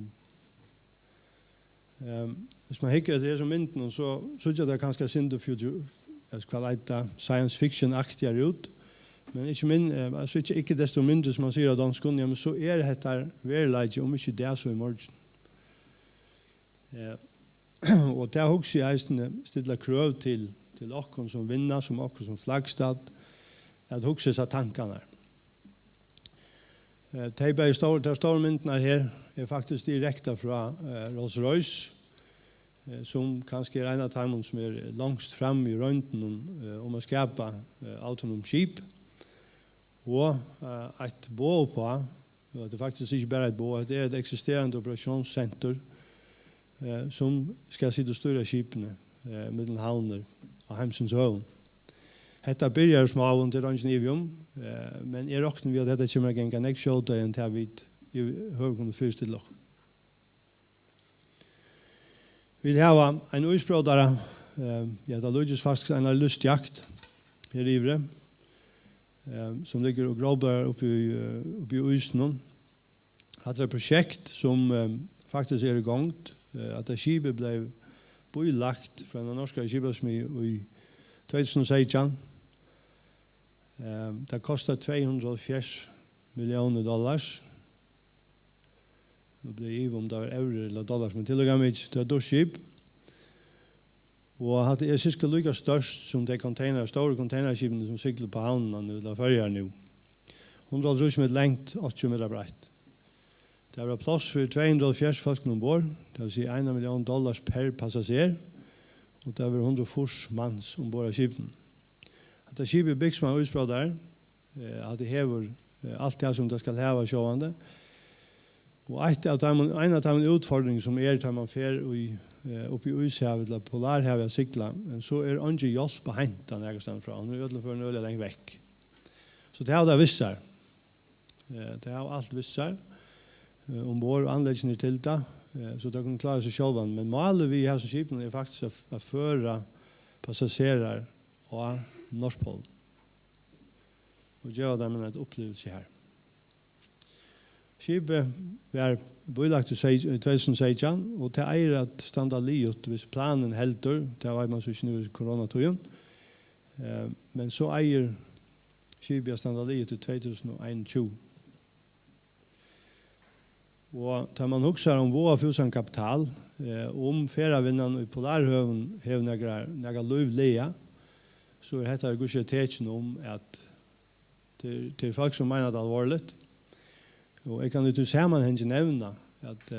J: Hvis man hikker etter det som mynden, så synes jeg det kanskje synd science fiction-aktigere ut. Men ikke desto mindre som man sier av danskene, ja, men så dette verleidje om ikke det så i morgen. Og det har også jeg stillet krøv til dere som vinner, som dere som flaggstad, at huske seg tankene. De store myndene her faktisk direkte fra Rolls-Royce, som kanskje en av dem som langst frem i rønten om å skape autonom skip. Og et bål på, det faktisk ikke bare et bål, det et eksisterende operasjonssenter som skal sitte og styre skipene mellom havner og Heimsens høven. Dette begynner som av til Rangenivium, men jeg råkner vi at dette kommer en gang ikke kjøte enn til vi høven først til dere. Vi vil ha en utsprådere, ja, det lykkes faktisk en lystjakt her i Ivre, som ligger og gråber oppe i Østen. Det et prosjekt som faktisk i gang, at det skipet ble bøylagt fra den norske skipasmi i 2016. Det kostet $240 millioner. Det ble givet om det var euro eller dollars, men til og med ikke, det var dorskip. Og det sikkert lykke størst som de store containerskipene som sykler på havnen eller førjer nå. 100 meter lengt, 80 meter breit. Det var plass for 240 folk ombord, det vil si $1 million per passager, og det var 140 manns ombord av skipen. At det skipet byggs man utspråd der, at det hever alt det som det skal heve sjående, og en av de utfordringer som tar man fer oppe i Ishavet eller Polarhavet sykla, men så ikke hjelp på hentan jeg stedet fra, han ødelig for en øyelig lenge vekk. Så det har det visser. Det har alt visser ombord og anleggene til det, så det kan klare seg selv. Men målet vi har som skipene faktisk å føre passasjerer av Norskpolen. Og gjøre dem en opplevelse her. Skipet var bøylagt i 2016, og det at standa liot hvis planen heldur, det var man så ikke nå i koronatøyen, men så skipet standa liot i 2021. Og da man husker om vår fusen kapital, om ferievinnene i Polarhøven har nægget løvlige, så dette ikke teken om at til folk som mener det alvorligt. Og jeg kan til sammenhengen nevne at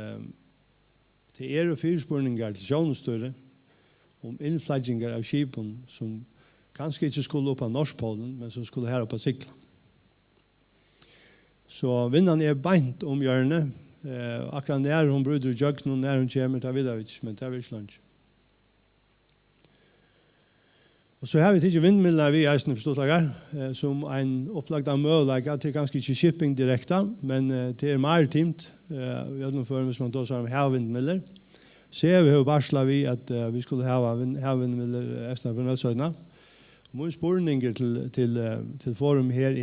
J: det og fyrspurninger til sjånestøyre om innflagginger av skipen som kanskje ikke skulle opp av Norskpolen, men som skulle her opp av Sikla. Så vinnene beint om hjørnet. Akkurat når hun bruder i jøkken og når hun kommer, det vet jeg ikke, men det er ikke lunch. Og så har vi ikke vindmidler vi eisende forstått som en opplagt av møleger til ganske ikke shipping direkte, men det maritimt. Vi har noen hvis man tar om havvindmidler. Så vi har varslet vi at vi skulle ha havvindmidler efter for nødsøyene. Min spørninger til forum her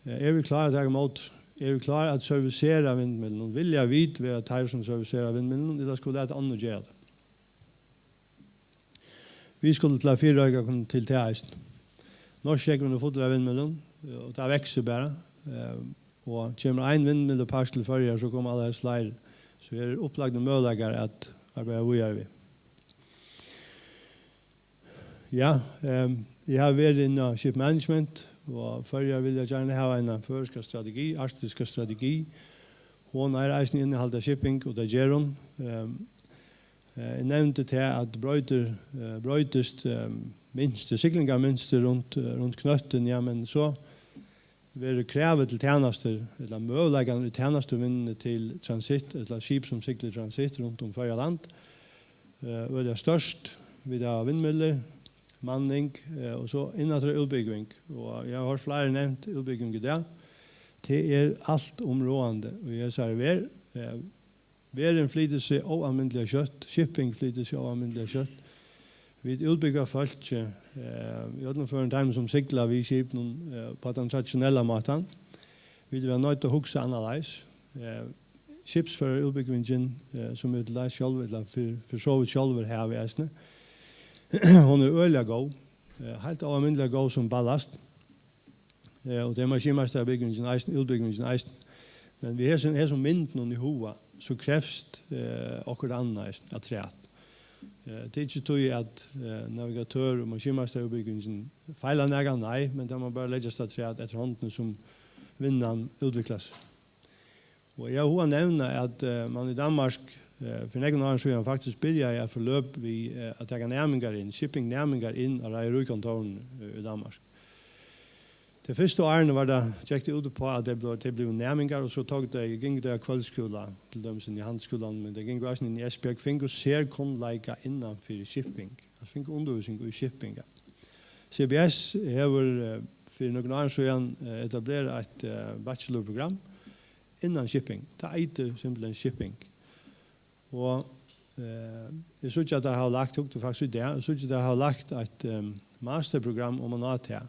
J: vi klare å ta imot? Vi klare å servisere vindmidlene? Vil jeg vite ved at her som serviserer vindmidlene, eller skulle det et annet gjøre det? Vi skulle til 4 øyne komme til eisen. Norsk sjekker vi fotter av vindmidlene, og det vekser bare. Og kommer en vindmiddelpars til førre, så kommer alle flere. Så vi opplagt og møleger at arbeidet vi gjør vi. Ja, jeg har vært innom ship management, og førre vil jeg gjerne ha en førske strategi, arktiske strategi. Hun eisen inneholdt av shipping, og det gjør hun. Jeg nevnte til at brøytest siklingar minster rundt knøtten, ja, men så vil det kreve til tjenester, eller møleggene tjenester vinnende til transitt, eller skip som sikler transitt rundt om førre land. Og det størst ved vindmidler, manning, og så innenfor utbygging. Og jeg har flere nevnt utbygging i det. Det alt områdende, og jeg sier Væren flyter seg avmyndelig kjøtt, shipping flyter seg avmyndelig kjøtt. Vi utbygger folk, vi har for en time som sikler vi skipen på den traditionella maten. Vi er nødt til å huske annerledes. Skips for utbyggingen som vi til selv, eller for så vidt selv her ved Esne. Hun øyelig god, helt avmyndelig god som ballast. Og det er maskinmester utbyggingen eisen. Men vi har som mynd noen i hova, så krevst akkurat annet at træt. Det er ikke tog at navigatør og maskinmester i byggingen feiler nægget, nei, men det må bare legges til træt etter hånden som vinneren utvikles. Og jeg har nevnt at man i Danmark for nægget år siden faktisk begynner jeg forløp vi at jeg kan nærmengar inn, shipping nærmengar inn av reirukontoren i Danmark. Det første årene var det tjekket ute på at det ble nærmengar, og så ging det kveldskola til dem i handskolen, men det ging også inn i Esbjerg, fikk og ser kun leika innenfor shipping. Jeg fikk undervisning i shipping. CBS har for noen år siden etableret et bachelorprogram innan shipping. Det heter simpelthen shipping. Og jeg synes at jeg har lagt, jeg synes at jeg har lagt et masterprogram om en ATA.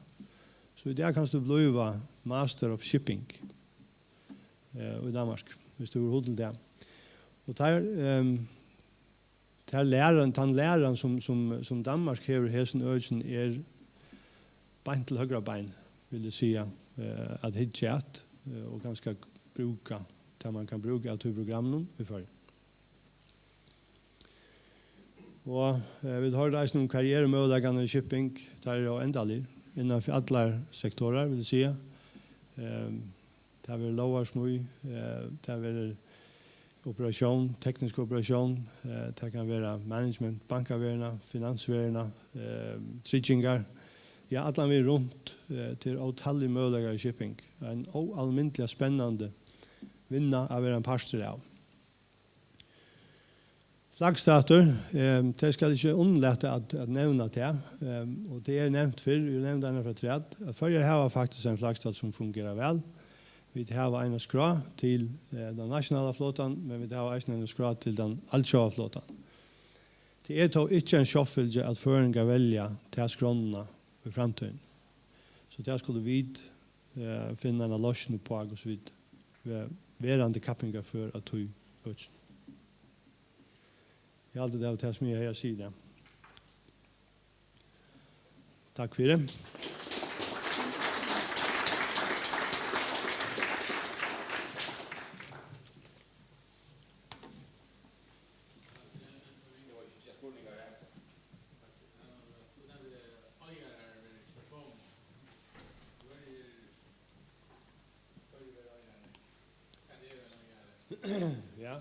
J: Så i det kan du bli Master of Shipping i Danmark, hvis du har hodet det. Og den læreren som Danmark har i hessen øyne bein til høyre bein, vil jeg si, at hitchat og ganske bruka, det man kan bruke av programmen i fyrir. Og vi har reist noen karrieremødleggene i shipping, det jo endelig, innenfor alle sektorer, vil jeg si. Det har vært lovarsmøy, det har vært operasjon, teknisk operasjon, det kan være management, bankavverna, finansverna, tryggingar. Ja, alle vi rundt til åtallige mødlegger i shipping. En almindelig spennende vinna av en parster av. Flaggstater, det skal ikke unnlete at nevne det, og det nevnt før, vi nevnte denne fra træd. Førre har faktisk en flaggstat som fungerer vel. Vi har en skra til den nasjonale flåten, men vi har en skra til den allsjøa flåten. Det tog ikke en kjøffelse at føringer velger til skrånene i fremtiden. Så det skulle vi finne en løsning på, og så vidt, verande kappinger for at tog øtsen. Jeg har alltid det til så mye jeg sier det. Takk for det. Ja.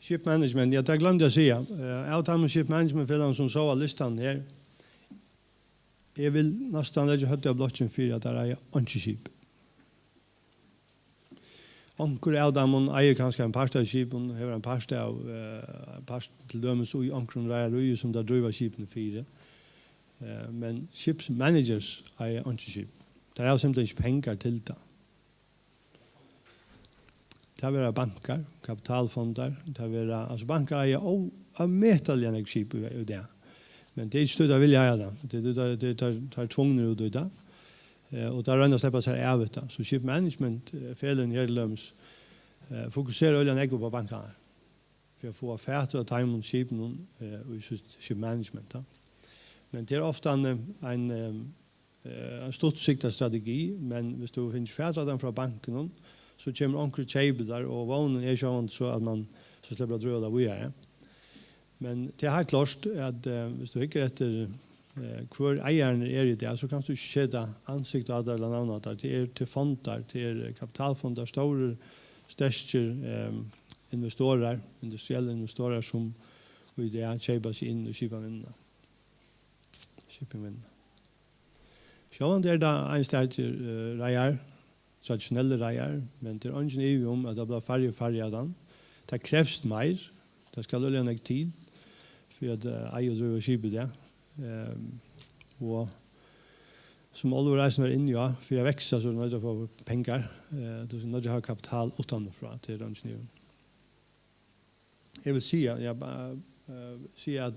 J: Ship management, ja, det glemte jeg å si. Jeg tar med ship management for den som så av listan her. Jeg vil nesten legge høyde av blokken for at det er ikke skip. Anker av dem eier kanskje en parst av skipen, har en parst av parst til dømes i ankeren reier som der driver skipene fire. Men ships managers eier ikke skip. Det er simpelthen ikke penger til det. Det er banker, kapitalfonder, altså banker eier av metallige skip i det. Men det er ikke støtt av vilja av det. Det er tvungner ut i det. Og det er rønner å slippe seg av det. Så ship management, felen Gjerdeløms, fokuserer øyne ikke på bankene. For å få fætter av time og skipen i ship management. Men det er ofte en stortsiktet strategi, men hvis du finner fætter av den fra banken, så kommer onker kjeipe der, og vånen er sånn så at man så slipper å drøye det vi er. Men det er helt klart at hvis du ikke etter hvor eieren er i det, så kan du ikke skjede ansikt av det eller annet. Det er til fonder, til kapitalfonder, store, største investorer, industrielle investorer som i det kjøper seg inn og kjøper vinnene. Sjåan det er da en stedet reier, traditionella reier, men det er ingen i om at det blir færre og færre av den. Det krevs mer, det skal løle en tid, for at eier og drøver skipet det. Og som alle reisen er inne, ja, for å vekse så er det nødt til å få penger. Det er nødt til å ha kapital utenfra til ingen i om. Jeg vil si at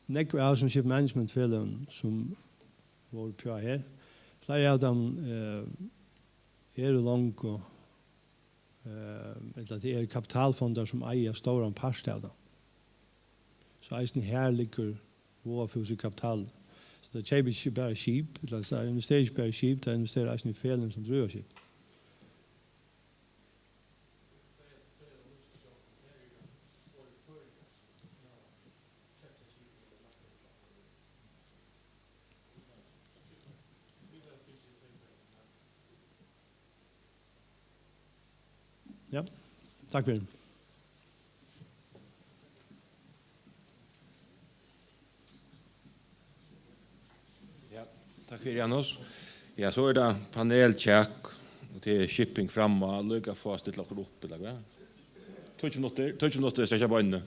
J: nekker av som ship management-felen som var på her, flere av dem er langt og det er kapitalfonder som eier store parst av dem. Så eisen her ligger vår fysisk kapital. Så det kjøper ikke bare skip, det investerer ikke bare skip, det investerer eisen i felen som drøyer skip. Ja, takk for det.
A: Ja, takk for Janus. Ja, så er det panelcheck, og det er shipping framme, lykke få stille dere opp, eller hva? 20 minutter, strekker på øynene.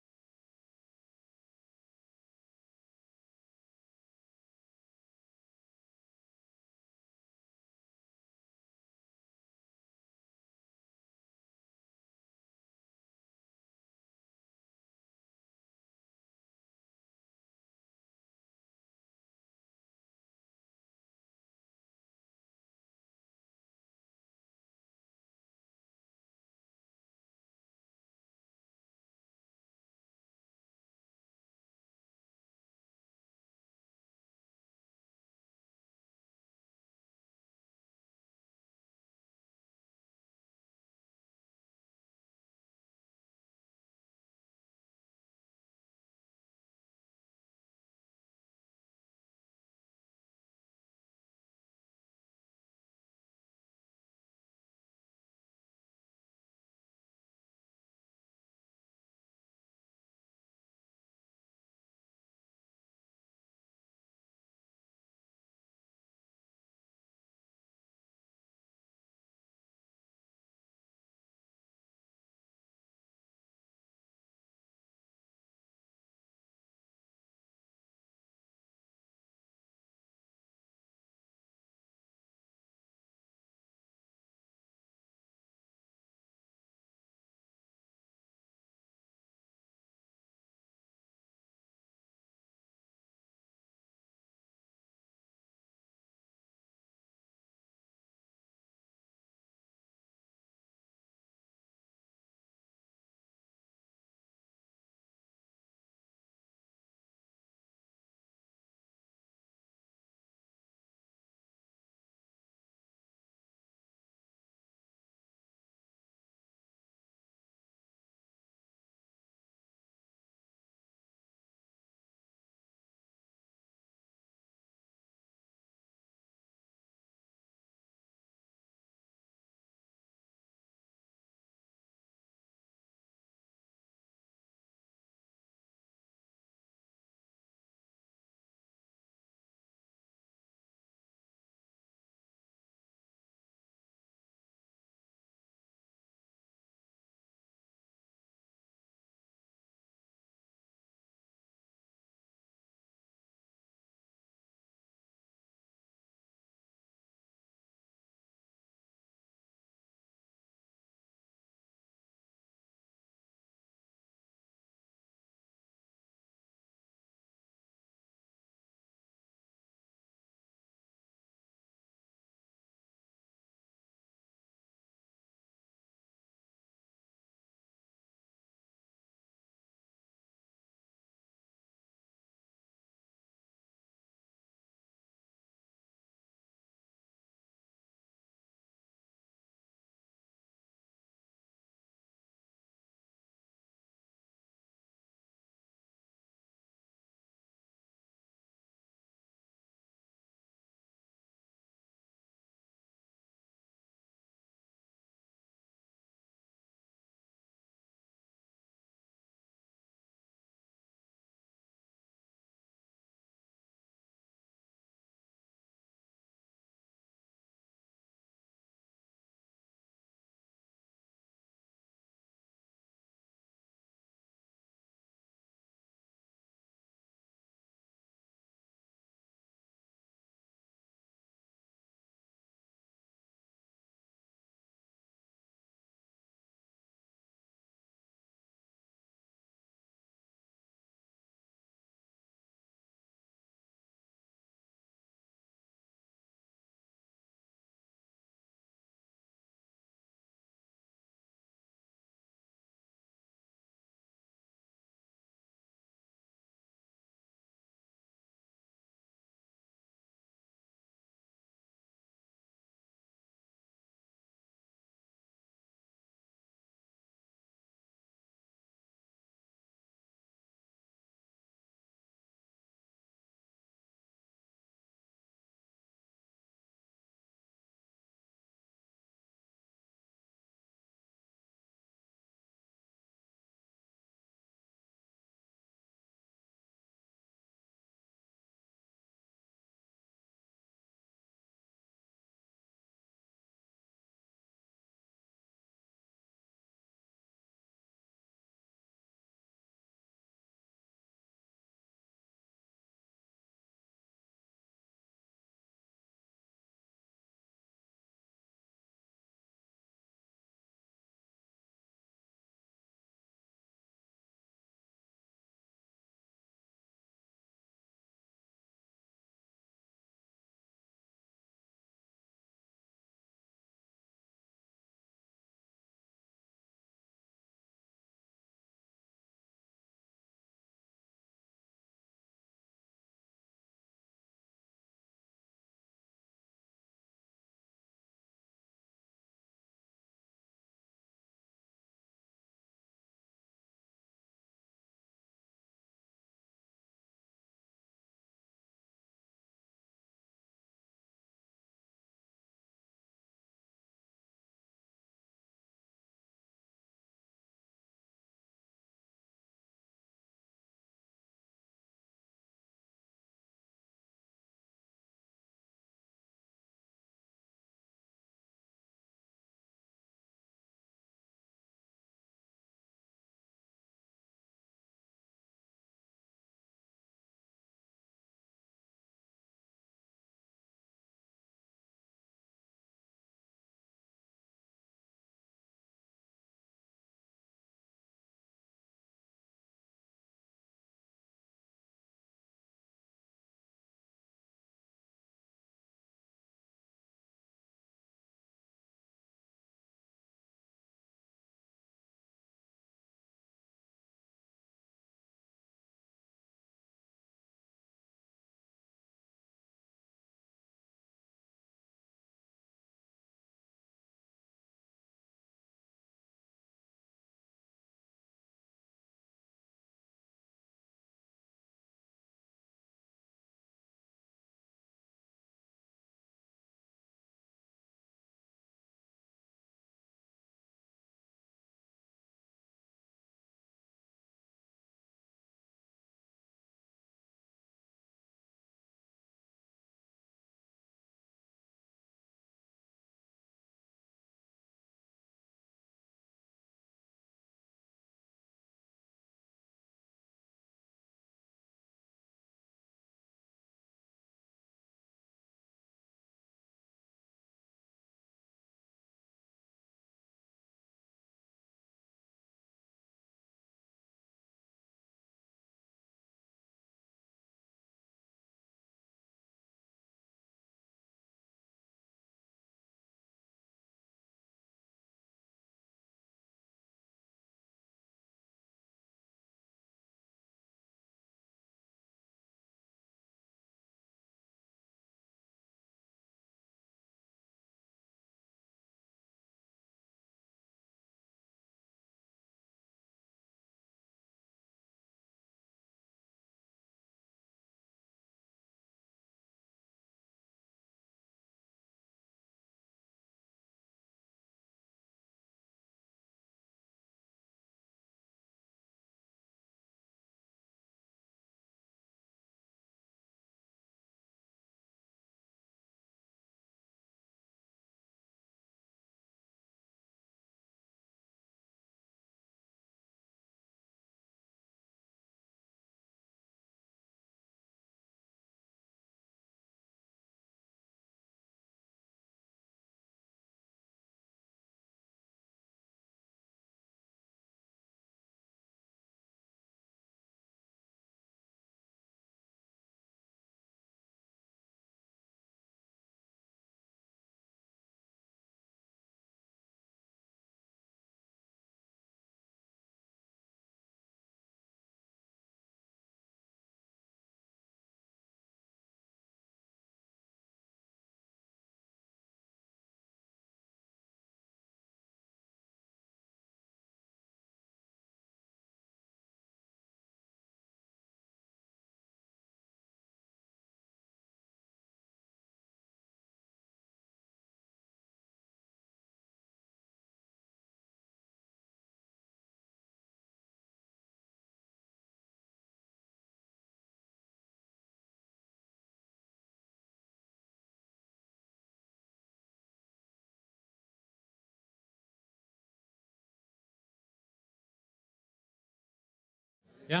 G: Ja,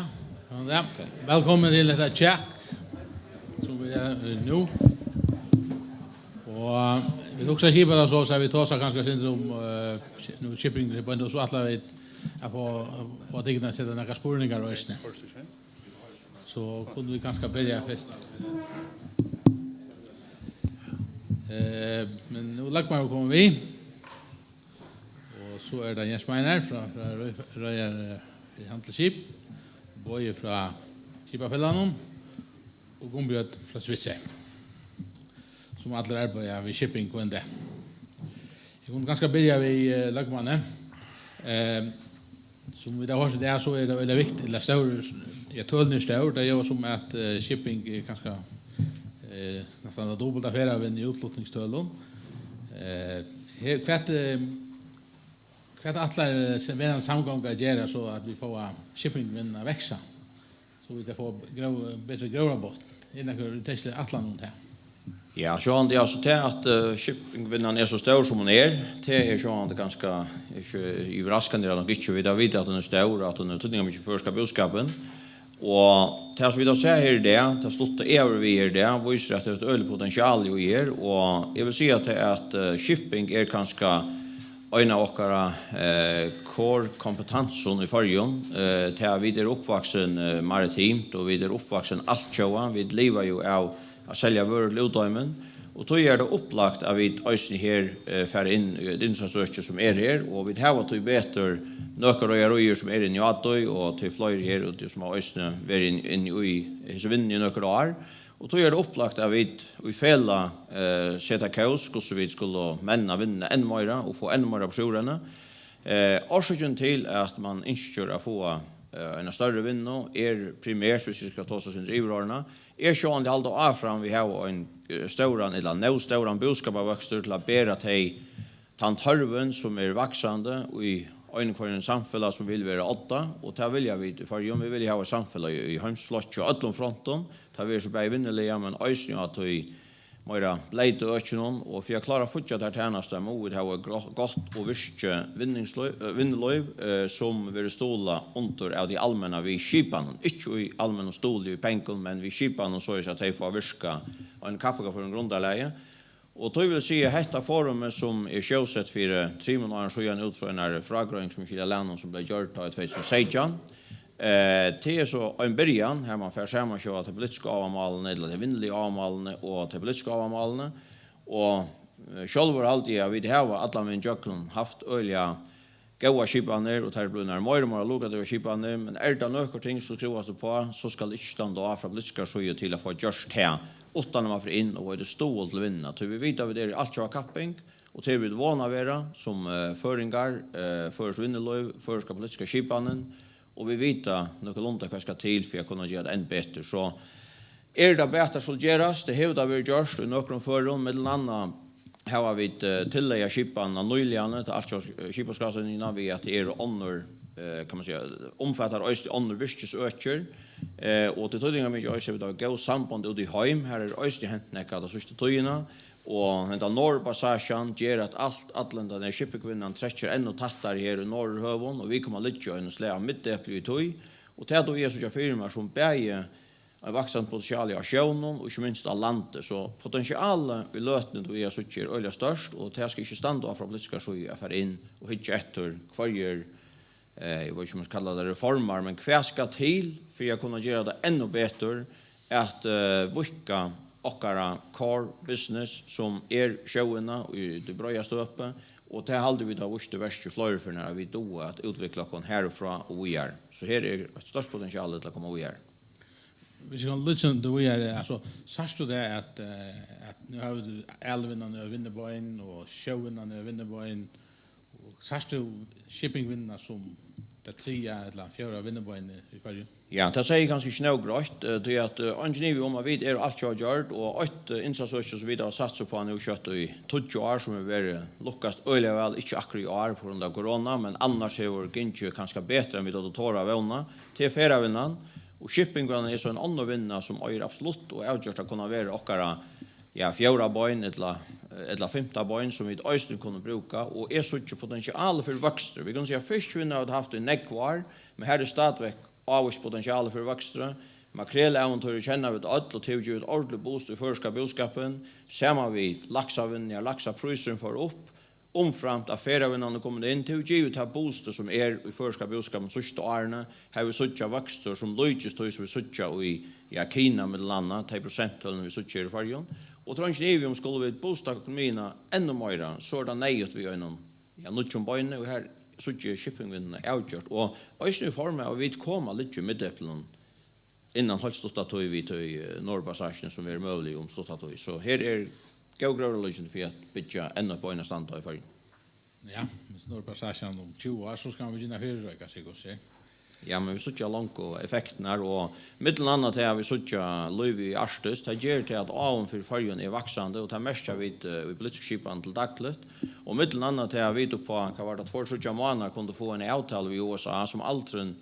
G: ja. Velkommen til dette tjekk som vi nu. Og vi også kjipet det så vi tar seg kanskje sin om shipping på en så alle vet jeg får tingene sette noen spurninger og østene. Så kunne vi kanskje begynne først. Men nå lagt meg å komme vi. Og så det Jens Meiner fra Røyer i Handelskip. Boje fra Kipafellene og Gumbjørn fra Svisse. Som alle arbeider ved shipping og en det. Jeg kunne ganske begynne ved lagmannen. Som vi da har det så det veldig viktig. Det større, jeg tåler større, det gjør som at shipping ganske nästan det dubbelt affärer vid utlåtningstöllen. Kvart alla sen samgångar göra så att vi får shippingvinna växa. Så vi får bättre grova bort. Innan det är Atlant här.
K: Ja, så han det alltså till att shippingvinnan är så stor som hon är. Det är så han det ganska överraskande att inte vi där vet att den är stor att den är tydligen mycket förska budskapen. Og det som vi da ser her det stått över vi her det, viser at det er et øyelig potensial jo her, og jeg vil si at shipping er kanskje en av dere core kompetansen i forrige, til at vi er oppvaksen maritimt, og vi er oppvaksen alt sjåa, vi lever jo av å selge våre lødøymen, og då er det opplagt at vi øyne her fer inn i det innsatssøkje som er her, og vi har to bedre nøkker og røyer som er inn i Atøy, og til flere her, og til som har øyne vært inn i hese vinnen i nøkker og er. Og då er det opplagt at vi i fela sette kaos, hvordan vi skulle menna vinne enn mer, og få enn mer på sjordene. Årsaken til at man ikke å få en større vinne er primært, hvis vi skal ta oss sin driverårene, er sånn det alltid av fram vi har en stauran eller nå-stauran budskapavvokster til å bære til tantharven som er vaksande og i øyne for en samfunn som vil være 8, og det vil jeg vite for vi vil ha et samfunn i Heimsflott og Øtlundfronten, det vil så bare vinnelige, men øyne at vi må leite økene, og for jeg klarer fortsatt her tjeneste, må vi ha et godt og virke vinnerløyv som vil ståle under av de allmänna vi skipene, ikke i allmänna stål i penken, men vi skipene så er at de får virke en kappa for en grunderleie. Og då vil si at dette forumet som er sjøsett for 3 måneder siden ut fra en fragrøring som Kjell Lennon som ble gjort av 2016, det er så en början här man får samma show att politiska avmalene eller det vinnerliga avmalene och det politiska avmalene och själva alltid vi har alla min jöklon haft olja goda skipaner och tar blunar mer lugat över skipaner men är det några ting så krovas det på så ska det inte stanna av från politiska show till att få just här utan man får in och det stål till vinna så vi vet att det är allt jag kapping och det vill vana vara som föringar för vinnerlöv för ska politiska skipanen. Och vi vet något långt vad ska till för att kunna göra det än bättre. Så är det bättre så göras. Det hävdar vi görs i några förum. Med annan har vi tillägga skipan av nyligen till allt skipaskassen innan vi att det är honor kan man säga omfattar öst honor visches öcher och det tydligen mycket öst vi då gå samband ut i hem här är öst i häntnäcka det sista tøyina och hända norrpassagen ger att allt Atlanta när shippingkvinnan träcker ännu tattar här i norrhövon och vi kommer lite och en släa mitt i tøy och det då är så jag firma som bäge en vaksande potential i sjøen och inte minst av landet så potential i lötnen då är så tjur öliga störst och det ska inte stanna av från politiska sjöar för in och hitta efter kvarger jag vet inte om man ska kalla det reformer men kvar ska till för att kunna göra det ännu bättre att vicka okkara core business som sjøene och det brøyaste uppe och det hade vi då vart det värsta flöjer för när vi då att utveckla kon härifrån och vi är så här är ett stort potential att komma vi är.
G: Vi ska lyssna då vi är alltså sagst du det att nu har vi elvinnarna och vinnerboen och sjøene och vinnerboen och sagst du shippingvinnar som det 3 eller 4 vinnerboen i förr.
K: Ja, det säger ganska snögrött det att engineer om att vi är allt jag gjort och ett insatsökning som vi har satsat på nu kött i 20 år som är väldigt luckast öliga väl inte akkurat i år på grund av corona men annars är vår ginge kanske bättre än vi då tora vänna till färravinnan och shippingvinnan är så en annan vinna som är absolut och avgjort att kunna vara okkara ja 4 boin eller 5 boin som vi östen kunna bruka och är så mycket potential för växter. Vi kan säga fiskvinna har haft en neckvar men här är stadväck avvokspotential för växter. Makrelläventyr känner vi ett och tillgivet ordentlig boost i förska boskapen. Samma vi laxavinningar, laxapriser för upp. Omframt affäravinnarna kommer in till givet här booster som i förska boskapen sista åren. Här vi sucha växter som löjts då vi sucha i Kina med landa 10% vi sucha i färjan. Och tror inte vi om skulle vi boosta ekonomierna ännu mer så det nejt vi inom nutchum boyne och här sucha shippingvinnarna outgjort och nu form av vi komma lite middeplan innan halvstått tog vi till Norrpassagen som är möjlig om stått tog. Så här är geographic för att bygga ännu på en standard i färgen.
G: Ja, med Norrpassagen om 20 år så ska vi gynna fyrröka sig och se.
K: Ja, men vi suttja långt och effekterna och mittel annat här vi suttja löv i Arstus, det ger till att avon för färgen är vaxande och det mesta vid politiskipan till dagligt. Och mittel annat här vi på kan vara att för suttja månader kunde få en avtal i USA som altren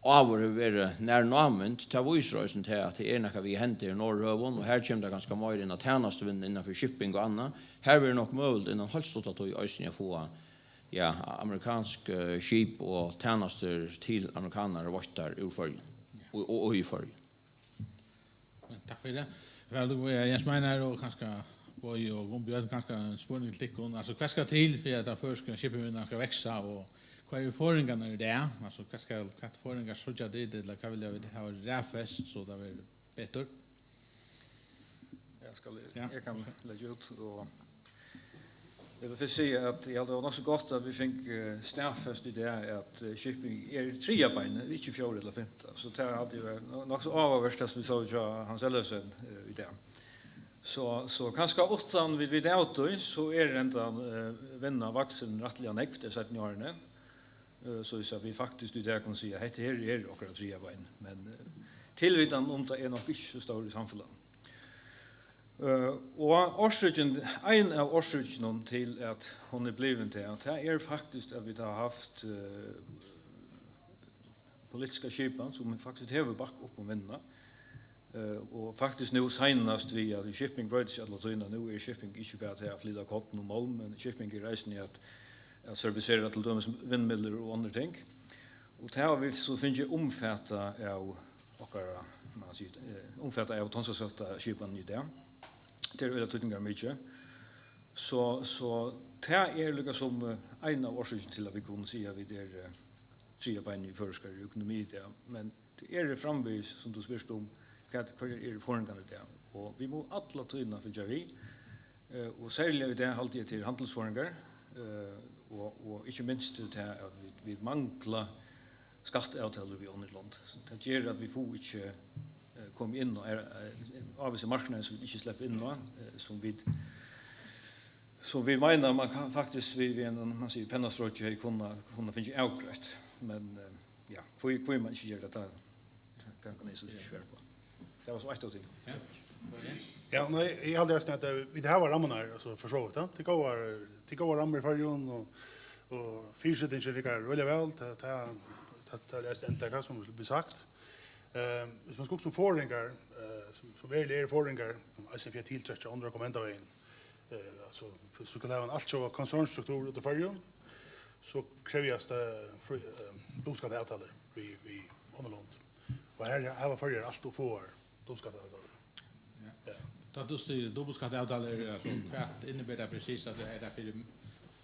K: avhör när namnet ta voice-rösten till att det är något vi händer i Norrövon och här kommer det ganska mycket in att tjänstevinn innanför shipping och annat. Här är det nog möjligt innan halvstått att i Östern få amerikansk skip och tjänster till amerikaner och vaktar ur följen och i följen.
G: Tack för det. Väl då är Jens Meiner och kanske Boy och Gombjörn kanske en spårning till kon. Alltså vad ska till för att förska shippingvinnarna ska växa och vad är förringarna i det? Alltså vad ska förringar så jag det eller kan vi ha räfest så det blir bättre.
E: Jag kan lägga ut och jag vill säga att jag hade också gott att vi fick stäffast i det att shipping är trea bein, inte fjärde eller femte. Så det hade ju nog så avvärst som vi såg Hans Ellefsen i det. Så kanske åttan vid auto så är det inte vänna vuxen rättliga näkt det sätter årene. Så vi faktiskt det kan säga att det här är också trea bein, men tillvitan om det är nog inte så stor i samhället. Och orsöken en av orsöken till att hon är blivit det att det är faktiskt att vi har haft politiska skipan som faktiskt häver back upp och vända. Och faktiskt nu senast vi att shipping bridge att låta nu är shipping inte bara att flytta cotton och moln men shipping är resten att servicera till dömes vindmiller och andra ting. Och det har vi så finns ju omfatta av och man säger omfatta av tonsatta skipan i det. Det är relativt mycket. Så det är lika som en av orsakerna till att vi kunde säga att vi är trea bein i förskar ekonomi där. Men det är framvis som du spyrst om vad är förringarna där. Och vi må alla tydna för Jerry. Och särskilt det alltid till handelsförringar. Och inte minst det att vi manglar skatteavtaler i andra land. Det gör att vi får inte kom in och av sig marknaden som inte släpper in som vi menar man kan faktiskt vi en man säger pennaströke kunna finna outgrowth men ja får man inte göra det kan ni så svårt på. Det var så ett och till.
L: Ja, nej, jag hade snart vi det här var rammarna alltså för så vet det går ramar för ju och fyrsättning så det går väldigt väl det är inte som blir sagt. Hvis man skal som forringar, som er forringar, altså for tiltrekke andre kommentarveien, så kan det ha en alt så konsernstruktur ut av fargen, så kreves det domskatteavtaler i underland. Og her var farger alt og får domskatteavtaler.
G: Da du styrer domskatteavtaler, hva innebär det precis at det er for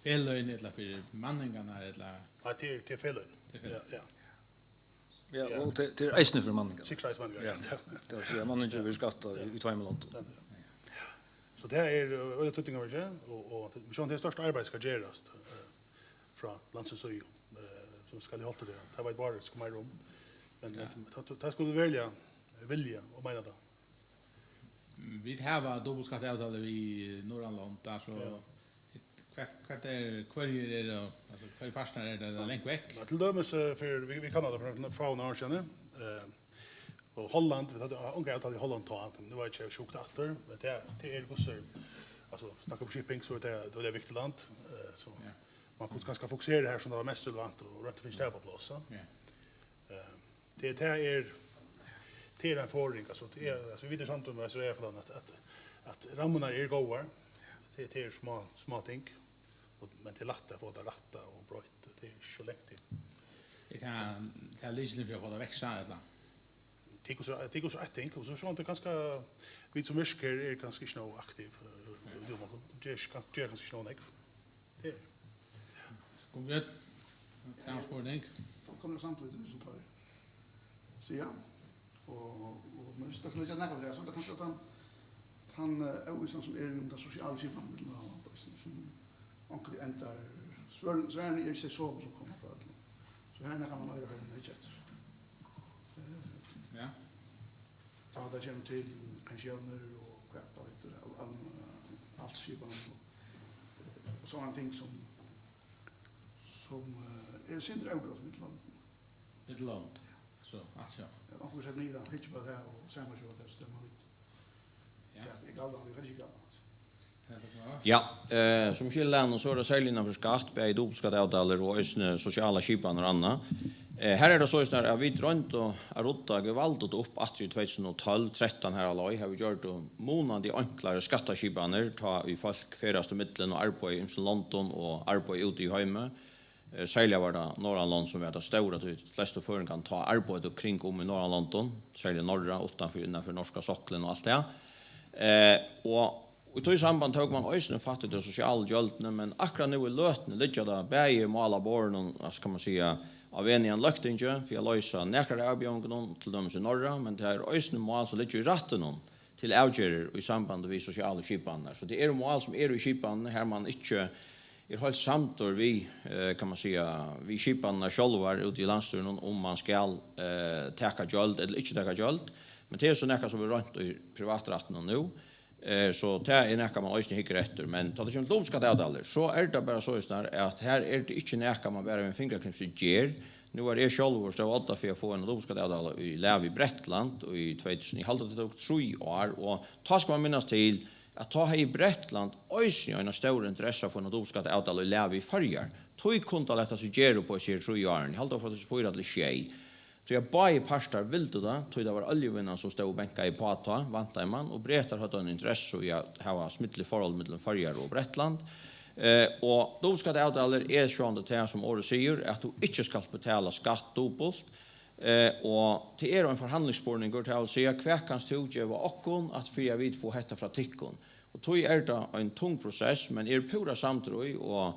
G: felløgn, eller for manningene, eller?
L: Ja, til felløgn, ja.
E: Ja, och det är eisne för mannen.
L: Sikkerhetsmanningar.
E: Ja, det är så mannen ju vill skatta i Tveimeland.
L: Så det är öde tuttingar vi och vi tror det största arbetet ska göras från landsens öj som ska det hålla det. Det var ett bara ska mer rum. Men det skulle vilja och mena det.
G: Vi har dubbelskatteavtaler i Norrland där så kvart är kvarjer är alltså kvar fastnar är det längt veck.
L: Till dömes för vi kan det från några år sedan. Och Holland vi hade avtal i Holland då det var inte sjukt åter men det är gosse alltså snacka om shipping så det är viktigt land så man kunde ganska fokusera det här som det var mest relevant och rätt finns det på plats. Det är en förring alltså det är alltså vi vet sant om så är för att ramarna är goda. Det är små ting. Men till latta få det latta och brott det är så lätt.
G: Det är lite för att få det växa eller.
L: Det går så ett ting, och så sånt det ganska vi som mysker är ganska snå aktiv. Det är ganska snå nek. Det.
G: Kom vi samma spårning.
M: Kommer samtidigt som tar. Så ja. Och men det skulle jag näka det så det kanske att han är som är under sociala sidan med som onkel ändar svärn är sig så som kommer för att. Så här kan man göra det inte.
G: Ja.
M: Ta det känner till pensioner och kvart och allt skivan och sådana ting som är syndra övergått
G: mitt land. Så, alltså.
M: Och vi sätter ner det hitch på det och samma så att det stämmer ut. Ja, det är gallan, det är inte gallan.
K: Ja, som skillan så är det särskilt innanför skatt, bei dubbelskatteavtaler och sociala skipan och annat. Här är det så att vi drönt och rotta gewaltigt upp att i 2012-13 här alloj har vi gjort månader enklare skattaskipaner ta i folk feraste mittlen och arbeta i London och arbeta ute i hemme. Särskilt var det Norrland som var det stora att de flesta förrän kan ta arbete kring om i Norrland, särskilt norra, utanför innanför norska socklen och allt det. Och i samband tog man ösnen fattigt och socialgjöltene, men akkurat nu i lötene ligger det bäge måla borren, kan man säga, av en i en løktinge, for jeg løser nekere avbjørnene til dem i norra, men det er øsne mål som ligger i ratten til avgjører i samband med sosiale skipene. Så det er mål som er i skipene, her man ikke er helt samtor vi, kan man säga, vi skipene själva ute i landstyren om man skal teka gjøld eller ikke teka gjøld, men det er så nekere som vi rundt i privatretten nu, så det er nekka man øyne hikker etter, men ta det som lovskatteavtaler, så er det bare så at her er det ikke nekka man bare med fingerknips gjør. Nå er jeg selv stå 8 for å få en lovskatteavtaler i Lev i Brettland og i 2000, i halvt det tok 3 år, og ta skal man minnes til at ta her i Brettland øyne en stor interesse for en lovskatteavtaler i Lev i Farjar. Tog kunde lette seg gjøre på seg 3 år, i halvt det for å få det skje. Så jag bara i parstar ville det, tog det var oljevinnaren som stod och bänka i pata, vantar man, och Bretar hade en intresse i att ha smittlig forhold mellan Farjar och Brettland. Och då ska det avtaler är sjönde till som året säger att du inte ska betala skatt dubbelt. Och till en förhandlingsspårning går till att säga kväckans tillgöva och att fria vid få hetta från tickon. Och tog är det en tung process, men är pura samtroj och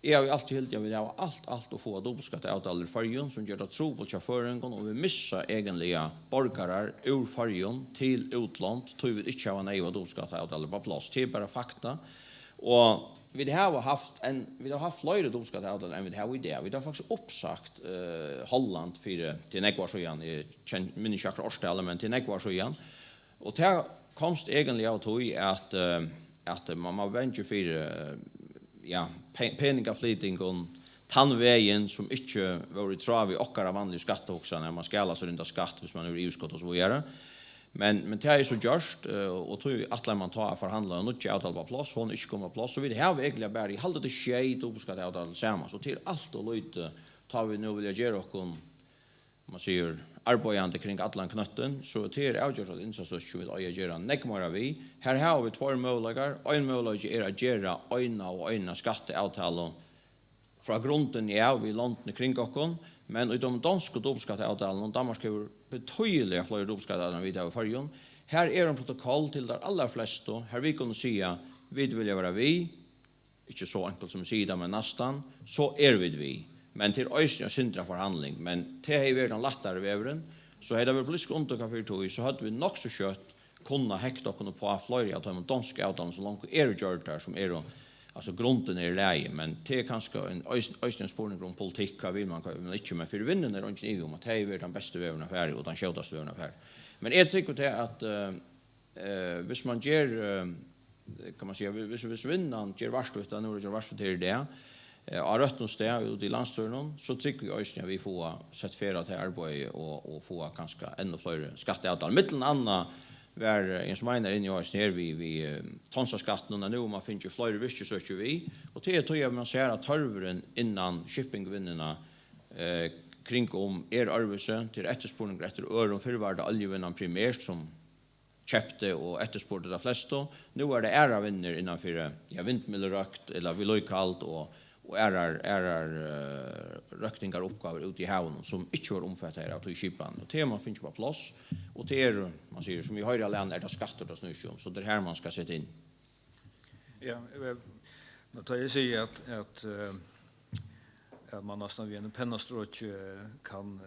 K: jag har alltid helt jag vill ha allt att få dubbelskatteavtaler i Färjön som gör det trubbel till förringen och vi missar egentliga borgare ur Färjön till utland tror vi inte ha nej vad dubbelskatteavtaler på plats till bara fakta och vi har haft flera dubbelskatteavtaler än vi har det vi har faktiskt uppsagt Holland för till Ekvarsjöan i minskar årstal men till Ekvarsjöan och det konst egentligen av tog att man väntar för ja, peningaflytting och tannvägen som inte var i trav i okkara vanlig skatt också när man skala så runt skatt hvis man är i utskott och så vidare. Men det är så just och tror att man tar förhandla och inte avtal på plats hon inte kommer på plats så vi har egentligen bara i halva det skej då ska det avtal samma så till allt och lite tar vi nu vill jag göra och man säger arbetande kring allan knötten så till avgörs att insats så skulle jag göra nekmara vi här har vi två möjligheter en möjlighet är att göra ena skatteavtal från grunden ja vi landet kring oss men i de danska dubbelskatteavtalen och Danmark har betydligt fler dubbelskatteavtal än vi har i Färjön här är en protokoll till där alla flesta här vi kan säga vi vill göra vi inte så enkelt som sida men nästan så är vi men till östra syndra förhandling men till är vi den lättare vävren så hade vi politisk undantag för tog så hade vi nog så kött kunna häkta och kunna på flera att de danska avtalen så långt är gjort där som är alltså grunden är läge men det är kanske en östra spårning om politik vad vill man inte med för vinnen är inte EU om att det är den bästa väven affär och den skötaste väven affär men jag tycker det att hvis man ger kan man säga hvis vinnaren ger vart utan nu gör vart till det av röttonsdag ute i landstyren så tycker jag att vi får sett färra till arbete och få ganska ännu fler skatteavtal. Mitteln anna var en som menar in i oss här vi tonsa skatten och nu man finns ju fler visst så vi och det tror jag man ser att torvren innan shippingvinnarna kring om arbete till efterspårning efter öron förvärda oljevinnan primärt som köpte och efterspårde de flesta. Nu är det vinner innanför vindmillerakt eller vi kallt och och rökningar uppgaver ute i haven som inte var omfattade av tog skipan. Och det man finns på plats. Och det man säger, som i höjra län det skatter och snurr om. Så det här man ska sätta in.
E: Ja, då tar jag säga att man nästan vid en pennastråk kan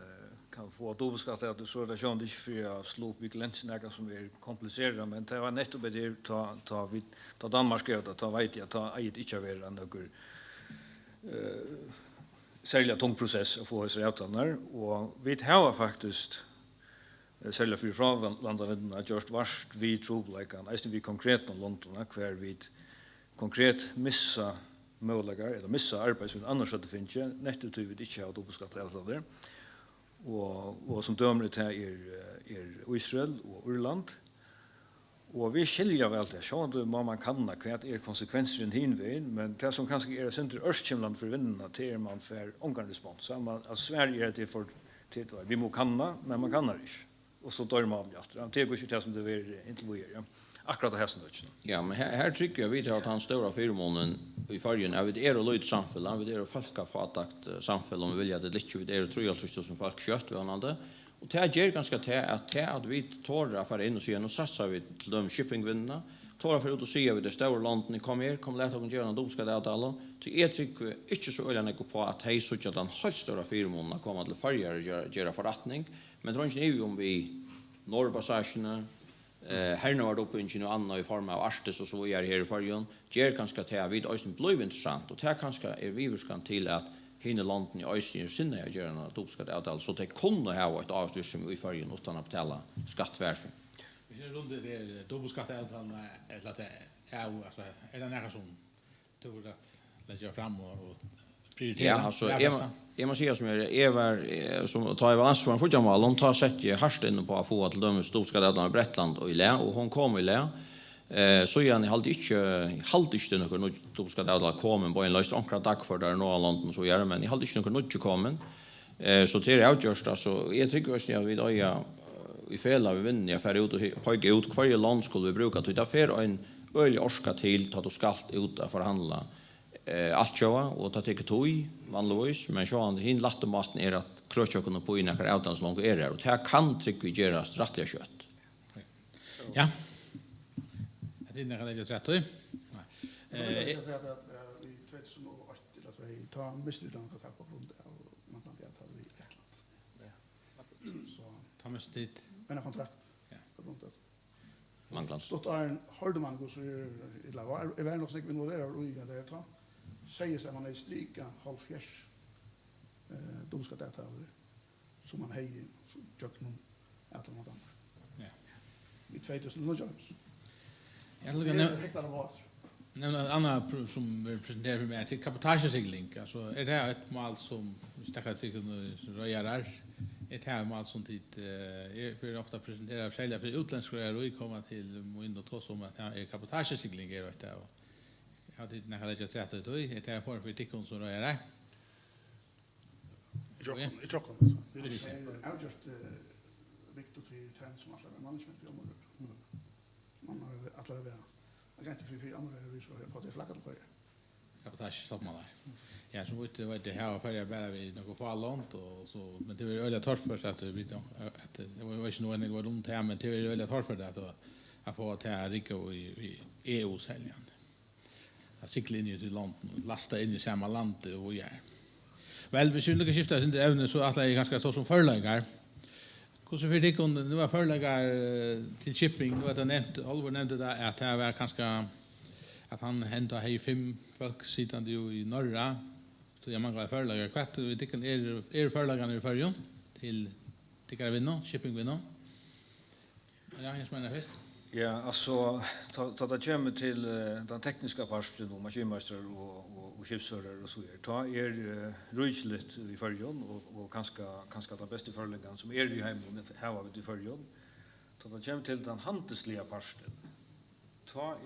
E: få dubbelskatta att så det inte för att slå upp i glänsen som är komplicerat, men det var nettopp det ta Danmark gör det, ta vet jag ta eget inte vara någon särskilt tung process att få oss rättarna, och vi har faktiskt särskilt för frånlandarna just vart vi tror like an vi konkret någon London kvar vi konkret missa möjligheter eller missa arbete som annars hade finns nettopp vi inte har dubbelskatta allt där. Och som dömer det här är Israel och Irland. Och vi skiljer väl det, så att man kan vad konsekvenser i hinvägen, men det som kanske är center örskimland för vinnarna till man för onkan respons. Alltså Sverige är det för till vi må kanna, men man kan inte. Och så dör man ja. Det går ju det som det är intervjuer. Akkurat det här som det.
K: Ja, men här tycker jag vi har att han stora firmonen i förgen är det och löjt samfäll, vi det och folka fatakt samfäll om vi vill att det lite det tror jag som folk kött vi anande. Och det ger ganska att vi tar för in och se och satsa vi till de shippingvinna. Tar för ut och se vi det stora landet kommer lätta att göra en domskade avtal. Till är tycker inte så öliga gå på att hej så att den helt stora firmonen kommer till förgöra göra förrättning, men det är ju om vi norrbassagerna här var det uppe i något annat i form av Arstes och så är här i förrjön. Ger kanske till att vi östen blev intressant och det kanske är viverskan till att hinna landen i östen sinne jag gör en topskatt avtal så det kunde ha ett avslut som i förrjön utan att betala skatt varför.
G: Vi ser runt det dubbelskatteavtalen eller att alltså är det nära som tror att lägga fram och prioritera.
K: Ja, alltså jag måste säga som är var som tar i balans från fotboll hon tar sett ju harst in på att få att döma storskadade i Bretland och i lä och hon kom i lä så jag hade inte någon storskadade kommer på en löst ankra dag för där några landen så gör men jag hade inte någon kommen så det är outjust alltså jag tycker att vi då i fel av vinner jag för ut och påga ut kvar land skulle vi bruka till därför en öl orska till ta då skalt ut att förhandla allt sjåa och ta tycker tog vanligtvis men så han hin latte maten är att kröcha kunna på in några outans långt är det och det kan tryck vi göra rättliga kött.
G: Ja. Det är några det rätt. Nej.
M: I 2008 att vi tar misslyckan att ta på grund av man kan inte ta det i Lettland. Så
G: ta mest dit
M: en kontrakt.
G: Ja.
M: På grund av
K: man kan
M: stått en hörde man gå så i la var är väl nog säkert involverad i det ta. Säger sig man är strika halvfjärs domskatt det som man hej så jag någon att man kan.
G: Ja.
M: I 2009.
G: Jag lägger nämna en annan som presenterar för mig till kapotagesegling. Alltså är det här ett mål som stackar till röjarar. Ett här mål som tid för ofta presenterar sälja för utländska röjare och komma till Moindo Toss om att är kapotagesegling är det och jag hade inte när jag träffade då ett här för tickon som röjare.
L: Jag tror
M: det är just viktigt för trend som alla management gör man har alla det. Jag kan inte för andra vi så har fått det flaggat för.
G: Kapotage stoppmalar. Ja, så vet det här för jag bara vi något för långt och så men det var öliga torr för så att vi då att det var inte någon går runt här men det var öliga torr för det att få att här rika i EU säljande. Att cykla in i till land lasta in i samma land och ja. Väl vi skulle skifta inte även så att det är ganska så som förläggar. Hur så för det kunde nu var förläggar till shipping vad han nämnde Oliver nämnde där att det var ganska att han hämtar hej 5 folk sittande i norra så jag manglar förläggar kvart vi tycker är förläggarna i förjon till tycker vinna shipping vinna. Ja, jag menar först.
E: Ja, alltså ta det kommer till den tekniska parten och maskinmästare och chefsförare och så vidare. Ta rujsligt i förjon och kanske den bästa föreläggaren som är i hemmen här var vi i förjon. Ta det kommer till den handelsliga parten. Ta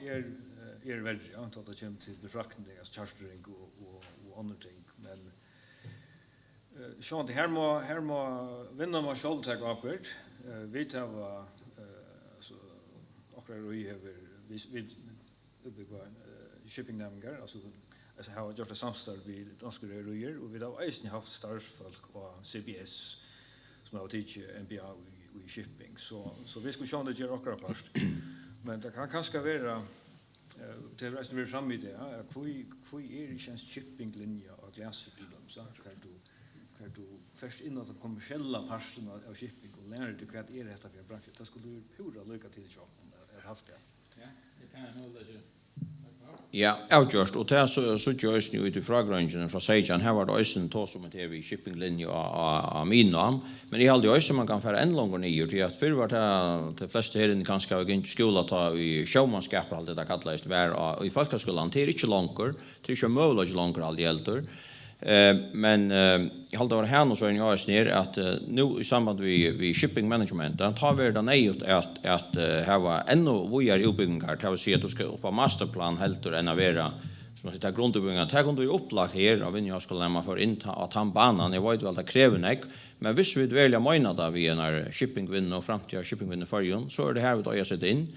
E: väldigt ja, ta det kommer till befraktning, chartering och andra ting. Men så det här må vinna man själv ta avgård. Vi tar och vi har vi uppbygga shipping navigator alltså alltså har gjort ett samstarv vid danska röjer och vi har eisen haft starfolk och CBS som har teach MBA i shipping så vi skulle sjå det gör också part men det kan kanske vara det resten vi fram i det kvui är det shipping linje och glascykeln så kan du först in att kommersiella parten av shipping och lära dig vad är detta för bransch det skulle du pura lycka till så att haft det
G: ja det kan jag nog det.
K: Ja, outjust och det så görs nu ut från från Sejan här var det ösen tå som det vi shippinglinje av Minam men i all det ösen man kan föra en långt ner till att för vart det flesta här i kanske gå in skola ta i showmanskap allt det kallas vara i folkskolan det är inte långt det är inte möjligt långt all det äldre men jag håller det här nu så är jag snär att nu i samband vi shipping management då tar vi det nej att ha ännu vi är uppbyggningar det vill säga att du ska upp på masterplan helt och ena vara som att ta grunduppbyggningar ta kunde ju upplagt här av jag skulle lämna för inta att han banan jag vet väl att kräver nej men visst vi välja mina där vi när shipping vinner och framtida shipping vinner förjon så är det här vi tar sig in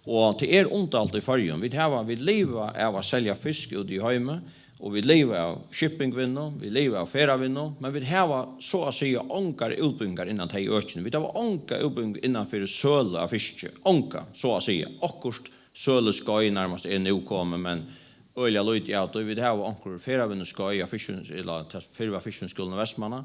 K: och till er ont allt i förjon vi lever av att sälja fisk ut i hemma och vi lever av shippingvinnor, vi lever av färavinnor, men vi har så att säga onkar utbyggningar innan det i öknen. Vi har onka utbyggningar innanför söle av fiske. Onka, så att säga. Akkurst söle skoj närmast är nu kommer, men öliga löjt i auto. Vi har onkar färavinnor skoj av fiskens, eller fyrva fiskenskulden av Västmanna.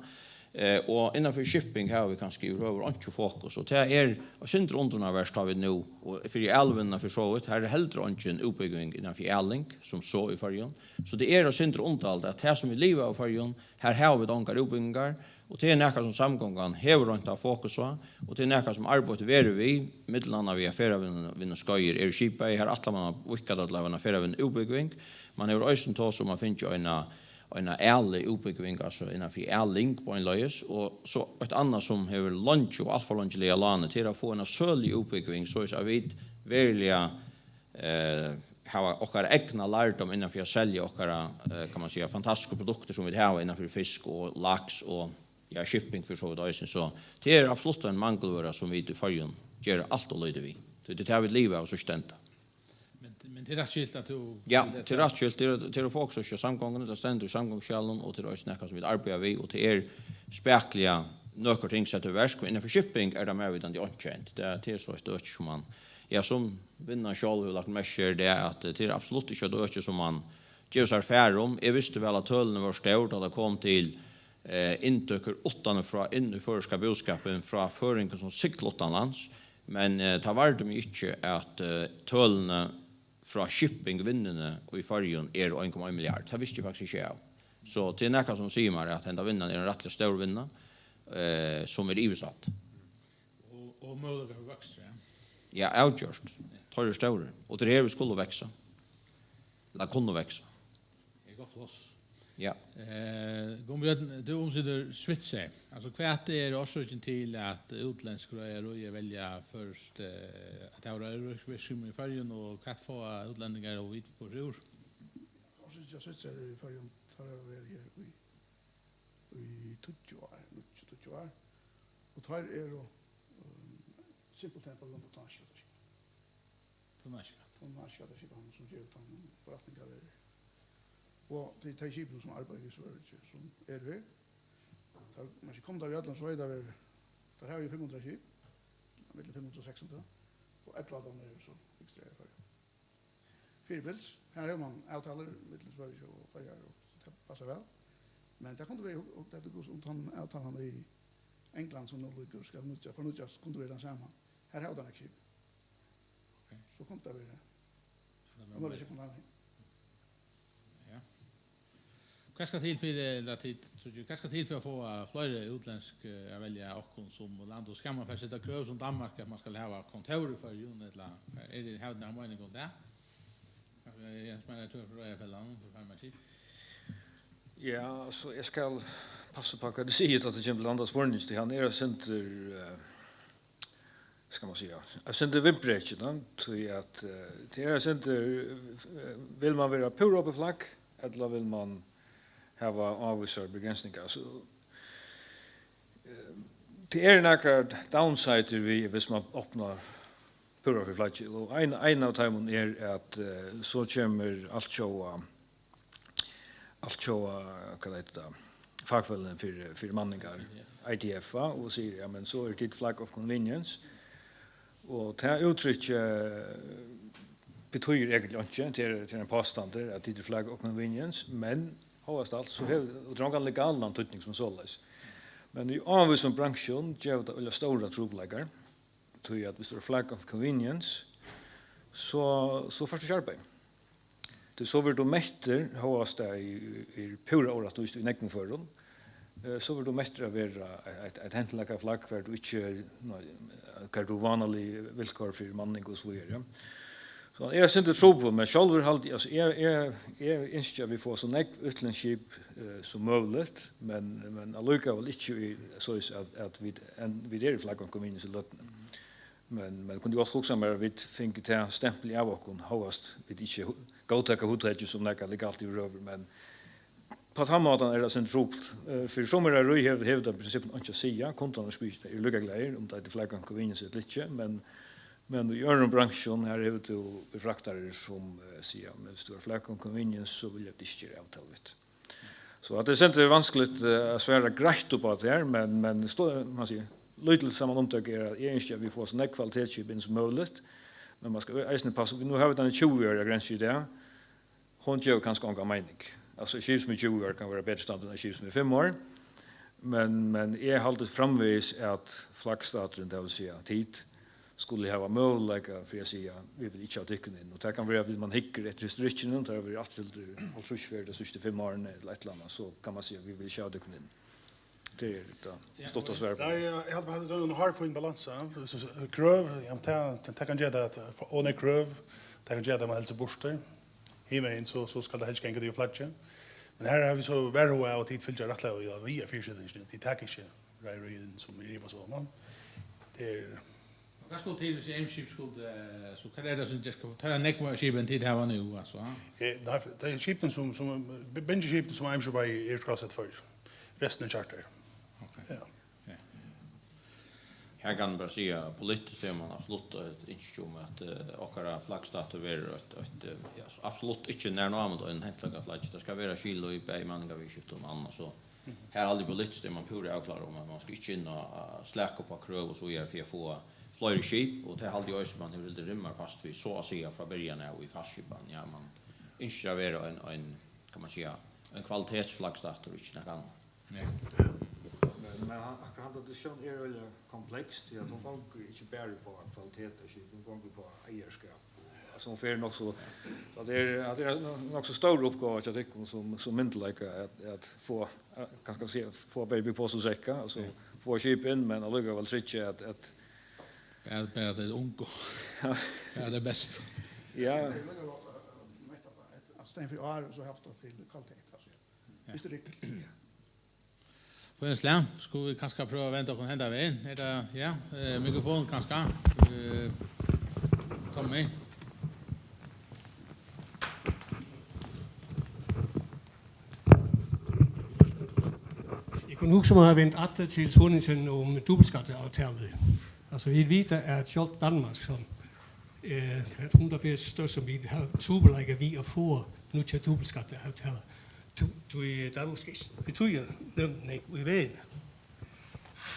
K: Och innanför shipping har vi kanske över ancho fokus. Och det är, och synd rundorna värst har vi nu, och för i älven för så ut, här är helt ancho en uppbyggning innanför älling, som så i färgen. Så det är och synd rundalt att här som vi lever av färgen, här har vi donkar uppbyggningar, och det är näka som samgången hever runt av fokus och det är näka som arbetar veru vi, mittlanda vi affäravinnor skojer, är skipa i här att man har vikkat att lämna affäravinn uppbyggning. Man har ösen tå som man finner en ärlig uppbyggning alltså innanför ärling på en löjes och så ett annat som har lunch och allt för lunch lea lana till att få en söllig uppbyggning så är vi verkliga ha och egna lärdom innanför att sälja och kan man säga fantastiska produkter som vi har innanför fisk och lax och ja shipping för så då så det är absolut en mangelvara som vi i förrjun gör allt och löjde vi så det har vi livet av så stänta.
G: Men det är rätt skilt att du...
K: Ja, det är rätt skilt. Det är folk som kör samgången, det ständer i samgångskällen, och det är snäckar som vi arbetar vid, och det är spekliga nöker ting sett över värsk, men innanför shipping är det mer vid den det är okänt. Det är så ett öke som man... Ja, som vinnar själv har lagt mescher, det är att det är absolut inte ett öke som man ger sig affär om. Jag visste väl att töllen var stort, och det kom till intöker 8 från innförska boskapen från föringen som cyklar utomlands, men det var det mycket att töllen fra shippingvinnene og i fargen er 1,1 milliard. Det visste jeg faktisk ikke av. Så til nekka som sier meg at denne vinnen er en rettelig stor vinner som er iversatt.
G: Og mulig å vokse, ja?
K: Ja, outgjørst. Tar det større. Og det er vi skulle vekse. Eller kunne vekse.
G: Det er godt for oss.
K: Ja.
G: Gombjørn, du omsider Svitser. Altså, hva er årsaken til at utländsk røyer velger først at det var virksomhet i fargen og hva få utlendingar og vidt på rur?
M: Årsaken til Svitser i fargen tar jeg over her i 20 år. Og tar jo simpelthen på grunn av tonnasjeskatt. Tonnasjeskatt som gjør forretninger er og det er skipene som arbeider i Sverige som er her. Man skal komme der i Adland, så er det der har vi 500 skip, mellom 500 og 600, og et av dem er så ekstra i Sverige. 4 bils, her har man avtaler mellom Sverige og Sverige, og det passer vel. Men det kunne være, og det er god som avtalen i England som nå lykker skal nødja, for nødja kunne det være den samme. Her har den et skip. Så kunne det være. Det må det ikke kunne være.
G: Hva skal til for å få flere utländsk å velge åkken som land, og skal man først sitte krøv som Danmark at man skal ha kontorer for jorden, eller er det her den mening om det? Jens Meyer, tror for Røyafellene, for 5 år tid.
E: Ja, altså, jeg skal passe på hva du sier at det kommer til andre spørninger til han. Jeg sender, skal man si, jeg sender vimprekene, til at jeg sender, vil man være pur oppe flagg, eller vil man hava avvisar begränsningar. Så det är några downside vi hvis man öppnar pura för flagg. Och en av dem är att så kommer allt show allt så vad heter det fackfällen för manningar ITF och säger ja men så är det flag of convenience och det uttryck betyder egentligen inte till en påstand att det är flag of convenience men hårdast allt så har drangan legal antydning som således. Men i avvis branschen ger det alla stora trubbelagar till att vi står flag of convenience så först skärpa. Det så vill då mäster hårdast där i pura oras då i näcken för dem. Så vill då mäster vara ett häntlaga flagg för du inte kan du vanlig villkor för manning och så vidare. Så jag syns inte tro på men själv halt alltså är inte vi får så näck utlandskip som möjligt men alluka väl inte så att vi det flagg om convenience lot. Men kunde ju också också mer vid fick det stämpel av och hårdast vid inte godtaka hotellet som näka legalt i röver men på tammaten är det sen tropt för sommer är det hävda principen inte säga kontan speech det är lugga glädje om det flagg om convenience ett lite men i öron branschen här är det befraktare som säger med stor flagg om convenience så vill jag inte göra avtalet. Så att det är inte vanskligt att svära grejt på det här men står man säger lite samma omtag är inte vi får sån kvalitetsskip som möjligt men man ska även passa nu har vi den 20-åriga gränsen där hon gör kanske någon mening alltså skips med 20 år kan vara bättre standard än skips med 5 år men är hållit framvis att flaggstaten det vill säga tid skulle ha möjlighet för att säga vi vill inte ha tycken in och det kan vara att man hickar ett restriction där vi att till för det 65 år eller ett land så kan man säga vi vill inte ha tycken in. Det är det stort och svårt.
L: Nej, jag har bara en hard point balans kröv, jag kan ge det att ona kröv, det kan ge det man hälsa borster. Himen så ska det helst gänga det flatcha. Men här har vi så värre och tid fyllja rättla och vi är fyrsättningen. Det tackar inte rejält som är vad så man. Det är
G: vad skulle till sig M-ship skulle så kan det som just ska ta en neckma shipen tid här nu alltså.
L: Det är shipen som benji shipen som I'm sure by aircraft för resten charter.
G: Okej.
L: Ja.
K: Här kan man bara säga politiskt är man absolut inte om att åkara flaggstater är ett absolut inte när någon en häntlaga flagg det ska vara skil i bemanning av skiftet och annat så här aldrig politiskt är man pura avklara om att man ska inte inna släcka på kröv och så gör för att få flyr skip och det är alltid ös man vill det rymma fast vi så att säga från början och i fastskipan ja man inte vara en kan man säga en kvalitetsflaggstater och inte något
E: Men akkurat det sjön är väl komplext ja de går inte bara på kvalitet och de går på ägarskap som för nog så att det är nog så stor uppgåva att jag tycker som mentliga att få kanske se få baby på så säcka alltså få skip in men alluga väl trick att
G: bara det unko. Ja, det är bäst.
E: Ja.
M: Att stämma för år så haft det till kvalitet alltså. Visst det.
G: För en slam skulle vi kanske pröva vänta och hända vägen. Är det ja, mikrofon kanske. Tommy.
N: Jeg kunne huske mig at vente atter til Torningsen om dubbelskatteavtale. Altså vi vet at selv Danmark som er 180 større som vi har tubelægger vi at få nu til dubbelskatteavtaler. Du i Danmark betyder nemlig i vejen.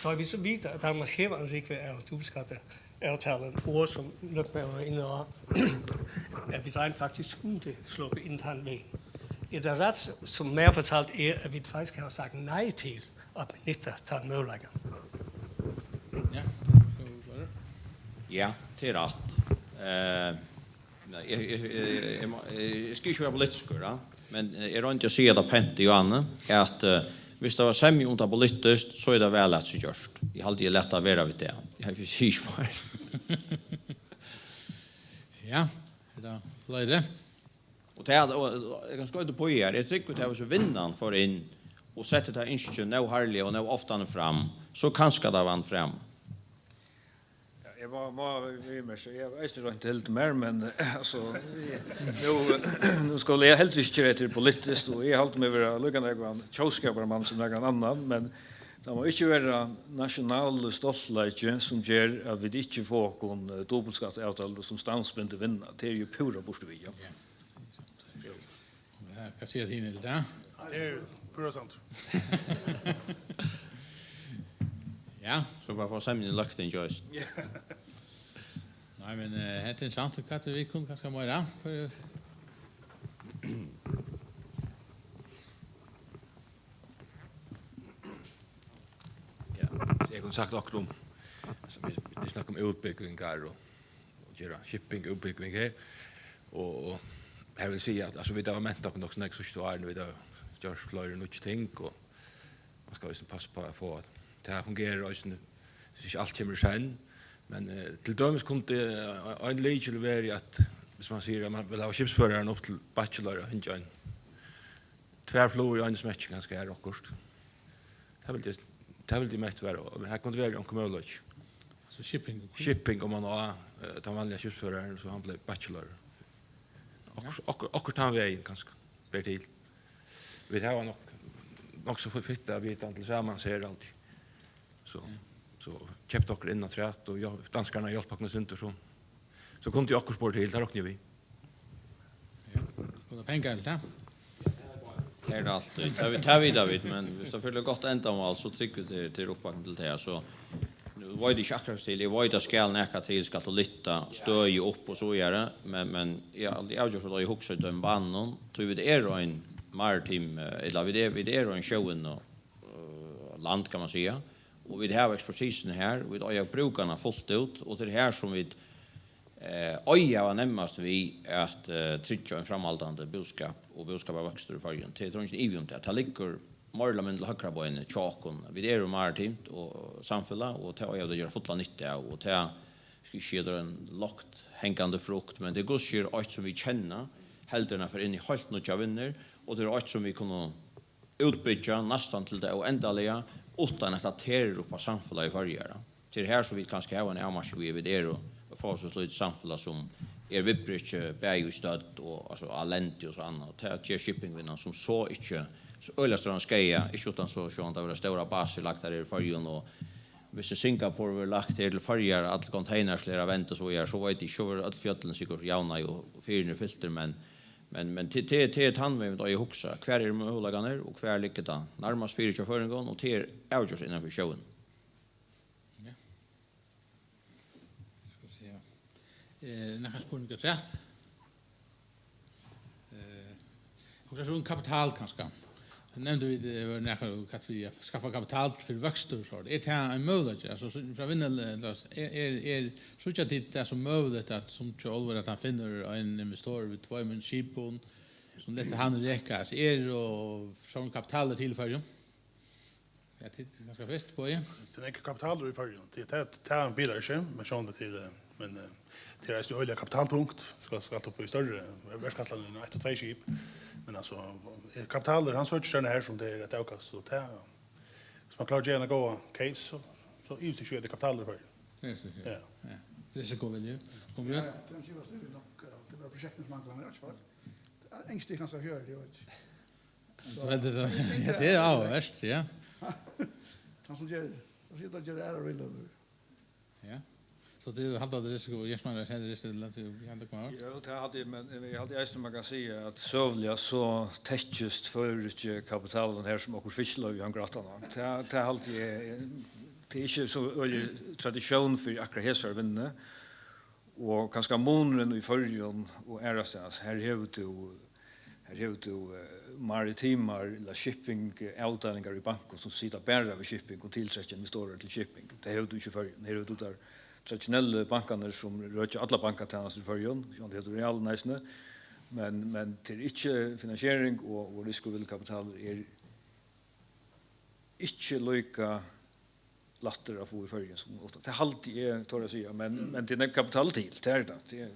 N: Da vi så vet at Danmark hæver en rikve af dubbelskatteavtalen og som nok med at inde og at vi rent faktisk skulle slukke internt vejen. Er det ret som mere fortalt er at vi faktisk har sagt nej til at minister tager en mødelægger.
G: Ja.
K: Ja, det är rätt. Jag ska ju vara politisk då, men jag inte säga det pent i Johanne att hvis det var semi under politiskt så är det väl att så görs. Jag hade ju lätt att vara vid det. Jag har precis var.
G: Ja, det är det.
K: Och det jag kan skoja på er. Jag tycker att det var så vinnan för in och sätta det inte nu härligt och nu ofta fram så kanske det vann fram.
E: Jag var vi med så jag vet inte helt mer men alltså nu skulle jag helt inte till politiskt och jag hållt mig vara luggande gång tjauskapar man som någon annan men det var inte vara national stolthet som ger att vi inte får kon dubbelskatteavtal som stansbind vinna det är ju pura bostad vi ja.
G: Ja, kan se det in i det.
L: Det är pura sant.
G: Ja.
K: Så bara få sämnen lagt in just.
G: Nej, men det är intressant att vi kunde ganska mer.
A: Så jag kunde sagt också om det snackar om utbyggningar och göra shipping utbyggning här och jag vill säga att alltså vi har mentat också nästa så står vi där görs fler nytt ting och man ska ju passa på att få att det fungerar och så inte allt kommer sen men till dömes kunde en legel vara att hvis man säger att man vill ha skeppsföraren upp till bachelor och inte en tvärflor i en smäck ganska är också det vill det mest vara och här kunde vara en kommunal
G: så shipping
A: om man har den vanliga skeppsföraren så han blev bachelor och tar vi ganska blir till vi har nog så fitta vi ett antal tillsammans här alltid så köpt och in och trät och jag danskarna hjälper oss inte så kunde jag också sport till där och vi
G: kunde pengar där
K: det är allt tar vi David men hvis det följer gott ändamål så tycker det till uppbackning till det så nu var det chakra till det var det ska näka till ska lytta stöj upp och så göra men jag gör så då jag huxar den banan tror vi det är en maritim eller vi är en showen och land kan man säga och vi har expertisen här vi har brukarna fullt ut och det här som vi öja var närmast vi att trycka en framhållande budskap och budskap av växter för ju det tror inte even det ligger Marlamend högra på en chakon. Vi är maritimt och samfälla och ta jag det gör fotla nytta och ta ska ske en lockt hängande frukt men det går ju allt som vi känner helderna för in i helt nya vinner och det är allt som vi kan utbygga nästan till det och ändaliga utan att terror på samfälla i varje. Till här så vi kanske ha en avmarsch vi vid er och få så slut samfälla som vibrich bäjustöd och alltså alenti och så annat. Ta shipping vinnan som så inte så öllastran skeia är utan så att det var stora baser lagt där i förjun och hvis Singapore var lagt till förjar att containers lera vänta så gör så var det ju att fjällen säkert jauna och fyrne filter men till han med då i huxa kvar är möjligheten och kvar lyckat då närmast 4 förrgång och till outjust innan för showen.
G: Ja. Ska se. När har spåren gått rätt? Och så en kapital kanske. Nämnde vi det var nära att vi skaffa kapital för växter så det är en möjlighet alltså från vinna är så att det är så möjligt att som Joel att han finner en investor vid 2 miljoner skipon som lätt han räcka så är och sån kapital till för ju. Ja det är ganska fest på ju.
L: Det är kapital i för ju. Det är en billigare schema men sånt det till men det är ju öliga kapitalpunkt ska ta på större världskatlan än 1 och 2 skip. Men alltså kapitaler han söker den här som det är ett avkast så där så man klarar gärna gå case så är det ju det kapitaler för.
G: Ja. Risiko vill ju. Kommer du?
M: Ja, det är ju nog det var projektet man kan göra för. Ängstig kan så göra det vet.
G: Så det är avvärst, ja.
M: Han som gör så sitter det där och vill.
G: Ja. Så det hade det risiko Jesman det händer det att vi hade kvar.
E: Ja, det hade men vi hade ju man kan säga att sövliga så täckjust för kapitalen här som också fisklar ju han grattarna. Det är alltid det är inte så tradition för akkurat här vinna och kanske månen i förrjon och RSS här har du maritimar eller shipping avdelningar i banken som sitter bara vid shipping och tillsätter investerare till shipping. Det har du inte för när du där traditionella bankerna som rör alla banktjänster för förrjon, som det heter real nästan. Men till inte finansiering och riskvilligt kapital är inte lika latter att få i förrjon som det alltid är tar jag säga men det är kapital till det är det.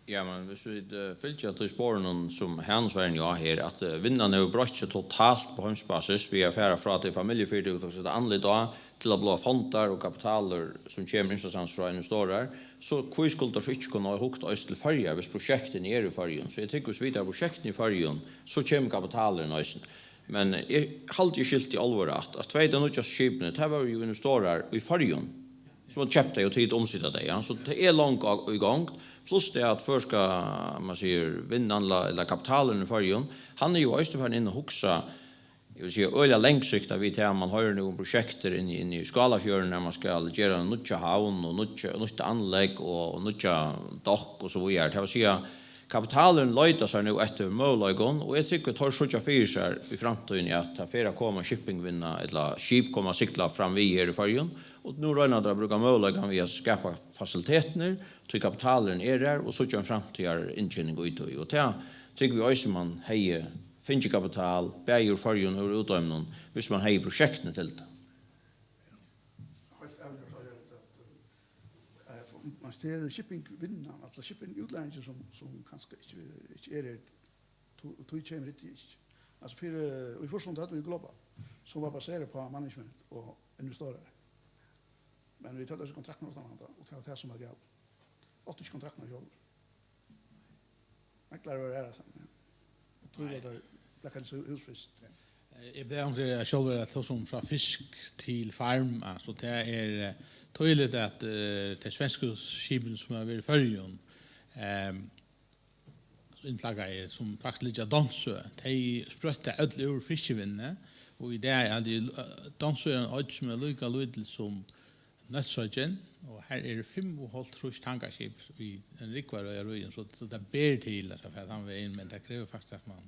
K: Ja, men hvis vi fylgjer til spåren som Hansvärn jag här att vinna nu brotts totalt på hemsbasis vi är färra fra till familjeföretag och så det andra då till att blå fonder och kapitaler som kommer instans från investerare så kvist skulle så inte kunna hukt oss till förja hvis projekten är i förjon så jag tycker så vidare projekten i förjon så kommer kapitaler nästan men jag halt ju skilt i allvar att två den och just skipnet här var ju investerare i förjon som har köpt det och tid omsätta det. Ja. Så det är långt igång. Plus det att för ska man säger vinnan eller kapitalen i förjon. Han är ju också för in och huxa. Jag vill säga öliga längsikt vi tar man har nu projekter in i Skalafjorden när man ska göra en nutja havn och nutja anlägg och nutja dock och så vidare. Det vill säga kapitalen letar sig nu efter möjligheten och jag tycker tar sådja fyrsar i framtiden att affära komma shippingvinna eller skip komma cykla fram vi här i förjon och nu rönar det brukar möjligheten vi att skapa faciliteter till kapitalen är där och sådja en framtida intjäning ut och det tycker vi också man hejer finns kapital, bäger förjon och utdömning, hvis man har i projekten till det.
M: Man styrer shipping-vinnan, alltså shipping-utlänningar som kanske inte är det, tog kommer riktigt inte. Alltså i första hade vi Global, som var baserat på management och investerare. Men vi tog oss kontrakten åt andra, och det var det som var galt. 8 kontrakten av jobb. Man klarar det här sen. Och tror att det kan se husfist.
G: Jag ber om det själva att som från fisk till farm, alltså det är tydligt att det svenska skipen som har varit i förrjun intlagga som faktiskt ligger dansö. De sprötta ödla ur fiskevinne och i det är det dansö en öd som är lika lydel som Nøttsøgjen, og her er 5,5 tankerskip i en rikvar og røyen, så det ber til at han vil inn, men det krever faktisk at man,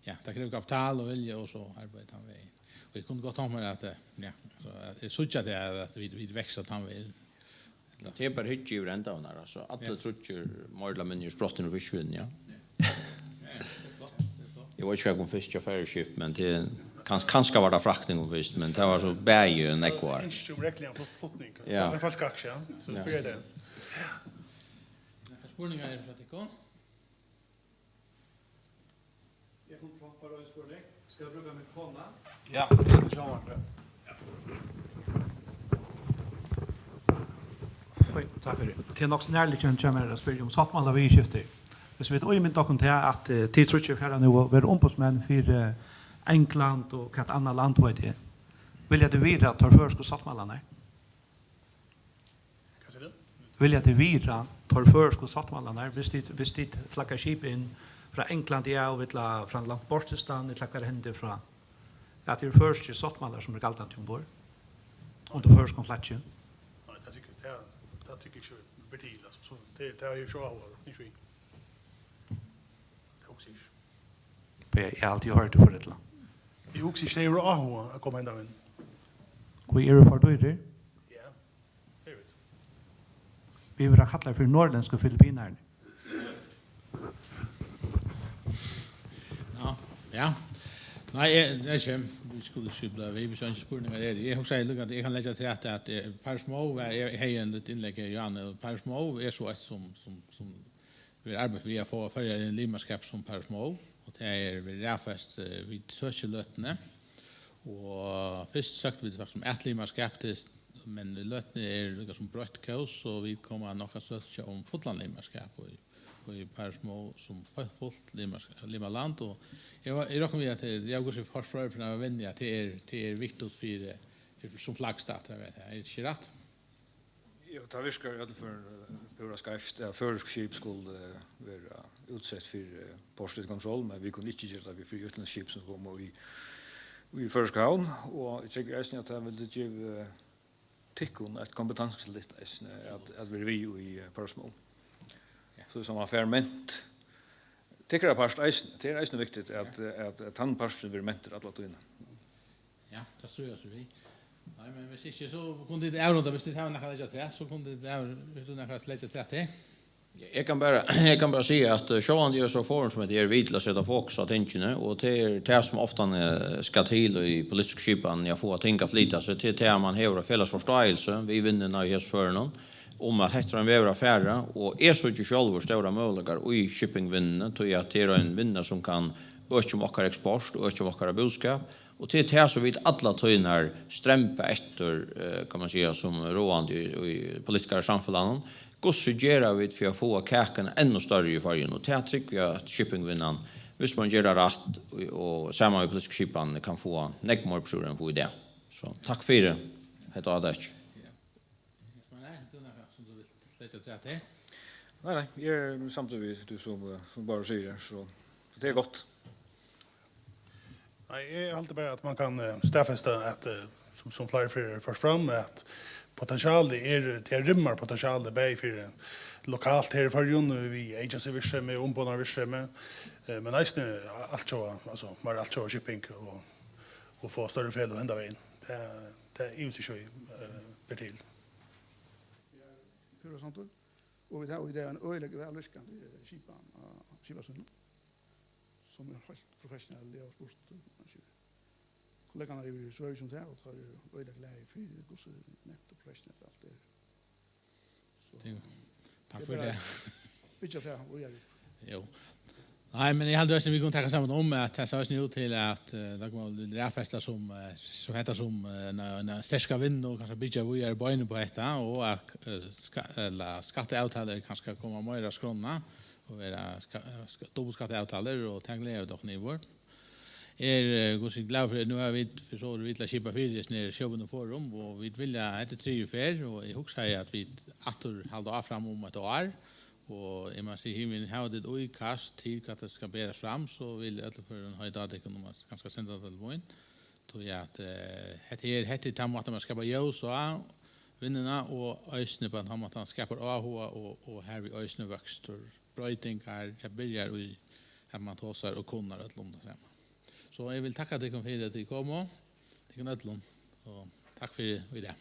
G: ja, det krever kapital og vilje, og så arbeider han vil inn. Og jeg kunne godt ha med at, ja, så jeg synes ikke at vi vekser at han vil inn.
K: Det är bara hyggig i räntan där, alltså alla trutcher mörla men sprotten och fiskvinn, ja. Jag vet inte om fisk och färgskip, men det kanske var det fraktning och fisk, men det var så bäj en ekvar.
L: Inte verkligen fotning.
K: Ja.
L: En falsk aktie, så det blir det.
G: Spurningar är för att det går.
N: Jag kommer att bara spurning. Ska jag bruka mikrofonen?
O: Ja, det så var det. Tack för det. Det är nog närligt att köra att spela om sattmalla vi skiftar. Så vet oj men då kan det att tid tror jag för nu var ombudsman för England och kat annat land vad det. Vill jag det vidare tar för ska sattmalla nej.
L: Vad säger du?
O: Vill jag det vidare tar för ska sattmalla nej. Visst det flagga skip in från England ja och vitla från långt bortstan det klackar händer från att det först är sattmallar som är galtan till ombord. Och då först kom flatchen.
L: Jag tycker inte betil alltså så det är ju så av inte vi. Det också.
O: Jag har alltid hört det för det land.
L: Det också är ju av att komma ända in.
O: Hur är det för dig det?
L: Ja. Det vet.
O: Vi vill kalla för norrländska Filippinerna.
G: Ja. Ja. Nej, det är inte. Vi skulle skjuta vi så inte spurningar det. Jag har sagt att jag kan lägga till att Parsmo var en ett inlägg i Jan och Parsmo är så som vi arbetar via för en limaskap som Parsmo och det är vi räfast vid sökelötne och först sagt vi som ett limaskap men lötne är liksom brötkos och vi kommer nog att söka om fotland limaskap och i Parsmo som fullt limaland och jag råkar med att jag går så försvar för att vända att det är viktigt för som flaggstat jag vet är det rätt?
P: Ja, det viskar i alla fall hur skrift att förskip skulle vara utsatt för postkontroll men vi kunde inte göra det vi för utlandsskip som kommer i förskhavn och jag tycker att det vill ge tickon ett kompetenslyft att vi i Parsmo. Så som affärment tycker jag past det är viktigt att tandpasten blir mentor alla tiden.
G: Ja, det tror jag så vi. Nej, men hvis ikke så kunde det avrunda hvis det har några lägga till så kunde det hvis du några lägga till.
K: Jag kan bara säga att Sean gör så forum som det är vitla sätta fokus attention och det är det som ofta ska till i politisk skipan jag får tänka flita så till det man har fällas förståelse vi vinner när jag för någon om att heter en vävra affärer och är så inte själva stora möjligheter i shippingvinnen till att det är en vinnare som kan öka våra export och öka våra budskap och till det så vid alla tynar strämpa efter kan man säga som råande i politiska samhällen hur suggerar vi för att få kakan ännu större i färgen och det tycker jag att shippingvinnan hvis man gör det rätt och samma med politiska skipan kan få näckmor personen få idé så tack för det heter det.
G: det till att det.
P: Nej, jag är samtidigt du som bara säger så det är gott.
L: Nej, jag alltid bara att man kan stäffesta att som flera för fram att potential det är rymmar potential det bäj för lokalt här för ju vi agency vi med ombånar vi med men nästan allt så alltså mer allt så shipping och få större fel och hända vägen. Det är ju så betil.
M: Hur är sånt då? Och vi har idén en ölig välviskande skipa som är helt professionell och sport kollegorna i Sverige som det och tar ölig glädje för hur så nätt och professionellt allt det.
G: Tack för det.
M: Vilket det och jag.
G: Jo. Nej, men jag hade också vi kunde ta samman om att det så nu till att det kommer räfesta som heter som en stärska vind och kanske bygga vi är på på detta och att skatteavtaler kanske komma mer skrona och vara dubbelskatteavtaler och tänka dock nivå. Går så glad för nu har vi för så vi vill skipa fyrs ner showen och forum och vi vill att det tre fair och jag hoppas att vi åter hålla fram om ett år. Och jag måste säga min how did we cast till att det ska bäras fram så vill jag för en höjd att ekonomiskt ganska sända till point då jag att det tamma att man ska bara göra så vinnarna och ösne på att man skapar och här vi ösne växter bröjtingar jag börjar i här man tosar och kunnar ett landa samman. Så jag vill tacka dig för att du kom och till Ödlund. Så tack för det.